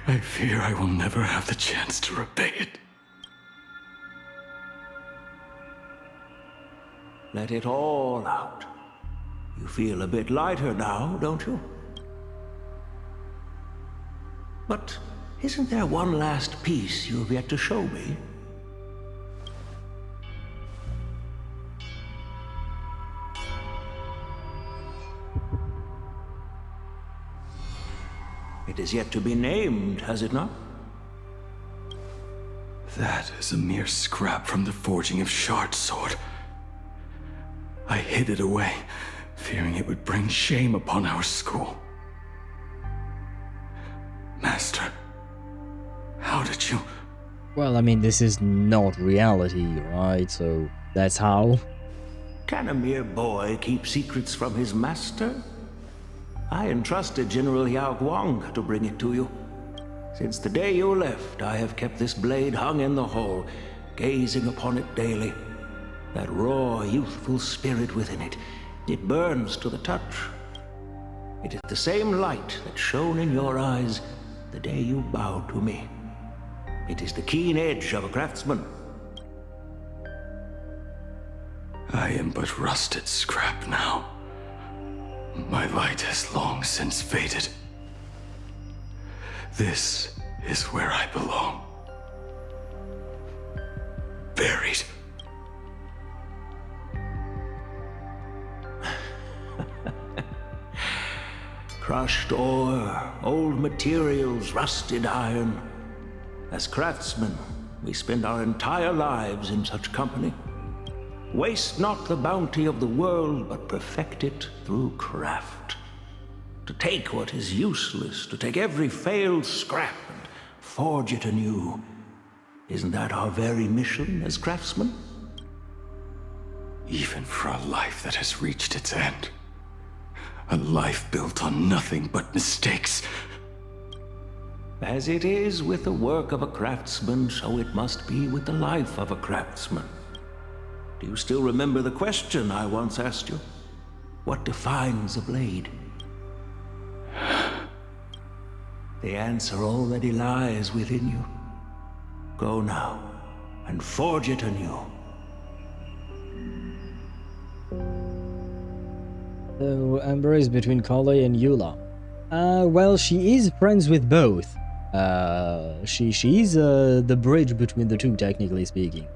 I fear I will never have the chance to repay it. Let it all out. You feel a bit lighter now, don't you? But isn't there one last piece you've yet to show me? It is yet to be named, has it not? That is a mere scrap from the forging of Shard's sword. I hid it away, fearing it would bring shame upon our school. Master, how did you... Well, I mean, this is not reality, right? So that's how. Can a mere boy keep secrets from his master? I entrusted General Yao Guang to bring it to you. Since the day you left, I have kept this blade hung in the hall, gazing upon it daily. That raw, youthful spirit within it, it burns to the touch. It is the same light that shone in your eyes the day you bowed to me. It is the keen edge of a craftsman. I am but rusted scrap now. My light has long since faded. This is where I belong. Buried. Crushed ore, old materials, rusted iron. As craftsmen, we spend our entire lives in such company. Waste not the bounty of the world, but perfect it through craft. To take what is useless, to take every failed scrap and forge it anew. Isn't that our very mission as craftsmen? Even for a life that has reached its end. A life built on nothing but mistakes. As it is with the work of a craftsman, so it must be with the life of a craftsman. Do you still remember the question I once asked you? What defines a blade? The answer already lies within you. Go now, and forge it anew. So, Ember is between Kale and Eula. Well, she is friends with both. She's the bridge between the two, technically speaking.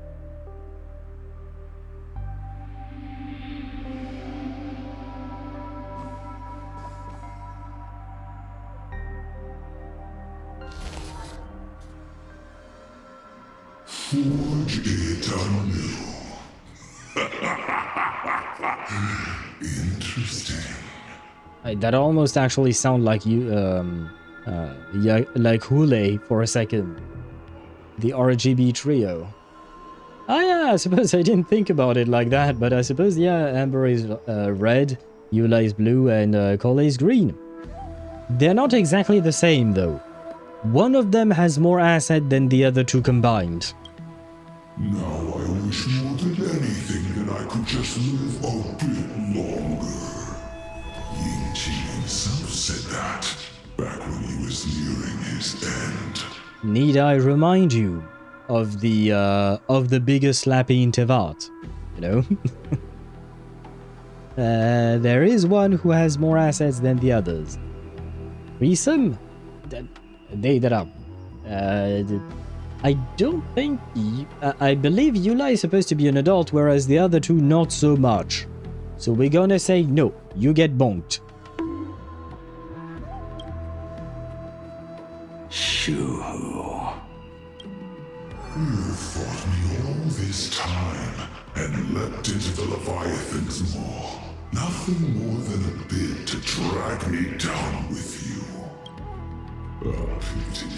Forge it anew. Interesting. That almost actually sound like you, yeah, like Hule for a second. The RGB trio. Oh yeah, I suppose I didn't think about it like that, but I suppose, yeah, Amber is red, Eula is blue, and Cole is green. They're not exactly the same, though. One of them has more asset than the other two combined. Now I wish more than anything that I could just live a bit longer. Ying Qi himself said that, back when he was nearing his end. Need I remind you of the biggest slappy in Tevat, you know? There is one who has more assets than the others. Threesome? There are. I don't think... I believe Eula is supposed to be an adult, whereas the other two not so much. So we're gonna say no, you get bonked. Shuhu. You fought me all this time and leapt into the Leviathan's maw. Nothing more than a bid to drag me down with you. A pity,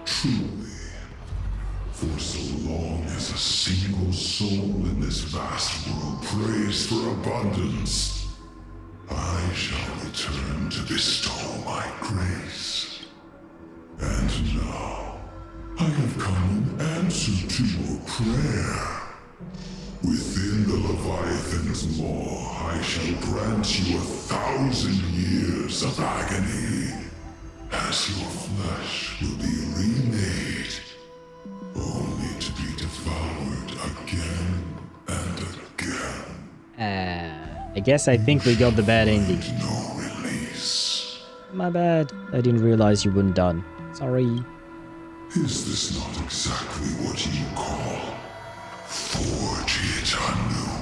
truly. For so long as a single soul in this vast world prays for abundance, I shall return to bestow my grace. And now, I have come in answer to your prayer. Within the Leviathan's maw, I shall grant you 1,000 years of agony, as your flesh will be remade, only to be devoured again and again. I guess I think we got the bad ending. No release. My bad. I didn't realize you weren't done. Sorry. Is this not exactly what you call forge it anew?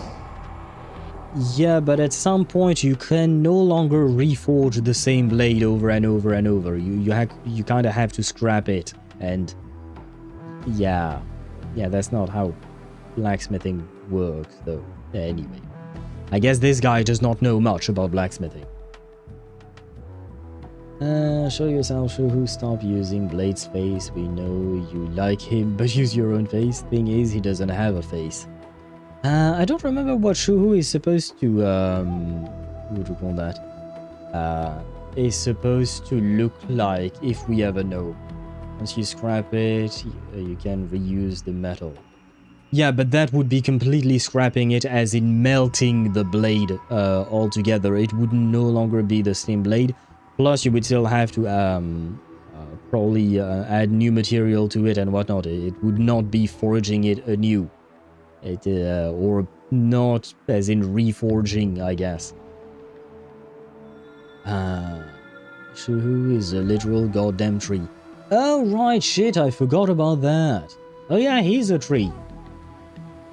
Yeah, but at some point you can no longer reforge the same blade over and over and over. You kind of have to scrap it, and yeah, that's not how blacksmithing works, though. Anyway, I guess this guy does not know much about blacksmithing. Show yourself, Shuhu. Stop using Blade's face. We know you like him, but use your own face. Thing is, he doesn't have a face. I don't remember what Shuhu is supposed to, what do you call that? Is supposed to look like, if we ever know. Once you scrap it, you can reuse the metal. Yeah, but that would be completely scrapping it, as in melting the blade altogether. It would no longer be the same blade. Plus, you would still have to probably add new material to it and whatnot. It would not be forging it anew. Or not as in reforging, I guess. Shuhu is a literal goddamn tree. Oh, right, shit, I forgot about that. Oh yeah, he's a tree.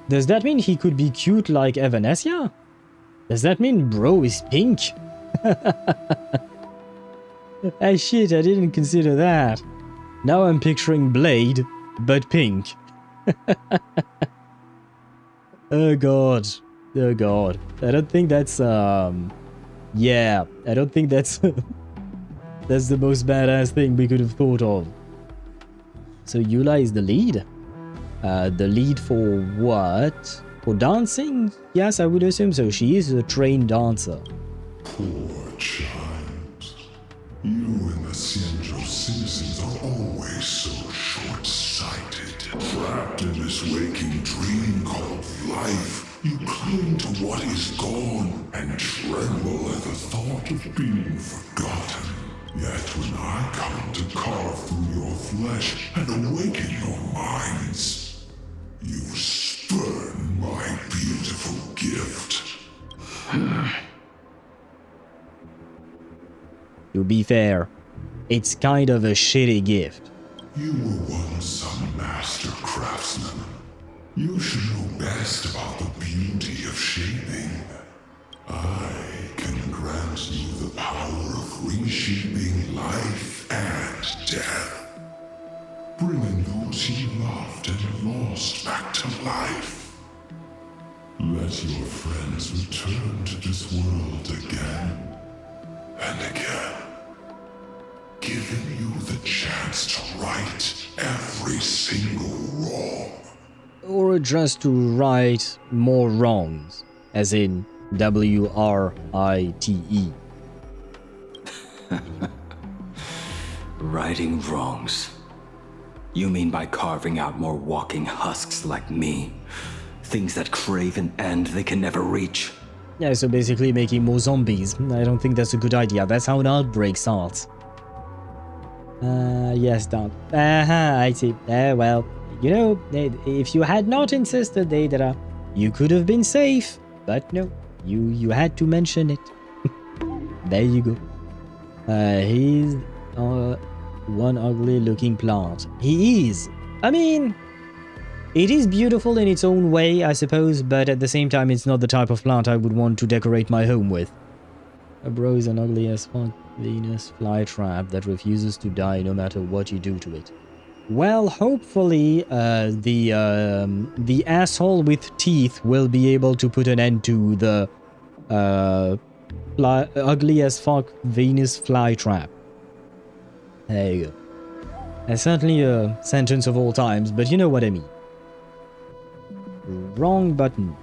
Does that mean he could be cute like Evanesia? Does that mean bro is pink? Ah, shit, I didn't consider that. Now I'm picturing Blade, but pink. Oh god. Oh god. I don't think that's, yeah, I don't think that's... that's the most badass thing we could have thought of. So Eula is the lead? The lead for what? For dancing? Yes, I would assume so. She is a trained dancer. Poor child. You and the Xianzhou citizens are always so short-sighted. Trapped in this waking dream called life, you cling to what is gone and tremble at the thought of being forgotten. Yet when I come to carve through your flesh and awaken your minds, you spurn my beautiful gift. To be fair, it's kind of a shitty gift. You were once a master craftsman. You should know best about the beauty of shaping. I can grant you the power of reshaping life and death. Bringing those you loved and lost back to life. Let let your friends return to this world again and again, giving you the chance to right every single wrong. Or just to right more wrongs, as in W-R-I-T-E. Righting wrongs. You mean by carving out more walking husks like me? Things that crave an end they can never reach? Yeah, so basically making more zombies. I don't think that's a good idea. That's how an outbreak starts. Yes, Don. I see. Well, you know, if you had not insisted, Deidara, you could have been safe. But no, you had to mention it. There you go. He's one ugly looking plant. He is. I mean, it is beautiful in its own way, I suppose, but at the same time, it's not the type of plant I would want to decorate my home with. A bro is an ugly as fuck Venus flytrap that refuses to die no matter what you do to it. Well, hopefully, the asshole with teeth will be able to put an end to the ugly as fuck Venus flytrap. There you go. That's certainly a sentence of all times, but you know what I mean. Wrong button.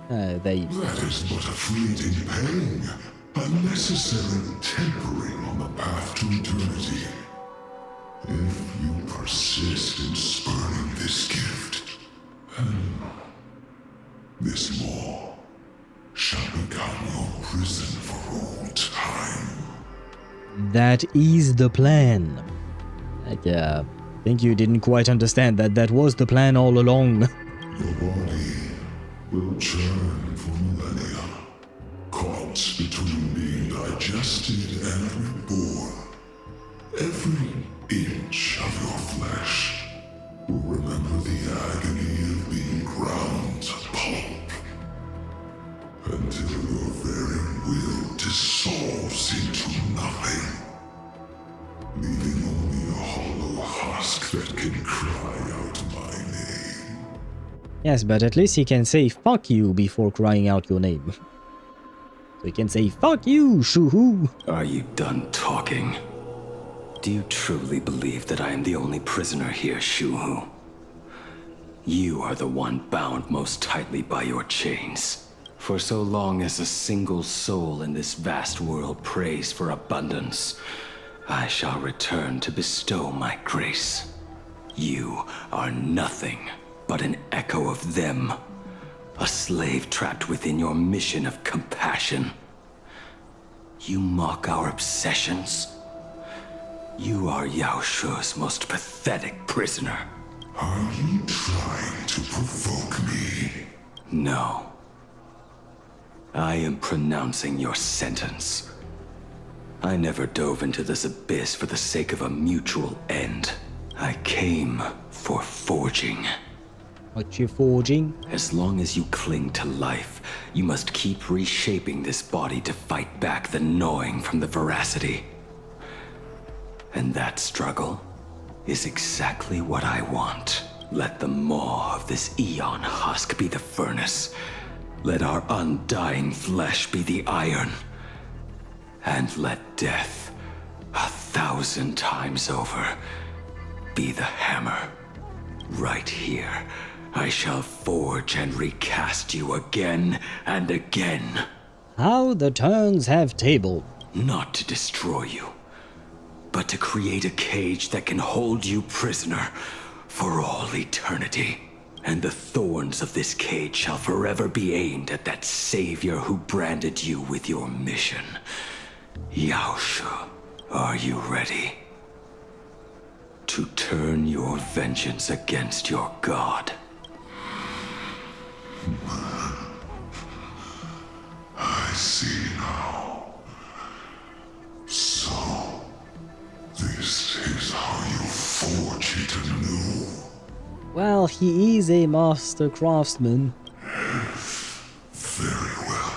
There you go. That is but a fleeting pang, a necessary tempering on the path to eternity. If you persist in spurning this gift, this maw shall become your prison for all time. That is the plan. I think you didn't quite understand that that was the plan all along. Your body will churn for millennia, caught between being digested and reborn. Every inch of your flesh will remember the agony of being ground to pulp, until your very will dissolves into nothing, leaving only a hollow husk that can cry out my name. Yes, but at least he can say fuck you before crying out your name. So he can say fuck you, Shuhu. Are you done talking? Do you truly believe that I am the only prisoner here, Shuhu? You are the one bound most tightly by your chains. For so long as a single soul in this vast world prays for abundance, I shall return to bestow my grace. You are nothing but an echo of them, a slave trapped within your mission of compassion. You mock our obsessions. You are Yao Shu's most pathetic prisoner. Are you trying to provoke me? No. I am pronouncing your sentence. I never dove into this abyss for the sake of a mutual end. I came for forging. What you forging? As long as you cling to life, you must keep reshaping this body to fight back the gnawing from the veracity. And that struggle is exactly what I want. Let the maw of this eon husk be the furnace. Let our undying flesh be the iron. And let death, 1,000 times over, be the hammer. Right here, I shall forge and recast you again and again. How the turns have tabled. Not to destroy you, but to create a cage that can hold you prisoner for all eternity. And the thorns of this cage shall forever be aimed at that savior who branded you with your mission. Yao Shu, are you ready? To turn your vengeance against your god. I see now. So, this is how you forge it anew. Well, he is a master craftsman. Very well.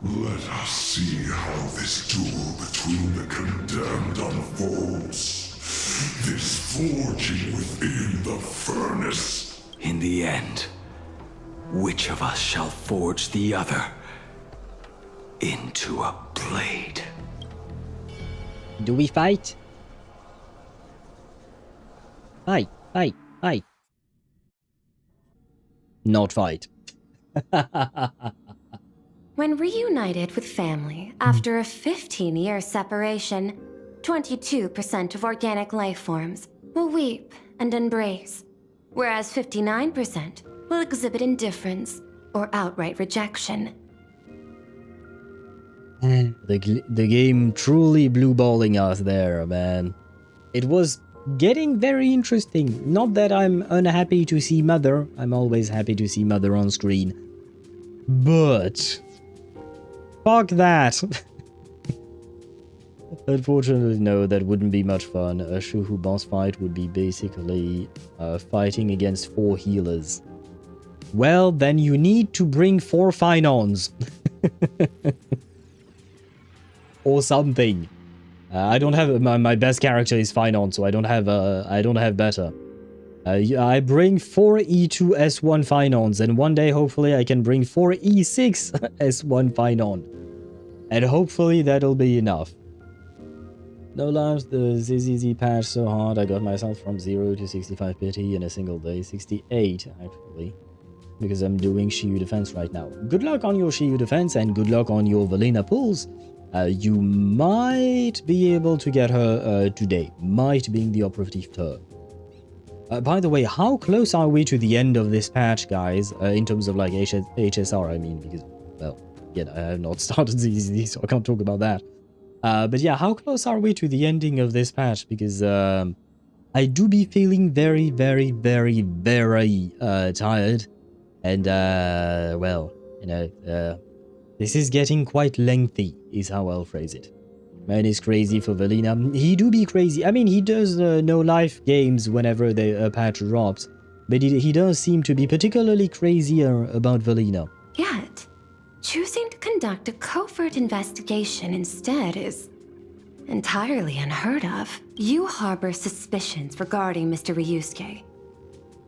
Let us see how this duel between the condemned unfolds. This forging within the furnace. In the end, which of us shall forge the other into a blade. Do we fight? Fight, fight, fight. Not fight. When reunited with family after a 15-year separation, 22% of organic life forms will weep and embrace, whereas 59% will exhibit indifference or outright rejection. The game truly blue balling us there, man. It was getting very interesting. Not that I'm unhappy to see Mother. I'm always happy to see Mother on screen. But fuck that. Unfortunately, no, that wouldn't be much fun. A Shuhu boss fight would be basically fighting against 4 healers. Well, then you need to bring 4 Finons. Or something. I don't have my best character is Finon, so I don't have better. I bring 4 E2 S1 Finons, and one day hopefully I can bring 4 E6 S1 Finon. And hopefully that'll be enough. No lives, the ZZZ patch so hard, I got myself from 0 to 65 pity in a single day. 68 actually. Because I'm doing Shuhu defense right now. Good luck on your Shuhu defense and good luck on your Valina pulls. You might be able to get her today. Might being the operative term. By the way, how close are we to the end of this patch, guys? In terms of like HSR, I mean, because, well, again, I have not started ZZZ, so I can't talk about that. But yeah, how close are we to the ending of this patch? Because I do be feeling very, very, very, very tired. And, well, you know, this is getting quite lengthy, is how I'll phrase it. Man is crazy for Valina. He do be crazy. I mean, he does no-life games whenever the patch drops. But he does seem to be particularly crazier about Valina. Yet, choosing to conduct a covert investigation instead is entirely unheard of. You harbor suspicions regarding Mr. Ryusuke.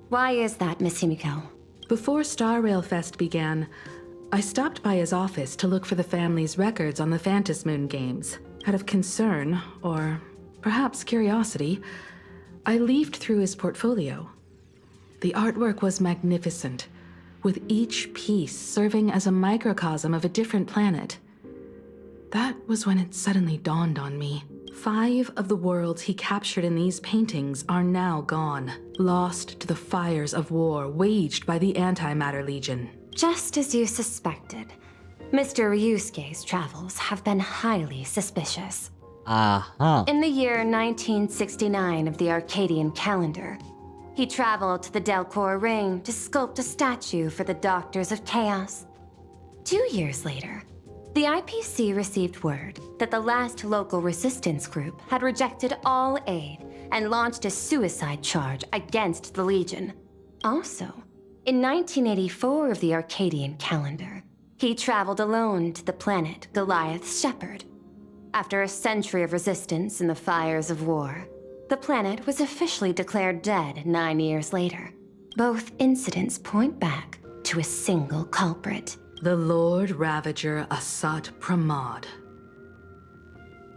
Why is that, Miss Himeko? Before Star Rail Fest began, I stopped by his office to look for the family's records on the Phantom Moon games. Out of concern, or perhaps curiosity, I leafed through his portfolio. The artwork was magnificent, with each piece serving as a microcosm of a different planet. That was when it suddenly dawned on me. 5 of the worlds he captured in these paintings are now gone, lost to the fires of war waged by the Antimatter Legion. Just as you suspected, Mr. Ryusuke's travels have been highly suspicious. In the year 1969 of the Arcadian calendar, he traveled to the Delcor Ring to sculpt a statue for the Doctors of Chaos. 2 years later, the IPC received word that the last local resistance group had rejected all aid and launched a suicide charge against the Legion. Also, in 1984 of the Arcadian calendar, he traveled alone to the planet Goliath's Shepherd. After a century of resistance in the fires of war, the planet was officially declared dead 9 years later. Both incidents point back to a single culprit. The Lord Ravager Asat Pramod.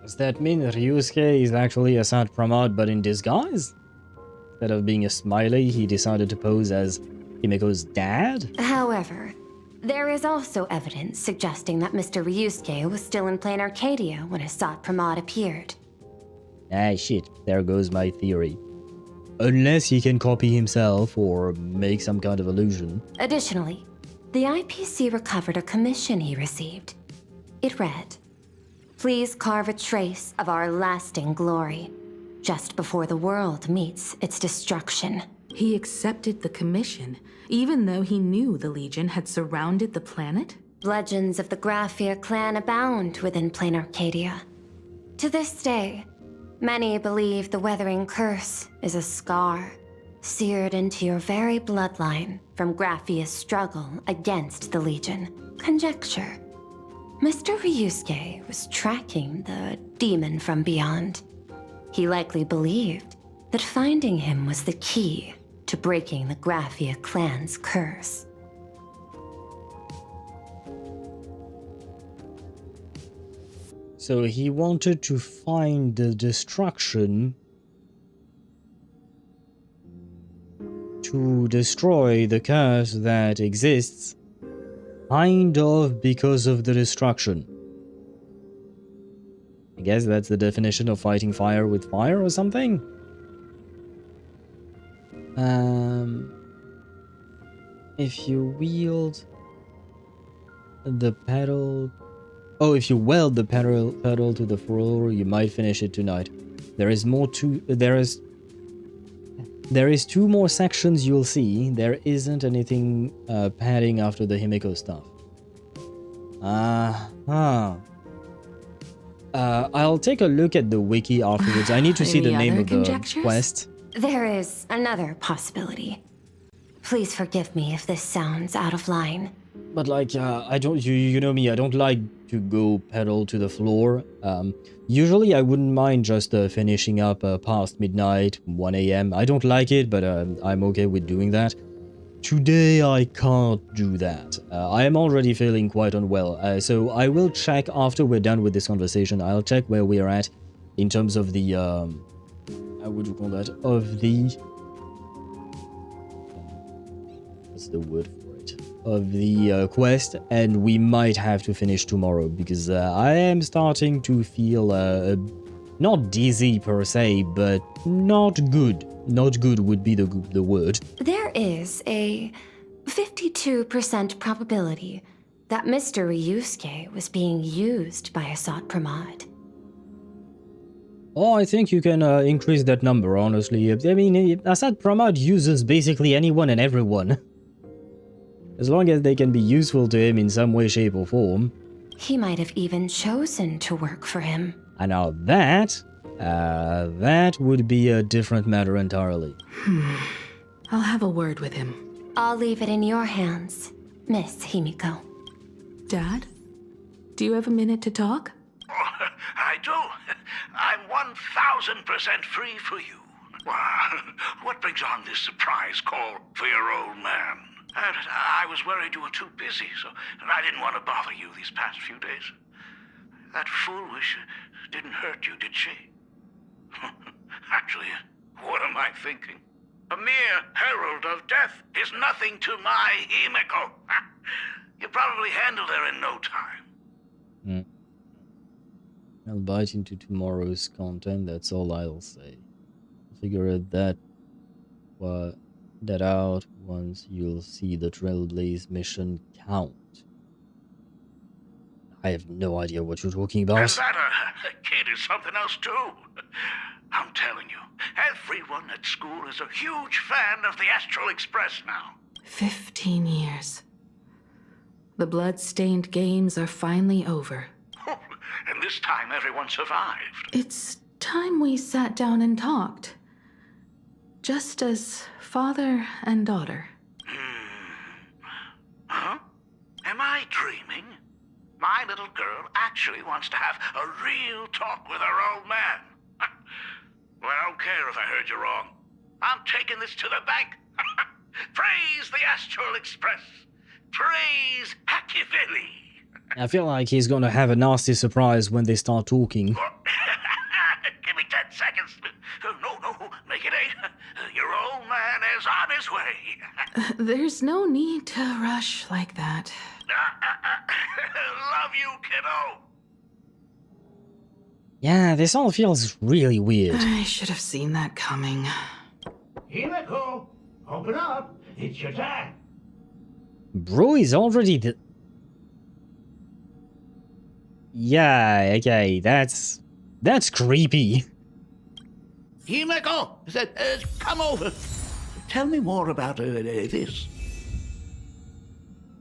Does that mean Ryusuke is actually Asat Pramod but in disguise? Instead of being a smiley, he decided to pose as Himeko's dad? However, there is also evidence suggesting that Mr. Ryusuke was still in Planarcadia when Asat Pramod appeared. Ah shit, there goes my theory. Unless he can copy himself or make some kind of illusion. Additionally, the IPC recovered a commission he received. It read, "Please carve a trace of our lasting glory, just before the world meets its destruction." He accepted the commission, even though he knew the Legion had surrounded the planet? Legends of the Graphia clan abound within Planarcadia. To this day, many believe the Weathering Curse is a scar seared into your very bloodline from Graphia's struggle against the Legion. Conjecture. Mr. Ryusuke was tracking the demon from beyond. He likely believed that finding him was the key to breaking the Graphia clan's curse. So he wanted to find the destruction to destroy the curse that exists, kind of because of the destruction. I guess that's the definition of fighting fire with fire or something? If you wield the pedal... Oh, if you weld the pedal to the floor, you might finish it tonight. There is more to... There is 2 more sections you'll see. There isn't anything padding after the Himeko stuff. I'll take a look at the wiki afterwards. I need to see the name of the quest. There is another possibility. Please forgive me if this sounds out of line. But like, I don't, you know me, I don't like to go pedal to the floor. Usually I wouldn't mind just finishing up past midnight, 1 AM. I don't like it, but I'm okay with doing that. Today I can't do that. I am already feeling quite unwell, so I will check after we're done with this conversation. I'll check where we are at in terms of the, how would you call that? Of the... What's the word for it? Of the quest, and we might have to finish tomorrow because I am starting to feel not dizzy per se, but not good. Not good would be the word. There is a 52% probability that Mr. Ryusuke was being used by Asat Pramod. Oh, I think you can increase that number, honestly. I mean, Asat Pramod uses basically anyone and everyone. As long as they can be useful to him in some way, shape, or form. He might have even chosen to work for him. And now that would be a different matter entirely. I'll have a word with him. I'll leave it in your hands, Miss Himeko. Dad? Do you have a minute to talk? I do. I'm 1000% free for you. What brings on this surprise call for your old man? I was worried you were too busy, so I didn't want to bother you these past few days. That foolish didn't hurt you, did she? Actually, what am I thinking? A mere herald of death is nothing to my Himeko. You probably handled her in no time. I'll bite into tomorrow's content, that's all I'll say. Figure that out once you'll see the Trailblaze Mission count. I have no idea what you're talking about. And that kid is something else too. I'm telling you, everyone at school is a huge fan of the Astral Express now. 15 years. The blood-stained games are finally over. And this time everyone survived. It's time we sat down and talked. Just as father and daughter. Huh? Am I dreaming? My little girl actually wants to have a real talk with her old man. Well, I don't care if I heard you wrong. I'm taking this to the bank. Praise the Astral Express. Praise Hackiveli. I feel like he's gonna have a nasty surprise when they start talking. Give me 10 seconds. No, make it 8. Your old man is on his way. There's no need to rush like that. Love you, kiddo. Yeah, this all feels really weird. I should have seen that coming. Himeko, open up. It's your time. Bro is already Yeah, okay, that's creepy. Himeko, come over. Tell me more about this.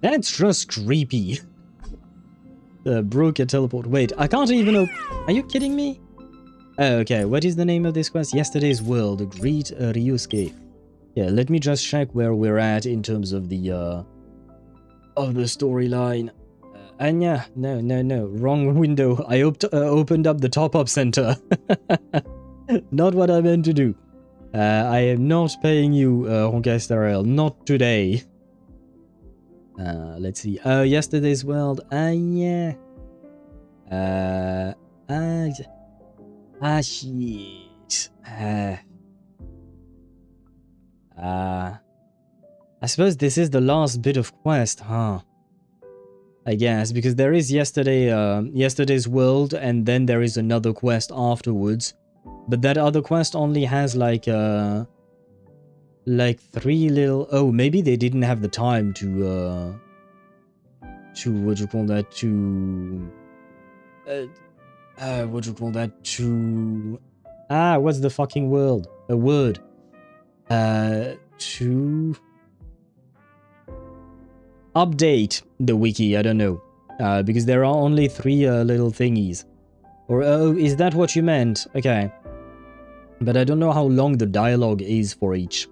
That's just creepy. The bro can teleport. Wait, I can't even open. Are you kidding me? Oh, okay, what is the name of this quest? Yesterday's World. Greet Ryusuke. Yeah, let me just check where we're at in terms of the storyline. Anya, no, wrong window. I opened up the top-up center. Not what I meant to do. I am not paying you, Honkai Star Rail. Not today. Let's see. Yesterday's World. Yeah. Shit. I suppose this is the last bit of quest, huh? I guess, because there is yesterday's world, and then there is another quest afterwards. But that other quest only has like 3 little... Oh, maybe they didn't have the time to what do you call that? What's the fucking word? To update the wiki, I don't know. Because there are only 3 little thingies. Or, oh, is that what you meant? Okay. But I don't know how long the dialogue is for each.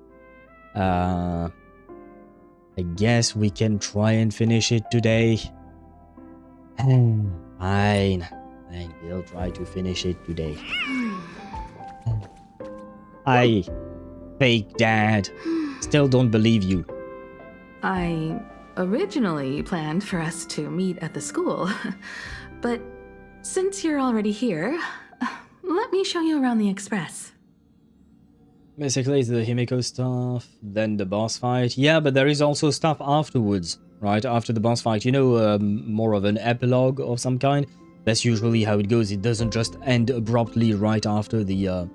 I guess we can try and finish it today. Fine. We'll try to finish it today. I... fake dad. Still don't believe you. I originally planned for us to meet at the school, but since you're already here, let me show you around the Express. Basically, it's the Himeko stuff, then the boss fight. Yeah, but there is also stuff afterwards, right? After the boss fight, you know, more of an epilogue of some kind. That's usually how it goes. It doesn't just end abruptly right after the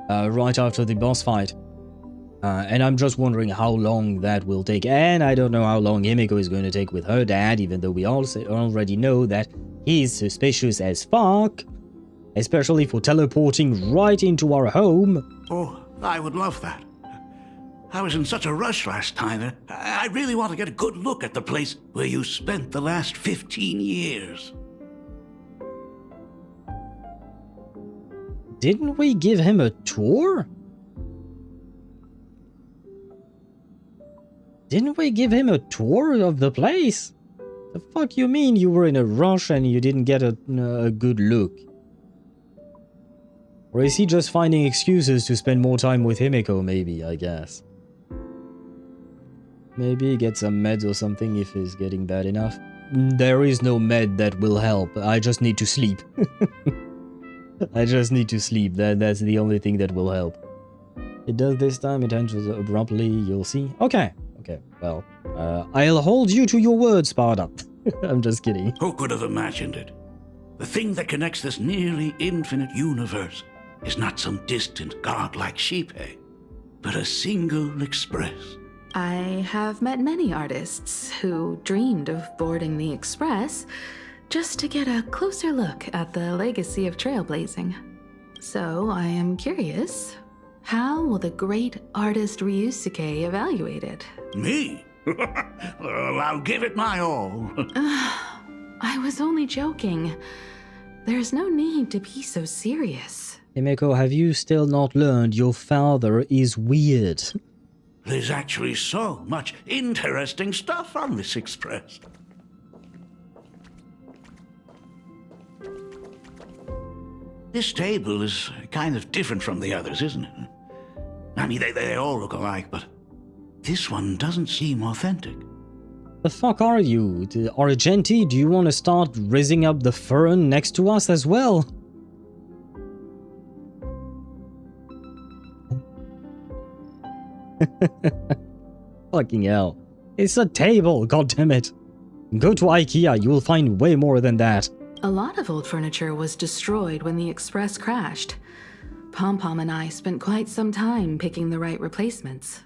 boss fight. And I'm just wondering how long that will take. And I don't know how long Himeko is going to take with her dad, even though we also already know that he's suspicious as fuck. Especially for teleporting right into our home. Oh, I would love that. I was in such a rush last time. I really want to get a good look at the place where you spent the last 15 years. Didn't we give him a tour? Didn't we give him a tour of the place? The fuck you mean you were in a rush and you didn't get a good look? Or is he just finding excuses to spend more time with Himeko, maybe, I guess. Maybe get some meds or something if it's getting bad enough. There is no med that will help. I just need to sleep. I just need to sleep. That's the only thing that will help. It does this time. It ends abruptly. You'll see. Okay. Okay. Well, I'll hold you to your word, Sparta. I'm just kidding. Who could have imagined it? The thing that connects this nearly infinite universe is not some distant godlike sheephead, but a single express. I have met many artists who dreamed of boarding the Express just to get a closer look at the legacy of trailblazing. So I am curious, how will the great artist Ryusuke evaluate it? Me? Well, I'll give it my all. I was only joking. There's no need to be so serious. Himeko, have you still not learned your father is weird? There's actually so much interesting stuff on this express. This table is kind of different from the others, isn't it? I mean, they all look alike, but this one doesn't seem authentic. The fuck are you? Argenti, do you want to start rizzing up the fern next to us as well? Fucking hell. It's a table, goddammit. Go to IKEA, you will find way more than that. A lot of old furniture was destroyed when the Express crashed. Pom-Pom and I spent quite some time picking the right replacements.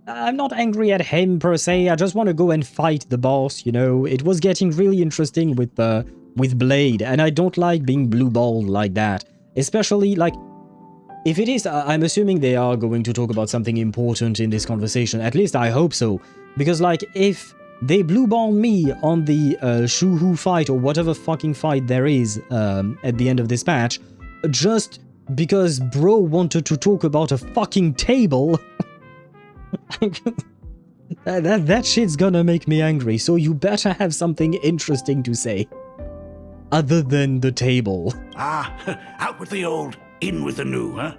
I'm not angry at him per se, I just want to go and fight the boss, you know. It was getting really interesting with Blade, and I don't like being blue-balled like that. Especially, like, if it is, I'm assuming they are going to talk about something important in this conversation, at least I hope so. Because, like, if they blue-ball me on the Shuhu fight, or whatever fucking fight there is at the end of this patch, just because bro wanted to talk about a fucking table... that shit's gonna make me angry, so you better have something interesting to say. Other than the table. Ah, out with the old, in with the new, huh?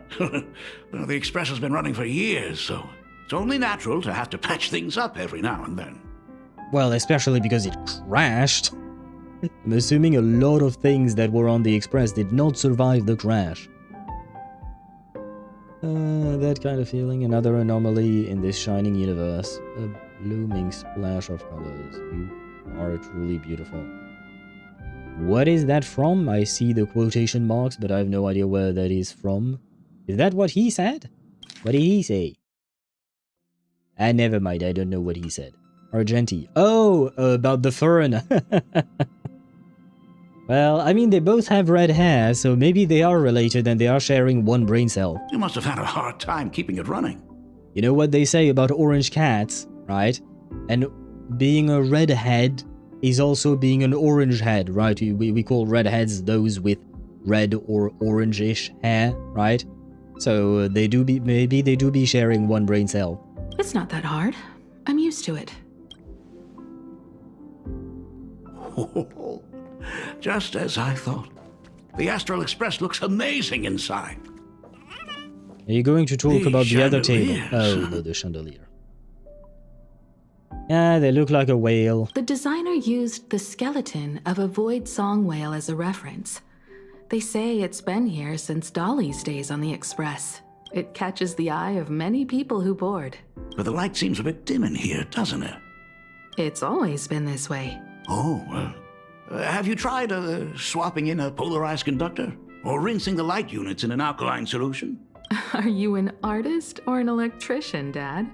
Well, the Express has been running for years, so it's only natural to have to patch things up every now and then. Well, especially because it crashed. I'm assuming a lot of things that were on the Express did not survive the crash. That kind of feeling. Another anomaly in this shining universe. A blooming splash of colors. You are truly beautiful. What is that from? I see the quotation marks, but I have no idea where that is from. Is that what he said? What did he say? Never mind, I don't know what he said. Argenti. Oh, about the fern. Well, I mean, they both have red hair, so maybe they are related and they are sharing one brain cell. You must have had a hard time keeping it running. You know what they say about orange cats, right? And being a redhead is also being an orange head, right? We call redheads those with red or orange-ish hair, right? So maybe they do be sharing one brain cell. It's not that hard. I'm used to it. Just as I thought. The Astral Express looks amazing inside. Are you going to talk about the other table? chandeliers. Oh, no, the chandelier. Yeah, they look like a whale. The designer used the skeleton of a void song whale as a reference. They say it's been here since Dolly's days on the Express. It catches the eye of many people who board. But the light seems a bit dim in here, doesn't it? It's always been this way. Oh, have you tried swapping in a polarized conductor? Or rinsing the light units in an alkaline solution? Are you an artist or an electrician, Dad?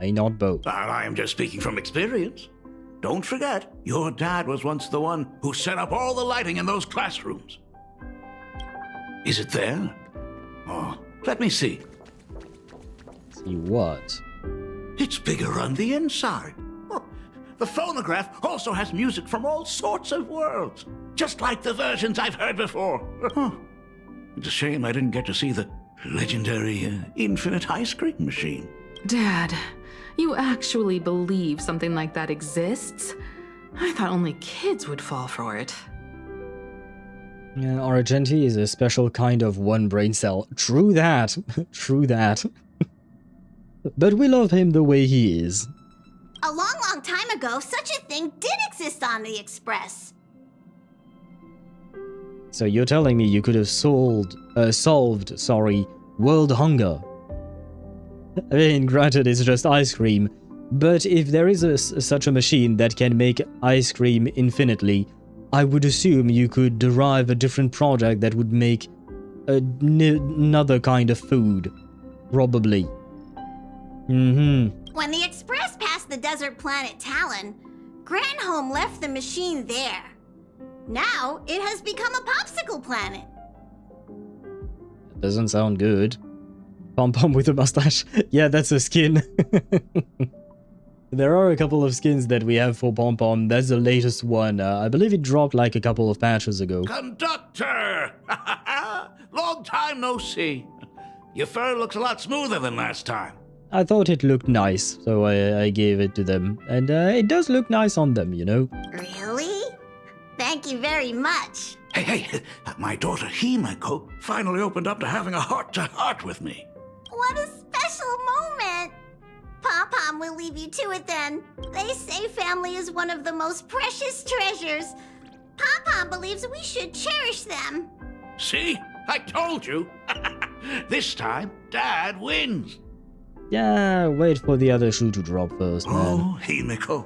I not both. I am just speaking from experience. Don't forget, your dad was once the one who set up all the lighting in those classrooms. Is it there? Oh, let me see. See what? It's bigger on the inside. Oh, the phonograph also has music from all sorts of worlds, just like the versions I've heard before. Oh, it's a shame I didn't get to see the legendary infinite ice cream machine. Dad, you actually believe something like that exists? I thought only kids would fall for it. Yeah, Argenti is a special kind of one brain cell. True that. True that. But we love him the way he is. A long, long time ago, such a thing did exist on the Express. So you're telling me you could have solved world hunger? I mean, granted, it's just ice cream, but if there is such a machine that can make ice cream infinitely, I would assume you could derive a different product that would make another kind of food. Probably. When the Express passed the desert planet Talon, Granholm left the machine there. Now, it has become a popsicle planet. That doesn't sound good. Pom-Pom with a mustache. Yeah, that's a skin. There are a couple of skins that we have for Pom-Pom. That's the latest one. I believe it dropped like a couple of patches ago. Conductor! Long time no see. Your fur looks a lot smoother than last time. I thought it looked nice, so I gave it to them. And it does look nice on them, you know? Really? Thank you very much. Hey, my daughter Himeko finally opened up to having a heart-to-heart with me. What a special moment. Pom-Pom will leave you to it then. They say family is one of the most precious treasures. Pom-Pom believes we should cherish them. See? I told you. This time, Dad wins. Yeah, wait for the other shoe to drop first, man. Oh, Himeko,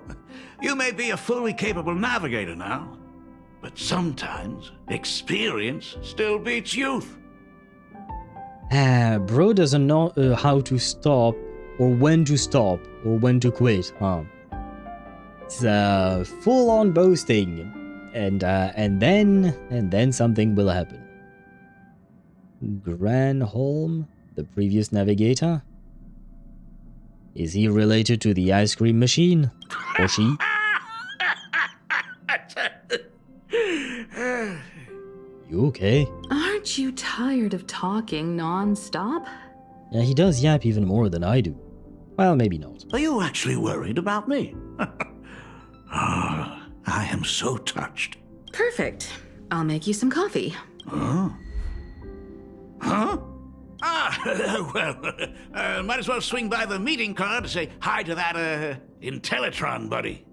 you may be a fully capable navigator now, but sometimes experience still beats youth. Bro doesn't know how to stop, or when to stop, or when to quit, huh? It's full-on boasting, and then something will happen. Granholm, the previous navigator? Is he related to the ice cream machine? Or she? You okay? Aren't you tired of talking non-stop? Yeah, he does yap even more than I do. Well, maybe not. Are you actually worried about me? I am so touched. Perfect. I'll make you some coffee. Huh? Well, might as well swing by the meeting car to say hi to that, Intellitron buddy.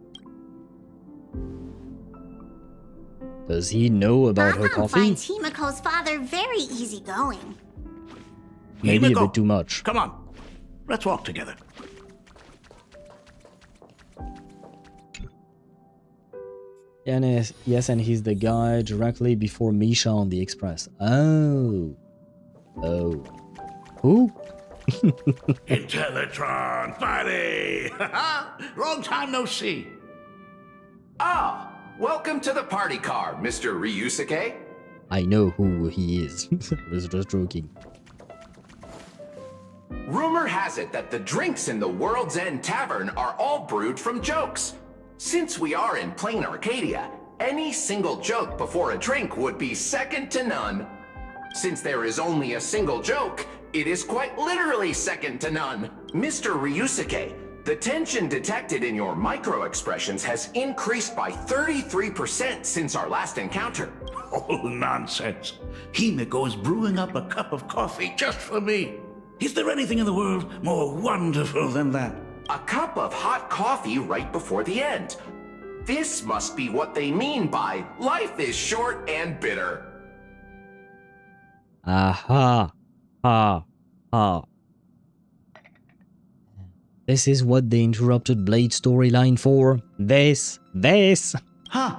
Does he know about her coffee? finds Himeko's father very easygoing. Maybe Himeko, a bit too much. Come on. Let's walk together. And yes, and he's the guy directly before Misha on the Express. Oh. Oh. Who? Intellatron, buddy! Long time no see. Ah, welcome to the party car, Mr. Ryusuke. I know who he is. I was just joking. Rumor has it that the drinks in the World's End Tavern are all brewed from jokes. Since we are in Planarcadia, any single joke before a drink would be second to none. Since there is only a single joke, it is quite literally second to none. Mr. Ryusuke, the tension detected in your micro-expressions has increased by 33% since our last encounter. Oh, nonsense. Himeko is brewing up a cup of coffee just for me. Is there anything in the world more wonderful than that? A cup of hot coffee right before the end. This must be what they mean by life is short and bitter. Aha. Ha. Ha. This is what they interrupted Blade storyline for. This. Huh.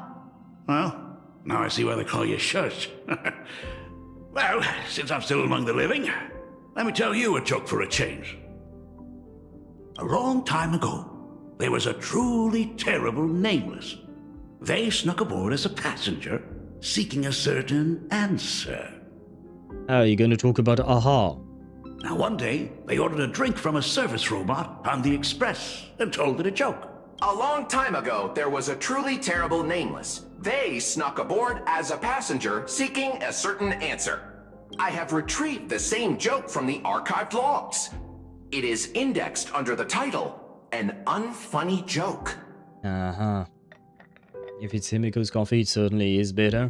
Well, now I see why they call you Shush. Well, since I'm still among the living, let me tell you a joke for a change. A long time ago, there was a truly terrible nameless. They snuck aboard as a passenger, seeking a certain answer. Are you going to talk about Aha? Now one day, they ordered a drink from a service robot on the Express and told it a joke. A long time ago, there was a truly terrible nameless. They snuck aboard as a passenger, seeking a certain answer. I have retrieved the same joke from the archived logs. It is indexed under the title, An Unfunny Joke. Uh-huh. If it's Himeko's coffee, it certainly is bitter.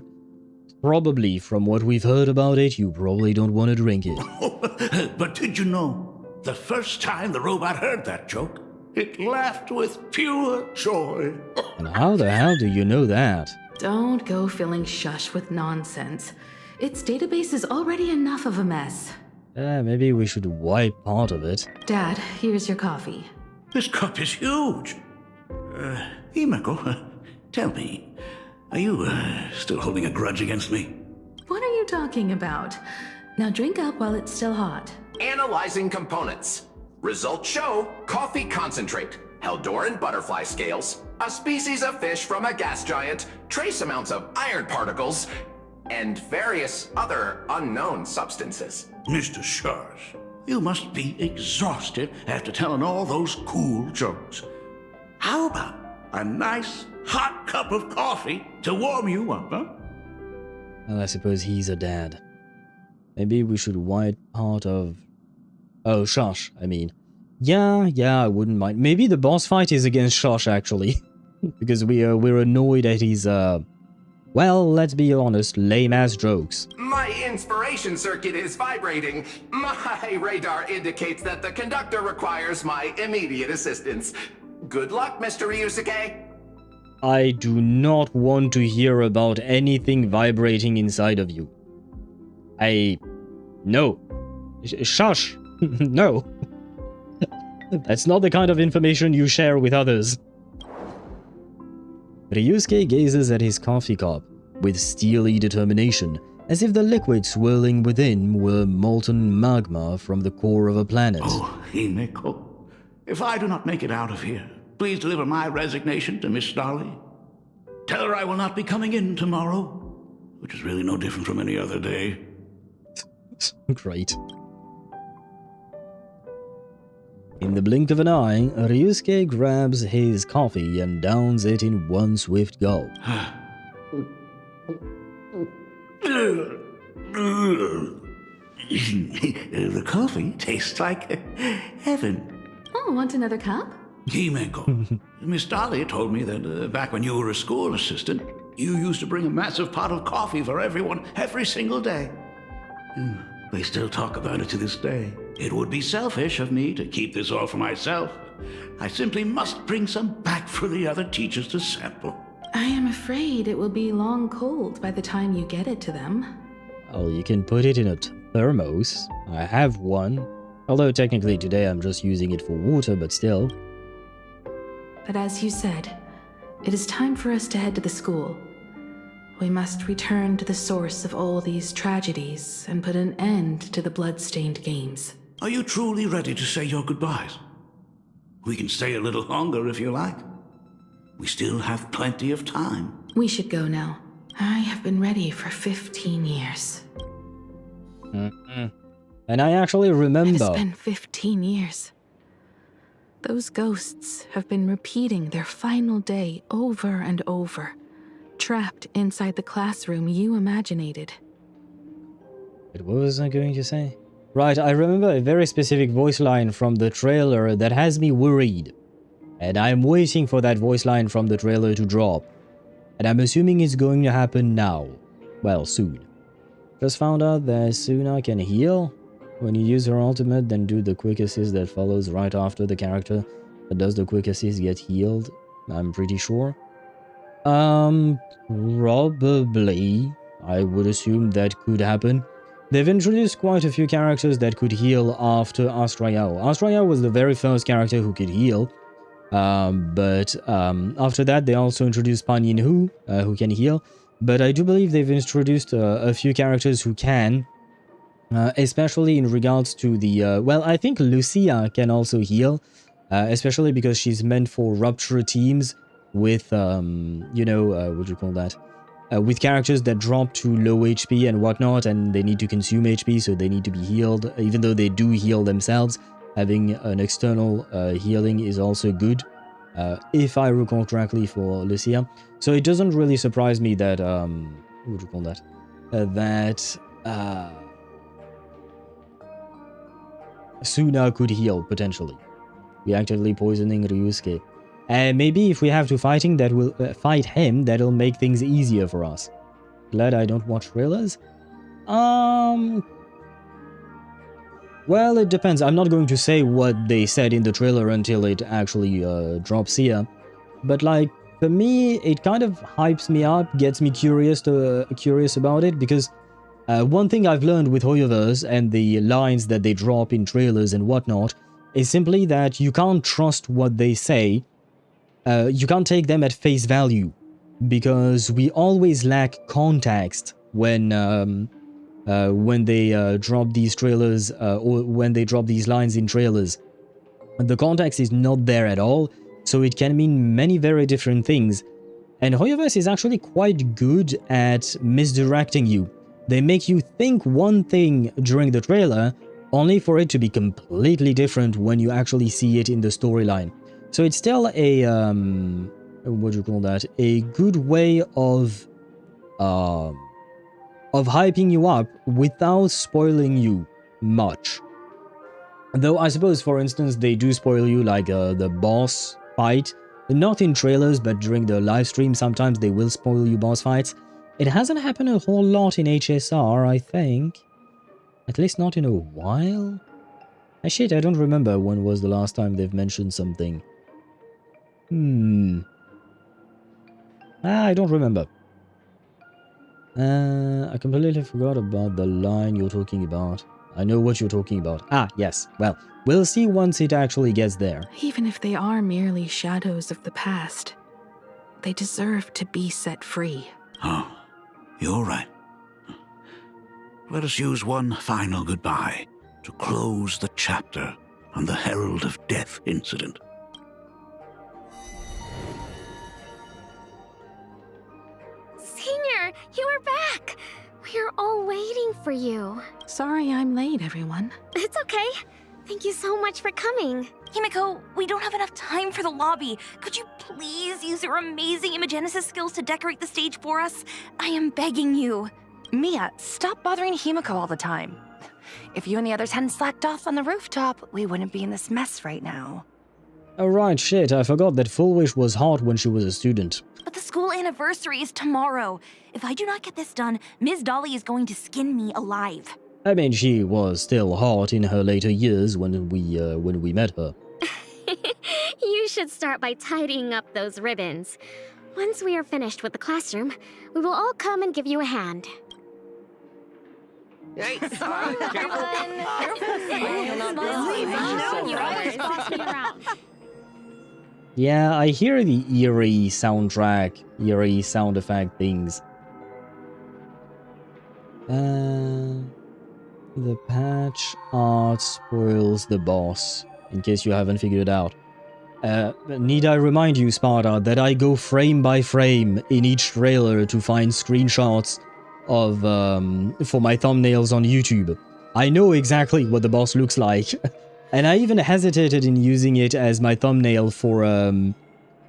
Probably, from what we've heard about it, you probably don't want to drink it. But did you know, the first time the robot heard that joke, it laughed with pure joy. And how the hell do you know that? Don't go filling Shush with nonsense. Its database is already enough of a mess. Maybe we should wipe part of it. Dad, here's your coffee. This cup is huge. Himeko, tell me, are you still holding a grudge against me? What are you talking about? Now drink up while it's still hot. Analyzing components. Results show coffee concentrate, Heldoran butterfly scales, a species of fish from a gas giant, trace amounts of iron particles, and various other unknown substances. Mr. Shush, you must be exhausted after telling all those cool jokes. How about a nice hot cup of coffee to warm you up, huh? Well, I suppose he's a dad. Maybe we should wipe part of... Oh, Shush, I mean. Yeah, I wouldn't mind. Maybe the boss fight is against Shush, actually. Because we're annoyed at his, well, let's be honest, lame-ass jokes. My inspiration circuit is vibrating. My radar indicates that the conductor requires my immediate assistance. Good luck, Mr. Ryusuke. I do not want to hear about anything vibrating inside of you. No. Shush. No. That's not the kind of information you share with others. Ryusuke gazes at his coffee cup with steely determination, as if the liquid swirling within were molten magma from the core of a planet. Oh, Himeko, if I do not make it out of here, please deliver my resignation to Miss Dolly. Tell her I will not be coming in tomorrow, which is really no different from any other day. Great. In the blink of an eye, Ryusuke grabs his coffee and downs it in one swift gulp. The coffee tastes like heaven. Oh, want another cup? Himeko, Miss Dolly told me that back when you were a school assistant, you used to bring a massive pot of coffee for everyone every single day. They still talk about it to this day. It would be selfish of me to keep this all for myself. I simply must bring some back for the other teachers to sample. I am afraid it will be long cold by the time you get it to them. Oh, you can put it in a thermos. I have one. Although technically today I'm just using it for water, but still. But as you said, it is time for us to head to the school. We must return to the source of all these tragedies and put an end to the blood-stained games. Are you truly ready to say your goodbyes? We can stay a little longer if you like. We still have plenty of time. We should go now. I have been ready for 15 years. And I actually remember... It has been 15 years. Those ghosts have been repeating their final day over and over, trapped inside the classroom you imaginated. What was I going to say? Right, I remember a very specific voice line from the trailer that has me worried. And I'm waiting for that voice line from the trailer to drop. And I'm assuming it's going to happen now. Well, soon. Just found out that Suna can heal. When you use her ultimate, then do the quick assist that follows right after the character that does the quick assist get healed. I'm pretty sure. Probably. I would assume that could happen. They've introduced quite a few characters that could heal after Astral. Astral was the very first character who could heal. But after that, they also introduced Panyin who can heal. But I do believe they've introduced a few characters who can. Especially in regards to the... well, I think Lucia can also heal. Especially because she's meant for rupture teams with, you know, what do you call that? With characters that drop to low HP and whatnot, and they need to consume HP, so they need to be healed. Even though they do heal themselves, having an external healing is also good. If I recall correctly for Lucia. So it doesn't really surprise me that, what do you call that? Suna could heal, potentially. Reactively poisoning Ryusuke. And maybe if we have to fight him, that'll make things easier for us. Glad I don't watch trailers. Well, it depends. I'm not going to say what they said in the trailer until it actually drops here. But like, for me, it kind of hypes me up, gets me curious about it, because one thing I've learned with HoYoverse and the lines that they drop in trailers and whatnot is simply that you can't trust what they say. You can't take them at face value, because we always lack context when they drop these trailers or when they drop these lines in trailers. The context is not there at all, so it can mean many very different things. And HoYoverse is actually quite good at misdirecting you. They make you think one thing during the trailer, only for it to be completely different when you actually see it in the storyline. So it's still a, what do you call that? A good way of hyping you up without spoiling you much. Though I suppose, for instance, they do spoil you like the boss fight. Not in trailers, but during the live stream, sometimes they will spoil you boss fights. It hasn't happened a whole lot in HSR, I think. At least not in a while. Shit, I don't remember when was the last time they've mentioned something. I don't remember. I completely forgot about the line you're talking about. I know what you're talking about. Ah, yes. Well, we'll see once it actually gets there. Even if they are merely shadows of the past, they deserve to be set free. Oh, you're right. Let us use one final goodbye to close the chapter on the Herald of Death incident. Senior, you are back! We're all waiting for you. Sorry I'm late, everyone. It's okay. Thank you so much for coming. Himeko, we don't have enough time for the lobby. Could you please use your amazing Imagenesis skills to decorate the stage for us? I am begging you. Mia, stop bothering Himeko all the time. If you and the others hadn't slacked off on the rooftop, we wouldn't be in this mess right now. Oh right, shit, I forgot that Full Wish was hot when she was a student. But the school anniversary is tomorrow. If I do not get this done, Ms. Dolly is going to skin me alive. I mean, she was still hot in her later years when we met her. You should start by tidying up those ribbons. Once we are finished with the classroom, we will all come and give you a hand. Hey, Yeah, I hear the eerie soundtrack, eerie sound effect things. The patch art spoils the boss, in case you haven't figured it out. Need I remind you, Sparta, that I go frame by frame in each trailer to find screenshots of, for my thumbnails on YouTube. I know exactly what the boss looks like. And I even hesitated in using it as my thumbnail for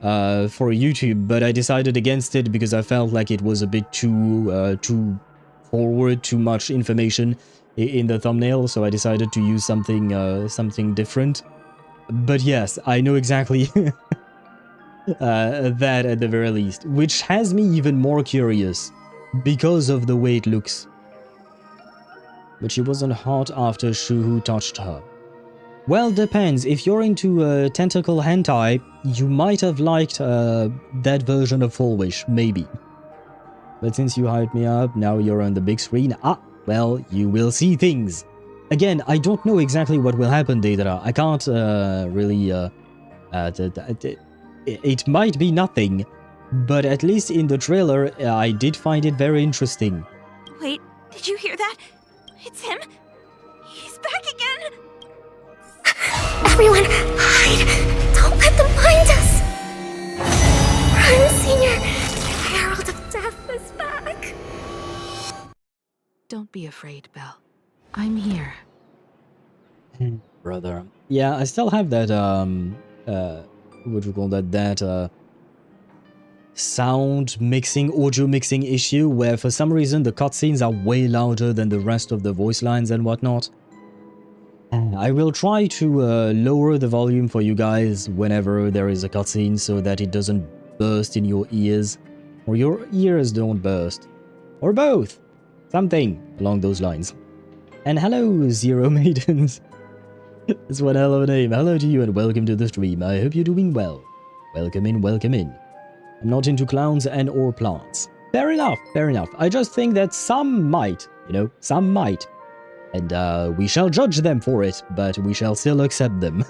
YouTube, but I decided against it because I felt like it was a bit too forward, too much information in the thumbnail, so I decided to use something different. But yes, I know exactly that at the very least, which has me even more curious because of the way it looks. But she wasn't hot after Shuhu touched her. Well, depends. If you're into tentacle hentai, you might have liked that version of Full Wish, maybe. But since you hyped me up, now you're on the big screen. Ah, well, you will see things. Again, I don't know exactly what will happen, Deidara. I can't really... it might be nothing, but at least in the trailer, I did find it very interesting. Wait, did you hear that? It's him. He's back again. Everyone, hide! Don't let them find us! Run, Senior! The Herald of Death is back! Don't be afraid, Belle. I'm here. Brother. Yeah, I still have that, what do you call that, sound mixing, audio mixing issue where for some reason the cutscenes are way louder than the rest of the voice lines and whatnot. I will try to lower the volume for you guys whenever there is a cutscene so that it doesn't burst in your ears. Or your ears don't burst. Or both. Something along those lines. And hello, Zero Maidens. That's one hell of a name. Hello to you and welcome to the stream. I hope you're doing well. Welcome in, welcome in. I'm not into clowns and or plants. Fair enough, fair enough. I just think that some might, you know, some might. And we shall judge them for it, but we shall still accept them.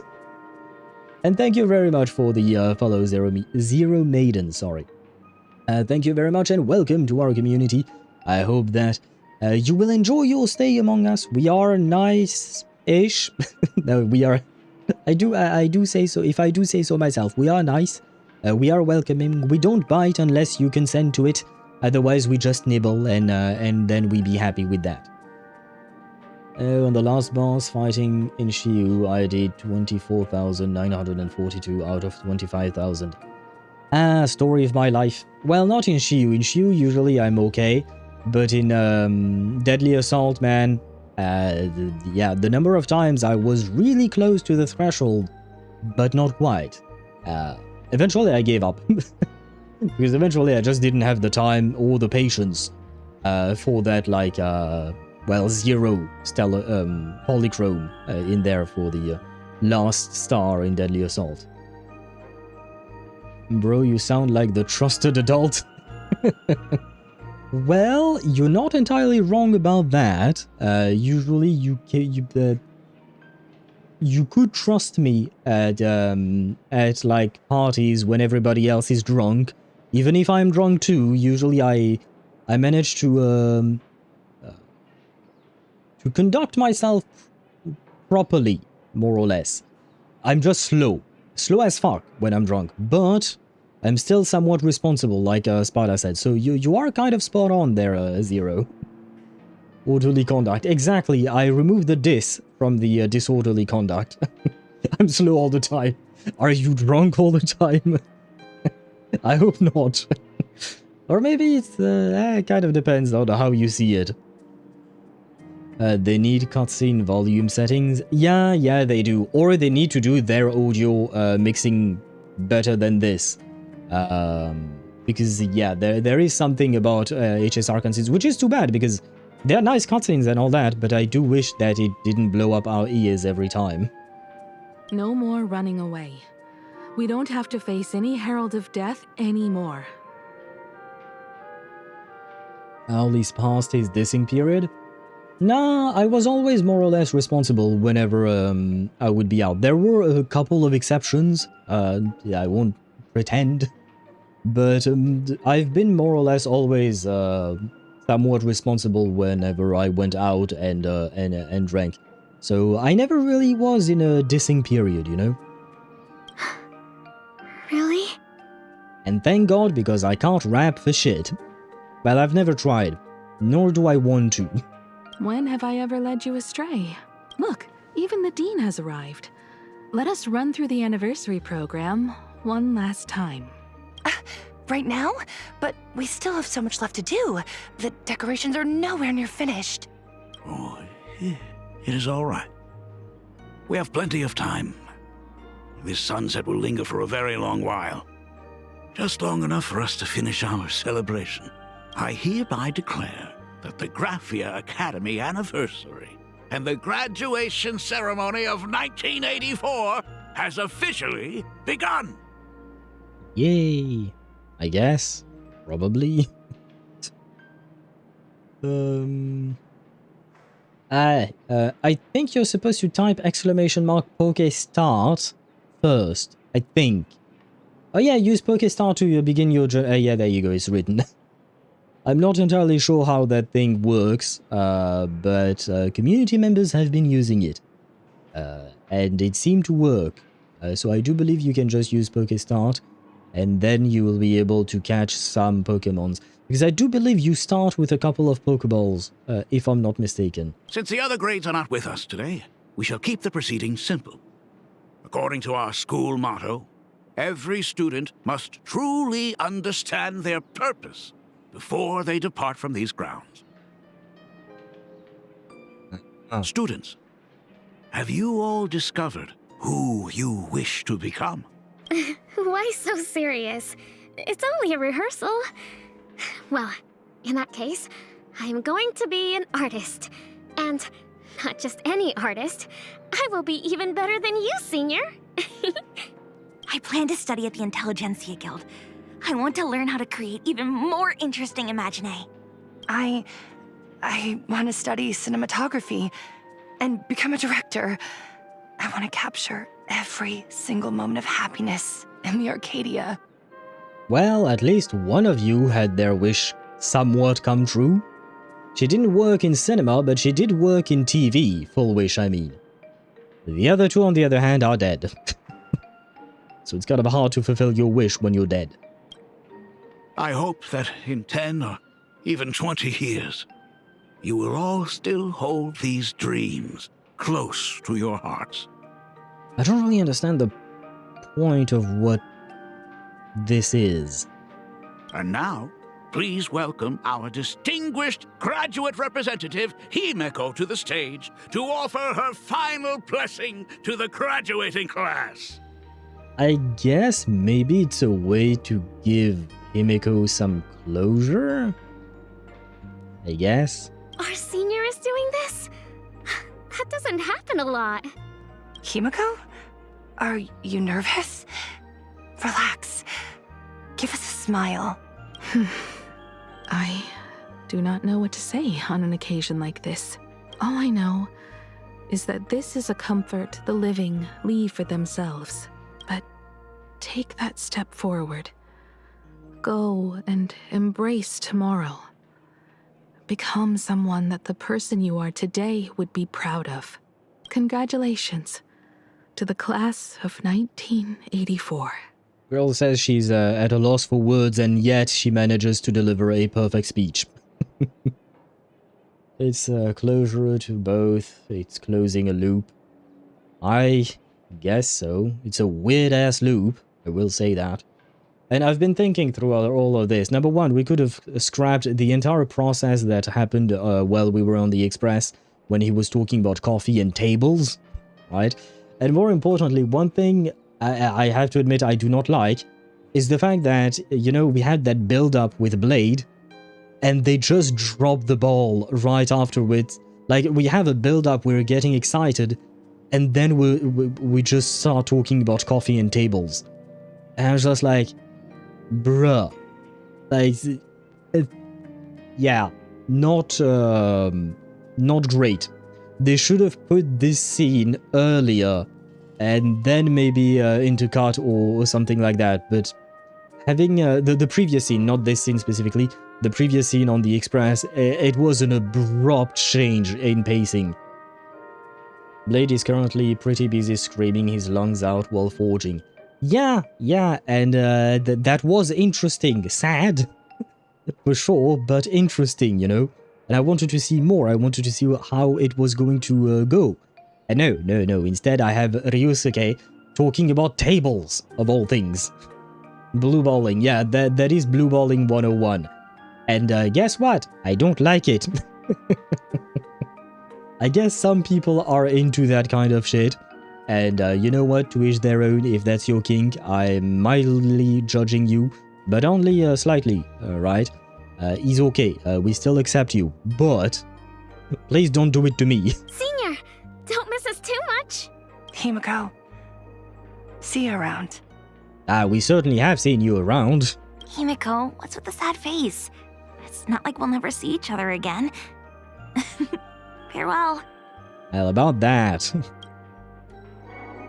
And thank you very much for the follow, Zero Maiden, sorry. Thank you very much and welcome to our community. I hope that you will enjoy your stay among us. We are nice-ish. No, we are... I do say so, if I do say so myself. We are nice. We are welcoming. We don't bite unless you consent to it. Otherwise, we just nibble and then we be happy with that. On the last boss fighting in Shuhu, I did 24,942 out of 25,000. Ah, story of my life. Well, not in Shuhu. In Shuhu, usually I'm okay. But in Deadly Assault, man, yeah, the number of times I was really close to the threshold, but not quite. Eventually I gave up. Because eventually I just didn't have the time or the patience for that, like, well, 0 stellar polychrome in there for the last star in Deadly Assault. Bro, you sound like the trusted adult. Well, you're not entirely wrong about that. Usually you could trust me at like parties when everybody else is drunk. Even if I'm drunk too, usually I manage to conduct myself properly, more or less. I'm just slow as fuck when I'm drunk, but I'm still somewhat responsible, like Sparta said. So you are kind of spot on there, Zero. Orderly conduct. Exactly, I removed the dis from the disorderly conduct. I'm slow all the time. Are you drunk all the time? I hope not. Or maybe it's, it kind of depends on how you see it. They need cutscene volume settings. Yeah, they do. Or they need to do their audio mixing better than this. Because, yeah, there is something about HSR cutscenes, which is too bad because they're nice cutscenes and all that, but I do wish that it didn't blow up our ears every time. No more running away. We don't have to face any Herald of Death anymore. least past his dissing period. Nah, I was always more or less responsible whenever I would be out. There were a couple of exceptions, I won't pretend, but I've been more or less always somewhat responsible whenever I went out and drank. So I never really was in a dissing period, you know? Really? And thank God, because I can't rap for shit. Well, I've never tried, nor do I want to. When have I ever led you astray? Look, even the Dean has arrived. Let us run through the anniversary program one last time. Right now? But we still have so much left to do. The decorations are nowhere near finished. Oh, it is all right. We have plenty of time. This sunset will linger for a very long while. Just long enough for us to finish our celebration. I hereby declare that the Graphia Academy anniversary and the graduation ceremony of 1984 has officially begun. Yay, I guess. Probably. I think you're supposed to type !PokeStart first, I think. Oh yeah, use PokeStart to begin your journey. Yeah, there you go, it's written. I'm not entirely sure how that thing works, but community members have been using it. And it seemed to work. So I do believe you can just use PokeStart, and then you will be able to catch some Pokemons. Because I do believe you start with a couple of Pokeballs, if I'm not mistaken. Since the other grades are not with us today, we shall keep the proceedings simple. According to our school motto, every student must truly understand their purpose before they depart from these grounds. Students, have you all discovered who you wish to become? Why so serious? It's only a rehearsal. Well, in that case, I'm going to be an artist. And not just any artist. I will be even better than you, Senior. I plan to study at the Intelligentsia Guild. I want to learn how to create even more interesting imaginae. I want to study cinematography and become a director. I want to capture every single moment of happiness in the Arcadia. Well, at least one of you had their wish somewhat come true. She didn't work in cinema, but she did work in TV, full wish I mean. The other two, on the other hand, are dead. So it's kind of hard to fulfill your wish when you're dead. I hope that in 10 or even 20 years, you will all still hold these dreams close to your hearts. I don't really understand the point of what this is. And now, please welcome our distinguished graduate representative, Himeko, to the stage to offer her final blessing to the graduating class. I guess maybe it's a way to give Himeko some closure? I guess. Our senior is doing this? That doesn't happen a lot. Himeko? Are you nervous? Relax. Give us a smile. I do not know what to say on an occasion like this. All I know is that this is a comfort the living leave for themselves. But take that step forward. Go and embrace tomorrow. Become someone that the person you are today would be proud of. Congratulations to the class of 1984. Girl says she's at a loss for words, and yet she manages to deliver a perfect speech. It's closure to both. It's closing a loop. I guess so. It's a weird-ass loop, I will say that. And I've been thinking through all of this. Number one, we could have scrapped the entire process that happened while we were on the Express, when he was talking about coffee and tables, right? And more importantly, one thing I have to admit I do not like is the fact that, you know, we had that build-up with Blade, and they just dropped the ball right afterwards. Like, we have a build-up, we're getting excited, and then we just start talking about coffee and tables. And I was just like, bruh. Like, yeah. not great. They should have put this scene earlier and then maybe intercut or something like that. But having the previous scene, not this scene specifically, the previous scene on the Express, it was an abrupt change in pacing. Blade is currently pretty busy screaming his lungs out while forging. Yeah, and that was interesting. Sad, for sure, but interesting, you know? And I wanted to see more. I wanted to see how it was going to go. And no. Instead, I have Ryusuke talking about tables, of all things. Blue balling, yeah, that is blue balling 101. And guess what? I don't like it. I guess some people are into that kind of shit. And you know what? To each their own. If that's your kink, I'm mildly judging you, but only slightly, right? Is okay. We still accept you, but please don't do it to me. Senior, don't miss us too much. Himeko, see you around. We certainly have seen you around. Himeko, what's with the sad face? It's not like we'll never see each other again. Farewell. Well, about that.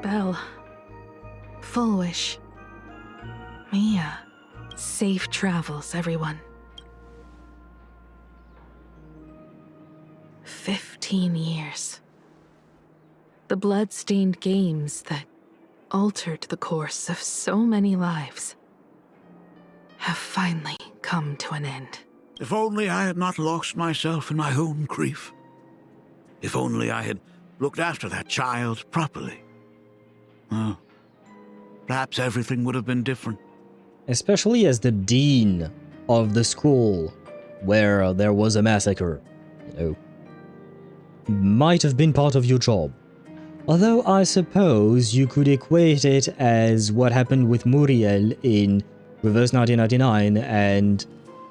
Belle. Full wish. Mia. Safe travels, everyone. 15 years. The blood-stained games that altered the course of so many lives have finally come to an end. If only I had not lost myself in my own grief. If only I had looked after that child properly. Well, perhaps everything would have been different. Especially as the dean of the school where there was a massacre, you know, might have been part of your job. Although I suppose you could equate it as what happened with Muriel in Reverse 1999 and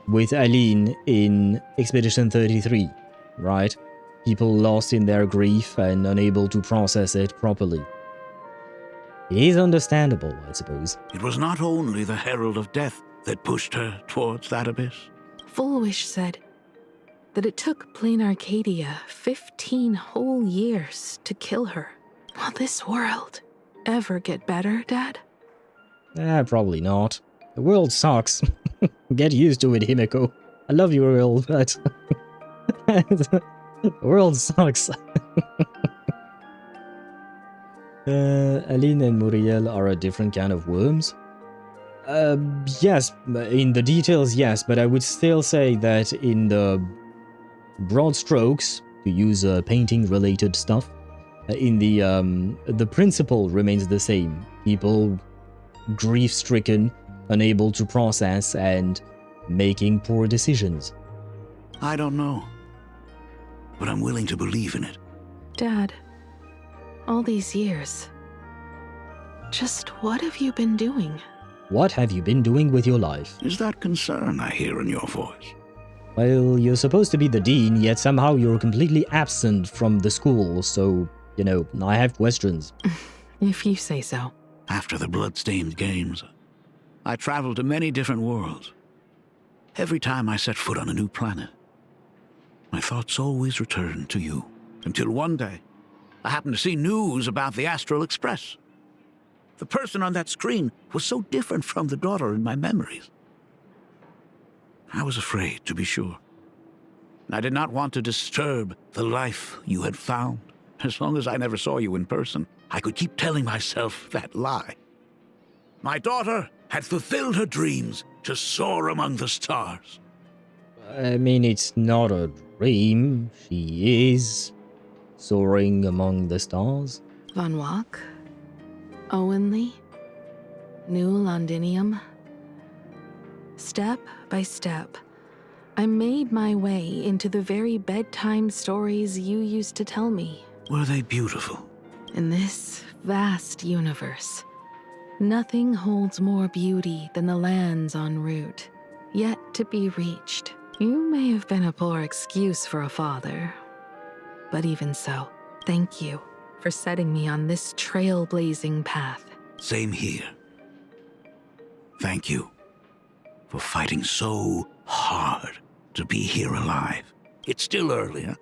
with Aline in Expedition 33, right? People lost in their grief and unable to process it properly. It is understandable, I suppose. It was not only the Herald of Death that pushed her towards that abyss. Fullwish said that it took Planarcadia 15 whole years to kill her. Will this world ever get better, Dad? Probably not. The world sucks. Get used to it, Himeko. I love you, world, but the world sucks. Aline and Muriel are a different kind of worms. Yes, in the details, yes, but I would still say that in the broad strokes, to use painting-related stuff, in the principle remains the same. People grief-stricken, unable to process, and making poor decisions. I don't know, but I'm willing to believe in it. Dad, all these years, just what have you been doing? What have you been doing with your life? Is that concern I hear in your voice? Well, you're supposed to be the dean, yet somehow you're completely absent from the school, so, you know, I have questions. If you say so. After the blood-stained games, I traveled to many different worlds. Every time I set foot on a new planet, my thoughts always returned to you. Until one day, I happened to see news about the Astral Express. The person on that screen was so different from the daughter in my memories. I was afraid, to be sure. I did not want to disturb the life you had found. As long as I never saw you in person, I could keep telling myself that lie. My daughter had fulfilled her dreams to soar among the stars. I mean, it's not a dream. She is soaring among the stars. Von Wach? Owenly? New Londinium? Step by step, I made my way into the very bedtime stories you used to tell me. Were they beautiful? In this vast universe, nothing holds more beauty than the lands en route, yet to be reached. You may have been a poor excuse for a father, but even so, thank you for setting me on this trailblazing path. Same here. Thank you for fighting so hard to be here alive. It's still early, huh?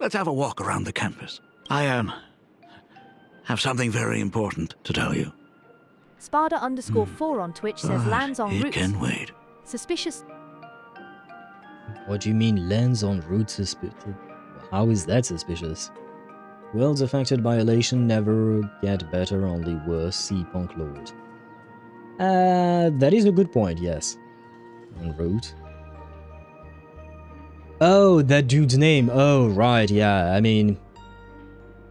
Let's have a walk around the campus. I have something very important to tell you. Sparda_4 on Twitch says lands en It route. can wait. Suspicious. What do you mean lands en route suspicious? How is that suspicious? Worlds affected by elation never get better, only worse. See Punk Lord. That is a good point, yes. En route. Oh, that dude's name. Oh, right, yeah. I mean...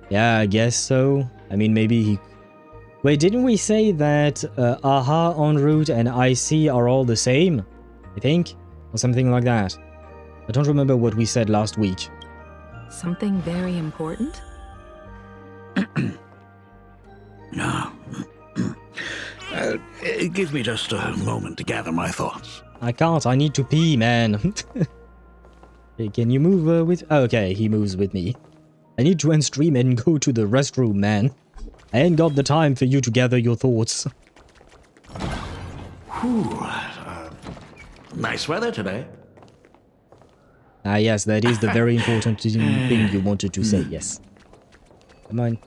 yeah, I guess so. I mean, maybe he... Wait, didn't we say that Aha en route and IC are all the same? I think? Or something like that. I don't remember what we said last week. Something very important? No. Give me just a moment to gather my thoughts. I can't, I need to pee, man. Hey, can you move with... okay, he moves with me. I need to end stream and go to the restroom, man. I ain't got the time for you to gather your thoughts. Whew, nice weather today. Ah, yes, that is the very important thing you wanted to say, yes. Come on.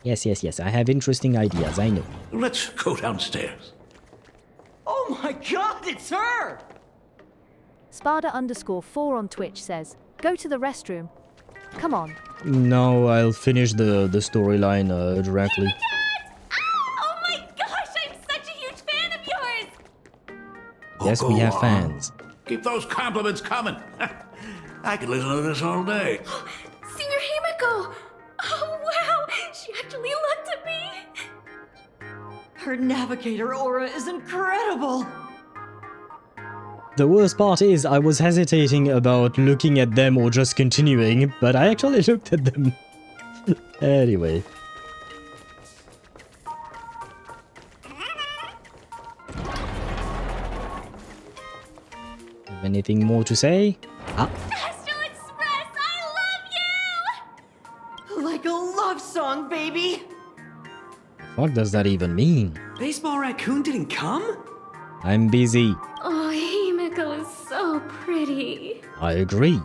Yes, yes, yes, I have interesting ideas, I know. Let's go downstairs. Oh my god, it's her! Sparda_4 on Twitch says, go to the restroom. Come on. No, I'll finish the storyline directly. Oh my gosh, I'm such a huge fan of yours! Yes, we have fans. Keep those compliments coming. I could listen to this all day. Singer Himeko! Oh wow, she actually looked at me! Her navigator aura is incredible! The worst part is I was hesitating about looking at them or just continuing, but I actually looked at them. Anyway. Have anything more to say? Ah. Astral Express, I love you! Like a love song, baby! What does that even mean? Baseball Raccoon didn't come? I'm busy. Oh, Himeko is so pretty. I agree.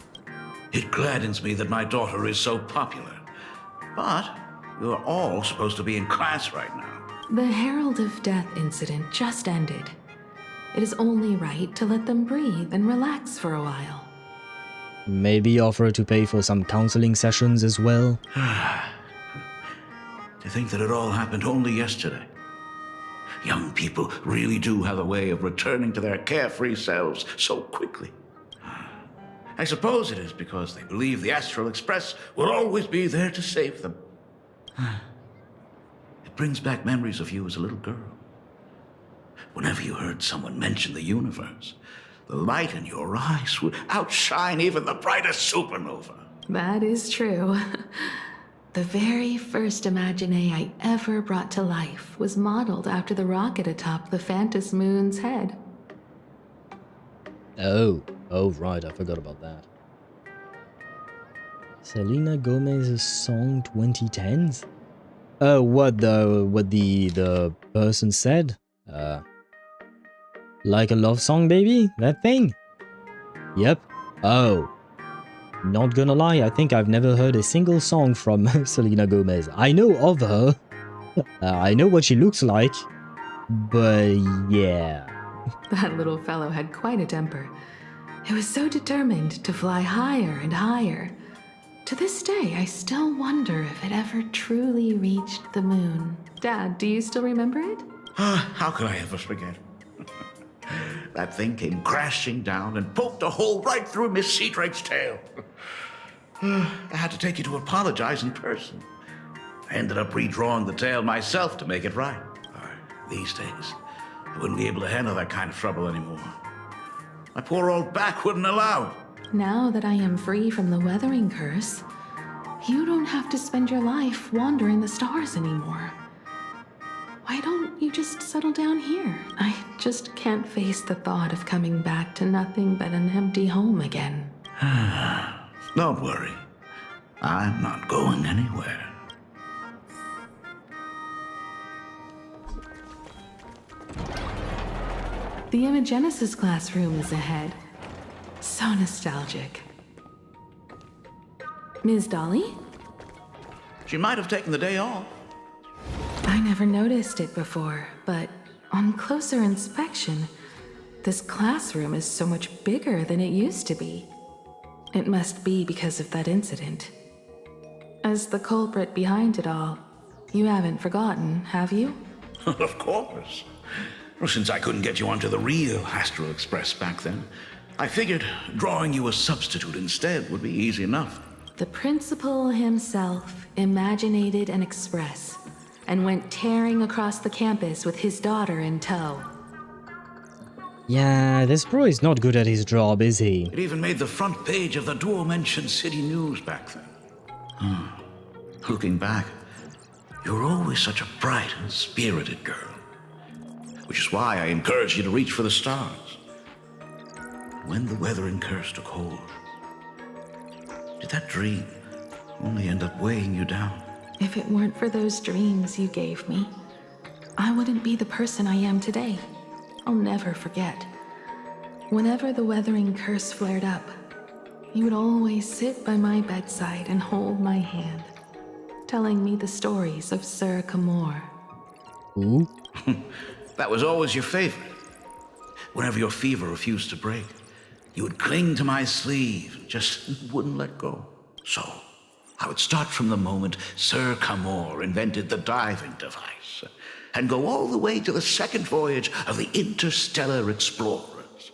It gladdens me that my daughter is so popular. But you're all supposed to be in class right now. The Herald of Death incident just ended. It is only right to let them breathe and relax for a while. Maybe offer to pay for some counseling sessions as well. To think that it all happened only yesterday. Young people really do have a way of returning to their carefree selves so quickly. I suppose it is because they believe the Astral Express will always be there to save them. It brings back memories of you as a little girl. Whenever you heard someone mention the universe, the light in your eyes would outshine even the brightest supernova. That is true. The very first Imagine I ever brought to life was modeled after the rocket atop the Phantom Moon's head. Oh, right, I forgot about that. Selena Gomez's song 2010s? Oh, what the person said? Like a love song, baby? That thing? Yep. Oh. Not gonna lie, I think I've never heard a single song from Selena Gomez. I know of her. I know what she looks like. But yeah. That little fellow had quite a temper. It was so determined to fly higher and higher. To this day, I still wonder if it ever truly reached the moon. Dad, do you still remember it? How could I ever forget? That thing came crashing down and poked a hole right through Miss Seadrake's tail. I had to take you to apologize in person. I ended up redrawing the tail myself to make it right. These days, I wouldn't be able to handle that kind of trouble anymore. My poor old back wouldn't allow it. Now that I am free from the weathering curse, you don't have to spend your life wandering the stars anymore. Why don't you just settle down here? I just can't face the thought of coming back to nothing but an empty home again. Don't worry. I'm not going anywhere. The Imagenesis classroom is ahead. So nostalgic. Ms. Dolly? She might have taken the day off. I never noticed it before, but on closer inspection, this classroom is so much bigger than it used to be. It must be because of that incident. As the culprit behind it all, you haven't forgotten, have you? Of course. Well, since I couldn't get you onto the real Astral Express back then, I figured drawing you a substitute instead would be easy enough. The principal himself imaginated an express and went tearing across the campus with his daughter in tow. Yeah, this bro is not good at his job, is he? It even made the front page of the dual-mentioned city news back then. Looking back, you were always such a bright and spirited girl. Which is why I encouraged you to reach for the stars. When the weathering curse took hold, did that dream only end up weighing you down? If it weren't for those dreams you gave me, I wouldn't be the person I am today. I'll never forget. Whenever the weathering curse flared up, you would always sit by my bedside and hold my hand, telling me the stories of Sir Kamor. Ooh. That was always your favorite. Whenever your fever refused to break, you would cling to my sleeve, just wouldn't let go. So, I would start from the moment Sir Kamor invented the diving device, and go all the way to the second voyage of the interstellar explorers.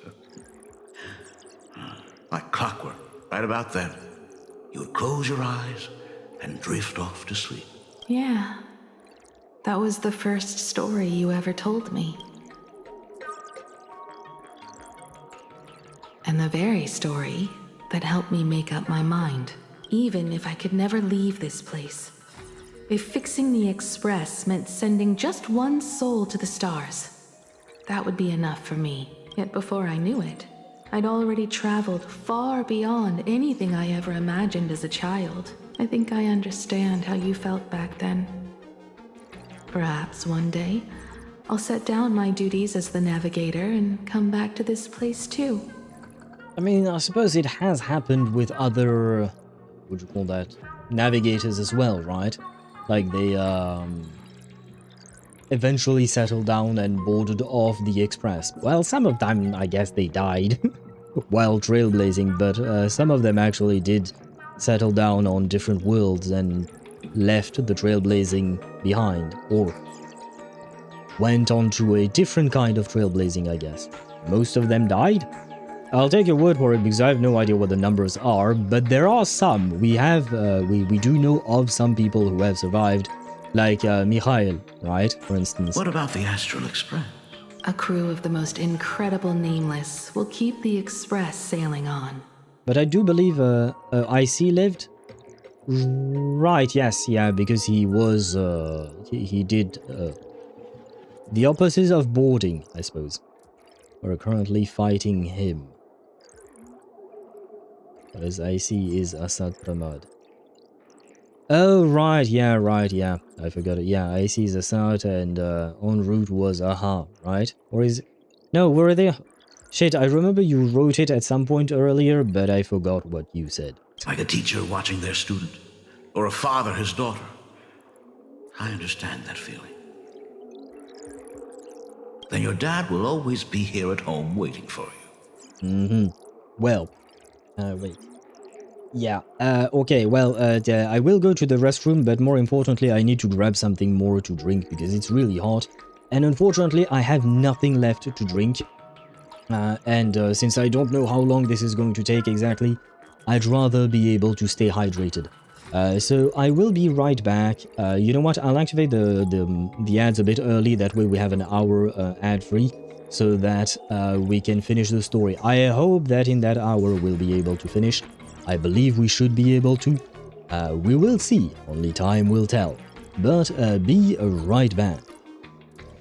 Like clockwork, right about then, you would close your eyes and drift off to sleep. Yeah. That was the first story you ever told me. And the very story that helped me make up my mind, even if I could never leave this place. If fixing the Express meant sending just one soul to the stars, that would be enough for me. Yet before I knew it, I'd already traveled far beyond anything I ever imagined as a child. I think I understand how you felt back then. Perhaps one day, I'll set down my duties as the navigator and come back to this place too. I mean, I suppose it has happened with other, what would you call that, navigators as well, right? Like they eventually settled down and boarded off the Express. Well, some of them, I guess they died while trailblazing, but some of them actually did settle down on different worlds and left the trailblazing behind, or went on to a different kind of trailblazing, I guess. Most of them died. I'll take your word for it because I have no idea what the numbers are, but there are some. We have, we do know of some people who have survived, like Mikhail, right, for instance. What about the Astral Express? A crew of the most incredible nameless will keep the Express sailing on. But I do believe IC lived. Right, yes, yeah, because he was, he did the opposite of boarding, I suppose. We're currently fighting him. As IC is Asat Pramad. Oh, right, yeah, I forgot it. Yeah, IC is Asat and en route was Aha, right? Or is... No, were they... Shit, I remember you wrote it at some point earlier, but I forgot what you said. Like a teacher watching their student, or a father his daughter. I understand that feeling. Then your dad will always be here at home waiting for you. Mm-hmm. Well, wait. Yeah, okay, well, I will go to the restroom, but more importantly, I need to grab something more to drink because it's really hot. And unfortunately, I have nothing left to drink. And since I don't know how long this is going to take exactly, I'd rather be able to stay hydrated. So I will be right back. You know what? I'll activate the ads a bit early. That way we have an hour ad-free, so that we can finish the story. I hope that in that hour we'll be able to finish. I believe we should be able to. We will see. Only time will tell. But be right back.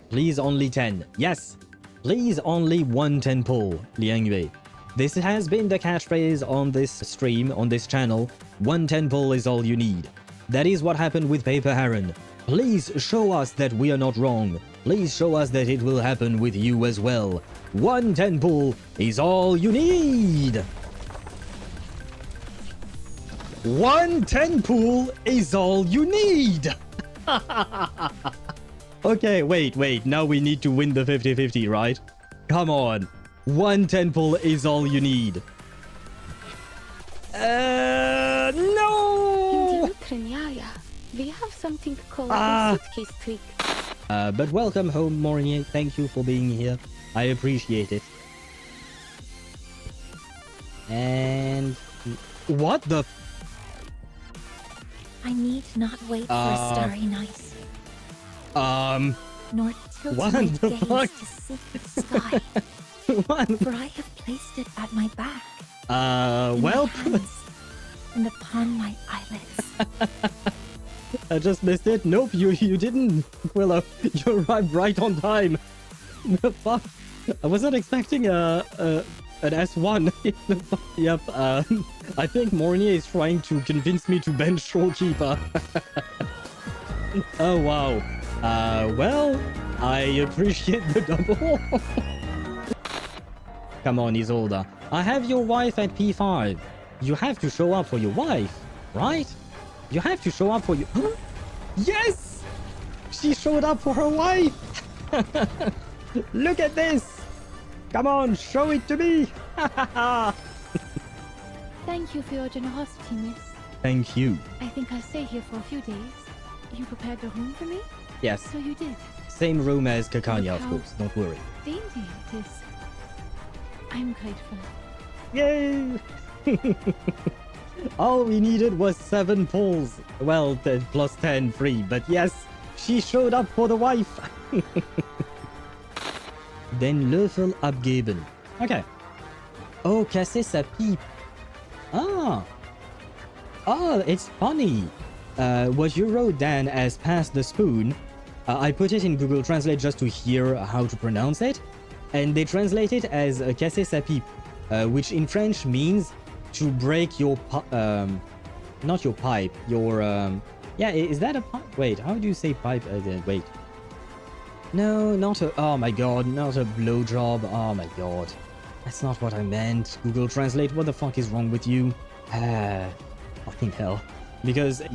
Please only 10. Yes. Please only 1 10 pull, Liang Yue. This has been the catchphrase on this stream, on this channel. 1 10 pull is all you need. That is what happened with Paper Heron. Please show us that we are not wrong. Please show us that it will happen with you as well. 1 10 pull is all you need. 1 10 pull is all you need. Okay, wait. Now we need to win the 50-50, right? Come on. 1 10 pull is all you need. No! We have something called Ah. the suitcase trick. But welcome home, Mornier. Thank you for being here. I appreciate it. And... what the... I need not wait for a starry night, nor tilt what my the gaze fuck? to seek the sky. What? For I have placed it at my back, well... and upon my eyelids. I just missed it. Nope, you didn't, Willow. You arrived right on time. The fuck? I wasn't expecting an S1. Yep, I think Mornier is trying to convince me to bench Shorekeeper. Oh, wow. Well, I appreciate the double. Come on, Isolda. I have your wife at P5. You have to show up for your wife, right? You have to show up for your... Yes! She showed up for her wife! Look at this! Come on, show it to me! Thank you for your generosity, miss. Thank you. I think I'll stay here for a few days. You prepared a room for me? Yes. So you did. Same room as Kakanya, of How course. Don't worry. dainty it is. I'm grateful. Yay! All we needed was 7 pulls. Well, plus 10 free, but yes, she showed up for the wife. Den Löffel abgeben. Okay. Oh, casser sa pipe. Ah. Oh, it's funny. What you wrote, Dan, as pass the spoon, I put it in Google Translate just to hear how to pronounce it, and they translate it as casser sa pipe, which in French means to break your not your pipe, your yeah, is that a pipe? Wait, how do you say pipe? Wait, no, not a, oh my god, not a blowjob. Oh my god, that's not what I meant. Google Translate, what the fuck is wrong with you? Fucking hell. Because it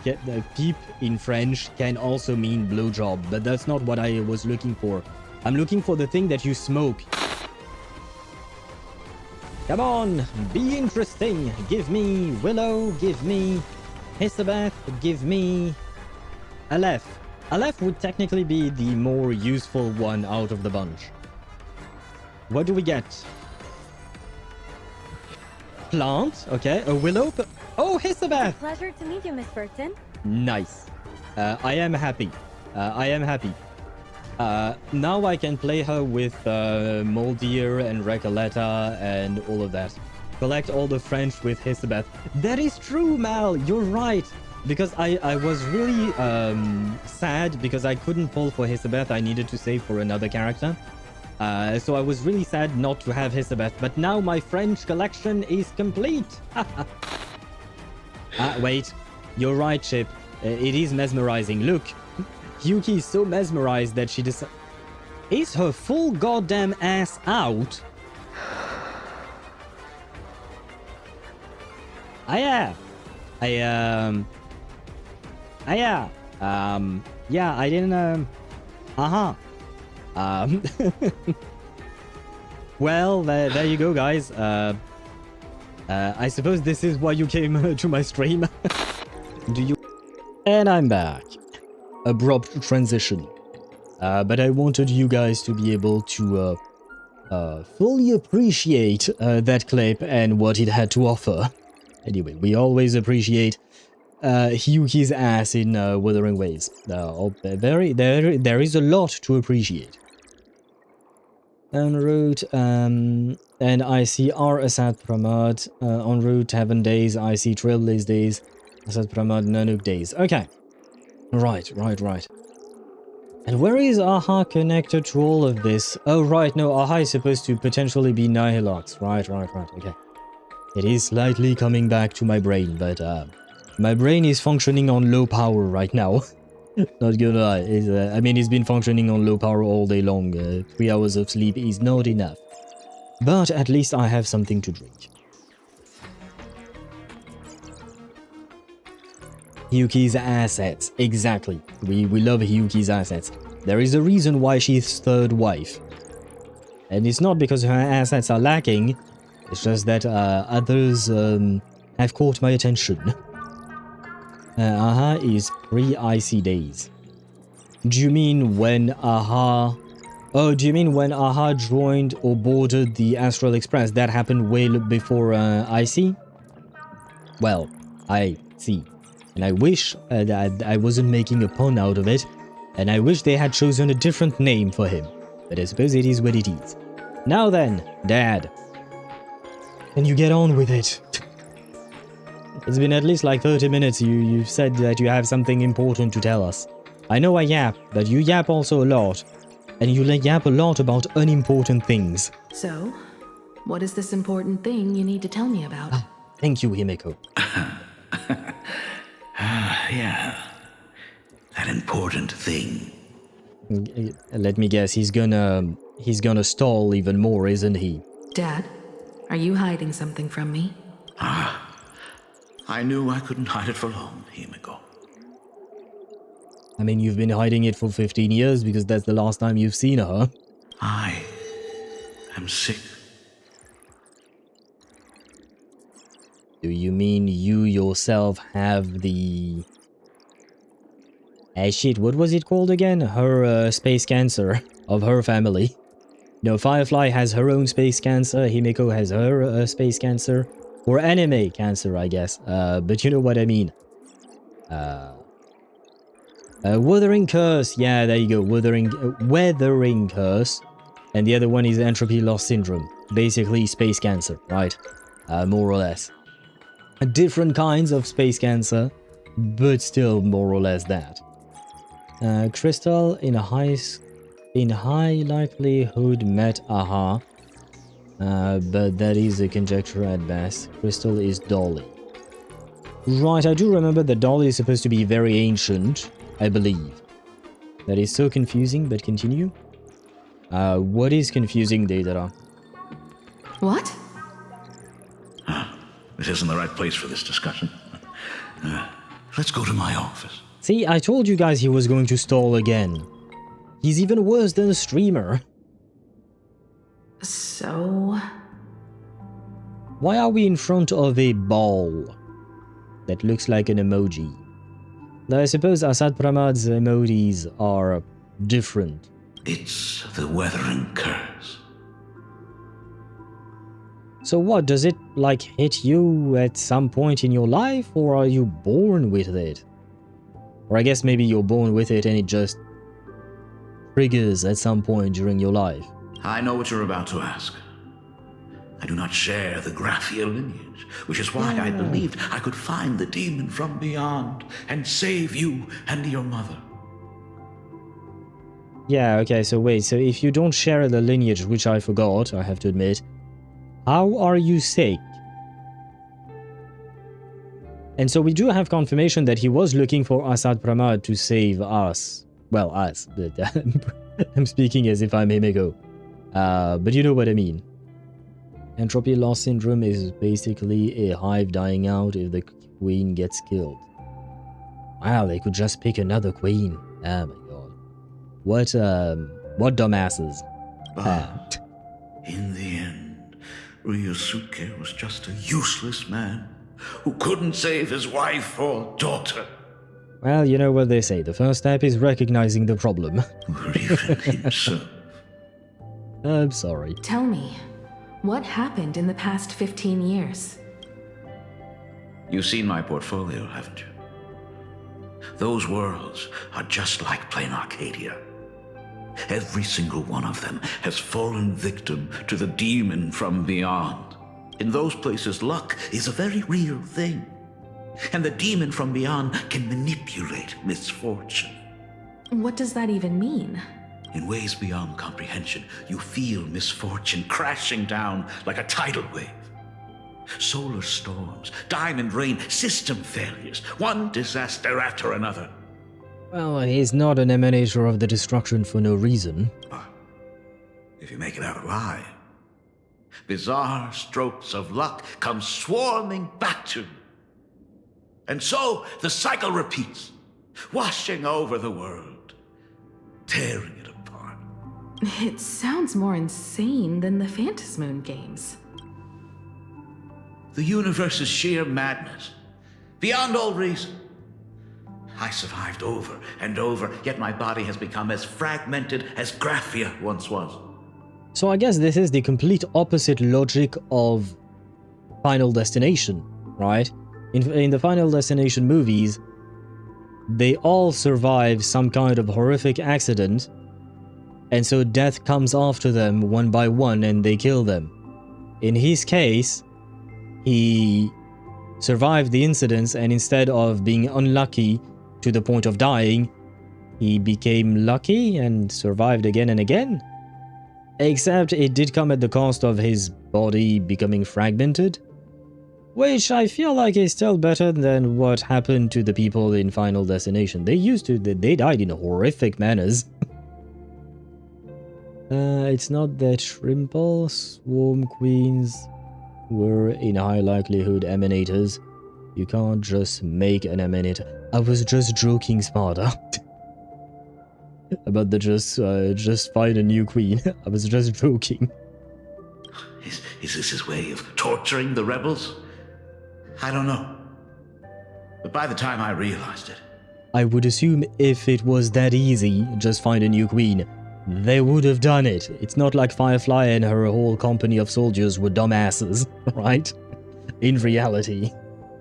get peep in French can also mean blowjob, but that's not what I was looking for. I'm looking for the thing that you smoke. Come on, be interesting. Give me Willow, give me Hisabeth, give me Aleph. Aleph would technically be the more useful one out of the bunch. What do we get? Plant, okay, a Willow. Oh, Hisabeth! Pleasure to meet you, Miss Burton. Nice. I am happy. I am happy. Now I can play her with Moldier and Recoleta and all of that. Collect all the French with Hisabeth. That is true, Mal. You're right. Because I was really sad because I couldn't pull for Hisabeth. I needed to save for another character. So I was really sad not to have Hisabeth. But now my French collection is complete. Wait. You're right, Chip. It is mesmerizing. Look. Yuki is so mesmerized that she decides... Is her full goddamn ass out? Yeah, I didn't, well, there you go, guys. I suppose this is why you came to my stream. Do you... And I'm back. Abrupt transition. But I wanted you guys to be able to fully appreciate that clip and what it had to offer. Anyway, we always appreciate Hyuki's ass in Wuthering Waves. There is a lot to appreciate. En route, and I see our Asat Pramod. En route, Heaven Days, I see Trailblaze Days, Asat Pramod, Nanook Days. Okay. Right. And where is Aha connected to all of this? Oh, right, no, Aha is supposed to potentially be Nihilox. Right, okay. It is slightly coming back to my brain, but My brain is functioning on low power right now. Not gonna lie. I mean, it's been functioning on low power all day long. 3 hours of sleep is not enough. But at least I have something to drink. Hyuki's assets. Exactly. We love Hyuki's assets. There is a reason why she's third wife. And it's not because her assets are lacking. It's just that others have caught my attention. Aha is pre-icy days. Do you mean when Aha... Oh, do you mean when Aha joined or boarded the Astral Express? That happened way before Icy? Well, I see. And I wish that I wasn't making a pun out of it. And I wish they had chosen a different name for him. But I suppose it is what it is. Now then, Dad. Can you get on with it? It's been at least like 30 minutes. You've said that you have something important to tell us. I know I yap, but you yap also a lot. And you yap a lot about unimportant things. So, what is this important thing you need to tell me about? Thank you, Himeko. Yeah. That important thing. Let me guess, he's gonna stall even more, isn't he? Dad, are you hiding something from me? I knew I couldn't hide it for long, Himeko. I mean, you've been hiding it for 15 years because that's the last time you've seen her. I am sick. Do you mean you yourself have the... shit, what was it called again? Her space cancer of her family. No, Firefly has her own space cancer, Himeko has her space cancer. Or anime cancer, I guess. But you know what I mean. Wuthering Curse. Yeah, there you go. Weathering Curse. And the other one is Entropy Loss Syndrome. Basically, space cancer, right? More or less. Different kinds of space cancer, but still more or less that. Crystal in high likelihood met Aha. But that is a conjecture at best. Crystal is Dolly. Right, I do remember that Dolly is supposed to be very ancient, I believe. That is so confusing, but continue. What is confusing, Deidara? What? This isn't the right place for this discussion. Let's go to my office. See, I told you guys he was going to stall again. He's even worse than a streamer. So... Why are we in front of a ball that looks like an emoji? Though I suppose Asat Pramad's emojis are different. It's the Weathering Curse. So what, does it like hit you at some point in your life, or are you born with it? Or I guess maybe you're born with it and it just triggers at some point during your life. I know what you're about to ask. I do not share the Graphia lineage, which is why I believed I could find the demon from beyond and save you and your mother. Yeah, okay, so wait, so if you don't share the lineage, which I forgot, I have to admit, how are you sick? And so we do have confirmation that he was looking for Asat Pramad to save us. Well, us. I'm speaking as if I'm Himeko. But you know what I mean. Entropy Loss Syndrome is basically a hive dying out if the queen gets killed. Wow, they could just pick another queen. Oh my god. What dumbasses. But in the end, Ryusuke was just a useless man who couldn't save his wife or daughter. Well, you know what they say, the first step is recognizing the problem. Or even himself. I'm sorry. Tell me, what happened in the past 15 years? You've seen my portfolio, haven't you? Those worlds are just like Planarcadia. Every single one of them has fallen victim to the demon from beyond. In those places, luck is a very real thing. And the demon from beyond can manipulate misfortune. What does that even mean? In ways beyond comprehension, you feel misfortune crashing down like a tidal wave. Solar storms, diamond rain, system failures, one disaster after another. Well, he's not an emanator of the destruction for no reason. If you make it out alive, bizarre strokes of luck come swarming back to you. And so the cycle repeats, washing over the world, tearing it apart. It sounds more insane than the Phantasmoon games. The universe is sheer madness, beyond all reason. I survived over and over, yet my body has become as fragmented as Graphia once was. So I guess this is the complete opposite logic of Final Destination, right? In the Final Destination movies, they all survive some kind of horrific accident, and so death comes after them one by one and they kill them. In his case, he survived the incidents, and instead of being unlucky to the point of dying, he became lucky and survived again and again. Except it did come at the cost of his body becoming fragmented, which I feel like is still better than what happened to the people in Final Destination. They died in horrific manners. It's not that Shrimple Swarm Queens were in high likelihood emanators. You can't just make an emanator. I was just joking, Sparta. About the just find a new queen. I was just joking. Is this his way of torturing the rebels? I don't know. But by the time I realized it, I would assume if it was that easy, just find a new queen, they would have done it. It's not like Firefly and her whole company of soldiers were dumbasses, right? In reality.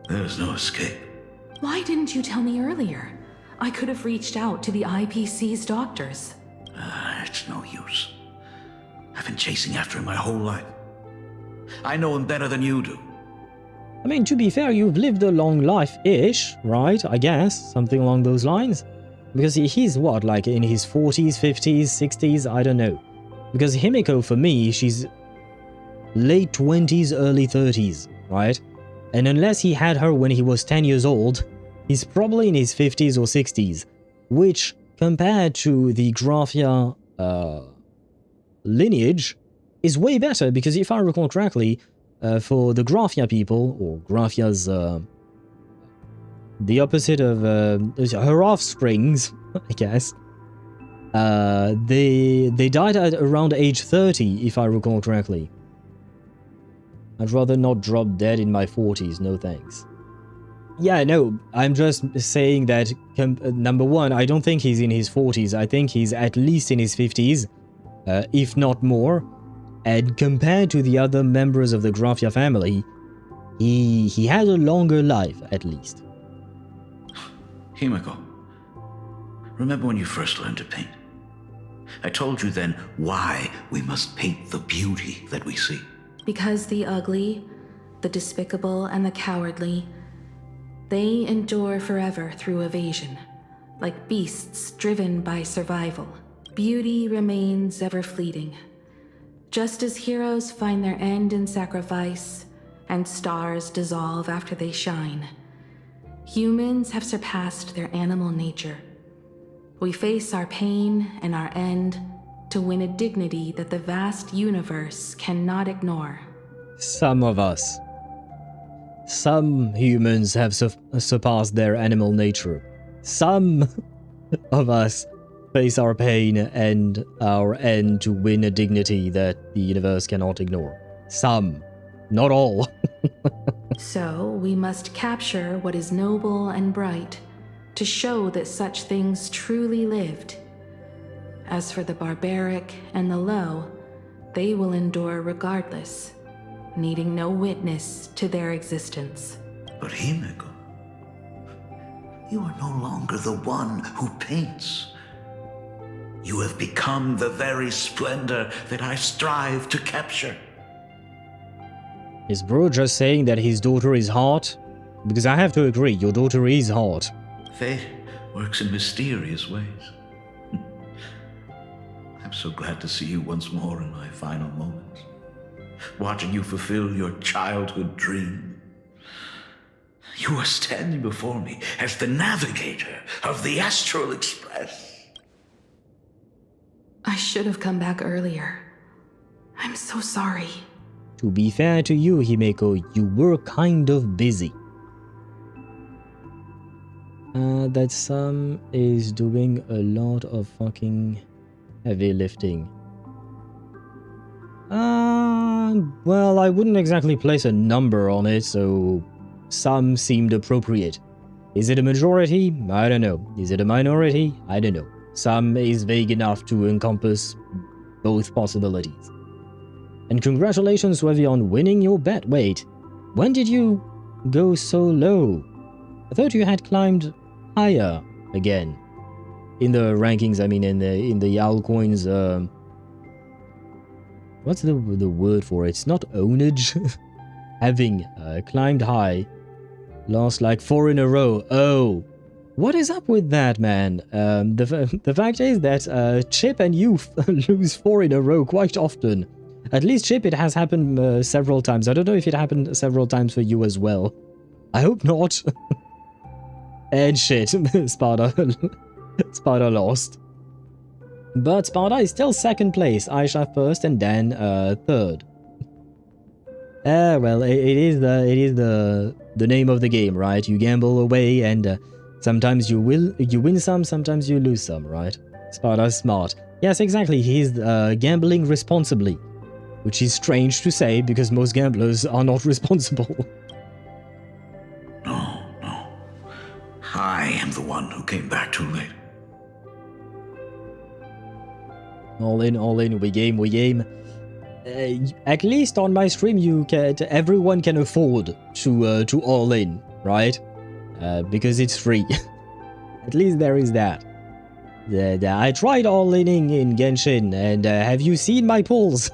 There's no escape. Why didn't you tell me earlier? I could have reached out to the IPC's doctors. It's no use. I've been chasing after him my whole life. I know him better than you do. I mean, to be fair, you've lived a long life-ish, right? I guess, something along those lines. Because he's what, like in his 40s, 50s, 60s? I don't know. Because Himeko, for me, she's late 20s, early 30s, right? And unless he had her when he was 10 years old, he's probably in his 50s or 60s, which, compared to the Graphia lineage, is way better, because if I recall correctly, for the Graphia people, or Graphia's, the opposite of her offsprings, I guess, they died at around age 30, if I recall correctly. I'd rather not drop dead in my 40s, no thanks. Yeah, no, I'm just saying that, number one, I don't think he's in his 40s, I think he's at least in his 50s, if not more, and compared to the other members of the Graphia family, he had a longer life, at least. Himeko, remember when you first learned to paint? I told you then why we must paint the beauty that we see. Because the ugly, the despicable, and the cowardly, they endure forever through evasion, like beasts driven by survival. Beauty remains ever fleeting. Just as heroes find their end in sacrifice, and stars dissolve after they shine, humans have surpassed their animal nature. We face our pain and our end to win a dignity that the vast universe cannot ignore. Some of us. Some humans have surpassed their animal nature. Some of us face our pain and our end to win a dignity that the universe cannot ignore. Some. Not all. So, we must capture what is noble and bright to show that such things truly lived. As for the barbaric and the low, they will endure regardless, needing no witness to their existence. But Himeko, you are no longer the one who paints. You have become the very splendor that I strive to capture. Is bro just saying that his daughter is hot? Because I have to agree, your daughter is hot. Fate works in mysterious ways. I'm so glad to see you once more in my final moments. watching you fulfill your childhood dream. You are standing before me as the navigator of the Astral Express. I should have come back earlier. I'm so sorry. To be fair to you, Himeko, you were kind of busy. That Sam is doing a lot of fucking heavy lifting. Well, I wouldn't exactly place a number on it, so some seemed appropriate. Is it a majority? I don't know. Is it a minority? I don't know. Some is vague enough to encompass both possibilities. And congratulations, Wevy, on winning your bet. Wait, when did you go so low? I thought you had climbed higher again. In the rankings, I mean, in the altcoins, what's the word for it? It's not ownage. Having climbed high. Lost like 4 in a row. Oh, what is up with that, man? The fact is that Chip and you lose 4 in a row quite often. At least Chip, it has happened several times. I don't know if it happened several times for you as well. I hope not. And shit, Sparta lost. But Sparta is still second place. Aisha first and Dan third. Well, it is the name of the game, right? You gamble away, and sometimes you win some, sometimes you lose some, right? Sparta's smart. Yes, exactly. He's gambling responsibly, which is strange to say because most gamblers are not responsible. No. I am the one who came back too late. All in, we game. At least on my stream, everyone can afford to all in, right? Because it's free. At least there is that. I tried all-inning in Genshin, and have you seen my pulls?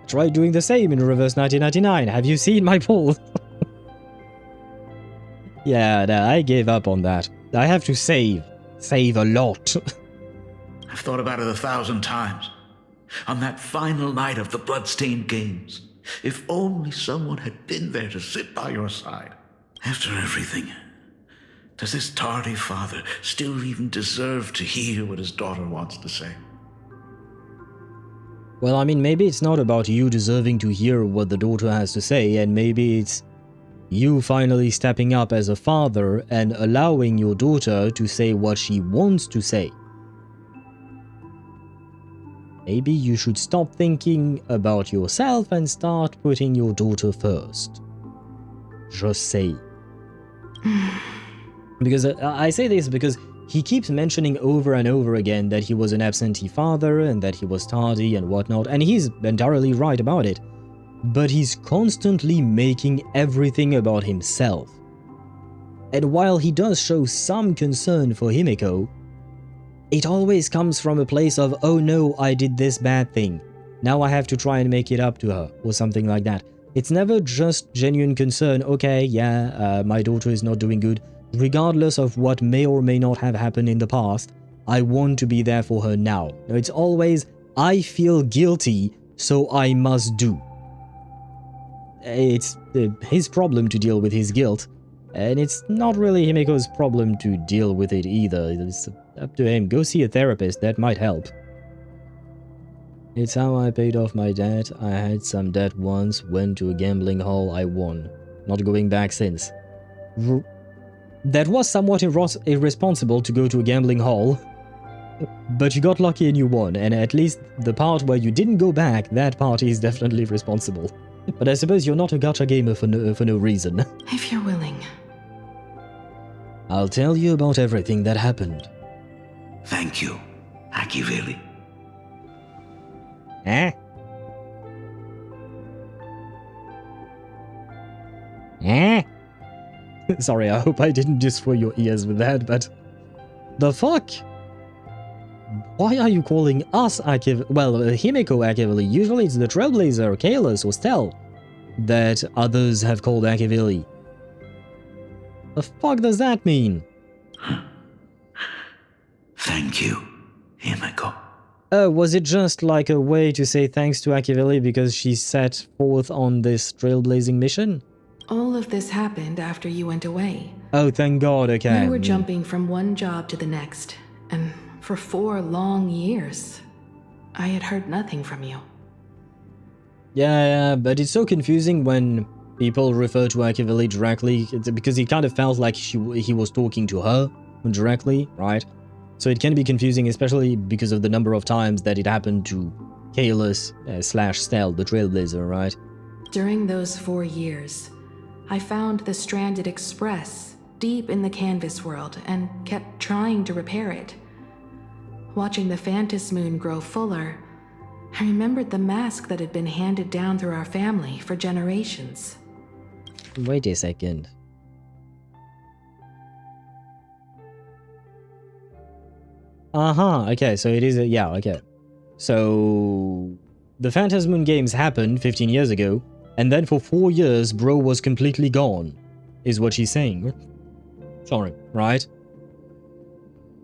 Tried doing the same in Reverse 1999. Have you seen my pulls? Yeah, I gave up on that. I have to save a lot. I've thought about it 1,000 times. On that final night of the Bloodstained Games, if only someone had been there to sit by your side. After everything, does this tardy father still even deserve to hear what his daughter wants to say? Well, I mean, maybe it's not about you deserving to hear what the daughter has to say, and maybe it's you finally stepping up as a father and allowing your daughter to say what she wants to say. Maybe you should stop thinking about yourself and start putting your daughter first. Just say. Because I say this because he keeps mentioning over and over again that he was an absentee father and that he was tardy and whatnot, and he's entirely right about it. But he's constantly making everything about himself. And while he does show some concern for Himeko, it always comes from a place of, oh no, I did this bad thing. Now I have to try and make it up to her, or something like that. It's never just genuine concern, okay, yeah, my daughter is not doing good. Regardless of what may or may not have happened in the past, I want to be there for her now. No, it's always, I feel guilty, so I must do. It's his problem to deal with his guilt, and it's not really Himeko's problem to deal with it either. It's up to him. Go see a therapist, that might help. It's how I paid off my debt. I had some debt once, went to a gambling hall, I won. Not going back since. That was somewhat irresponsible to go to a gambling hall, but you got lucky and you won, and at least the part where you didn't go back, that part is definitely responsible. But I suppose you're not a gacha gamer for no reason. If you're willing. I'll tell you about everything that happened. Thank you, Akiveli. Eh? Eh? Sorry, I hope I didn't destroy your ears with that, but... The fuck? Why are you calling us Akiveli? Well, Himeko Akiveli. Usually it's the Trailblazer, Kalos, or Stel that others have called Akiveli. The fuck does that mean? Thank you, Himeko. Was it just like a way to say thanks to Akiveli because she set forth on this trailblazing mission? All of this happened after you went away. Oh, thank God, okay. You were jumping from one job to the next, and for 4 long years, I had heard nothing from you. Yeah, but it's so confusing when people refer to Akiveli directly, because it kind of felt like he was talking to her directly, right? So it can be confusing, especially because of the number of times that it happened to Kalis / Stel, the Trailblazer, right? During those 4 years, I found the stranded express deep in the canvas world and kept trying to repair it. Watching the Phantas moon grow fuller, I remembered the mask that had been handed down through our family for generations. Wait a second. Okay, so it is a... yeah, okay. So... the Phantas Moon games happened 15 years ago, and then for 4 years, bro was completely gone, is what she's saying. Sorry, right?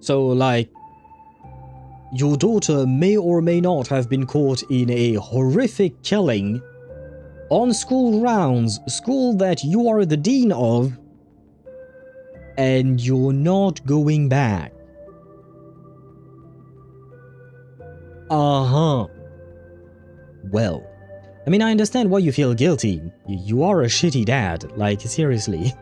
So, like... your daughter may or may not have been caught in a horrific killing on school grounds, school that you are the dean of, and you're not going back. Well, I mean, I understand why you feel guilty. You are a shitty dad, like, seriously.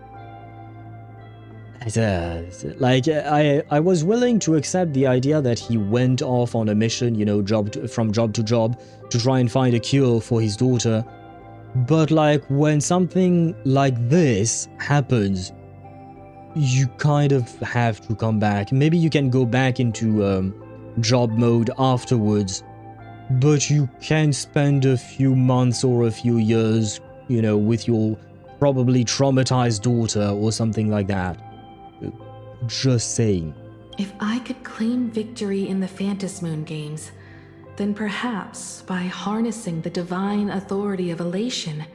I was willing to accept the idea that he went off on a mission, you know, from job to job, to try and find a cure for his daughter. But, like, when something like this happens, you kind of have to come back. Maybe you can go back into job mode afterwards, but you can spend a few months or a few years, you know, with your probably traumatized daughter or something like that. Just saying. If I could claim victory in the Phantas Moon games, then perhaps by harnessing the divine authority of elation,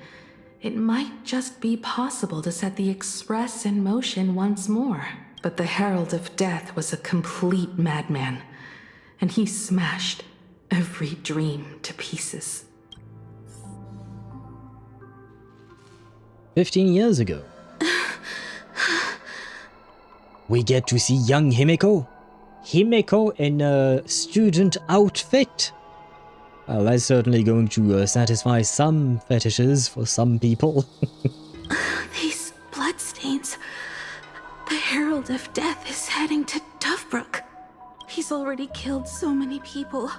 it might just be possible to set the Express in motion once more. But the Herald of Death was a complete madman, and he smashed every dream to pieces. 15 years ago. We get to see young Himeko. Himeko in a student outfit. Well, that's certainly going to satisfy some fetishes for some people. These bloodstains. The Herald of Death is heading to Dovebrook. He's already killed so many people.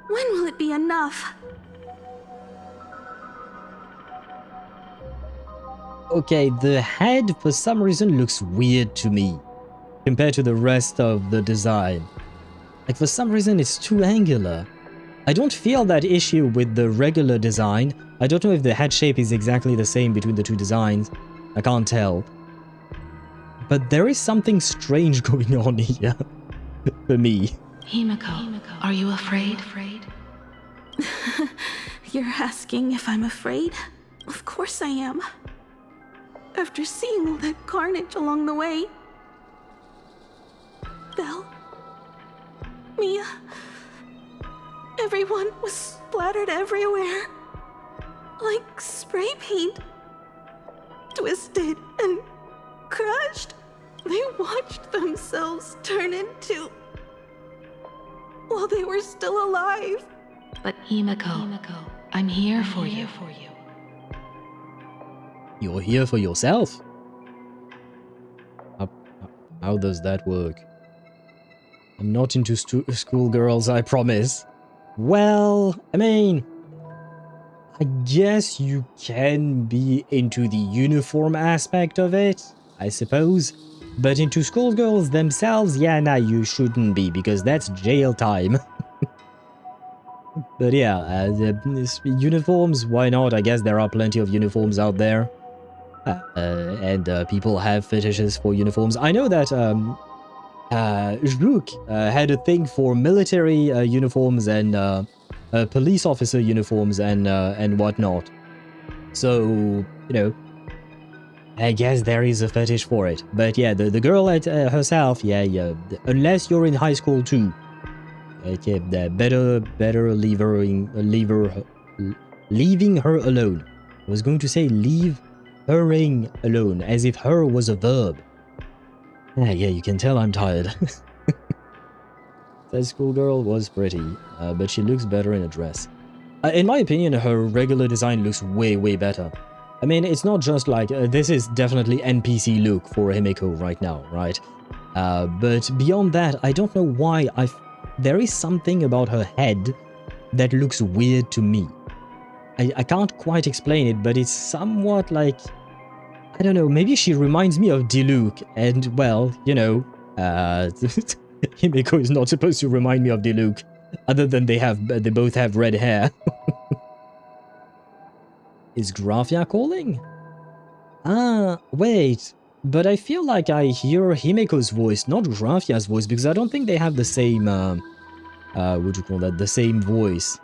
When will it be enough? Okay, the head for some reason looks weird to me compared to the rest of the design. Like, for some reason it's too angular. I don't feel that issue with the regular design. I don't know if the head shape is exactly the same between the two designs. I can't tell. But there is something strange going on here. For me. Himeko, are you afraid? You're asking if I'm afraid? Of course I am. After seeing all that carnage along the way. Belle, Mia, everyone was splattered everywhere. Like spray paint. Twisted and crushed. They watched themselves turn into... while they were still alive. But Himeko, I'm here for you. You're here for yourself? How does that work? I'm not into schoolgirls, I promise. Well, I mean... I guess you can be into the uniform aspect of it, I suppose. But into schoolgirls themselves, yeah, nah, you shouldn't be, because that's jail time. But yeah, uniforms, why not? I guess there are plenty of uniforms out there. And people have fetishes for uniforms. I know that Zhuk had a thing for military uniforms and police officer uniforms and whatnot. So, you know, I guess there is a fetish for it. But yeah, the girl herself, yeah, unless you're in high school too. Okay, better leaving her alone. I was going to say leave herring alone, as if her was a verb. Yeah, you can tell I'm tired. That schoolgirl was pretty, but she looks better in a dress. In my opinion, her regular design looks way better. I mean, it's not just like, this is definitely NPC look for Himeko right now, right? But beyond that, I don't know why there is something about her head that looks weird to me. I can't quite explain it, but it's somewhat like, I don't know, maybe she reminds me of Diluc, and well, you know, Himeko is not supposed to remind me of Diluc, other than they both have red hair. Is Graphia calling? Ah, wait, but I feel like I hear Himeko's voice, not Graphia's voice, because I don't think they have the same, what do you call that, the same voice.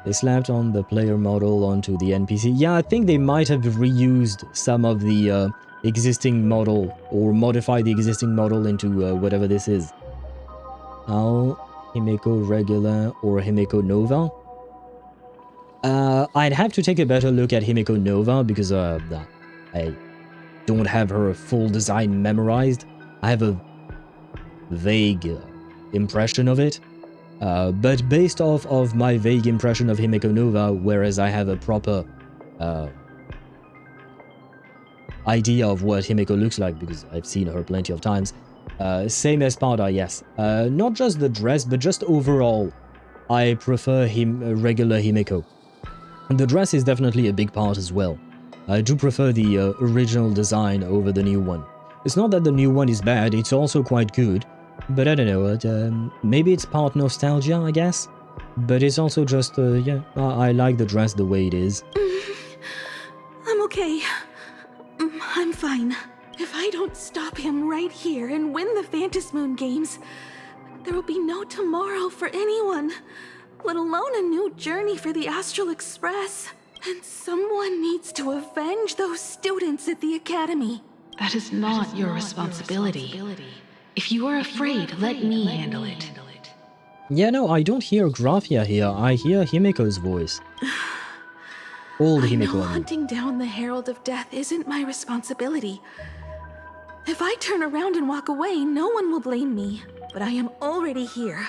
They slapped on the player model onto the NPC. Yeah, I think they might have reused some of the existing model, or modified the existing model into whatever this is. Oh, Himeko Regular or Himeko Nova? I'd have to take a better look at Himeko Nova, because I don't have her full design memorized. I have a vague impression of it. But based off of my vague impression of Himeko Nova, whereas I have a proper idea of what Himeko looks like, because I've seen her plenty of times, same as Spada, yes. Not just the dress, but just overall, I prefer regular Himeko. The dress is definitely a big part as well. I do prefer the original design over the new one. It's not that the new one is bad, it's also quite good. But I don't know, maybe it's part nostalgia, I guess? But it's also just, yeah, I like the dress the way it is. I'm okay. I'm fine. If I don't stop him right here and win the Phantasmoon games, there will be no tomorrow for anyone, let alone a new journey for the Astral Express. And someone needs to avenge those students at the Academy. That is not your responsibility. If you are afraid, let me handle it. Yeah, no, I don't hear Graphia here. I hear Himeko's voice. Old Himeko. I know hunting down the Herald of Death isn't my responsibility. If I turn around and walk away, no one will blame me. But I am already here.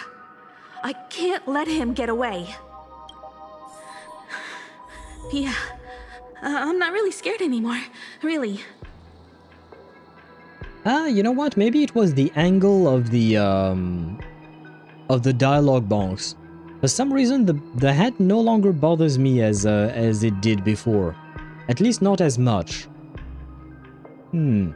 I can't let him get away. Yeah, I'm not really scared anymore, really. You know what? Maybe it was the angle of the dialogue box. For some reason, the head no longer bothers me as it did before. At least not as much. Warning.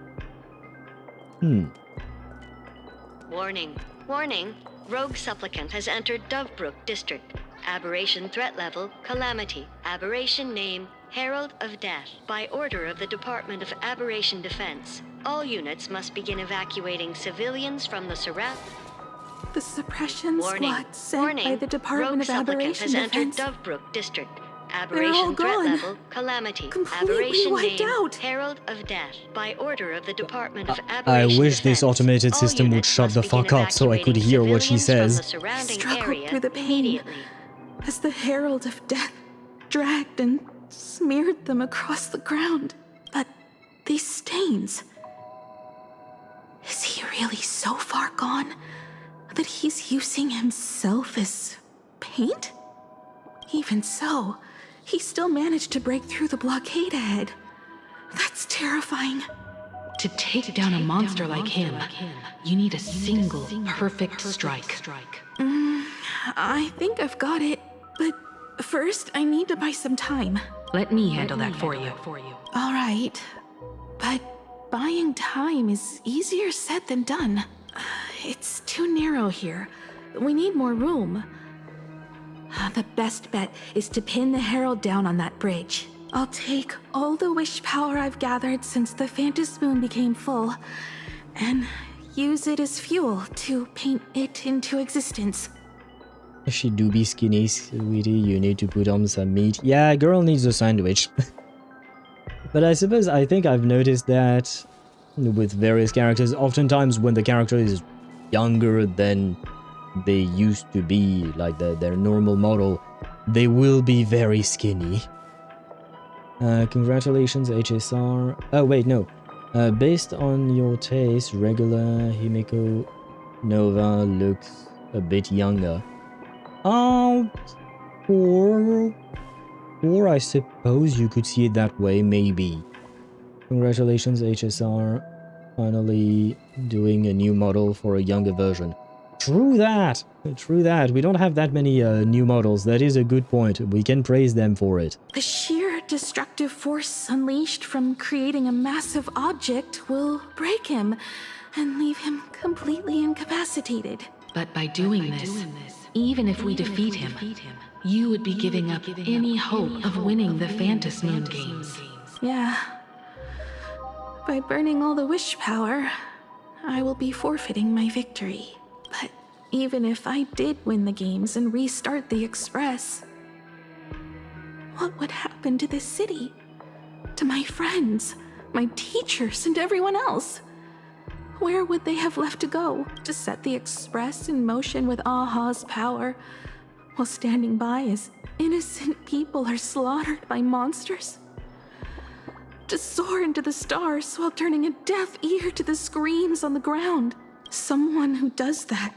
Warning. Rogue supplicant has entered Dovebrook District. Aberration threat level, Calamity. Aberration name, Herald of Death. By order of the Department of Aberration Defense, all units must begin evacuating civilians from the surround. The suppression squad sent by the Department of Aberration has Defense. entered Dovebrook District. They're all Aberration threat gone. level, Calamity. Completely Aberration wiped name, out. Herald of Death. By order of the Department of Aberration I wish Defense, this automated all system would units shut the must begin fuck up so I could hear what she civilians from says. the surrounding Struggled area through the pain immediately. as the Herald of Death dragged and smeared them across the ground. But these stains... Is he really so far gone that he's using himself as paint? Even so, he still managed to break through the blockade ahead. That's terrifying. To take down a monster like him, you need a single perfect strike. I think I've got it, but first I need to buy some time. Let me handle that for you. All right, but buying time is easier said than done. It's too narrow here. We need more room. The best bet is to pin the Herald down on that bridge. I'll take all the wish power I've gathered since the Phantasmoon became full, and use it as fuel to paint it into existence. She do be skinny, sweetie. You need to put on some meat. Yeah, girl needs a sandwich. But I suppose I think I've noticed that with various characters, oftentimes when the character is younger than they used to be, like their normal model, they will be very skinny. Congratulations, HSR. Oh, wait, no. Based on your taste, regular Himeko Nova looks a bit younger. Or I suppose you could see it that way, maybe. Congratulations, HSR. Finally doing a new model for a younger version. True that! True that. We don't have that many new models. That is a good point. We can praise them for it. The sheer destructive force unleashed from creating a massive object will break him and leave him completely incapacitated. But by doing this, even if we defeat him, you would be giving up any hope of winning the Phantom Moon games. Yeah. By burning all the wish power, I will be forfeiting my victory. But even if I did win the games and restart the Express, what would happen to this city? To my friends, my teachers, and everyone else? Where would they have left to go to set the Express in motion with Aha's power, while standing by as innocent people are slaughtered by monsters? To soar into the stars while turning a deaf ear to the screams on the ground. Someone who does that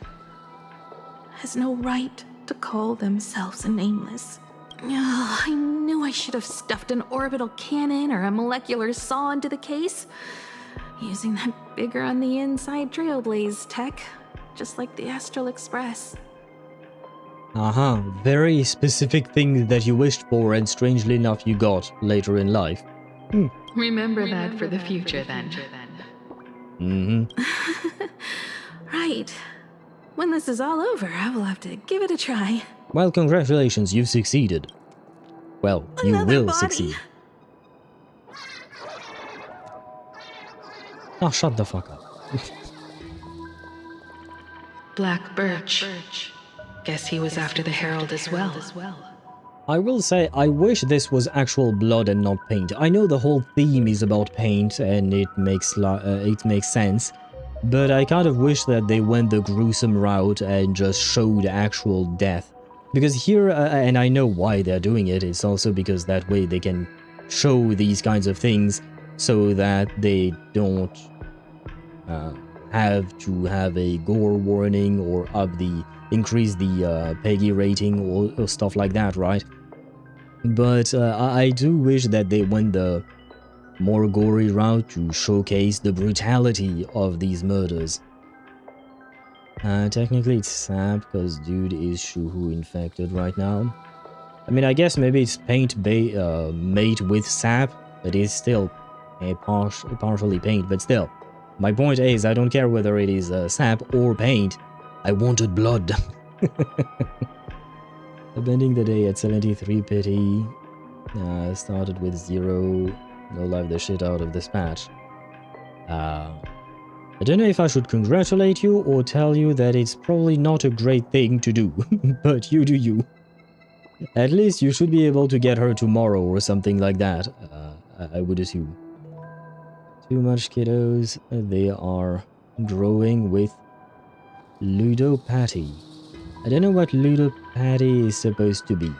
has no right to call themselves a nameless. Oh, I knew I should have stuffed an orbital cannon or a molecular saw into the case, using that bigger on the inside Trailblaze tech, just like the Astral Express. Very specific thing that you wished for and strangely enough you got later in life. Remember that for the future, then. Right. When this is all over, I will have to give it a try. Well, congratulations, you've succeeded. Well, you will succeed. Oh, shut the fuck up. Black Birch. Guess he was after the Herald as well. I will say, I wish this was actual blood and not paint. I know the whole theme is about paint and it makes sense, but I kind of wish that they went the gruesome route and just showed actual death. Because here, and I know why they're doing it, it's also because that way they can show these kinds of things so that they don't have to have a gore warning or increase the PEGI rating or stuff like that, right? But I do wish that they went the more gory route to showcase the brutality of these murders. Technically it's Sap, because dude is Shuhu infected right now. I mean, I guess maybe it's paint made with Sap, but it's still partially paint, but still. My point is, I don't care whether it is Sap or paint, I wanted blood. Ending the day at 73 pity. Started with 0. No life the shit out of this patch. I don't know if I should congratulate you or tell you that it's probably not a great thing to do, but you do you. At least you should be able to get her tomorrow or something like that, I would assume. Too much kiddos, they are growing with ludopathy. I don't know what ludopathy is supposed to be.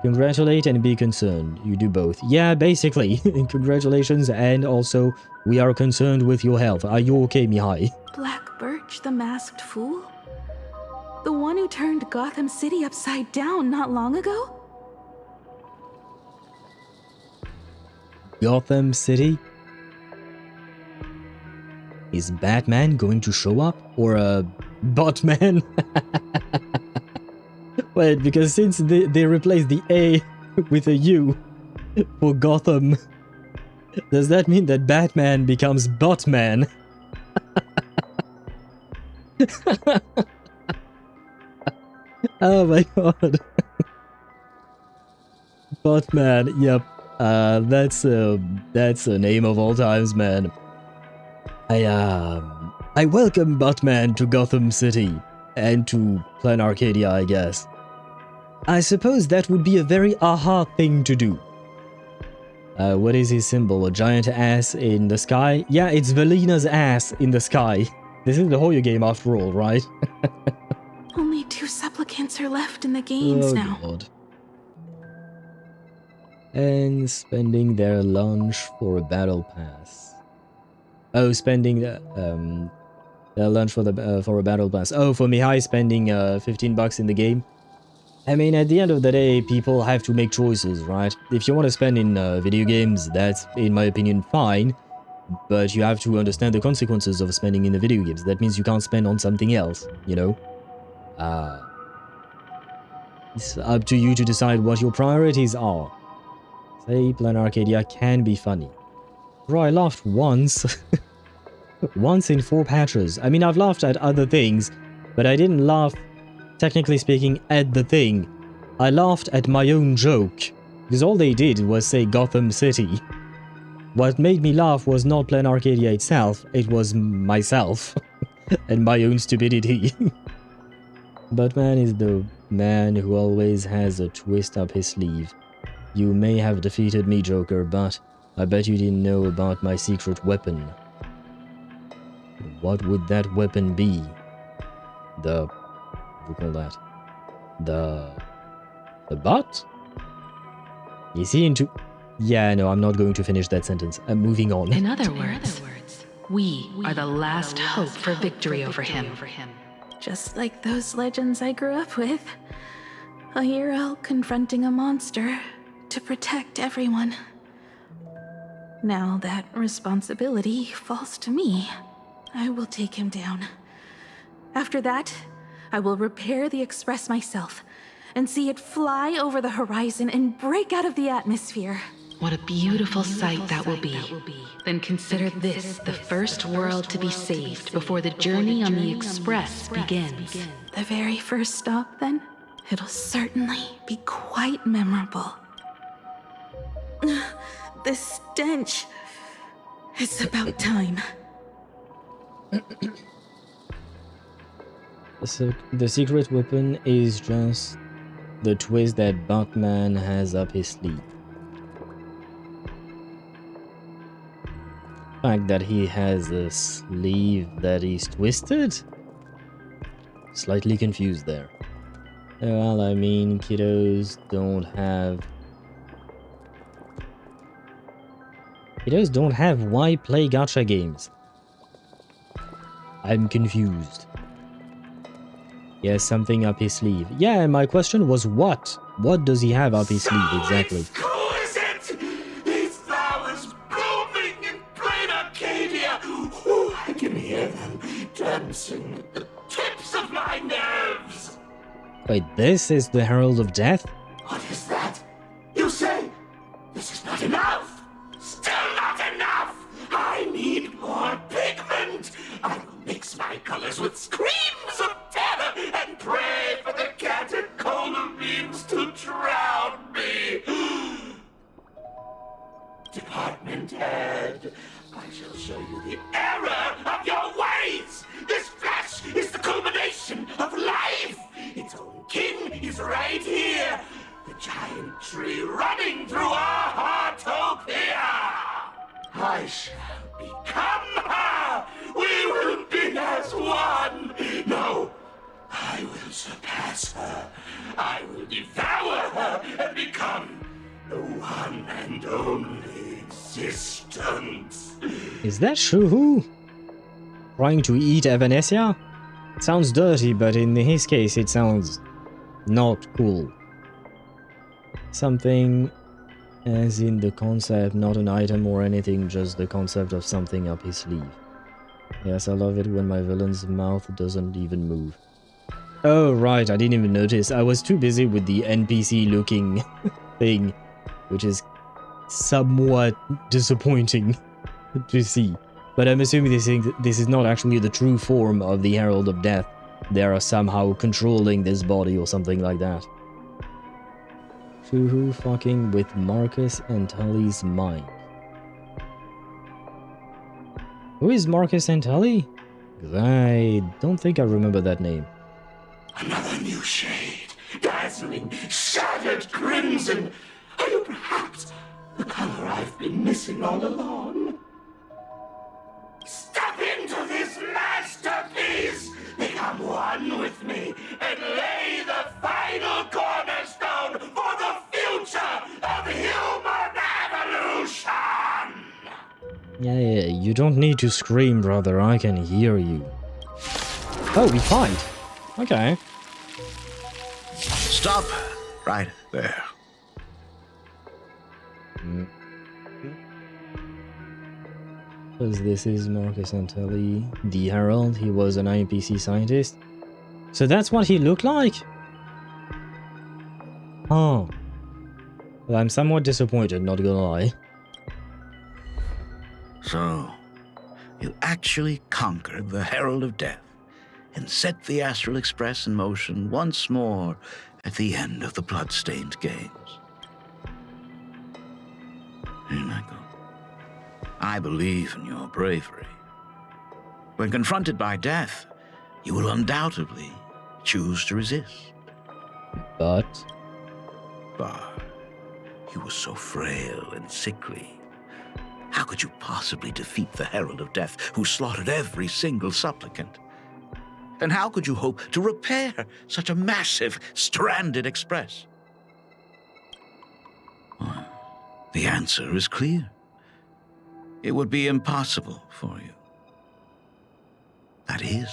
Congratulate and be concerned. You do both. Yeah, basically. Congratulations, and also, we are concerned with your health. Are you okay, Mihai? Black Birch, the masked fool? The one who turned Gotham City upside down not long ago? Gotham City? Is Batman going to show up? Or Batman? Wait, because since they replaced the A with a U for Gotham, does that mean that Batman becomes Batman? Oh my god. Batman, yep. That's a name of all times, man. I welcome Batman to Gotham City, and to Planarcadia, I guess. I suppose that would be a very aha thing to do. What is his symbol? A giant ass in the sky? Yeah, it's Velina's ass in the sky. This is the Hoyo game after all, right? Only 2 supplicants are left in the games now. God. And spending their lunch for a battle pass. Oh, spending their lunch for a battle pass. Oh, for Mihai spending $15 in the game. I mean, at the end of the day, people have to make choices, right? If you want to spend in video games, that's, in my opinion, fine. But you have to understand the consequences of spending in the video games. That means you can't spend on something else, you know? It's up to you to decide what your priorities are. Say Planarcadia can be funny. Bro, I laughed once. Once in 4 patches. I mean, I've laughed at other things, but I didn't laugh, technically speaking, at the thing. I laughed at my own joke, because all they did was say Gotham City. What made me laugh was not Planarcadia itself, it was myself, and my own stupidity. Batman is the man who always has a twist up his sleeve. You may have defeated me, Joker, but I bet you didn't know about my secret weapon. What would that weapon be? What do you call that? The butt? Is he into... Yeah, no, I'm not going to finish that sentence. I'm moving on. In other words, we are the last hope for victory over him. Just like those legends I grew up with. A hero confronting a monster to protect everyone. Now that responsibility falls to me. I will take him down. After that, I will repair the Express myself and see it fly over the horizon and break out of the atmosphere. What a beautiful sight that will be. Then consider this the first world to be saved before the journey on the Express begins. The very first stop, then? It'll certainly be quite memorable. The stench. It's about time. The secret weapon is just the twist that Batman has up his sleeve. The fact that he has a sleeve that is twisted? Slightly confused there. Well, I mean, kiddos don't have why play gacha games. I'm confused. He has something up his sleeve. Yeah, and my question was what? What does he have up his sleeve exactly? Exquisite! These flowers blooming in Planarcadia! Ooh, I can hear them dancing at the tips of my nerves! Wait, this is the Herald of Death? What is that? You say this is not enough? Still not enough! I need more pigment! I will mix my colors with screams of terror and pray for the catecholamines to drown me! Department head, I shall show you the error of your ways! This flesh is the culmination of life! Its own king is right here! The giant tree running through our heartopia! I shall become her! We will be as one! No, I will surpass her. I will devour her and become the one and only existence. Is that Shuhu? Trying to eat Evanesia? Sounds dirty, but in his case it sounds not cool. Something as in the concept, not an item or anything, just the concept of something up his sleeve. Yes, I love it when my villain's mouth doesn't even move. Oh right, I didn't even notice. I was too busy with the NPC looking thing, which is somewhat disappointing to see. But I'm assuming this is not actually the true form of the Herald of Death. They are somehow controlling this body or something like that. Shuhu fucking with Marcus and Tully's mind. Who is Marcus and Tully? I don't think I remember that name. Another new shade, dazzling, shattered crimson. Are you perhaps the color I've been missing all along? Step into this masterpiece! Please become one with me and lay the final cornerstone for the future of human evolution! Yeah, you don't need to scream, brother. I can hear you. Oh, we fight. Okay. Stop right there. Because this is Marcus Antelli, the Herald. He was an INPC scientist. So that's what he looked like? Oh. Well, I'm somewhat disappointed, not gonna lie. So, you actually conquered the Herald of Death and set the Astral Express in motion once more at the end of the blood-stained games. Himeko, I believe in your bravery. When confronted by death, you will undoubtedly choose to resist. But you were so frail and sickly. How could you possibly defeat the Herald of Death, who slaughtered every single supplicant? And how could you hope to repair such a massive, stranded express? Well, the answer is clear. It would be impossible for you. That is,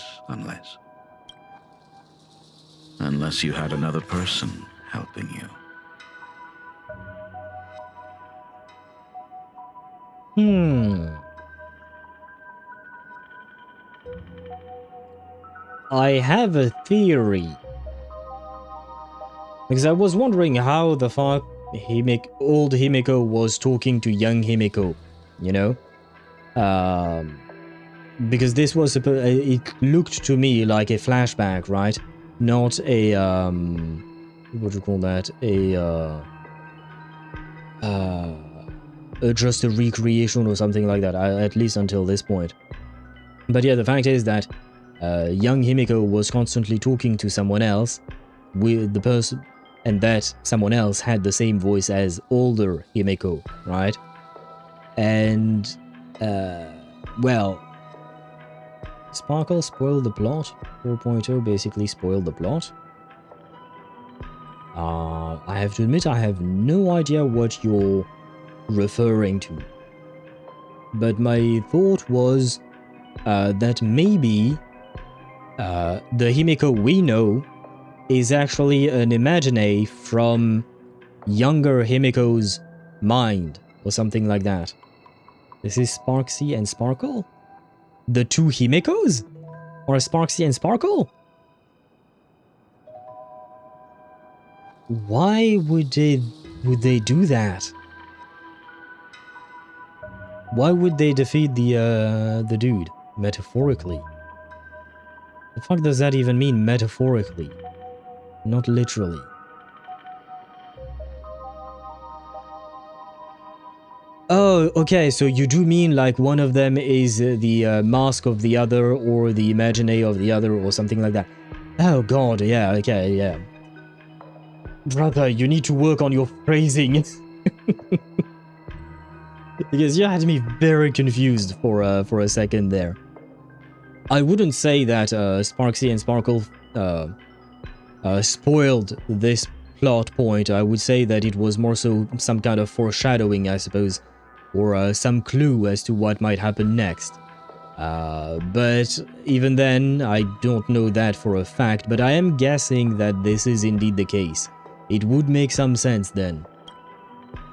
unless you had another person helping you. I have a theory. Because I was wondering how the fuck old Himeko was talking to young Himeko, you know? Because this was it looked to me like a flashback, right? Not a what do you call that? Just a recreation or something like that, at least until this point. But yeah, the fact is that young Himeko was constantly talking to someone else with the person, and that someone else had the same voice as older Himeko, right? And well, Sparkle spoiled the plot. 4.0 basically spoiled the plot. I have to admit, I have no idea what you're referring to. But my thought was that maybe the Himeko we know is actually an imaginary from younger Himeko's mind, or something like that. This is Sparksy and Sparkle? The two Himekos? Or Sparksy and Sparkle? Why would they do that? Why would they defeat the dude, metaphorically? The fuck does that even mean, metaphorically? Not literally. Oh, okay, so you do mean like one of them is the mask of the other, or the imaginary of the other, or something like that. Oh god, yeah, okay, yeah. Brother, you need to work on your phrasing. Because you had me very confused for a second there. I wouldn't say that Sparksy and Sparkle spoiled this plot point. I would say that it was more so some kind of foreshadowing, I suppose, or some clue as to what might happen next. But even then, I don't know that for a fact, but I am guessing that this is indeed the case. It would make some sense then.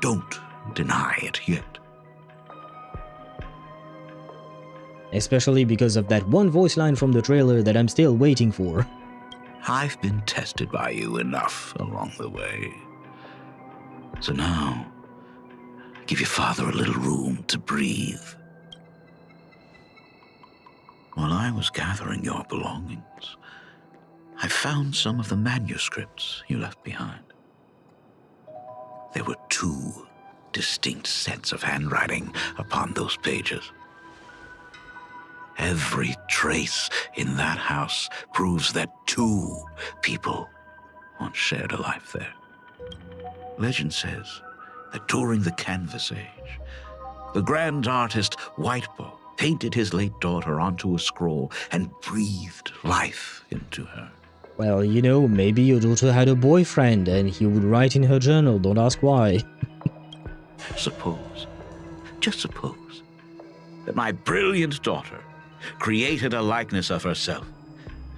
Don't deny it yet. Especially because of that one voice line from the trailer that I'm still waiting for. I've been tested by you enough along the way. So now, give your father a little room to breathe. While I was gathering your belongings, I found some of the manuscripts you left behind. There were 2 distinct sets of handwriting upon those pages. Every trace in that house proves that 2 people once shared a life there. Legend says that during the Canvas Age, the grand artist Whitebow painted his late daughter onto a scroll, and breathed life into her. Well, you know, maybe your daughter had a boyfriend and he would write in her journal, don't ask why. Suppose, just suppose, that my brilliant daughter created a likeness of herself,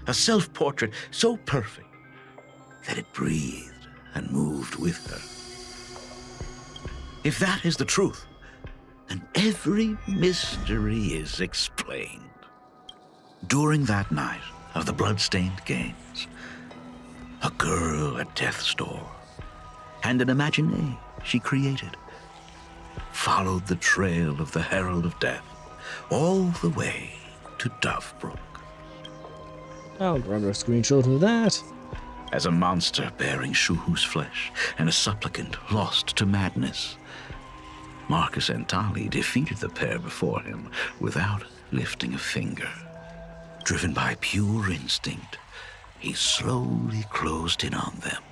a self-portrait so perfect that it breathed and moved with her. If that is the truth, then every mystery is explained. During that night of the blood-stained games, a girl at death's door and an imagination she created followed the trail of the Herald of Death all the way to Dovebrook. I'll grab a screenshot of that. As a monster bearing Shuhu's flesh and a supplicant lost to madness, Marcus and Tali defeated the pair before him without lifting a finger. Driven by pure instinct, he slowly closed in on them.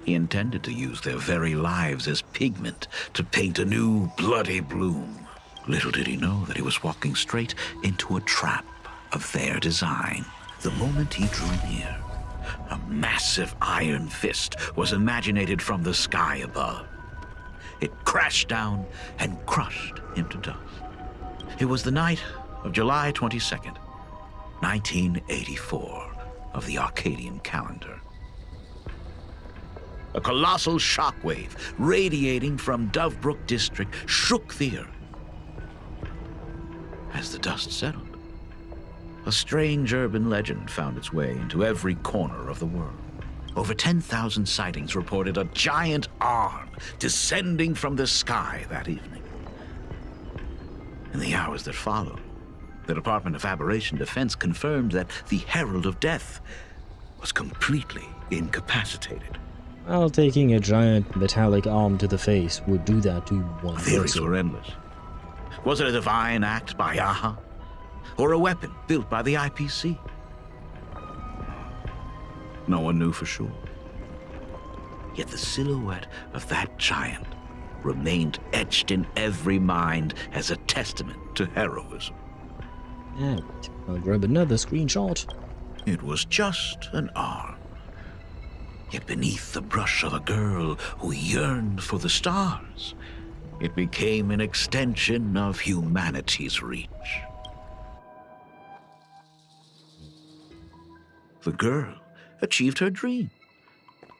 He intended to use their very lives as pigment to paint a new bloody bloom. Little did he know that he was walking straight into a trap of their design. The moment he drew near, a massive iron fist was imaginated from the sky above. It crashed down and crushed him to dust. It was the night of July 22nd, 1984, of the Arcadian calendar. A colossal shockwave radiating from Dovebrook district shook the earth. As the dust settled, a strange urban legend found its way into every corner of the world. Over 10,000 sightings reported a giant arm descending from the sky that evening. In the hours that followed, the Department of Aberration Defense confirmed that the Herald of Death was completely incapacitated. Well, taking a giant metallic arm to the face would do that to one Theories person. were endless. Was it a divine act by Yaha? Or a weapon built by the IPC? No one knew for sure. Yet the silhouette of that giant remained etched in every mind as a testament to heroism. And I'll grab another screenshot. It was just an arm. Yet beneath the brush of a girl who yearned for the stars, it became an extension of humanity's reach. The girl achieved her dream,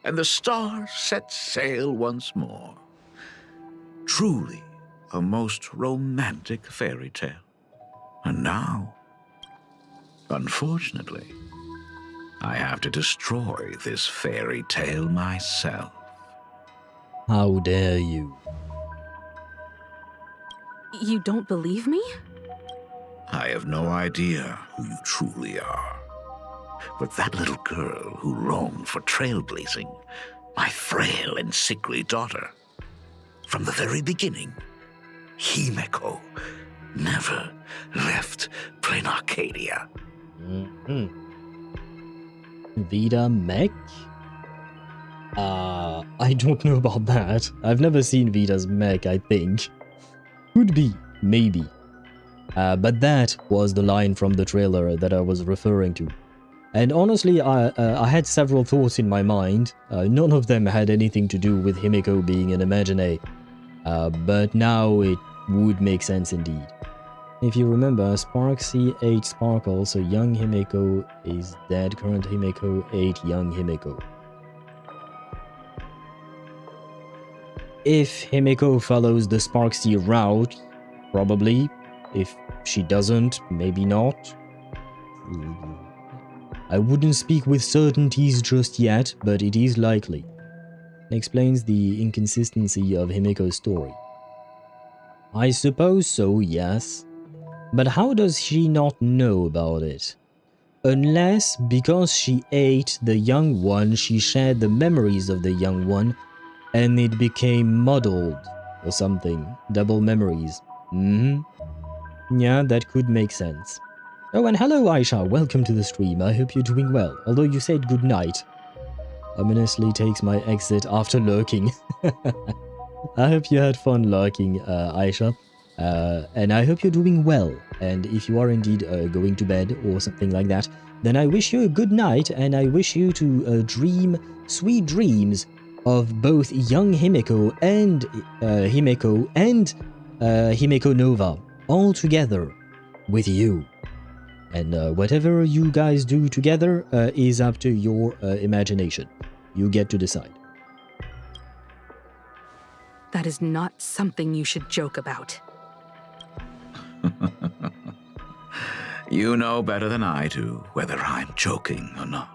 and the stars set sail once more. Truly a most romantic fairy tale. And now, unfortunately, I have to destroy this fairy tale myself. How dare you? You don't believe me? I have no idea who you truly are. But that little girl who longed for trailblazing, my frail and sickly daughter, from the very beginning, Himeko never left Planarcadia. Vida mech? I don't know about that. I've never seen Vida's mech, I think. Could be, maybe. But that was the line from the trailer that I was referring to. And honestly, I had several thoughts in my mind. None of them had anything to do with Himeko being an imagine. But now it would make sense indeed. If you remember, Sparksy ate Sparkle, so young Himeko is dead. Current Himeko ate young Himeko. If Himeko follows the Sparksy route, probably. If she doesn't, maybe not. I wouldn't speak with certainties just yet, but it is likely. It explains the inconsistency of Himeko's story. I suppose so, yes. But how does she not know about it? Unless, because she ate the young one, she shared the memories of the young one, and it became muddled, or something. Double memories. Yeah, that could make sense. Oh, and hello Aisha, welcome to the stream. I hope you're doing well, although you said good night. Ominously takes my exit after lurking. I hope you had fun lurking, Aisha. And I hope you're doing well. And if you are indeed going to bed or something like that, then I wish you a good night, and I wish you to dream sweet dreams of both young Himeko and Himeko Nova all together with you. And whatever you guys do together is up to your imagination. You get to decide. That is not something you should joke about. You know better than I do whether I'm joking or not.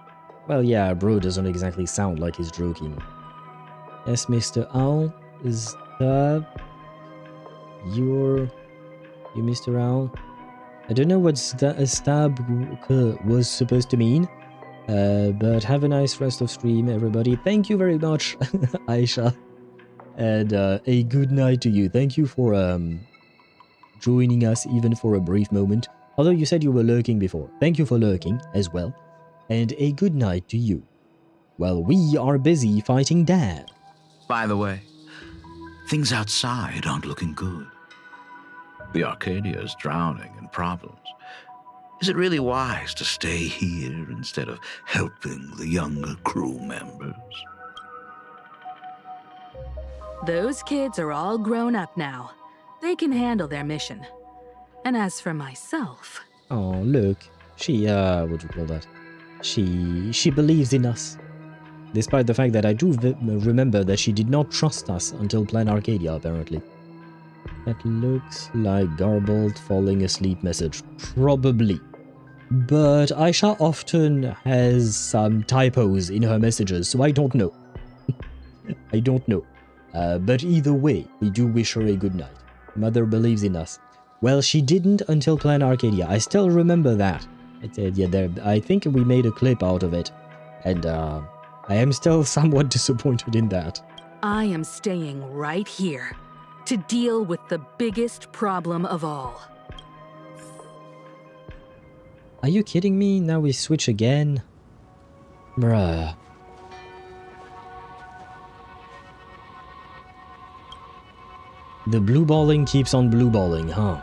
Well, yeah, bro doesn't exactly sound like he's joking. Yes, Mr. Owl, is that you, Mr. Owl? I don't know what stab was supposed to mean, but have a nice rest of stream, everybody. Thank you very much, Aisha, and a good night to you. Thank you for joining us even for a brief moment. Although you said you were lurking before. Thank you for lurking as well. And a good night to you. Well, we are busy fighting Dad. By the way, things outside aren't looking good. The Arcadia is drowning in problems. Is it really wise to stay here instead of helping the younger crew members? Those kids are all grown up now. They can handle their mission. And as for myself... Oh, look. She, what do you call that? She believes in us. Despite the fact that I do remember that she did not trust us until Planarcadia, apparently. That looks like garbled falling asleep message. Probably. But Aisha often has some typos in her messages, so I don't know. I don't know. But either way, we do wish her a good night. Mother believes in us. Well, she didn't until Planarcadia. I still remember that. I think we made a clip out of it. And I am still somewhat disappointed in that. I am staying right here to deal with the biggest problem of all. Are you kidding me? Now we switch again? Bruh. The blue balling keeps on blue balling, huh?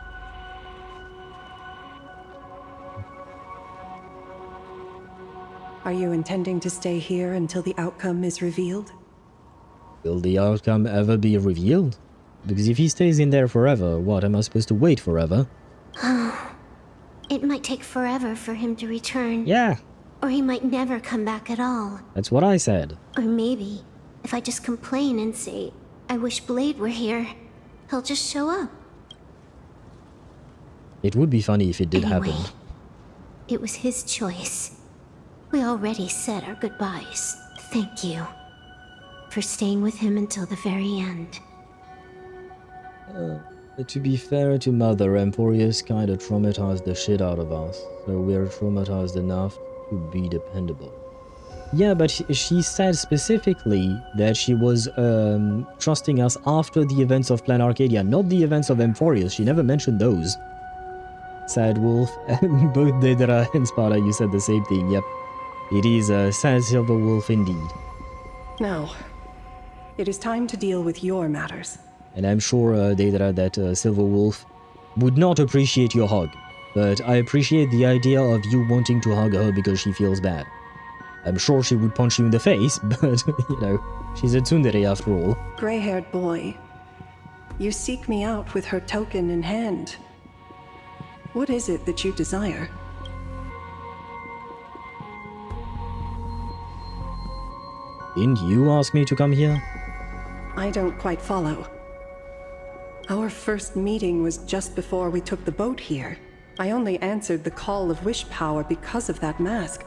Are you intending to stay here until the outcome is revealed? Will the outcome ever be revealed? Because if he stays in there forever, what, am I supposed to wait forever? It might take forever for him to return. Yeah. Or he might never come back at all. That's what I said. Or maybe, if I just complain and say, I wish Blade were here, he'll just show up. It would be funny if it did happen. It was his choice. We already said our goodbyes. Thank you for staying with him until the very end. To be fair to Mother, Emporius kinda traumatized the shit out of us, so we're traumatized enough to be dependable. Yeah, but she said specifically that she was trusting us after the events of Planarcadia, not the events of Emporius. She never mentioned those. Sad Wolf, both Daedra and Spada, you said the same thing, yep. It is a sad silver wolf indeed. Now, it is time to deal with your matters. And I'm sure, Daedra, that Silver Wolf would not appreciate your hug. But I appreciate the idea of you wanting to hug her because she feels bad. I'm sure she would punch you in the face, but, you know, she's a tsundere after all. Gray-haired boy, you seek me out with her token in hand. What is it that you desire? Didn't you ask me to come here? I don't quite follow. Our first meeting was just before we took the boat here. I only answered the call of wish power because of that mask.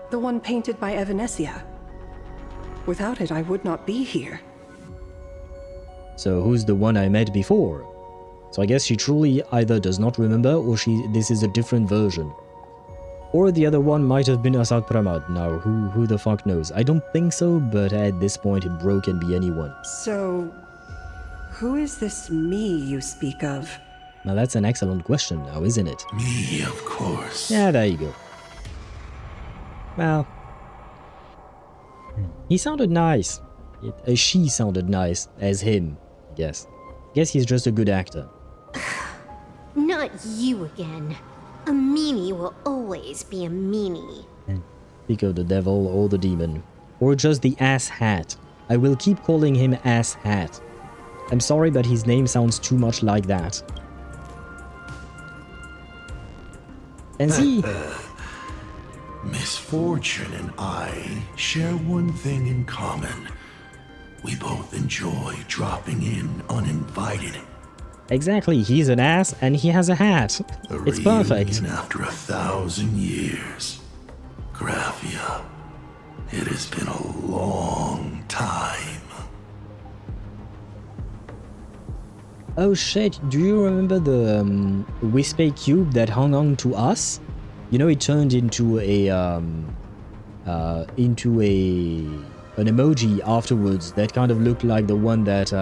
The one painted by Evanesia. Without it, I would not be here. So who's the one I met before? So I guess she truly either does not remember or this is a different version. Or the other one might have been Asat Pramad. Now, who the fuck knows? I don't think so, but at this point, bro can be anyone. So, who is this me you speak of? Now that's an excellent question now, isn't it? Me, of course. Yeah, there you go. Well, he sounded nice. She sounded nice as him, I guess. Guess he's just a good actor. Not you again. A meanie will always be a meanie. Speak of the devil or the demon. Or just the ass hat. I will keep calling him ass hat. I'm sorry, but his name sounds too much like that. And see. Misfortune and I share one thing in common. We both enjoy dropping in uninvited. Exactly, he's an ass and he has a hat. It's perfect. After 1,000 years. Graphia, it has been a long time. Oh shit, do you remember the Wispy cube that hung on to us? You know, it turned into an emoji afterwards that kind of looked like the one that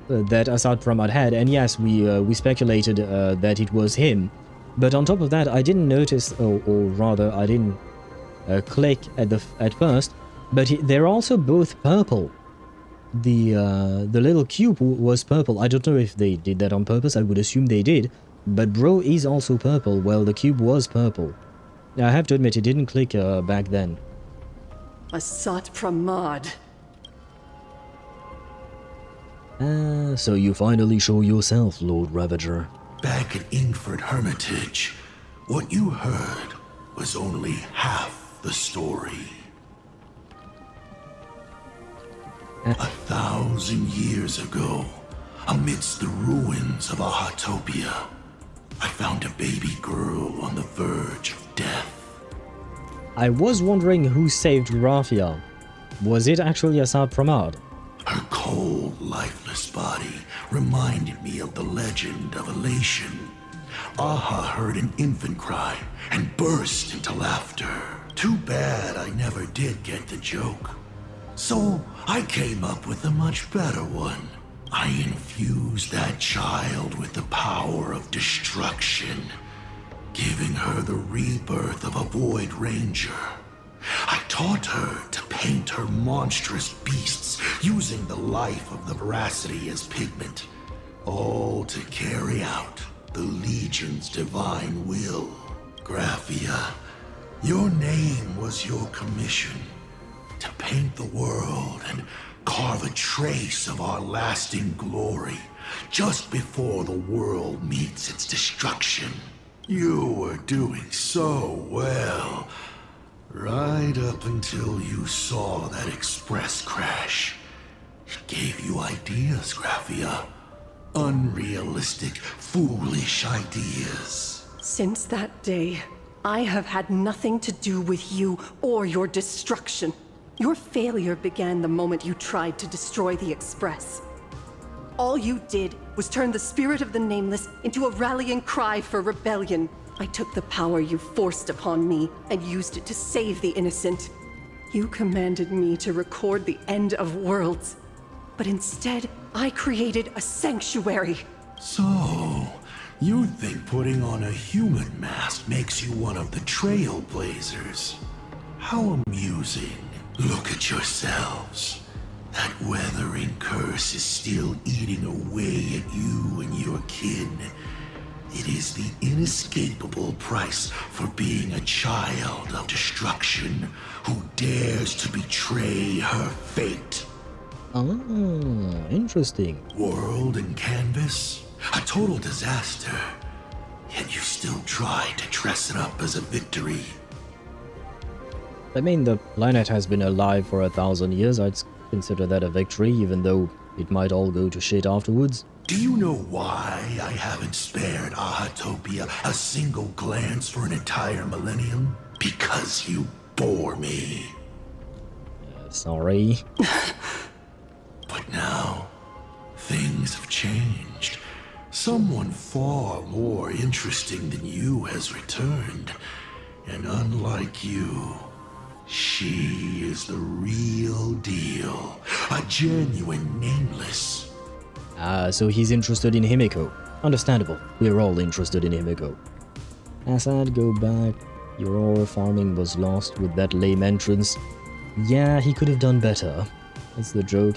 that Asat from had, and yes, we speculated that it was him. But on top of that, I didn't notice, or rather, I didn't click at first. But they're also both purple. The little cube was purple. I don't know if they did that on purpose. I would assume they did. But bro is also purple. Well, the cube was purple. I have to admit, it didn't click back then. Asat Pramod. So you finally show yourself, Lord Ravager. Back at Ingford Hermitage, what you heard was only half the story. 1,000 years ago, amidst the ruins of Ahatopia, I found a baby girl on the verge of death. I was wondering who saved Graphia. Was it actually Asat Pramod? Her cold, lifeless body reminded me of the legend of Elation. Aha heard an infant cry and burst into laughter. Too bad I never did get the joke. So I came up with a much better one. I infused that child with the power of destruction, giving her the rebirth of a Void Ranger. I taught her to paint her monstrous beasts using the life of the veracity as pigment, all to carry out the Legion's divine will. Graphia, your name was your commission, to paint the world and carve a trace of our lasting glory just before the world meets its destruction. You were doing so well. Right up until you saw that express crash. It gave you ideas, Graphia. Unrealistic, foolish ideas. Since that day, I have had nothing to do with you or your destruction. Your failure began the moment you tried to destroy the Express. All you did was turn the spirit of the Nameless into a rallying cry for rebellion. I took the power you forced upon me and used it to save the innocent. You commanded me to record the end of worlds, but instead, I created a sanctuary. So, you think putting on a human mask makes you one of the Trailblazers? How amusing. Look at yourselves. That weathering curse is still eating away at you and your kin. It is the inescapable price for being a child of destruction who dares to betray her fate. Oh, interesting. World and canvas, a total disaster. Yet you still try to dress it up as a victory. I mean, the planet has been alive for 1,000 years. I'd consider that a victory, even though it might all go to shit afterwards. Do you know why I haven't spared Ahatopia a single glance for an entire millennium? Because you bore me. Sorry. But now, things have changed. Someone far more interesting than you has returned. And unlike you, she is the real deal. A genuine Nameless. So he's interested in Himeko. Understandable. We're all interested in Himeko. Asat, go back. Your ore farming was lost with that lame entrance. Yeah, he could have done better. That's the joke.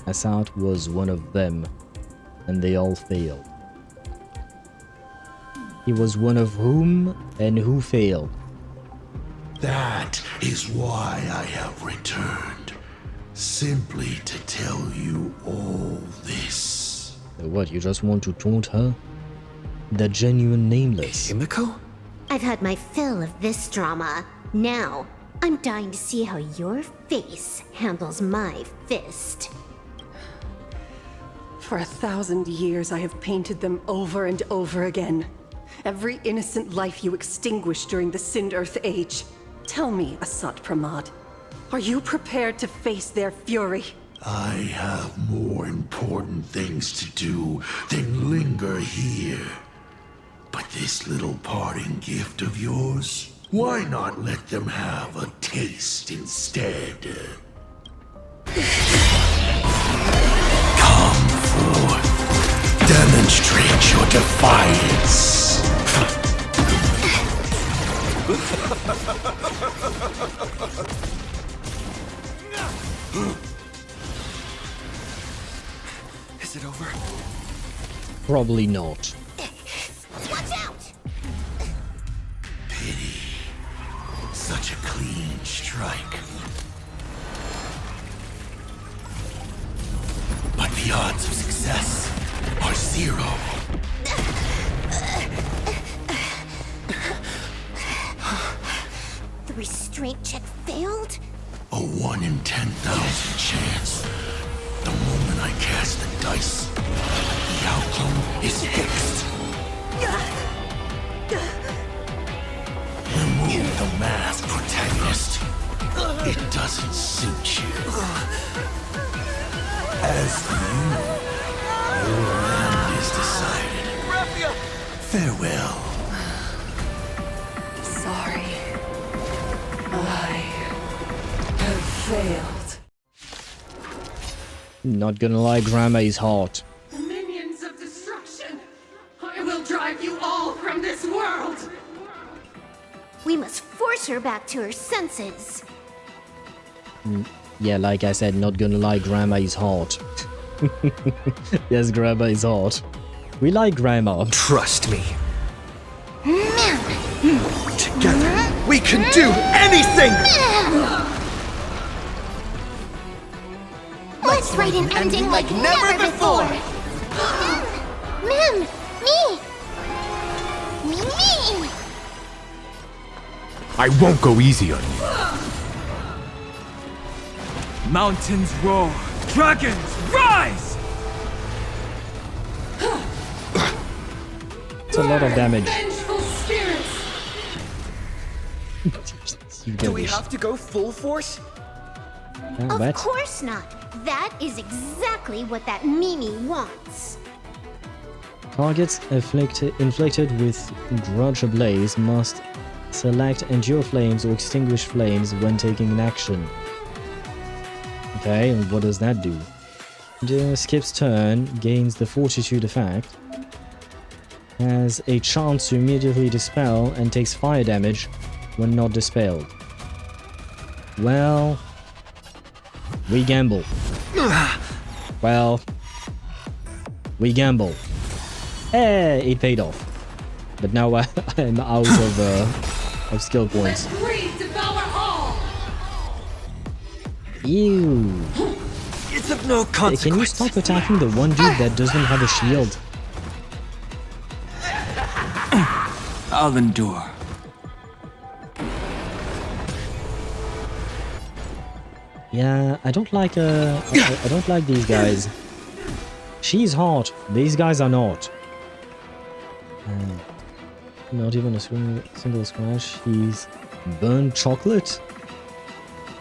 Asat was one of them. and they all failed. He was one of whom and who failed. That is why I have returned. Simply to tell you all this. What, you just want to taunt her? The genuine nameless. Himeko? I've had my fill of this drama. Now, I'm dying to see how your face handles my fist. For 1,000 years, I have painted them over and over again. Every innocent life you extinguished during the Sind-Earth Age. Tell me, Asat Pramad, are you prepared to face their fury? I have more important things to do than linger here. But this little parting gift of yours, why not let them have a taste instead? Come forth. Demonstrate your defiance. Is it over? Probably not. Watch out! Pity. Such a clean strike. But the odds of success are 0. The restraint check failed? A 1 in 10,000 chance. The moment I cast the dice, the outcome is fixed. Remove the mask, protagonist. It doesn't suit you. As for you, your end is decided. Graphia! Farewell. Sorry. I have failed. Not gonna lie, Grandma is hot. Minions of destruction! I will drive you all from this world! We must force her back to her senses. Yeah, like I said, not gonna lie, Grandma is hot. Yes, Grandma is hot. We like Grandma. Trust me. Together, we can do anything! Let's write an ending like never before! Mem! Me! Me! I won't go easy on you. Mountains roar, dragons rise! It's a lot of damage. Vengeful spirits! Do we have to go full force? Of course not. That is exactly what that Mimi wants. Targets inflicted with Grudge Ablaze must select Endure Flames or Extinguish Flames when taking an action. Okay, and what does that do? Skips turn, gains the Fortitude effect, has a chance to immediately dispel and takes fire damage when not dispelled. Well, we gamble. Well, we gamble. Hey, it paid off. But now I'm out of skill points. Greed devour all! Ew. It's of no consequence. Can you stop attacking the one dude that doesn't have a shield? I'll endure. Yeah, I don't like I don't like these guys. She's hot. These guys are not. Not even a single scratch. He's burnt chocolate.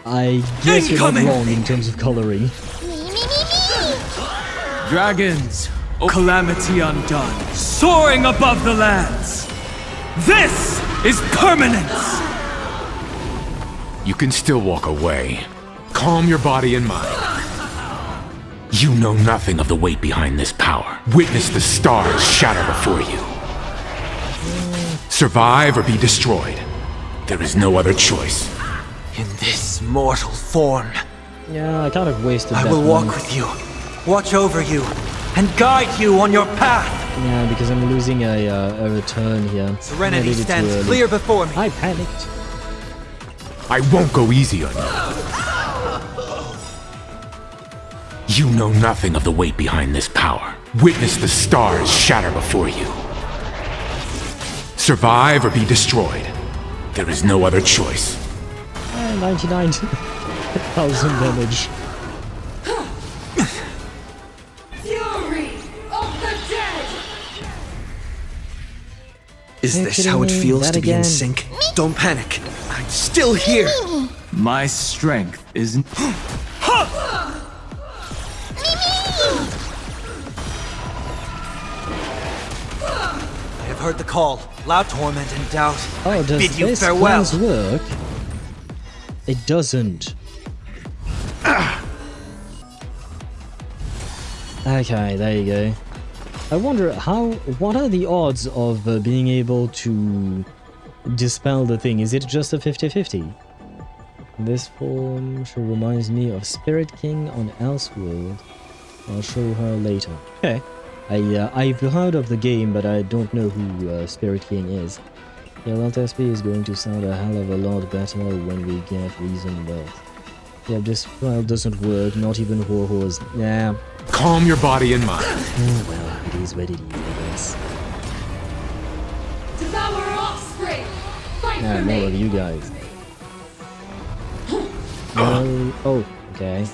I guess you're not wrong in terms of coloring. Dragons, calamity undone, soaring above the lands. This is permanence! You can still walk away. Calm your body and mind. You know nothing of the weight behind this power. Witness the stars shatter before you. Survive or be destroyed. There is no other choice. In this mortal form. Yeah, I kind of wasted I that will walk one. with you, watch over you, and guide you on your path. Yeah, because I'm losing a return here. Serenity stands clear before me. I panicked. I won't go easy on you. You know nothing of the weight behind this power. Witness the stars shatter before you. Survive or be destroyed. There is no other choice. 99,000 damage. Fury of the dead! Is this how it feels to be in sync? Don't panic. I'm still here. My strength isn't... I have heard the call. Loud torment and doubt. Oh, does bid you this farewell. plans work? It doesn't. Okay, there you go. I wonder what are the odds of being able to dispel the thing? Is it just a 50-50? This form sure reminds me of Spirit King on Elseworld. I'll show her later. Okay. I've heard of the game, but I don't know who Spirit King is. Yeah, Wealth SP is going to sound a hell of a lot better when we get Reason Wealth. Yeah, this file doesn't work, not even Ho-Ho's. Yeah. Calm your body and mind. Oh, well, it is what it is, I guess. Devour offspring! Fight Yeah, for more me! of you guys. No. Oh, okay.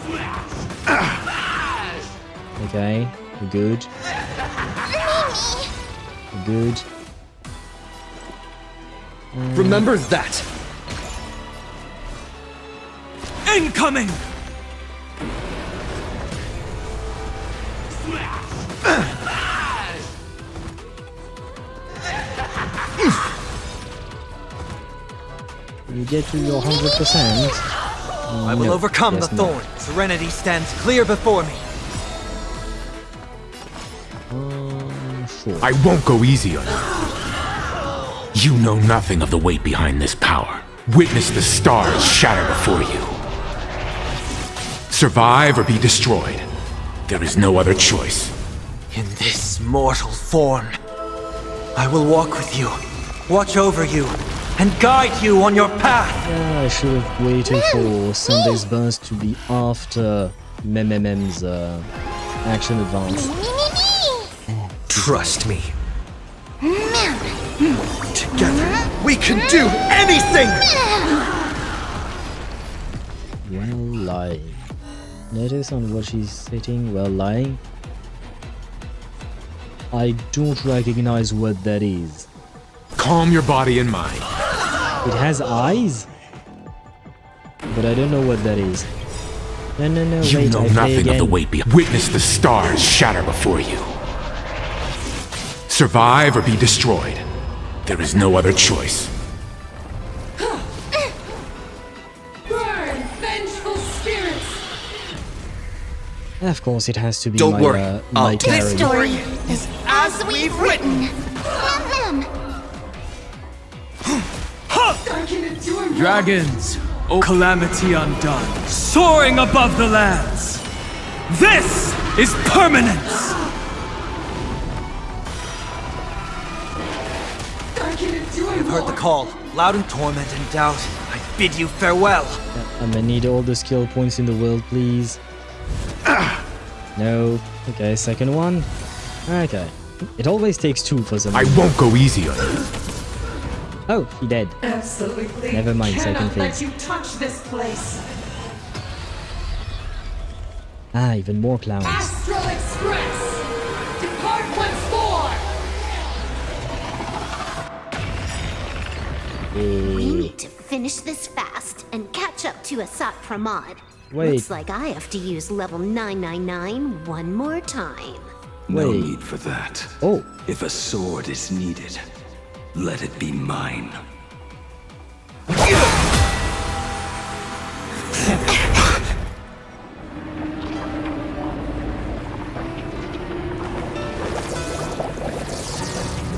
Okay, good. Good. Remember that. Incoming! You get to your 100%. I will overcome the guess not. thorn. Serenity stands clear before me. Sure. I won't go easy on you. You know nothing of the weight behind this power. Witness the stars shatter before you. Survive or be destroyed. There is no other choice. In this mortal form, I will walk with you, watch over you, and guide you on your path. Yeah, I should have waited for Sunday's burst to be after Mem's action advance. Trust me. Together, we can do anything! Well lying. Notice on what she's sitting, well lying. I don't recognize what that is. Calm your body and mind. It has eyes? But I don't know what that is. No, You wait, know I play nothing of again. the weight behind. Witness the stars shatter before you. Survive or be destroyed. There is no other choice. Burn, vengeful spirits! Of course, it has to be Don't my, worry, my this carry. story is as we've written. Dragons, calamity undone, soaring above the lands. This is permanence. You've heard the call. Loud in torment and doubt. I bid you farewell. I'm gonna need all the skill points in the world, please. No. Okay, second one. Okay. It always takes two for some I reason. won't go easy on you. Oh, he dead. Absolutely. Never mind, second Cannot let phase. you touch this place. Ah, even more clowns. Astral Express! Depart once more! We need to finish this fast and catch up to Asat Pramod. Wait. Looks like I have to use level 999 one more time. No Wait. need for that. Oh. If a sword is needed, let it be mine.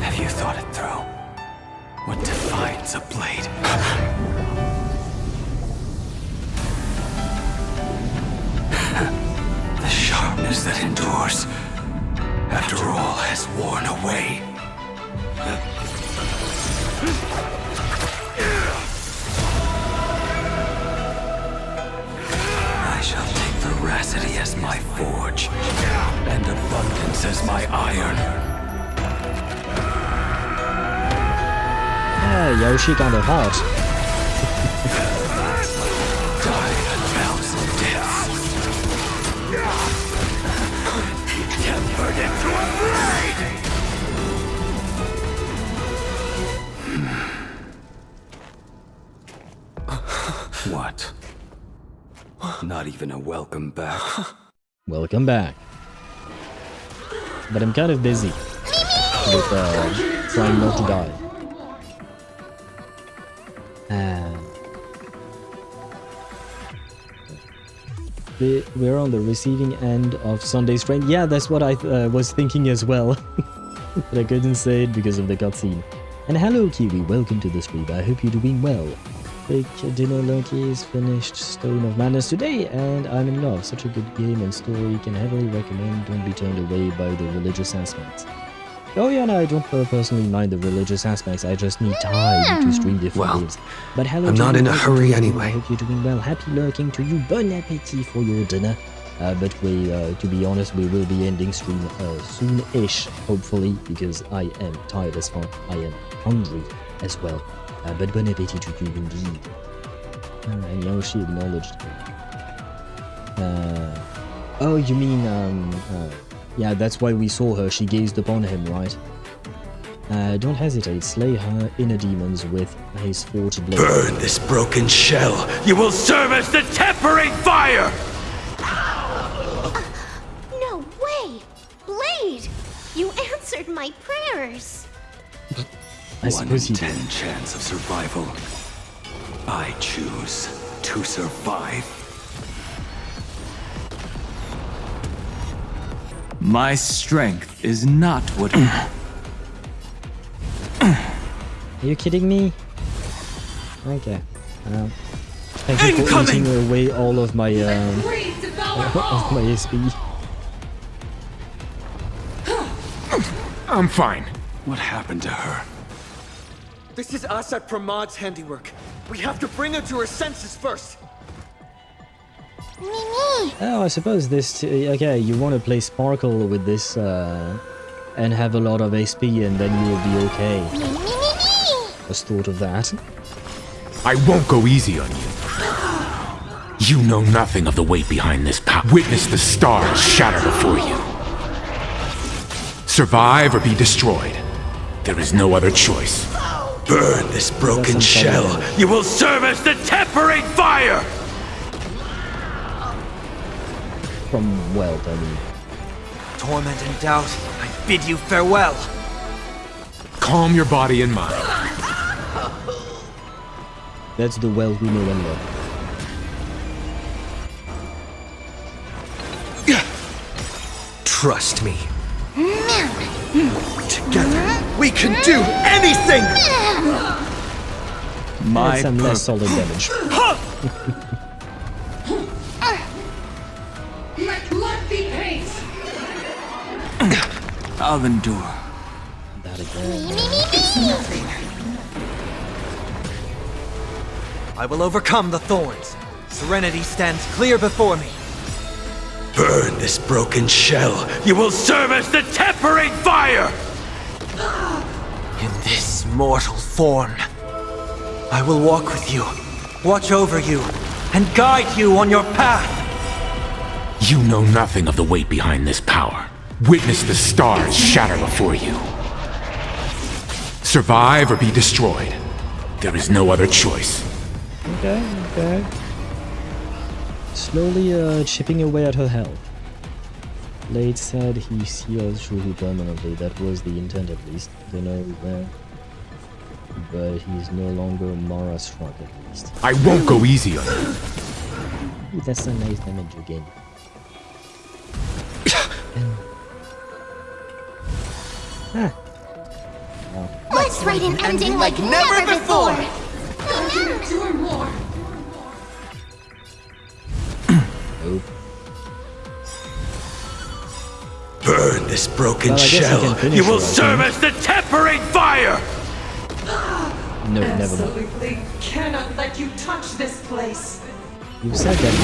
Have you thought it through? What defines a blade? The sharpness that endures. my forge, and abundance as my iron. Yeah, Yoshi kind of hot. Die a thousand deaths. Tempered into a blade! What? Not even a welcome back? Welcome back. But I'm kind of busy with trying not to die. We're on the receiving end of Sunday's train. Yeah, that's what I was thinking as well. But I couldn't say it because of the cutscene. And hello Kiwi, welcome to the stream. I hope you're doing well. Quick dinner Loki is finished Stone of Madness today, and I'm in love. Such a good game and story, can heavily recommend. Don't be turned away by the religious aspects. Oh yeah, no, I don't personally mind the religious aspects, I just need time to stream different games. But hello, I'm not in a hurry anyway. I hope you're doing well. Happy lurking to you. Bon appetit for your dinner. But we, to be honest, we will be ending stream soon-ish, hopefully, because I am tired as fuck. I am hungry as well. But bon appetit to you indeed. And Yoshi acknowledged. Oh, you mean, yeah, that's why we saw her. She gazed upon him, right? Don't hesitate. Slay her inner demons with his forged blade. Burn this broken shell. You will serve as the tempering fire! No way! Blade! You answered my prayers! I suppose 1 in 10 chance of survival. I choose to survive. My strength is not what... Are you kidding me? Okay. Thank you for eating away all of my SP. I'm fine. What happened to her? This is Asat Pramad's handiwork. We have to bring her to her senses first. Oh, I suppose this... okay, you want to play Sparkle with this and have a lot of SP and then you will be okay. Just thought of that. I won't go easy on you. You know nothing of the weight behind this power. Witness the stars shatter before you. Survive or be destroyed. There is no other choice. Burn this broken shell. You will serve as the tempering fire! From Weld, I mean. Torment and doubt, I bid you farewell. Calm your body and mind. That's the Weld we know and love. Trust me. Together, we can do anything! My some less solid damage. Let blood be paid! I'll endure. That again. It's nothing. I will overcome the thorns. Serenity stands clear before me. Burn this broken shell. You will serve as the tempering fire! In this mortal form, I will walk with you, watch over you, and guide you on your path. You know nothing of the weight behind this power. Witness the stars shatter before you. Survive or be destroyed. There is no other choice. Okay, okay. Slowly chipping away at her health. Blade said he seals Shuhu permanently. That was the intent at least. Don't know where. But he's no longer Mara struck at least. I won't go easy on you. Ooh, that's a nice damage again. Let's write an ending like never before! Two or more! Nope. Burn this broken shell. You will serve as the tempering fire! No, never mind. Absolutely cannot let you touch this place. You said that.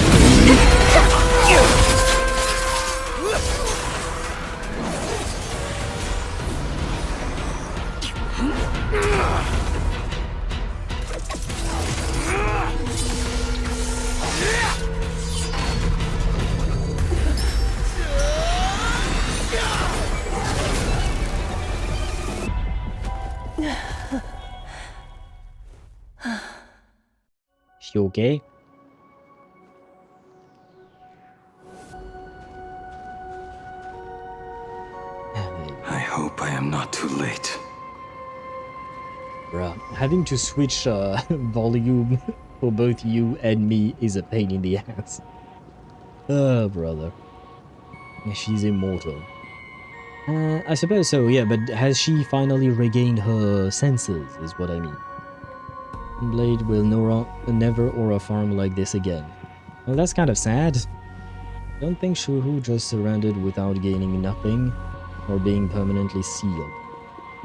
She okay? I hope I am not too late. Bruh, having to switch volume for both you and me is a pain in the ass. Oh, brother. She's immortal. I suppose so, yeah, but has she finally regained her senses, is what I mean. Blade will never aura farm like this again. Well, that's kind of sad. Don't think Shuhu just surrendered without gaining nothing, or being permanently sealed.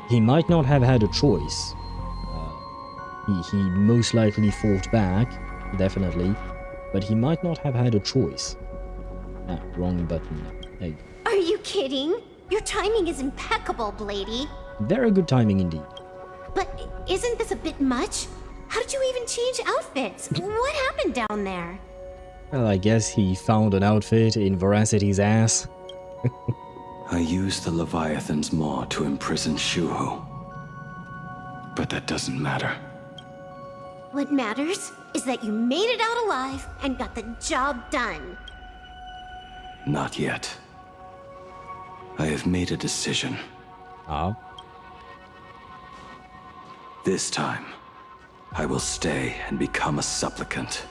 He might not have had a choice. He most likely fought back, definitely, but he might not have had a choice. Ah, wrong button. Hey. Are you kidding? Your timing is impeccable, Blady. Very good timing indeed. But isn't this a bit much? How did you even change outfits? What happened down there? Well, I guess he found an outfit in Veracity's ass. I used the Leviathan's maw to imprison Shuhu. But that doesn't matter. What matters is that you made it out alive and got the job done. Not yet. I have made a decision. Oh? This time, I will stay and become a supplicant.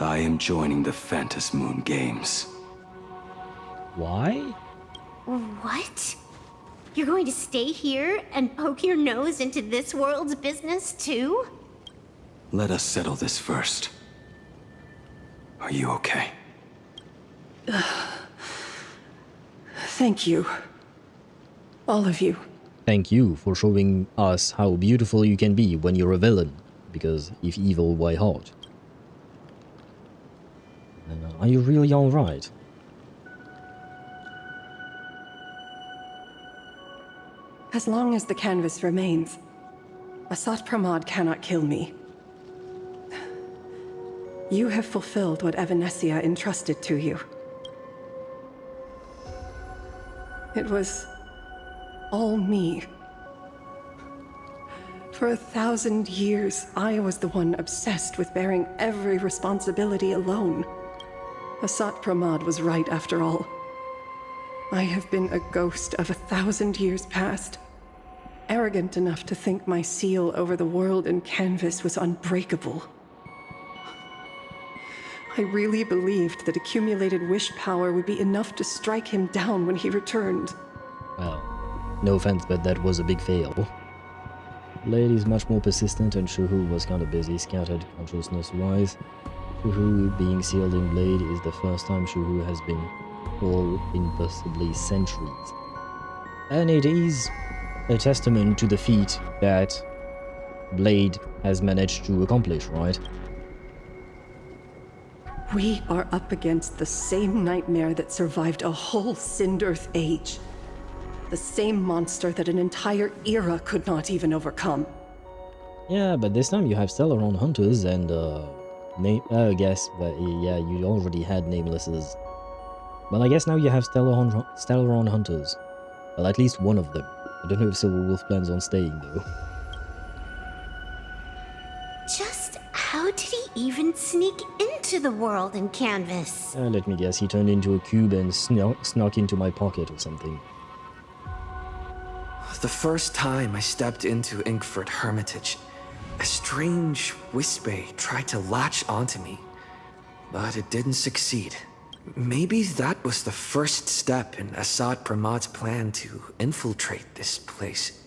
I am joining the Phantasm Moon Games. Why? What? You're going to stay here and poke your nose into this world's business too? Let us settle this first. Are you okay? Thank you. All of you. Thank you for showing us how beautiful you can be when you're a villain. Because if evil, why hot? Are you really alright? As long as the canvas remains, Asat Pramod cannot kill me. You have fulfilled what Evanescia entrusted to you. It was all me. For 1,000 years, I was the one obsessed with bearing every responsibility alone. Asat Pramod was right after all. I have been a ghost of 1,000 years past, arrogant enough to think my seal over the world and canvas was unbreakable. I really believed that accumulated wish power would be enough to strike him down when he returned. Well, no offense, but that was a big fail. Blade is much more persistent and Shuhu was kind of busy, scattered consciousness-wise. Shuhu being sealed in Blade is the first time Shuhu has been all in possibly centuries. And it is a testament to the feat that Blade has managed to accomplish, right? We are up against the same nightmare that survived a whole Sindearth age. The same monster that an entire era could not even overcome. Yeah, but this time you have Stellaron Hunters and, I guess, but yeah, you already had Namelesses. But I guess now you have Stellaron Hunters. Well, at least one of them. I don't know if Silverwolf plans on staying, though. Just how did he even sneak into the world in canvas? Let me guess, he turned into a cube and snuck into my pocket or something. The first time I stepped into Inkford Hermitage, a strange whisper tried to latch onto me, but it didn't succeed. Maybe that was the first step in Asat Pramod's plan to infiltrate this place.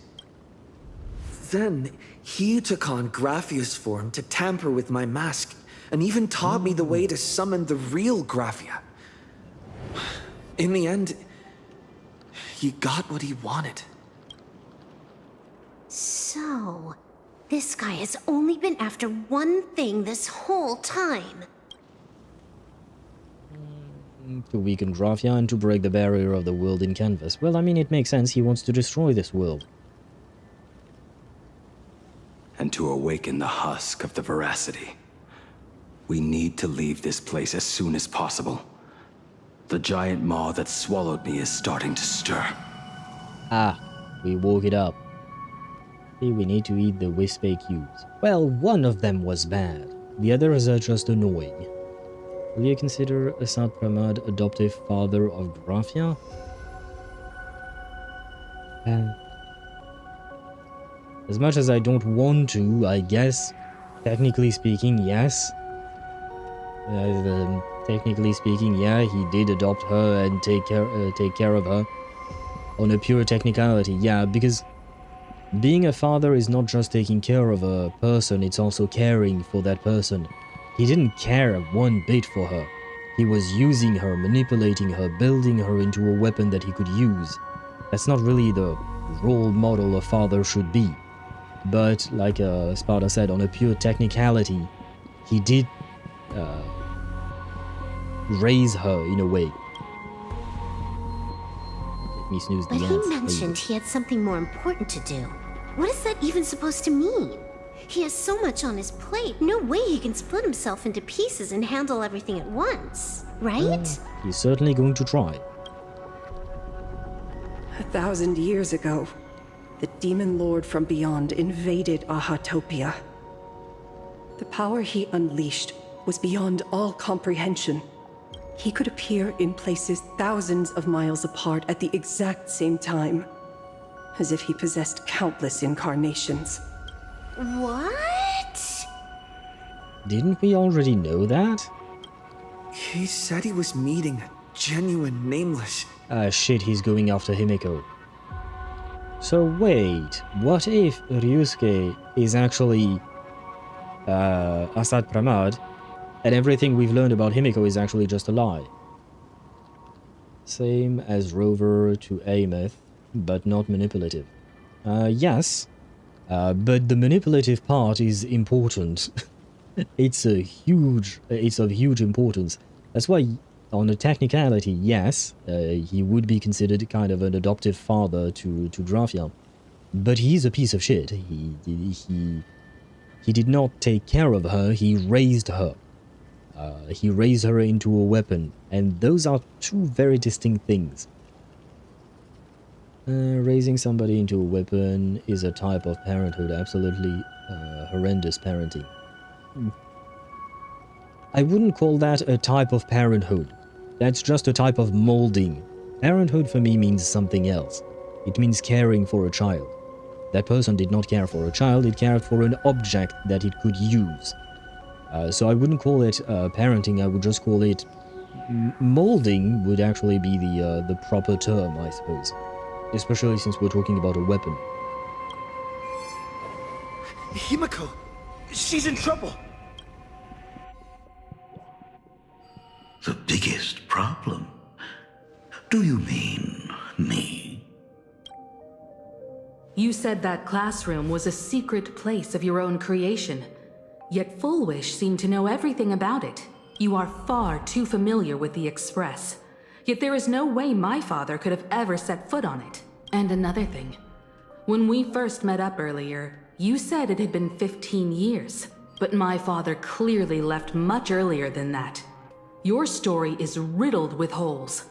Then, he took on Graphia's form to tamper with my mask, and even taught me the way to summon the real Graphia. In the end, he got what he wanted. So, this guy has only been after one thing this whole time. To weaken Graphia and to break the barrier of the world in canvas. Well, I mean, it makes sense. He wants to destroy this world. And to awaken the husk of the veracity. We need to leave this place as soon as possible. The giant maw that swallowed me is starting to stir. Ah, we woke it up. Maybe we need to eat the wispy cubes. Well, one of them was bad. The others are just annoying. Will you consider Asat Pramad adoptive father of Graphia? As much as I don't want to, I guess, technically speaking, yes. Technically speaking, yeah, he did adopt her and take care of her. On a pure technicality, yeah, because being a father is not just taking care of a person, it's also caring for that person. He didn't care one bit for her. He was using her, manipulating her, building her into a weapon that he could use. That's not really the role model a father should be. But, like Sparta said, on a pure technicality, he did raise her in a way. Let me snooze the But ants. he mentioned he had something more important to do. What is that even supposed to mean? He has so much on his plate, no way he can split himself into pieces and handle everything at once, right? He's certainly going to try. 1,000 years ago, the demon lord from beyond invaded Ahatopia. The power he unleashed was beyond all comprehension. He could appear in places thousands of miles apart at the exact same time, as if he possessed countless incarnations. What? Didn't we already know that? He said he was meeting a genuine nameless... Shit, he's going after Himeko. So wait, what if Ryusuke is actually Asat Pramad, and everything we've learned about Himeko is actually just a lie? Same as Rover to Ameth, but not manipulative. Yes, but the manipulative part is important. It's of huge importance. That's why, on a technicality, yes, he would be considered kind of an adoptive father to Graphia. But he's a piece of shit. He did not take care of her, he raised her. He raised her into a weapon, and those are two very distinct things. Raising somebody into a weapon is a type of parenthood, absolutely horrendous parenting. I wouldn't call that a type of parenthood. That's just a type of molding. Parenthood for me means something else. It means caring for a child. That person did not care for a child, it cared for an object that it could use. So I wouldn't call it parenting, I would just call it... molding would actually be the proper term, I suppose. Especially since we're talking about a weapon. Himeko! She's in trouble! The biggest problem? Do you mean me? You said that classroom was a secret place of your own creation. Yet Full Wish seemed to know everything about it. You are far too familiar with the Express. Yet there is no way my father could have ever set foot on it. And another thing. When we first met up earlier, you said it had been 15 years. But my father clearly left much earlier than that. Your story is riddled with holes.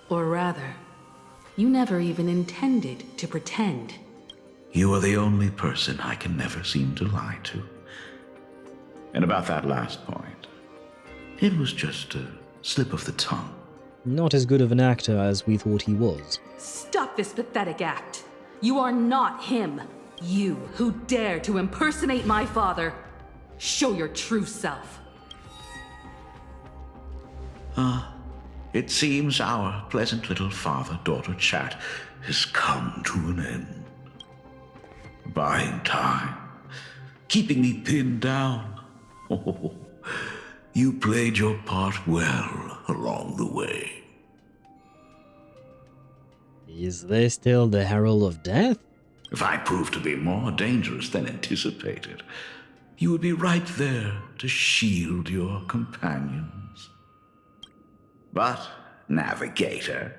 Or rather, you never even intended to pretend. You are the only person I can never seem to lie to. And about that last point, it was just a slip of the tongue. Not as good of an actor as we thought he was. Stop this pathetic act. You are not him. You who dare to impersonate my father. Show your true self. It seems our pleasant little father-daughter chat has come to an end. Buying time, keeping me pinned down. Oh, you played your part well along the way. Is this still the Herald of Death? If I prove to be more dangerous than anticipated, you would be right there to shield your companions. But, Navigator,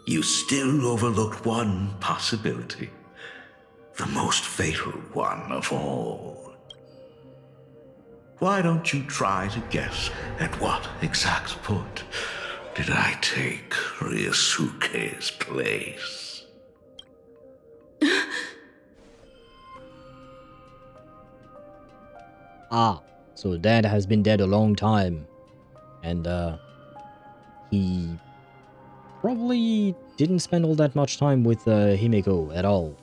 you still overlooked one possibility. The most fatal one of all. Why don't you try to guess at what exact point did I take Ryusuke's place? Ah, so Dad has been dead a long time. And, he probably didn't spend all that much time with Himeko at all.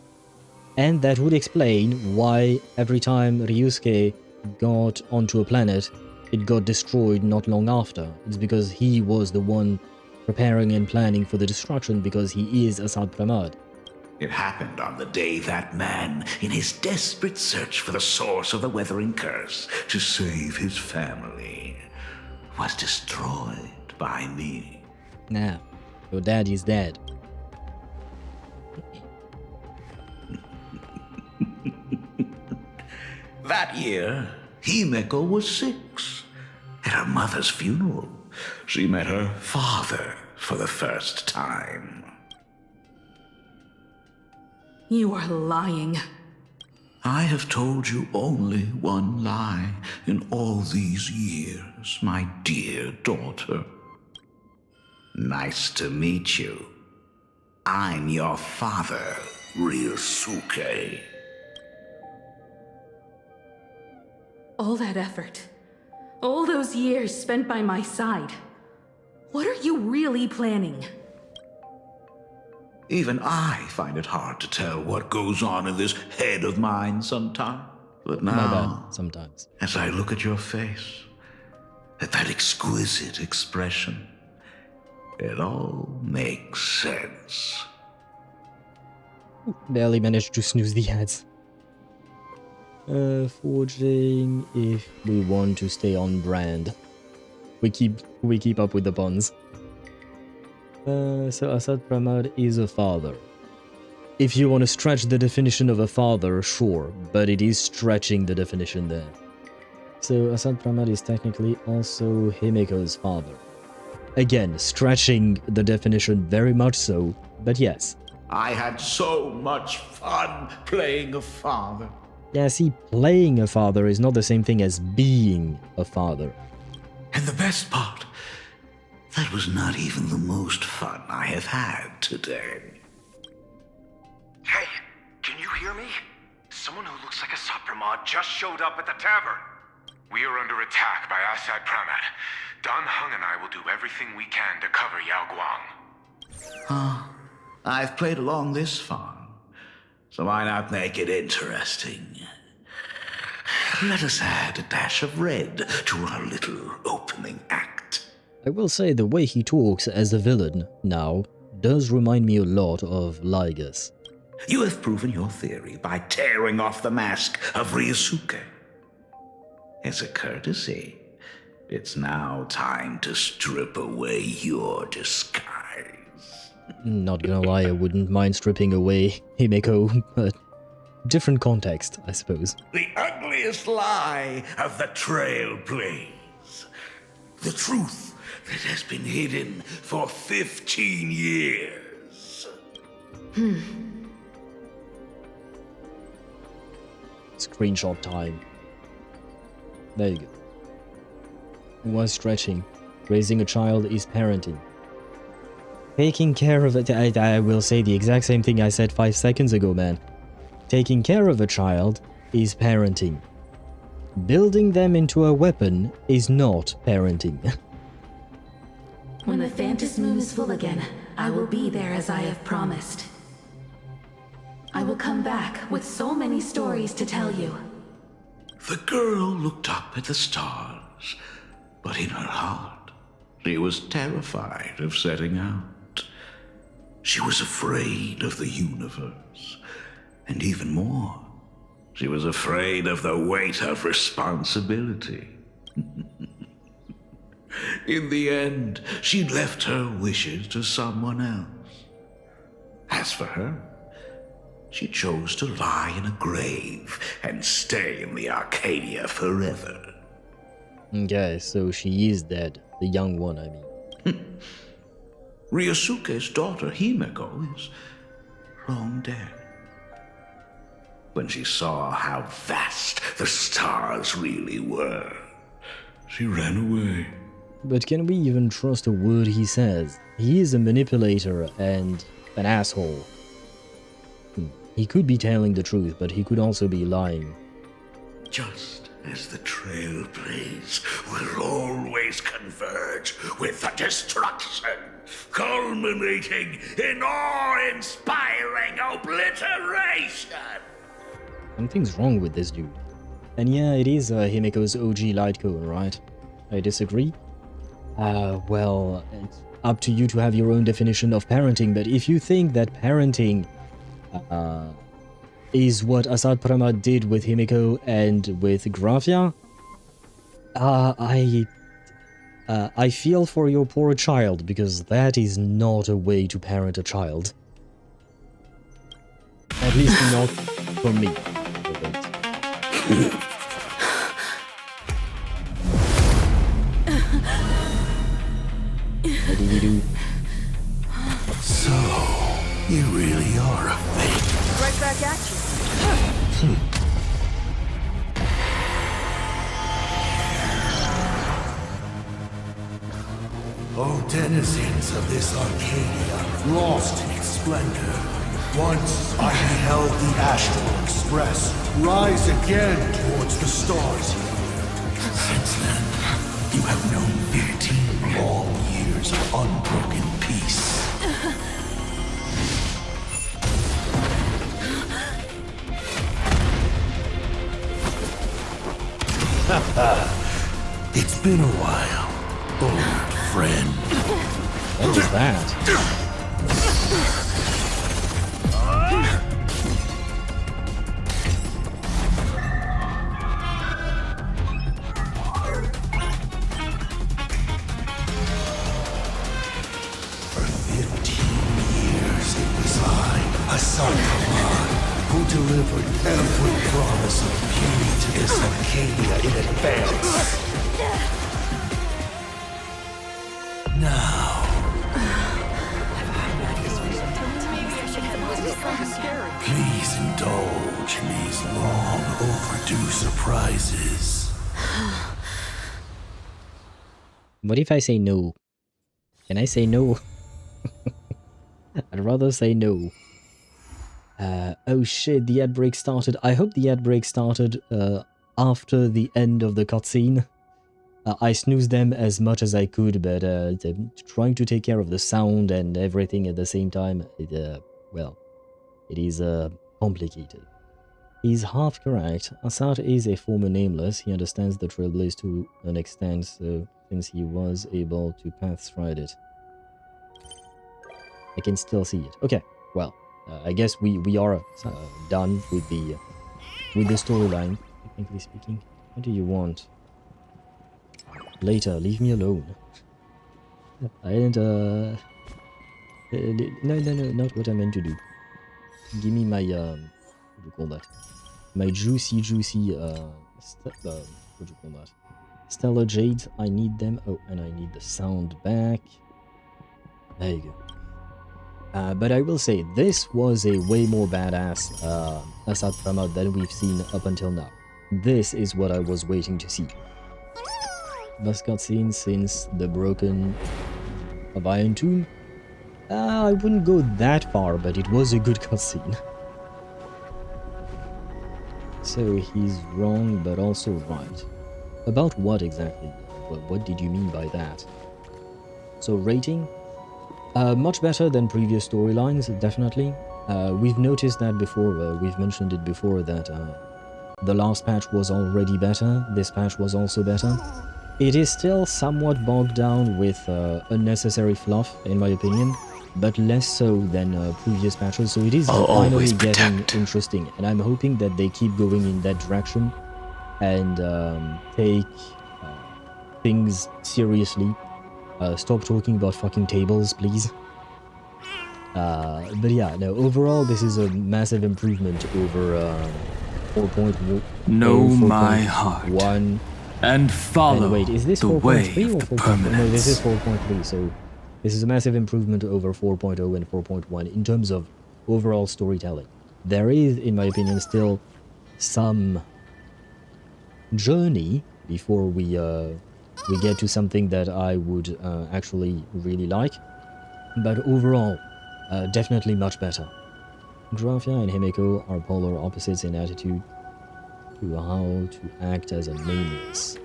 And that would explain why every time Ryusuke got onto a planet, it got destroyed not long after. It's because he was the one preparing and planning for the destruction because he is Asat Pramad. It happened on the day that man, in his desperate search for the source of the weathering curse to save his family, was destroyed by me. Now, your dad is dead. That year, Himeko was 6. At her mother's funeral, she met her father for the first time. You are lying. I have told you only one lie in all these years, my dear daughter. Nice to meet you. I'm your father, Ryusuke. All that effort, all those years spent by my side. What are you really planning? Even I find it hard to tell what goes on in this head of mine sometimes. But now, my bad, sometimes. As I look at your face, at that exquisite expression, it all makes sense. Barely managed to snooze the ads. Forging if we want to stay on brand. We keep up with the puns. So Asat Pramad is a father. If you want to stretch the definition of a father, sure, but it is stretching the definition there. So Asat Pramad is technically also Himeko's father. Again, stretching the definition very much so, but yes. I had so much fun playing a father. Yeah, see, playing a father is not the same thing as being a father. And the best part, that was not even the most fun I have had today. Hey, can you hear me? Someone who looks like a Sapramad just showed up at the tavern. We are under attack by Asat Pramad. Dan Heng and I will do everything we can to cover Yao Guang. I've played along this far, so why not make it interesting? Let us add a dash of red to our little opening act. I will say the way he talks as a villain now does remind me a lot of Lygus. You have proven your theory by tearing off the mask of Ryusuke. As a courtesy, it's now time to strip away your disguise. Not gonna lie, I wouldn't mind stripping away Himeko, but different context, I suppose. The ugliest lie of the Trailblaze. The truth that has been hidden for 15 years. Screenshot time. There you go. Was stretching. Raising a child is parenting. Taking care of it, I will say the exact same thing I said 5 seconds ago, man. Taking care of a child is parenting. Building them into a weapon is not parenting. When the Phantom Moon is full again, I will be there as I have promised. I will come back with so many stories to tell you. The girl looked up at the stars, but in her heart, she was terrified of setting out. She was afraid of the universe, and even more, she was afraid of the weight of responsibility. In the end, she left her wishes to someone else. As for her, she chose to lie in a grave and stay in the Arcadia forever. Okay, so she is dead. The young one, I mean. Ryusuke's daughter, Himeko, is long dead. When she saw how vast the stars really were, she ran away. But can we even trust a word he says? He is a manipulator and an asshole. He could be telling the truth, but he could also be lying. Just as the Trailblaze will always converge with the destruction, culminating in awe-inspiring obliteration. Something's wrong with this dude. And yeah, it is Himeko's OG light cone, right? I disagree. Well, it's up to you to have your own definition of parenting, but if you think that parenting is what Asat Pramat did with Himeko and with Graphia, I feel for your poor child, because that is not a way to parent a child. At least not for me. What did you do? So, you really are a fake. Right back at you. O denizens of this Arcadia, lost in its splendor, once I beheld the Astral Express rise again towards the stars here. Since then, you have known 15 long years of unbroken peace. It's been a while, old friend. What was that? For 15 years it was Asat, who delivered every promise of beauty to this Arcadia in advance. Now, please indulge in these long overdue surprises. What if I say no? Can I say no? I'd rather say no. Oh shit, the ad break started. I hope the ad break started after the end of the cutscene. I snoozed them as much as I could, but trying to take care of the sound and everything at the same time, well, it is complicated. He's half correct. Asat is a former nameless. He understands the Trailblaze to an extent, so since he was able to path through it. I can still see it. Okay, well, I guess we are done with the storyline, technically speaking. What do you want? Later, leave me alone. I didn't, no, not what I meant to do. Give me my, what do you call that? My juicy, what do you call that? Stellar Jades, I need them. Oh, and I need the sound back. There you go. But I will say, this was a way more badass Asat Pramat than we've seen up until now. This is what I was waiting to see. Best cutscene since the Broken of Iron Tomb? I wouldn't go that far, but it was a good cutscene. So he's wrong, but also right. About what exactly? What did you mean by that? So rating? Much better than previous storylines, definitely. We've noticed that before, we've mentioned it before, that the last patch was already better, this patch was also better. It is still somewhat bogged down with unnecessary fluff, in my opinion, but less so than previous patches, so it is finally getting interesting, and I'm hoping that they keep going in that direction and take things seriously. Stop talking about fucking tables, please. But yeah, no, overall this is a massive improvement over 4.1. Know my heart. And follow and wait, is this the 4.3 way or of 4.1? No, this is permanence. 4.3, so this is a massive improvement over 4.0 and 4.1 in terms of overall storytelling. There is, in my opinion, still some journey before we get to something that I would actually really like, but overall, definitely much better. Graphia and Himeko are polar opposites in attitude. to how to act as a nameless.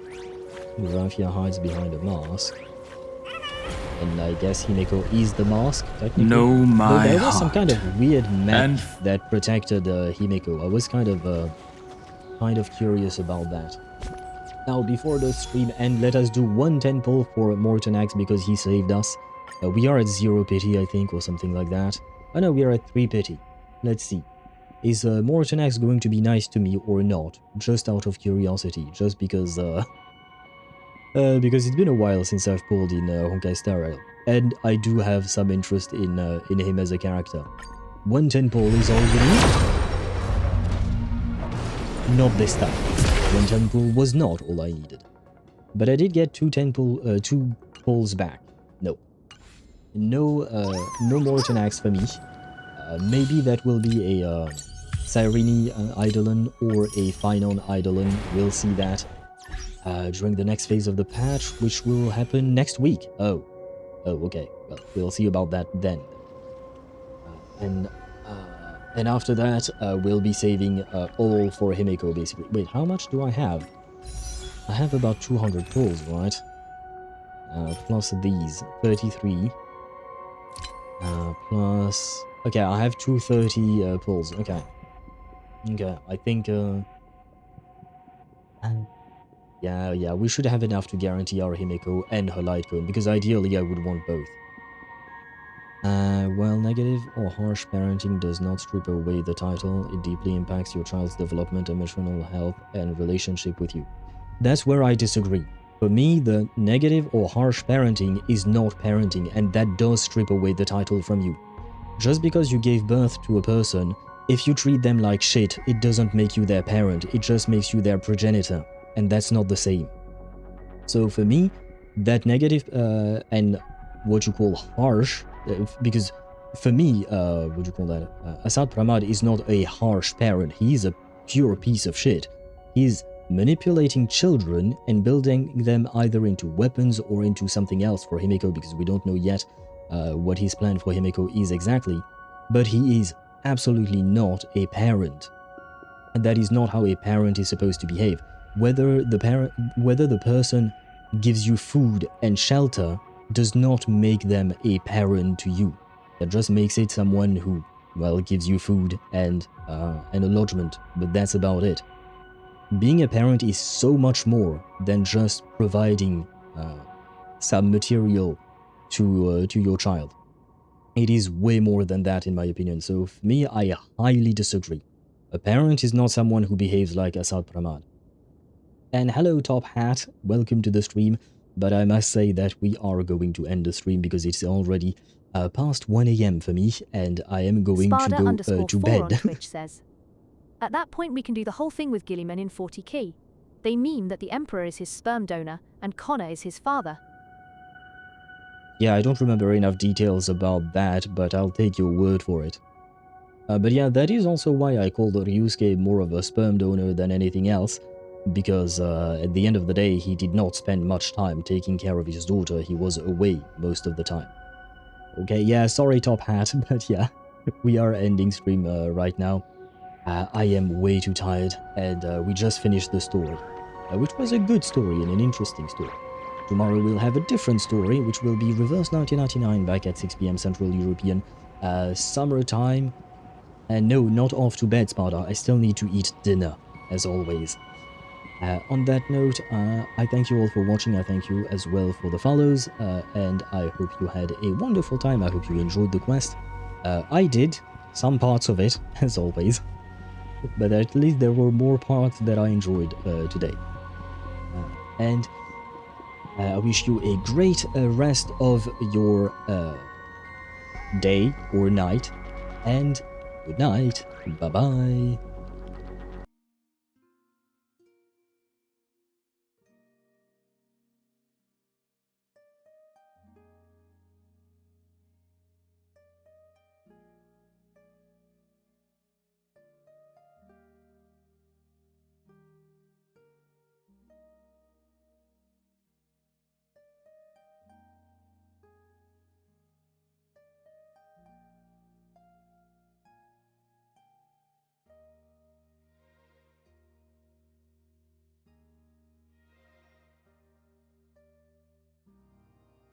Graphia hides behind a mask. And I guess Himeko is the mask, technically. Know my Though there was some heart. kind of weird map that protected Himeko. I was kind of curious about that. Now, before the stream end, let us do one 10 pull for Mortonax because he saved us. We are at 0 pity, I think, or something like that. Oh no, we are at 3 pity. Let's see. Is Mortonax going to be nice to me or not? Just out of curiosity, just because it's been a while since I've pulled in Honkai Star Rail, and I do have some interest in him as a character. 110 pull is all we need. Not this time. 110 pull was not all I needed, but I did get 2 pulls back. No Mortonax for me. Maybe that will be a Cyrene Eidolon or a Phynon Eidolon. We'll see that during the next phase of the patch, which will happen next week. Oh, okay. Well, we'll see about that then. And after that, we'll be saving all for Himeko, basically. Wait, how much do I have? I have about 200 pulls, right? Plus these, 33. Plus... Okay, I have 230 pulls. Okay. Okay, I think... Yeah, we should have enough to guarantee our Himeko and her light cone, because ideally I would want both. While negative or harsh parenting does not strip away the title, it deeply impacts your child's development, emotional health, and relationship with you. That's where I disagree. For me, the negative or harsh parenting is not parenting, and that does strip away the title from you. Just because you gave birth to a person, if you treat them like shit, it doesn't make you their parent, it just makes you their progenitor, and that's not the same. So for me, that negative and what you call harsh, because for me, what you call that, Asat Pramad is not a harsh parent, he's a pure piece of shit. He's manipulating children and building them either into weapons or into something else for Himeko, because we don't know yet what his plan for Himeko is exactly, but he is absolutely not a parent. And that is not how a parent is supposed to behave. Whether the person gives you food and shelter does not make them a parent to you. That just makes it someone who, well, gives you food and a lodgement, but that's about it. Being a parent is so much more than just providing some material to your child. It is way more than that, in my opinion. So for me, I highly disagree. A parent is not someone who behaves like Asat Pramad. And hello, Top Hat, welcome to the stream. But I must say that we are going to end the stream because it's already past 1 AM for me, and I am going to go to bed. On Twitch says, at that point we can do the whole thing with Gilliman in 40 key. They mean that the Emperor is his sperm donor and Connor is his father. Yeah, I don't remember enough details about that, but I'll take your word for it. But yeah, that is also why I called Ryusuke more of a sperm donor than anything else, because at the end of the day, he did not spend much time taking care of his daughter. He was away most of the time. Okay, yeah, sorry Top Hat, but yeah, we are ending stream right now. I am way too tired, and we just finished the story, which was a good story and an interesting story. Tomorrow we'll have a different story, which will be Reverse 1999 back at 6 PM Central European summertime. And no, not off to bed, Sparta. I still need to eat dinner, as always. On that note, I thank you all for watching. I thank you as well for the follows, and I hope you had a wonderful time. I hope you enjoyed the quest. I did, some parts of it, as always, but at least there were more parts that I enjoyed today. And I wish you a great rest of your day or night, and good night. Bye-bye.